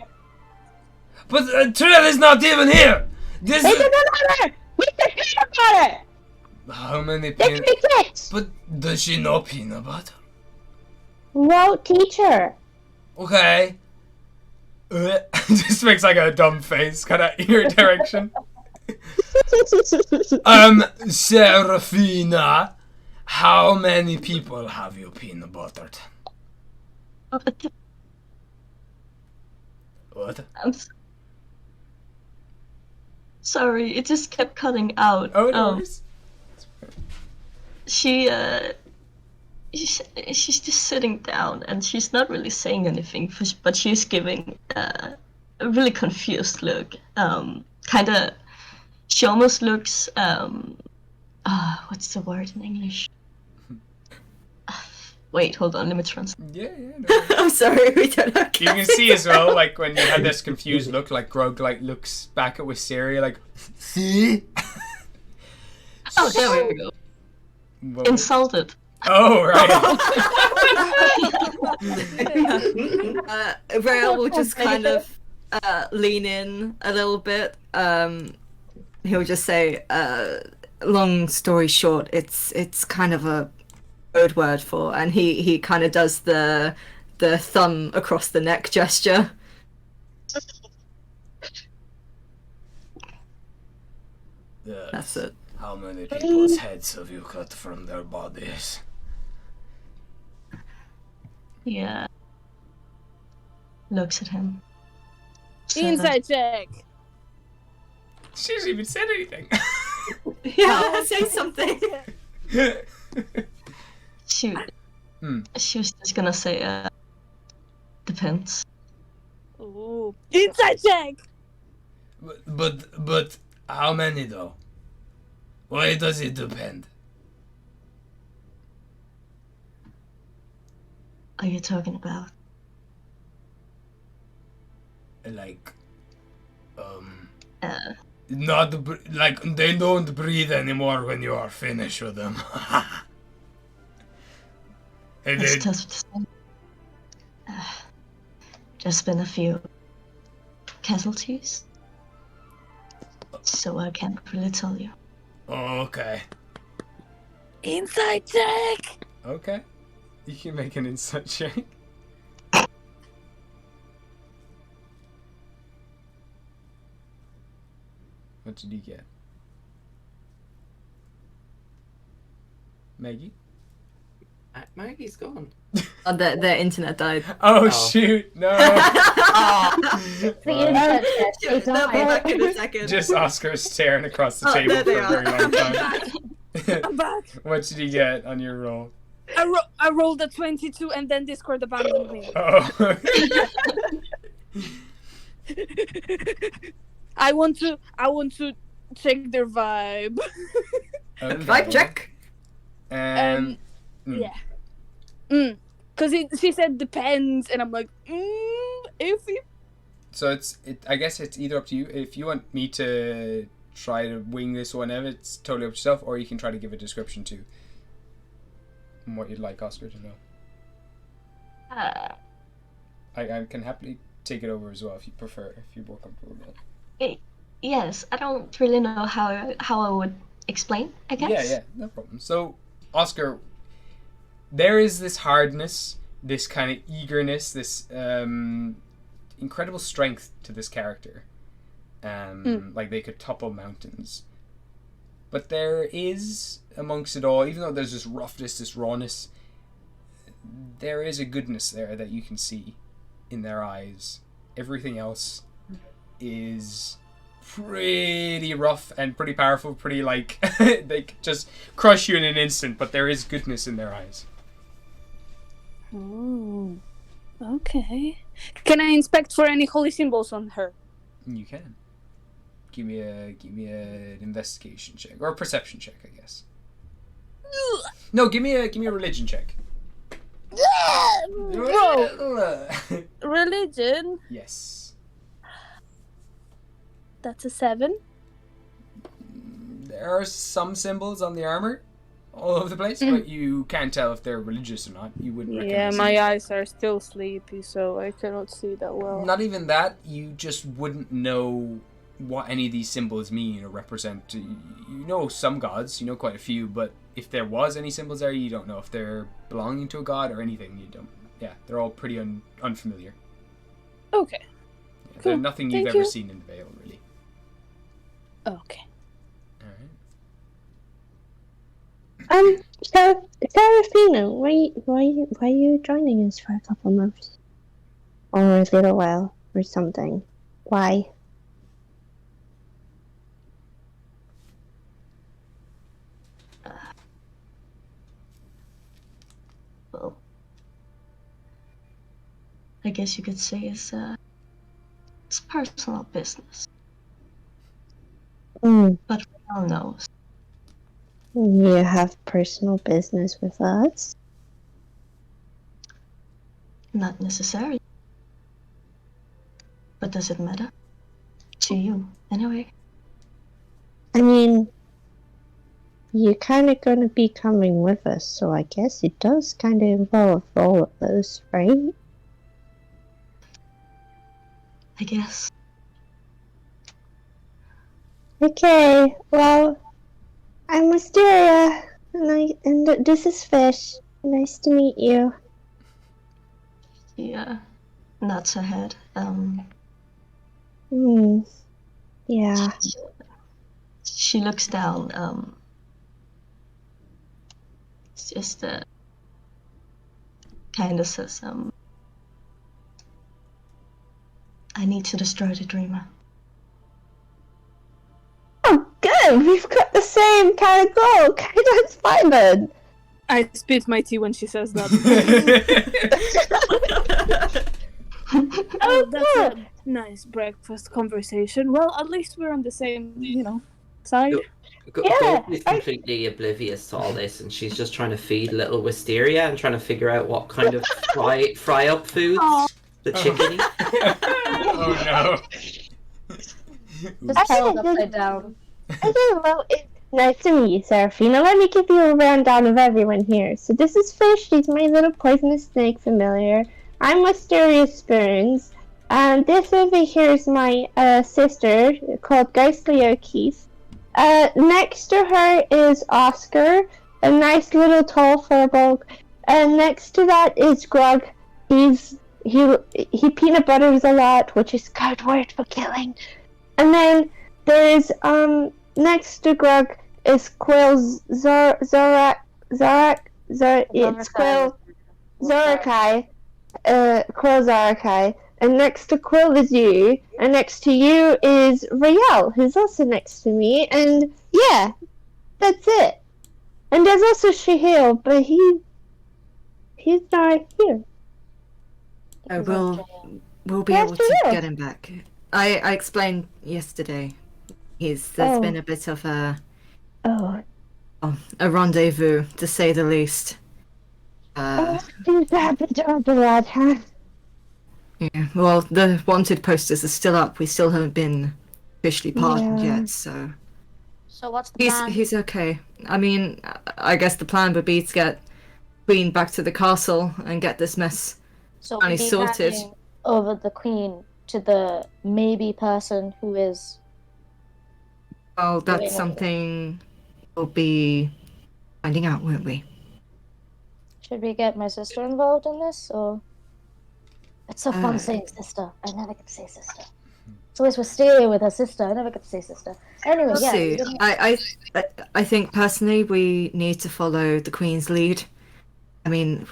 [SPEAKER 11] But Trill is not even here. This
[SPEAKER 7] It's
[SPEAKER 11] is...
[SPEAKER 7] peanut butter! With the peanut butter!
[SPEAKER 11] How many
[SPEAKER 7] They can
[SPEAKER 11] peanut...
[SPEAKER 7] be kids!
[SPEAKER 11] But does she know peanut butter?
[SPEAKER 7] Won't teach her.
[SPEAKER 11] Okay. Just makes like a dumb face, kind of your direction. Serafina, how many people have you peanut buttered? What?
[SPEAKER 8] I'm sorry, it just kept cutting out.
[SPEAKER 1] Oh, no worries.
[SPEAKER 8] She's just sitting down and she's not really saying anything, but she's giving a really confused look. Kind of, she almost looks. What's the word in English? Wait, hold on, let me translate.
[SPEAKER 1] Yeah, no.
[SPEAKER 6] I'm sorry, we don't know.
[SPEAKER 1] You can see as well, like when you had this confused look, like Grug like looks back at Wisteria, like, see?
[SPEAKER 8] Oh, there we go.
[SPEAKER 1] What-
[SPEAKER 8] Insulted.
[SPEAKER 1] Oh, right.
[SPEAKER 6] Rael will just kind of lean in a little bit. He'll just say, long story short, it's kind of a code word for, and he kind of does the thumb across the neck gesture. That's it.
[SPEAKER 11] How many people's heads have you cut from their bodies?
[SPEAKER 8] Yeah. Looks at him.
[SPEAKER 2] Inside check.
[SPEAKER 1] She hasn't even said anything.
[SPEAKER 6] Yeah, say something.
[SPEAKER 8] She was just gonna say, depends.
[SPEAKER 2] Ooh. Inside check.
[SPEAKER 11] But how many though? Why does it depend?
[SPEAKER 8] Are you talking about?
[SPEAKER 11] Like,
[SPEAKER 8] Uh,
[SPEAKER 11] not like they don't breathe anymore when you are finished with them. And
[SPEAKER 8] it's
[SPEAKER 11] they-
[SPEAKER 8] tough to say. There's been a few casualties, so I can't really tell you.
[SPEAKER 11] Oh, okay.
[SPEAKER 2] Inside check.
[SPEAKER 1] Okay. You can make an insight check. What did you get? Maggie?
[SPEAKER 3] Maggie's gone.
[SPEAKER 6] Oh, their internet died.
[SPEAKER 1] Oh,
[SPEAKER 3] Oh.
[SPEAKER 1] shoot! No!
[SPEAKER 5] The internet check, they
[SPEAKER 6] They'll be back
[SPEAKER 5] died.
[SPEAKER 6] in a second.
[SPEAKER 1] Just Oscar staring across the
[SPEAKER 6] Oh,
[SPEAKER 1] table
[SPEAKER 6] there
[SPEAKER 1] for
[SPEAKER 6] they
[SPEAKER 1] a very
[SPEAKER 6] are.
[SPEAKER 1] long time.
[SPEAKER 2] I'm back.
[SPEAKER 1] What did you get on your roll?
[SPEAKER 2] I rolled a 22 and then Discord abandoned me.
[SPEAKER 1] Oh.
[SPEAKER 2] I want to check their vibe.
[SPEAKER 1] Okay.
[SPEAKER 6] Vibe check.
[SPEAKER 1] Mm.
[SPEAKER 2] Yeah. Cause she said depends, and I'm like, iffy.
[SPEAKER 1] So I guess it's either up to you. If you want me to try to wing this one out, it's totally up to yourself, or you can try to give a description too. and what you'd like Oscar to know.
[SPEAKER 8] Uh,
[SPEAKER 1] I can happily take it over as well if you prefer, if you're more comfortable with that.
[SPEAKER 8] yes, I don't really know how I would explain, I guess.
[SPEAKER 1] Yeah, no problem. So, Oscar, there is this hardness, this kind of eagerness, this incredible strength to this character. Like they could topple mountains. But there is, amongst it all, even though there's this roughness, this rawness, there is a goodness there that you can see in their eyes. Everything else is pretty rough and pretty powerful, pretty like they could just crush you in an instant, but there is goodness in their eyes.
[SPEAKER 2] Oh, okay. Can I inspect for any holy symbols on her?
[SPEAKER 1] You can. Give me an investigation check or a perception check, I guess. No, give me a religion check.
[SPEAKER 2] Whoa. Religion.
[SPEAKER 1] Yes.
[SPEAKER 2] That's a 7.
[SPEAKER 1] There are some symbols on the armor all over the place, but you can't tell if they're religious or not. You wouldn't recognize
[SPEAKER 2] Yeah,
[SPEAKER 1] them.
[SPEAKER 2] my eyes are still sleepy, so I cannot see that well.
[SPEAKER 1] Not even that, you just wouldn't know what any of these symbols mean or represent. You know some gods, you know quite a few, but if there was any symbols there, you don't know if they're belonging to a god or anything. You don't. Yeah, they're all pretty unfamiliar.
[SPEAKER 2] Okay.
[SPEAKER 1] Yeah,
[SPEAKER 2] Cool.
[SPEAKER 1] they're nothing you've
[SPEAKER 2] Thank
[SPEAKER 1] ever
[SPEAKER 2] you.
[SPEAKER 1] seen in the Vale, really.
[SPEAKER 2] Okay.
[SPEAKER 1] Alright.
[SPEAKER 7] So Serafina, why are you joining us for a couple months? Or a little while, or something? Why?
[SPEAKER 8] Well, I guess you could say it's personal business,
[SPEAKER 7] Mm,
[SPEAKER 8] but Rael knows.
[SPEAKER 7] you have personal business with us?
[SPEAKER 8] Not necessarily. But does it matter? To you, anyway.
[SPEAKER 7] I mean, you're kind of going to be coming with us, so I guess it does kind of involve all of those, right?
[SPEAKER 8] I guess.
[SPEAKER 7] Okay, well, I'm Wisteria, and this is Fish. Nice to meet you.
[SPEAKER 8] Yeah. Nods her head.
[SPEAKER 7] Yeah.
[SPEAKER 8] She looks down. It's just kind of says, I need to destroy the dreamer.
[SPEAKER 7] Oh, good! We've got the same kind of goal! Okay, that's fine then!
[SPEAKER 2] I spit my tea when she says that. Oh, that's a nice breakfast conversation. Well, at least we're on the same, side.
[SPEAKER 7] Yeah,
[SPEAKER 3] Goldie's completely oblivious to all this, and she's just trying to feed little Wisteria and trying to figure out what kind of fry up foods the chicken eats.
[SPEAKER 1] Oh no.
[SPEAKER 5] Just held upside down.
[SPEAKER 7] Okay, well, it's nice to meet you, Serafina. Let me give you a rundown of everyone here. So this is Fish. She's my little poisonous snake familiar. I'm Wisteria Spoons. And this over here is my sister called Ghostly O'Keefe. Next to her is Oscar, a nice little tall furball. And next to that is Grug. He peanut butters a lot, which is code word for killing. And then there's next to Grug is Quill Zorakai. Quill Zorakai. And next to Quill is you, and next to you is Riel, who's also next to me, and yeah, that's it. And there's also Shahil, but he's not here.
[SPEAKER 6] We'll be able to get him back. I explained yesterday. There's been a bit of a rendezvous, to say the least.
[SPEAKER 7] Things happen to the lad, huh?
[SPEAKER 6] Yeah, well, the wanted posters are still up. We still haven't been officially pardoned yet, so...
[SPEAKER 5] So what's the plan?
[SPEAKER 6] He's okay. I mean, I guess the plan would be to get Queen back to the castle and get this mess
[SPEAKER 5] So
[SPEAKER 6] finally
[SPEAKER 5] we'll be
[SPEAKER 6] sorted.
[SPEAKER 5] handing over the queen to the maybe person who is.
[SPEAKER 6] Well,
[SPEAKER 5] doing
[SPEAKER 6] that's
[SPEAKER 5] it.
[SPEAKER 6] something we'll be finding out, won't we?
[SPEAKER 5] Should we get my sister involved in this, or? It's so fun
[SPEAKER 6] Uh,
[SPEAKER 5] saying sister. I never get to say sister. It's always Wisteria with her sister. I never get to say sister. Anyway,
[SPEAKER 6] We'll
[SPEAKER 5] yeah.
[SPEAKER 6] see.
[SPEAKER 5] we didn't-
[SPEAKER 6] I think personally we need to follow the Queen's lead. I mean,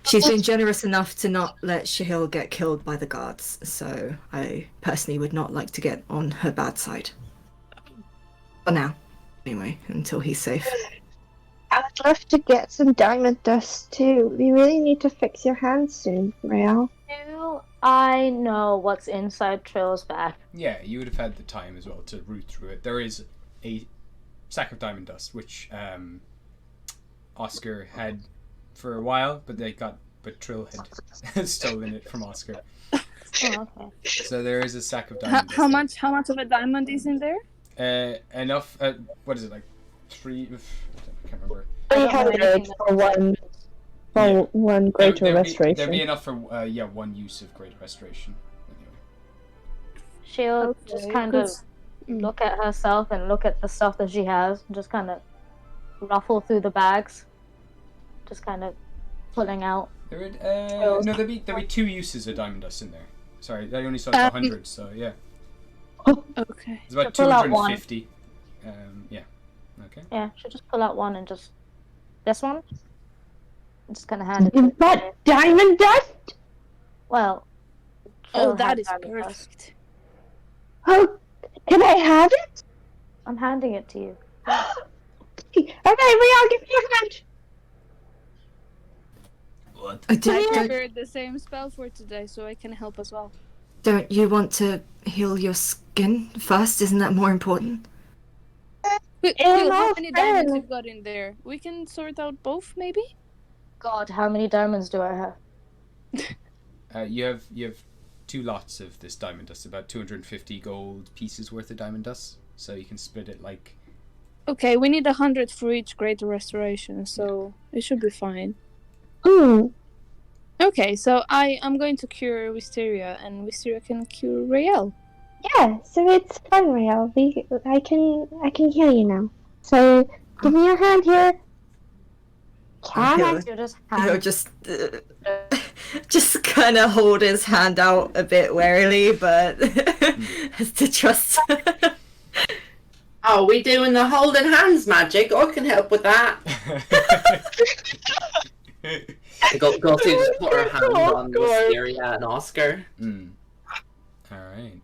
[SPEAKER 6] she's been generous enough to not let Shahil get killed by the guards, so I personally would not like to get on her bad side. For now, anyway, until he's safe.
[SPEAKER 7] I'd love to get some diamond dust too. We really need to fix your hands soon, Rael.
[SPEAKER 5] Do I know what's inside Trill's bag?
[SPEAKER 1] Yeah, you would have had the time as well to root through it. There is a sack of diamond dust, which Oscar had for a while, but Trill had stolen it from Oscar.
[SPEAKER 5] Oh, okay.
[SPEAKER 1] So there is a sack of diamond dust.
[SPEAKER 2] How much of a diamond is in there?
[SPEAKER 1] Enough. What is it, like 3? I can't remember.
[SPEAKER 5] I don't know
[SPEAKER 7] 300
[SPEAKER 5] anything
[SPEAKER 7] for one. For
[SPEAKER 1] Yeah.
[SPEAKER 7] one greater restoration.
[SPEAKER 1] There'd be enough for one use of greater restoration. Anyway.
[SPEAKER 5] She'll just kind of
[SPEAKER 2] Mm.
[SPEAKER 5] look at herself and look at the stuff that she has, and just kind of ruffle through the bags, just kind of pulling out.
[SPEAKER 1] There would no, there'd be 2 uses of diamond dust in there. Sorry, I only saw 100, so yeah.
[SPEAKER 2] Okay.
[SPEAKER 1] It's about
[SPEAKER 5] So pull out one.
[SPEAKER 1] 250. Yeah. Okay.
[SPEAKER 5] Yeah, she'll just pull out one and just this one. And just kind of hand it.
[SPEAKER 7] Is that diamond dust?
[SPEAKER 5] Well.
[SPEAKER 2] Oh,
[SPEAKER 5] Trill
[SPEAKER 2] that
[SPEAKER 5] had
[SPEAKER 2] is
[SPEAKER 5] diamond dust.
[SPEAKER 2] perfect.
[SPEAKER 7] Oh, can I have it?
[SPEAKER 5] I'm handing it to you.
[SPEAKER 7] Okay, Rael, give me your hand.
[SPEAKER 1] What?
[SPEAKER 2] I
[SPEAKER 6] Don't
[SPEAKER 2] prepared the same spell for today, so I can help as well.
[SPEAKER 6] you want to heal your skin first? Isn't that more important?
[SPEAKER 2] Wait,
[SPEAKER 7] Oh,
[SPEAKER 2] Phil, how
[SPEAKER 7] no,
[SPEAKER 2] many diamonds
[SPEAKER 7] fair.
[SPEAKER 2] you've got in there? We can sort out both, maybe?
[SPEAKER 5] God, how many diamonds do I have?
[SPEAKER 1] You have 2 lots of this diamond dust, about 250 gold pieces worth of diamond dust. So you can split it like.
[SPEAKER 2] Okay, we need 100 for each greater restoration, so it should be fine. Okay, so I'm going to cure Wisteria, and Wisteria can cure Rael.
[SPEAKER 7] Yeah, so it's fine, Rael. I can heal you now. So give me your hand here. Can I?
[SPEAKER 5] You just
[SPEAKER 6] He'll
[SPEAKER 5] hand
[SPEAKER 6] just kind of hold his hand out a bit warily, but has to trust.
[SPEAKER 3] Oh, we doing the holding hands magic? I can help with that. Go to just put her hand on Wisteria and Oscar.
[SPEAKER 1] Alright.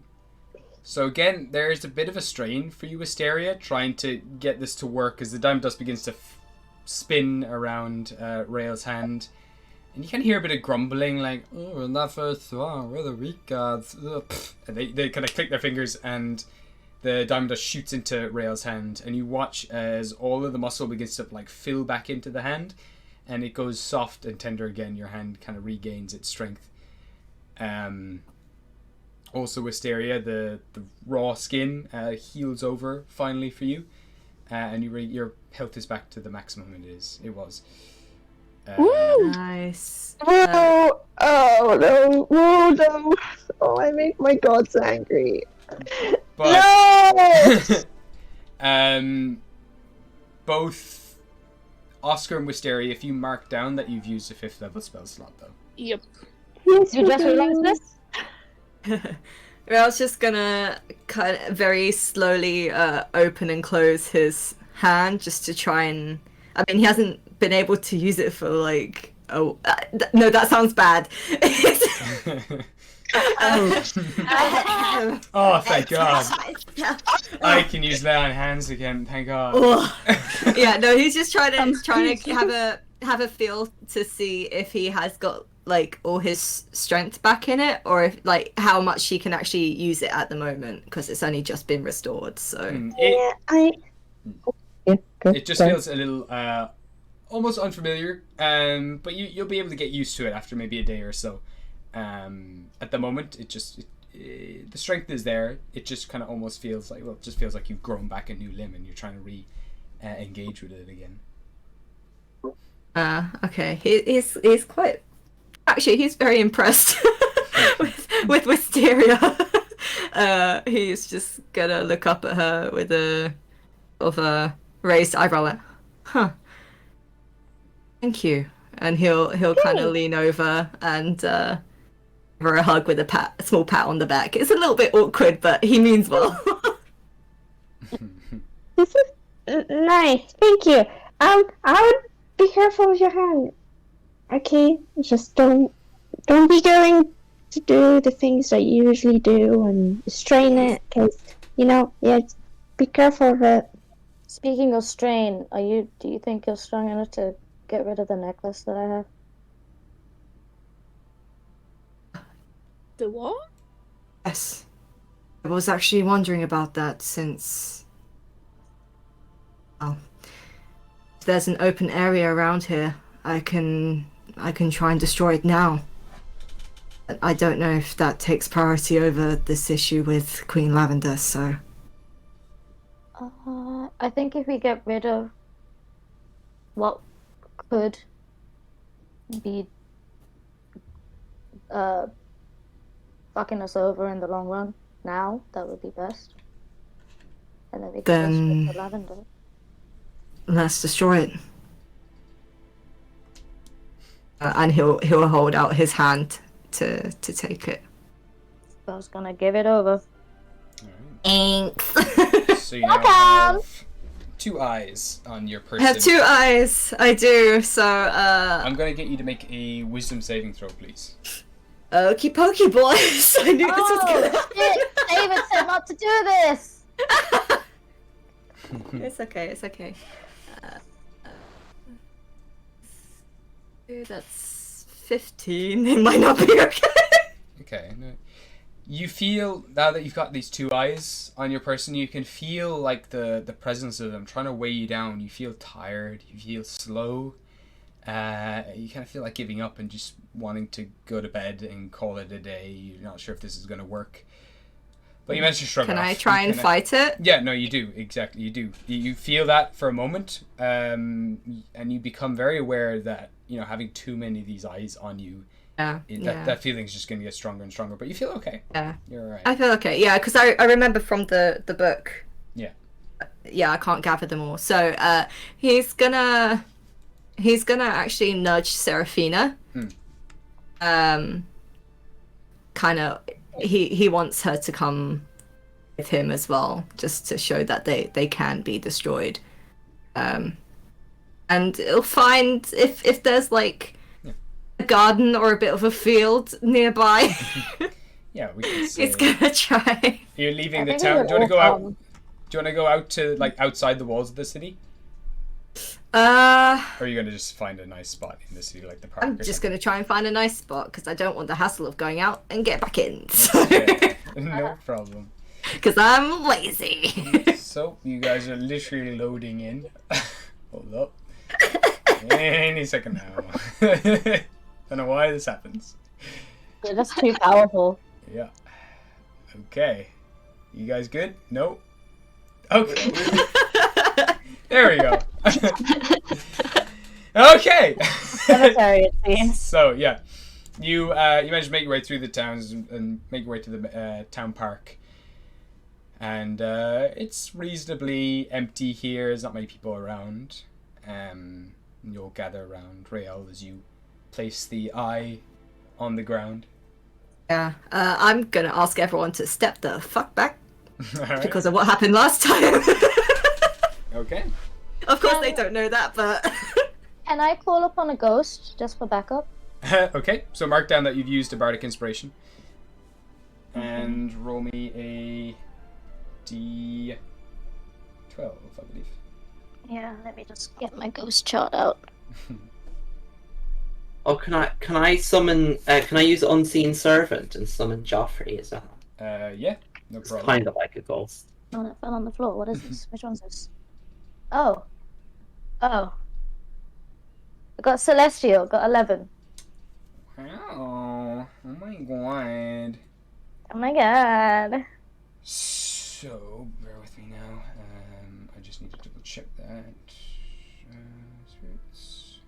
[SPEAKER 1] So again, there's a bit of a strain for you, Wisteria, trying to get this to work as the diamond dust begins to spin around Rael's hand. And you can hear a bit of grumbling, like, oh, we're not very strong, we're the weak gods. And they kind of click their fingers, and the diamond dust shoots into Rael's hand. And you watch as all of the muscle begins to like fill back into the hand, and it goes soft and tender again. Your hand kind of regains its strength. Also, Wisteria, the raw skin heals over finally for you, and your health is back to the maximum it was.
[SPEAKER 2] Woo!
[SPEAKER 6] Nice.
[SPEAKER 7] Oh no! Oh no! Oh, I make my gods angry.
[SPEAKER 1] But
[SPEAKER 7] No!
[SPEAKER 1] both Oscar and Wisteria, if you mark down that you've used a 5th level spell slot, though.
[SPEAKER 2] Yep.
[SPEAKER 7] Yes,
[SPEAKER 5] You just realized this?
[SPEAKER 6] Rael's just gonna kind of very slowly open and close his hand just to try and. I mean, he hasn't been able to use it for like. Oh no, that sounds bad.
[SPEAKER 1] Oh, thank God! I can use lay on hands again. Thank God.
[SPEAKER 6] Yeah, no, he's just trying to
[SPEAKER 2] Excuse
[SPEAKER 6] have a feel to see if he has got like all his strength back in it, or if like how much he can actually use it at the moment, because it's only just been restored. So
[SPEAKER 1] It just feels a little almost unfamiliar, but you'll be able to get used to it after maybe a day or so. At the moment, the strength is there. It just kind of almost feels like, well, it just feels like you've grown back a new limb and you're trying to engage with it again.
[SPEAKER 6] Okay. He's quite. Actually, he's very impressed with Wisteria. He's just gonna look up at her with a sort of a raised eyebrow. Like, huh. Thank you. And he'll kind of lean over and give her a hug with a small pat on the back. It's a little bit awkward, but he means well.
[SPEAKER 7] This is nice. Thank you. I would be careful with your hand. Okay, just don't be going to do the things that you usually do and strain it, cause be careful of it.
[SPEAKER 5] Speaking of strain, do you think you're strong enough to get rid of the necklace that I have?
[SPEAKER 2] The what?
[SPEAKER 6] Yes. I was actually wondering about that since... Oh. If there's an open area around here, I can try and destroy it now. I don't know if that takes priority over this issue with Queen Lavender, so...
[SPEAKER 5] I think if we get rid of what could be fucking us over in the long run now, that would be best. And then we can switch to Lavender.
[SPEAKER 6] Let's destroy it. And he'll hold out his hand to take it.
[SPEAKER 5] I was gonna give it over.
[SPEAKER 6] Thanks.
[SPEAKER 1] So you now have 2 eyes on your person.
[SPEAKER 6] I have 2 eyes. I do. So
[SPEAKER 1] I'm gonna get you to make a wisdom saving throw, please.
[SPEAKER 6] Okie pokey, boys. I knew this was gonna happen.
[SPEAKER 5] Shit. David said not to do this.
[SPEAKER 6] It's okay. It's okay. That's 15. It might not be okay.
[SPEAKER 1] Okay. No. You feel, now that you've got these 2 eyes on your person, you can feel like the presence of them trying to weigh you down. You feel tired. You feel slow. You kind of feel like giving up and just wanting to go to bed and call it a day. You're not sure if this is going to work. But you managed to shrug it off.
[SPEAKER 6] Can I try and fight it?
[SPEAKER 1] Yeah, no, you do. Exactly, you do. You feel that for a moment, and you become very aware that, having too many of these eyes on you, that feeling is just going to get stronger and stronger. But you feel okay.
[SPEAKER 6] Yeah.
[SPEAKER 1] You're all right.
[SPEAKER 6] I feel okay. Yeah, because I remember from the book.
[SPEAKER 1] Yeah.
[SPEAKER 6] Yeah, I can't gather them all. So he's gonna actually nudge Seraphina. Kind of, he wants her to come with him as well, just to show that they can be destroyed. And it'll find if there's like a garden or a bit of a field nearby.
[SPEAKER 1] Yeah, we can say.
[SPEAKER 6] It's gonna try.
[SPEAKER 1] You're leaving the town. Do you want to go out? Do you want to go out to like outside the walls of the city? Or are you gonna just find a nice spot in the city, like the park?
[SPEAKER 6] I'm just gonna try and find a nice spot because I don't want the hassle of going out and get back in. So.
[SPEAKER 1] Okay. No problem.
[SPEAKER 6] Because I'm lazy.
[SPEAKER 1] So you guys are literally loading in. Hold up. Any second now. Don't know why this happens.
[SPEAKER 5] You're just too powerful.
[SPEAKER 1] Yeah. Okay. You guys good? Nope. Okay. There we go. Okay. So yeah, you managed to make your way through the towns and make your way to the town park, and it's reasonably empty here. There's not many people around. You'll gather around Rael as you place the eye on the ground.
[SPEAKER 6] Yeah, I'm gonna ask everyone to step the fuck back
[SPEAKER 1] Right.
[SPEAKER 6] because of what happened last time.
[SPEAKER 1] Okay.
[SPEAKER 6] Of course they don't know that, but...
[SPEAKER 5] Can I call upon a ghost just for backup?
[SPEAKER 1] Okay, so mark down that you've used a bardic inspiration. And roll me a D12, I believe.
[SPEAKER 5] Yeah, let me just get my ghost chart out.
[SPEAKER 3] Oh, can I summon? Can I use Unseen Servant and summon Joffrey as well?
[SPEAKER 1] Yeah, no
[SPEAKER 3] It's
[SPEAKER 1] problem.
[SPEAKER 3] kind of like a ghost.
[SPEAKER 5] Oh, it fell on the floor. What is this? Which one's this? Oh. I got Celestial, got 11.
[SPEAKER 1] Wow. Oh my god.
[SPEAKER 5] Oh my god.
[SPEAKER 1] So, bear with me now. I just need to double check that. Spirits.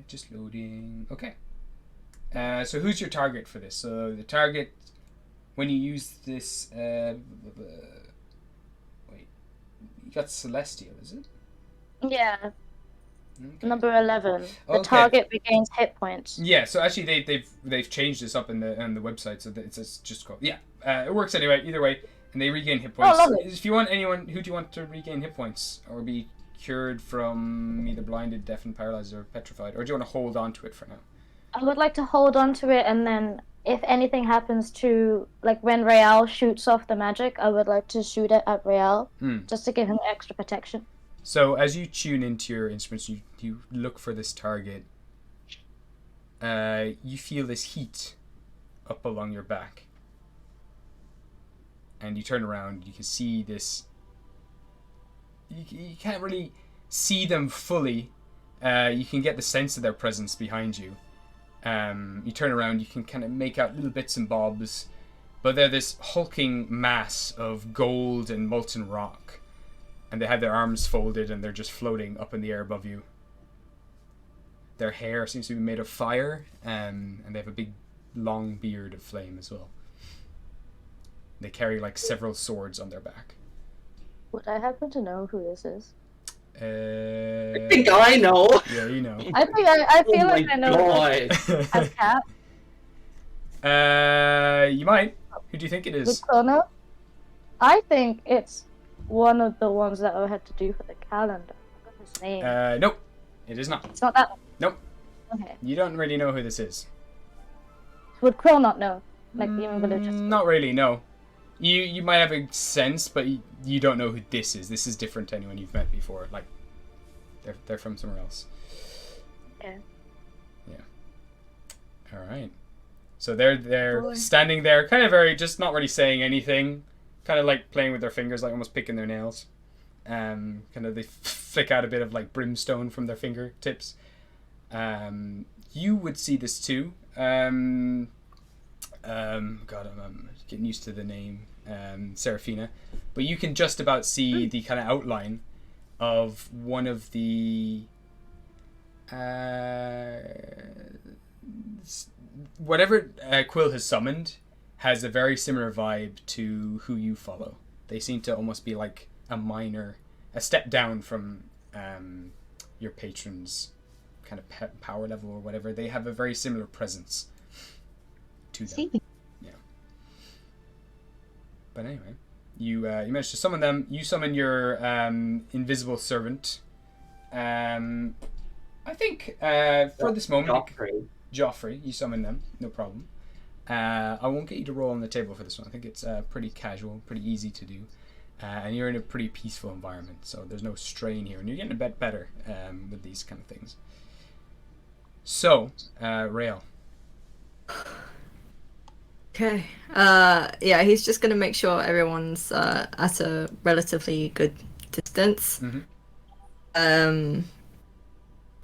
[SPEAKER 1] Just loading. Okay. So who's your target for this? So the target, when you use this, wait, you got Celestial, is it?
[SPEAKER 5] Yeah.
[SPEAKER 1] Okay.
[SPEAKER 5] Number 11. The
[SPEAKER 1] Okay.
[SPEAKER 5] target regains hit points.
[SPEAKER 1] Yeah, so actually they've changed this up on the website, so that it's just called, yeah. It works anyway, either way, and they regain hit points.
[SPEAKER 5] lovely.
[SPEAKER 1] If you want anyone, who do you want to regain hit points or be cured from either blinded, deafened, paralyzed, or petrified, or do you want to hold on to it for now?
[SPEAKER 5] I would like to hold on to it, and then if anything happens to, like when Real shoots off the magic, I would like to shoot it at Real, just to give him extra protection.
[SPEAKER 1] So as you tune into your instruments, you look for this target. You feel this heat up along your back. And you turn around, you can see this. You can't really see them fully. You can get the sense of their presence behind you. You turn around, you can kind of make out little bits and bobs. But they're this hulking mass of gold and molten rock. And they have their arms folded and they're just floating up in the air above you. Their hair seems to be made of fire, and they have a big long beard of flame as well. They carry like several swords on their back.
[SPEAKER 5] Would I happen to know who this is?
[SPEAKER 3] I think I know.
[SPEAKER 1] Yeah, you know.
[SPEAKER 5] I feel like I know
[SPEAKER 3] God.
[SPEAKER 5] as Cap.
[SPEAKER 1] You might. Who do you think it is?
[SPEAKER 5] With Chrono. I think it's one of the ones that I had to do for the calendar. I forgot his name.
[SPEAKER 1] Nope. It is not.
[SPEAKER 5] It's not that one.
[SPEAKER 1] Nope.
[SPEAKER 5] Okay.
[SPEAKER 1] You don't really know who this is.
[SPEAKER 5] Would Quill not know? Like even religious?
[SPEAKER 1] Not really, no. You might have a sense, but you don't know who this is. This is different to anyone you've met before. Like, they're from somewhere else.
[SPEAKER 5] Yeah.
[SPEAKER 1] Yeah. All right. So they're standing there, kind of very, just not really saying anything, kind of like playing with their fingers, like almost picking their nails. Kind of they flick out a bit of like brimstone from their fingertips. You would see this too. God, I'm getting used to the name, Seraphina, but you can just about see the kind of outline of one of the whatever Quill has summoned has a very similar vibe to who you follow. They seem to almost be like a step down from your patron's kind of power level or whatever. They have a very similar presence to them. Yeah. But anyway, you managed to summon them. You summon your invisible servant. I think for this moment, Joffrey, you summon them, no problem. I won't get you to roll on the table for this one. I think it's pretty casual, pretty easy to do. And you're in a pretty peaceful environment, so there's no strain here, and you're getting a bit better with these kind of things. So, Rael.
[SPEAKER 6] Okay. Yeah, he's just going to make sure everyone's at a relatively good distance.
[SPEAKER 1] Mm-hmm.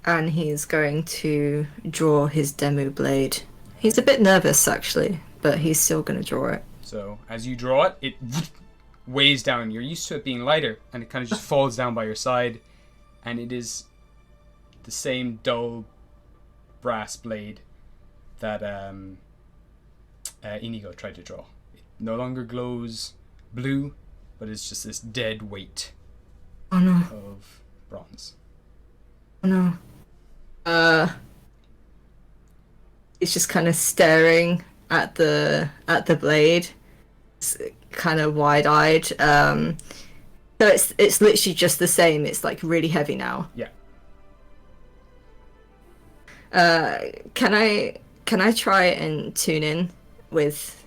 [SPEAKER 6] And he's going to draw his demo blade. He's a bit nervous, actually, but he's still going to draw it.
[SPEAKER 1] So, as you draw it, it weighs down. You're used to it being lighter, and it kind of just falls down by your side, and it is the same dull brass blade that Inigo tried to draw. It no longer glows blue, but it's just this dead weight of bronze.
[SPEAKER 6] Oh no. He's just kind of staring at the blade. It's kind of wide-eyed. So it's literally just the same. It's like really heavy now.
[SPEAKER 1] Yeah.
[SPEAKER 6] Can I try and tune in with?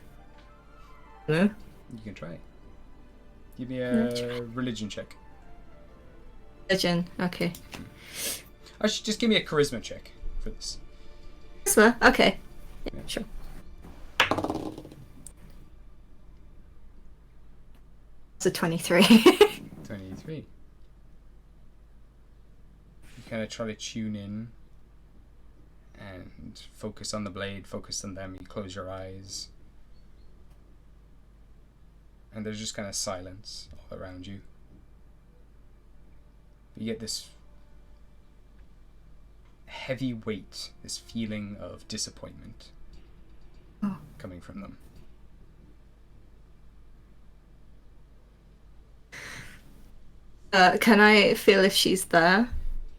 [SPEAKER 6] No.
[SPEAKER 1] You can try it. Give me a religion check.
[SPEAKER 6] Religion. Okay.
[SPEAKER 1] Actually, just give me a charisma check for this.
[SPEAKER 6] Charisma. Okay. Yeah, sure. It's a 23.
[SPEAKER 1] 23. You kind of try to tune in and focus on the blade, focus on them. You close your eyes. and there's just kind of silence all around you. You get this heavy weight, this feeling of disappointment coming from them.
[SPEAKER 6] Can I feel if she's there?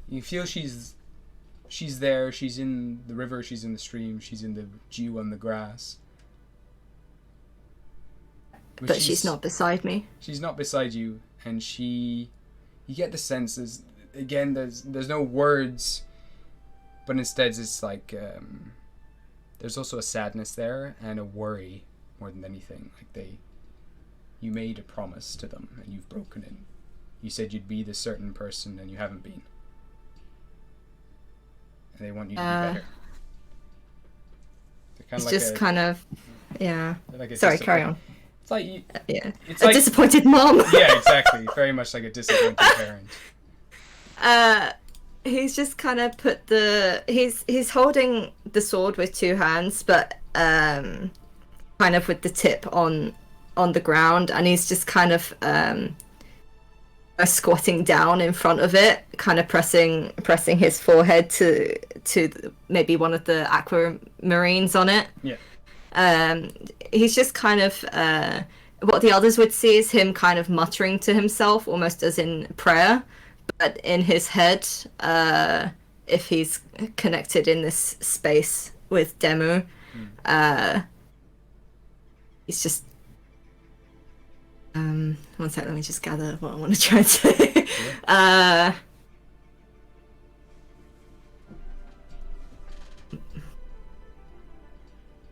[SPEAKER 1] You feel she's there, she's in the river, she's in the stream, she's in the dew on the grass.
[SPEAKER 6] But she's not beside me.
[SPEAKER 1] She's not beside you, and you get the sense, there's no words, but instead it's like, there's also a sadness there, and a worry more than anything. Like you made a promise to them, and you've broken it. You said you'd be this certain person, and you haven't been. And they want you to be better.
[SPEAKER 6] It's like just kind of, yeah.
[SPEAKER 1] Like
[SPEAKER 6] sorry, carry on.
[SPEAKER 1] It's like
[SPEAKER 6] yeah,
[SPEAKER 1] it's
[SPEAKER 6] a
[SPEAKER 1] like,
[SPEAKER 6] disappointed mom.
[SPEAKER 1] Yeah, exactly. Very much like a disappointed parent.
[SPEAKER 6] He's just kind of put he's holding the sword with two hands, but kind of with the tip on the ground, and he's just kind of squatting down in front of it, kind of pressing his forehead to maybe one of the aquamarines on it.
[SPEAKER 1] Yeah.
[SPEAKER 6] He's just kind of what the others would see is him kind of muttering to himself, almost as in prayer, but in his head, if he's connected in this space with Demu, he's just one sec, let me just gather what I want to try and say. Yeah.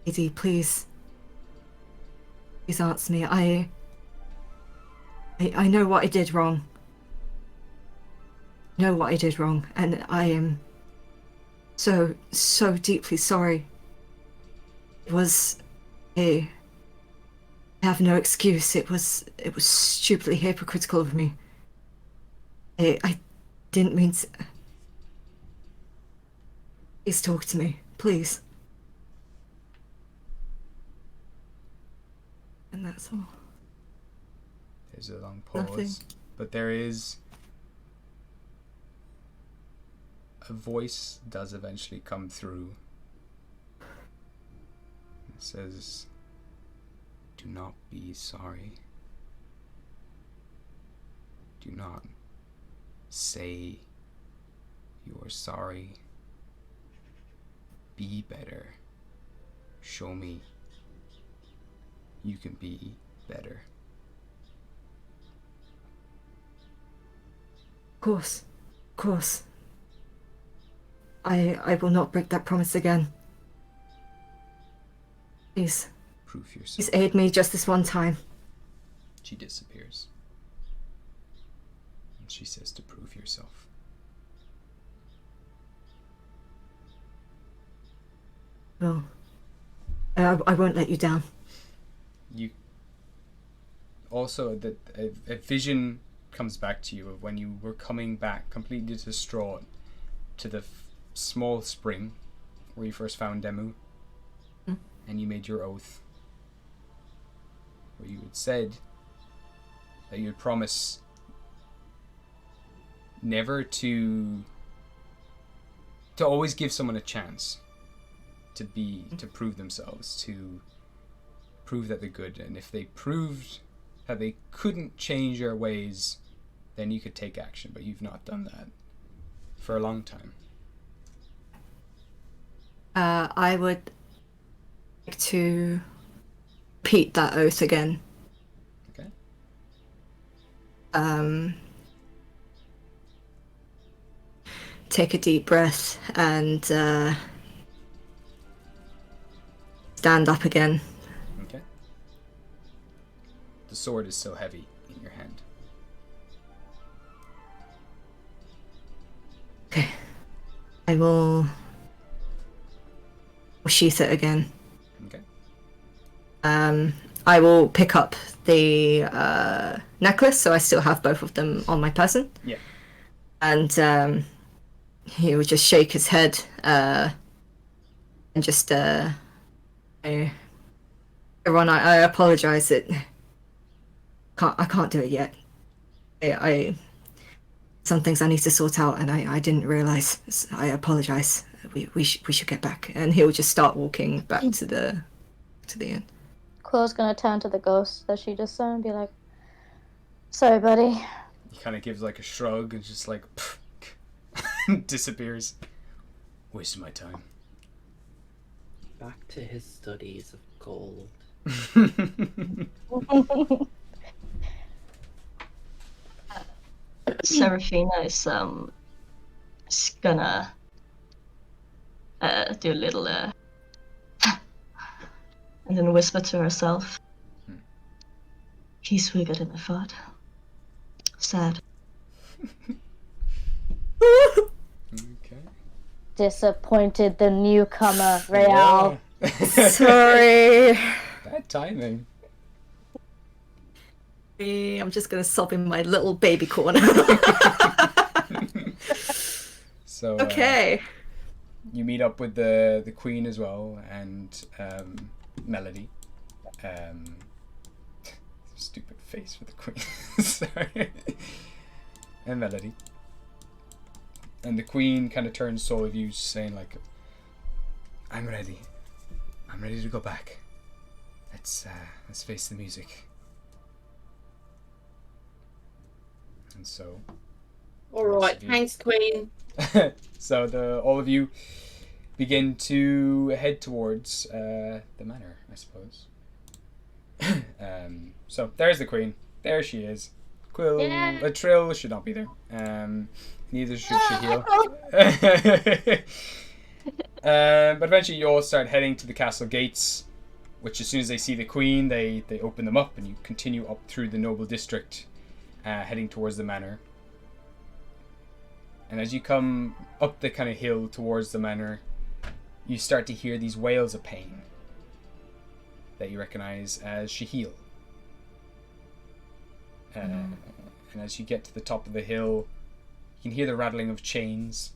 [SPEAKER 6] Lady, please answer me. I know what I did wrong. And I am so deeply sorry. I have no excuse. It was stupidly hypocritical of me. I didn't mean to. Please talk to me, please. And that's all.
[SPEAKER 1] There's a long pause.
[SPEAKER 6] Nothing.
[SPEAKER 1] But there is a voice does eventually come through. It says, "Do not be sorry. Do not say you are sorry. Be better. Show me you can be better."
[SPEAKER 6] Of course. I will not break that promise again. Please.
[SPEAKER 1] Prove yourself.
[SPEAKER 6] Please aid me just this one time.
[SPEAKER 1] She disappears. And she says to prove yourself.
[SPEAKER 6] Well, I won't let you down.
[SPEAKER 1] You also, a vision comes back to you of when you were coming back completely distraught to the small spring where you first found Demu, and you made your oath where you had said that you would promise never to always give someone a chance to prove themselves, to prove that they're good, and if they proved that they couldn't change their ways, then you could take action. But you've not done that for a long time.
[SPEAKER 6] I would like to repeat that oath again.
[SPEAKER 1] Okay.
[SPEAKER 6] Take a deep breath and stand up again.
[SPEAKER 1] Okay. The sword is so heavy in your hand.
[SPEAKER 6] Okay. I will sheath it again.
[SPEAKER 1] Okay.
[SPEAKER 6] I will pick up the necklace, so I still have both of them on my person.
[SPEAKER 1] Yeah.
[SPEAKER 6] And he would just shake his head and just everyone, I apologize. I can't do it yet. I some things I need to sort out, and I didn't realize. I apologize. We should get back. And he'll just start walking back to the inn.
[SPEAKER 5] Quill's gonna turn to the ghost that she just saw and be like, "Sorry, buddy."
[SPEAKER 1] He kind of gives like a shrug and just like disappears. Wasting my time.
[SPEAKER 3] Back to his studies of gold.
[SPEAKER 8] Seraphina is gonna do a little and then whisper to herself. He's weaker than I thought. Sad.
[SPEAKER 1] Okay.
[SPEAKER 5] Disappointed the newcomer, Real.
[SPEAKER 6] Sorry.
[SPEAKER 1] Bad timing.
[SPEAKER 6] I'm just gonna sob in my little baby corner.
[SPEAKER 1] So
[SPEAKER 6] Okay.
[SPEAKER 1] you meet up with the queen as well, and Melody. Stupid face for the queen. Sorry. And Melody. And the queen kind of turns to all of you, saying like, I'm ready to go back. Let's face the music. And so
[SPEAKER 3] Alright, thanks, Queen.
[SPEAKER 1] so all of you begin to head towards the manor, I suppose. So there's the queen. There she is. Quill, Trill should not be there. Neither should Shahil. But eventually you all start heading to the castle gates, which as soon as they see the queen, they open them up, and you continue up through the noble district, heading towards the manor. And as you come up the kind of hill towards the manor, you start to hear these wails of pain that you recognize as Shahil. And as you get to the top of the hill, you can hear the rattling of chains.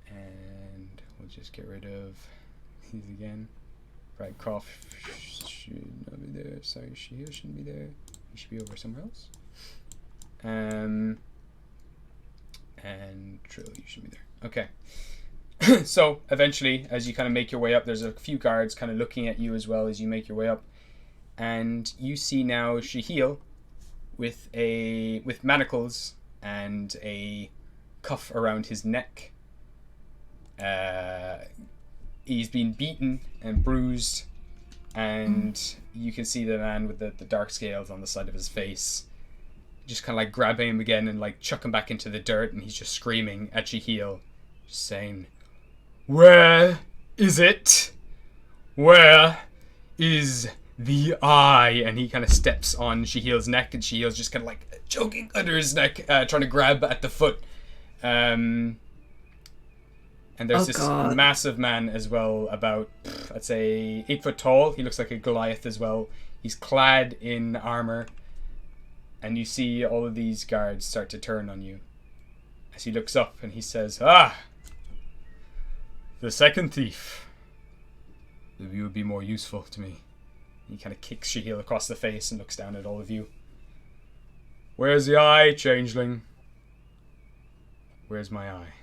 [SPEAKER 1] And we'll just get rid of these again. Right, Croft should not be there. Sorry, Shahil shouldn't be there. He should be over somewhere else. And Trill, you should be there. Okay. So eventually, as you kind of make your way up, there's a few guards kind of looking at you as well as you make your way up, and you see now Shahil with manacles and a cuff around his neck. He's been beaten and bruised, and you can see the man with the dark scales on the side of his face just kind of like grabbing him again and like chuck him back into the dirt, and he's just screaming at Shahil, just saying, "Where is it? Where is the eye?" And he kind of steps on Shahil's neck, and Shahil's just kind of like choking under his neck, trying to grab at the foot. And there's this massive man as well, about, I'd say, 8 foot tall. He looks like a Goliath as well. He's clad in armor. And you see all of these guards start to turn on you. As he looks up and he says, "Ah! The second thief. You would be more useful to me." He kind of kicks Shahil across the face and looks down at all of you. "Where's the eye, changeling? Where's my eye?"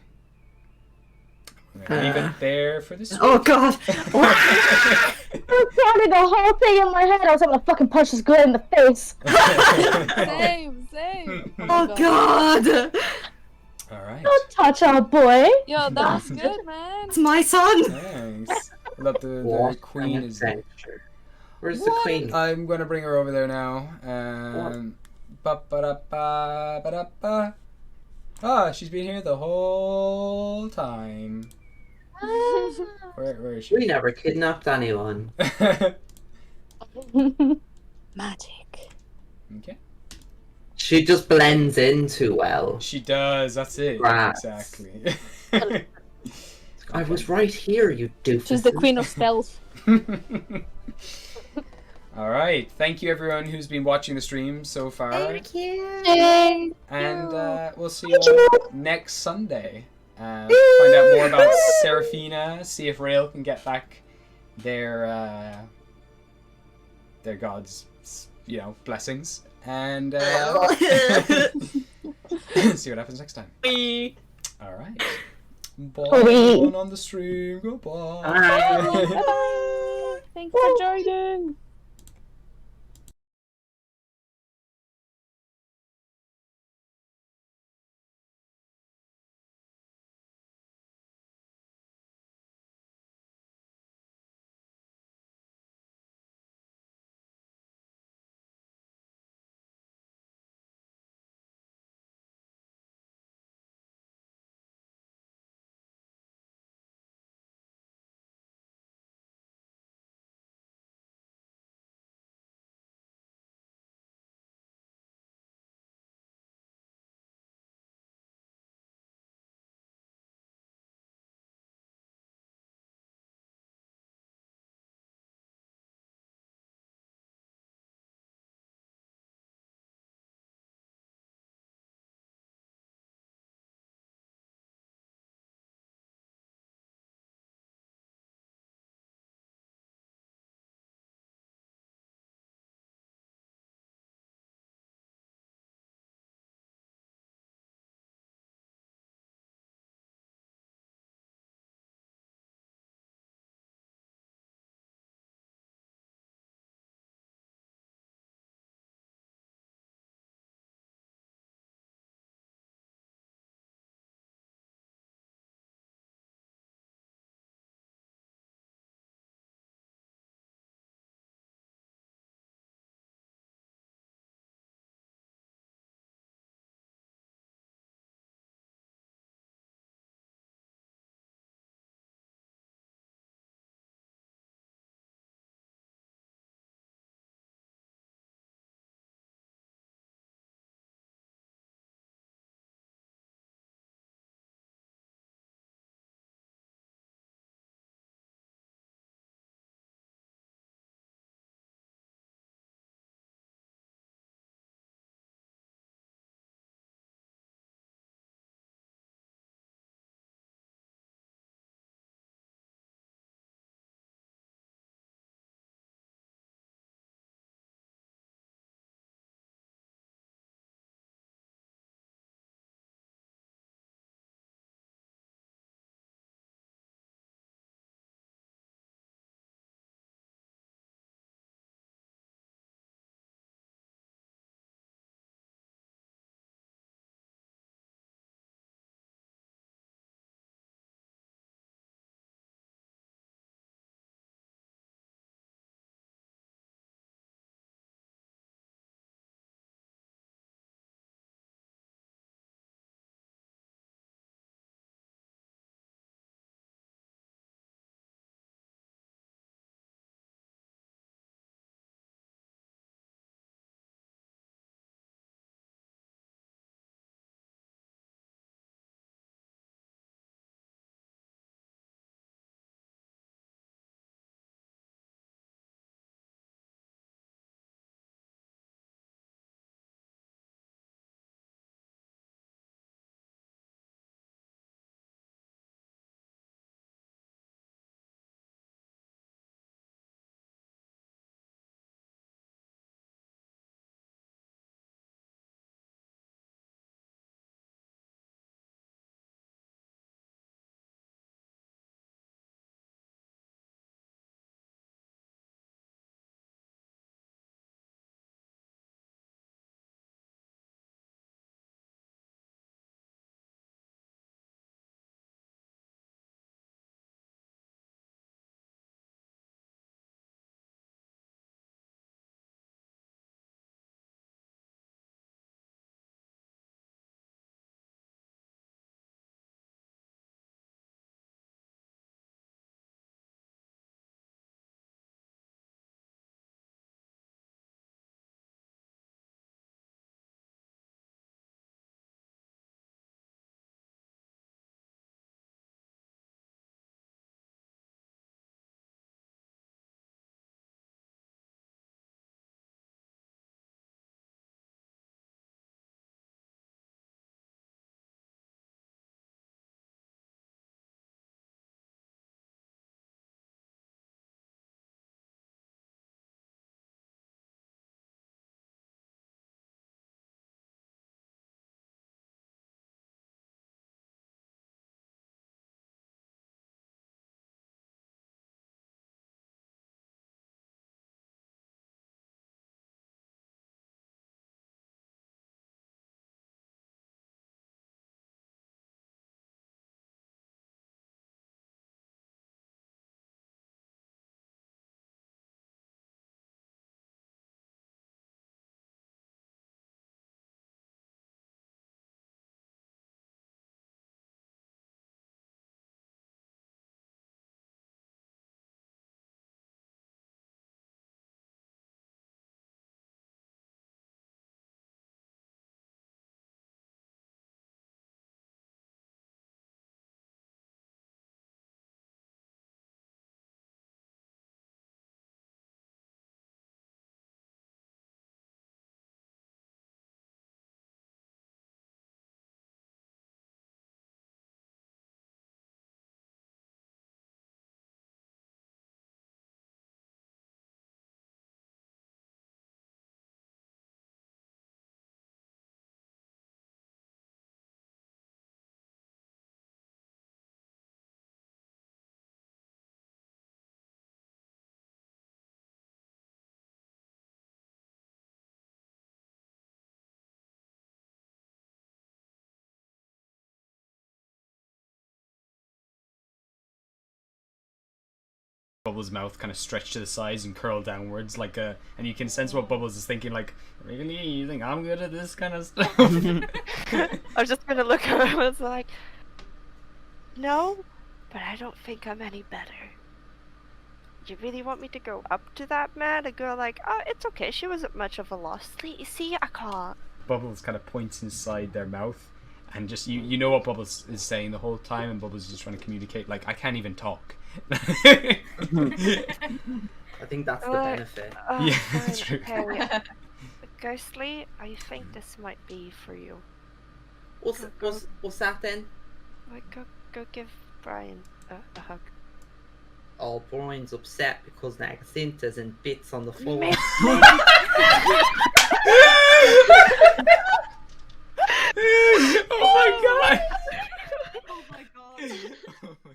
[SPEAKER 1] I'm gonna leave it there for this.
[SPEAKER 6] Oh god!
[SPEAKER 5] I sounded the whole thing in my head. I was gonna fucking punch this girl in the face.
[SPEAKER 2] Same.
[SPEAKER 6] Oh god!
[SPEAKER 1] Alright.
[SPEAKER 5] Don't touch our boy.
[SPEAKER 2] Yo, that was good, man.
[SPEAKER 6] It's my son!
[SPEAKER 1] Thanks. I love the queen is there.
[SPEAKER 3] Where's the queen?
[SPEAKER 1] I'm gonna bring her over there now. Ba-ba-da-ba-ba-da-ba. Ah, she's been here the whole time. Where is she?
[SPEAKER 3] We never kidnapped anyone.
[SPEAKER 2] Magic.
[SPEAKER 1] Okay.
[SPEAKER 3] She just blends in too well.
[SPEAKER 1] She does, that's it.
[SPEAKER 3] Rats.
[SPEAKER 1] Exactly.
[SPEAKER 3] I was right here, you doofus.
[SPEAKER 2] She's the queen of stealth.
[SPEAKER 1] Alright, thank you everyone who's been watching the stream so far.
[SPEAKER 6] Thank you!
[SPEAKER 1] And we'll see you all next Sunday. Find out more about Seraphina, see if Rail can get back their their gods, blessings, and see what happens next time. All right. Bye, everyone on the stream. Goodbye.
[SPEAKER 2] Bye. Thanks for joining.
[SPEAKER 1] Bubbles' mouth kind of stretch to the sides and curl downwards, like and you can sense what Bubbles is thinking, like, really? You think I'm good at this kind of stuff?
[SPEAKER 4] I was just gonna look at her. I was like, no, but I don't think I'm any better. You really want me to go up to that man? A girl like, oh, it's okay. She wasn't much of a loss. See, I can't.
[SPEAKER 1] Bubbles kind of points inside their mouth, and just you know what Bubbles is saying the whole time, and Bubbles is just trying to communicate, like, I can't even talk.
[SPEAKER 3] I think that's the benefit.
[SPEAKER 1] Yeah, that's true.
[SPEAKER 4] Okay. Ghostly, I think this might be for you.
[SPEAKER 3] What's that then?
[SPEAKER 4] Like, go give Brian a hug.
[SPEAKER 3] Oh, Brian's upset because Nagacinta's in bits on the floor.
[SPEAKER 1] Oh my god!
[SPEAKER 6] Oh my god.
[SPEAKER 1] Oh my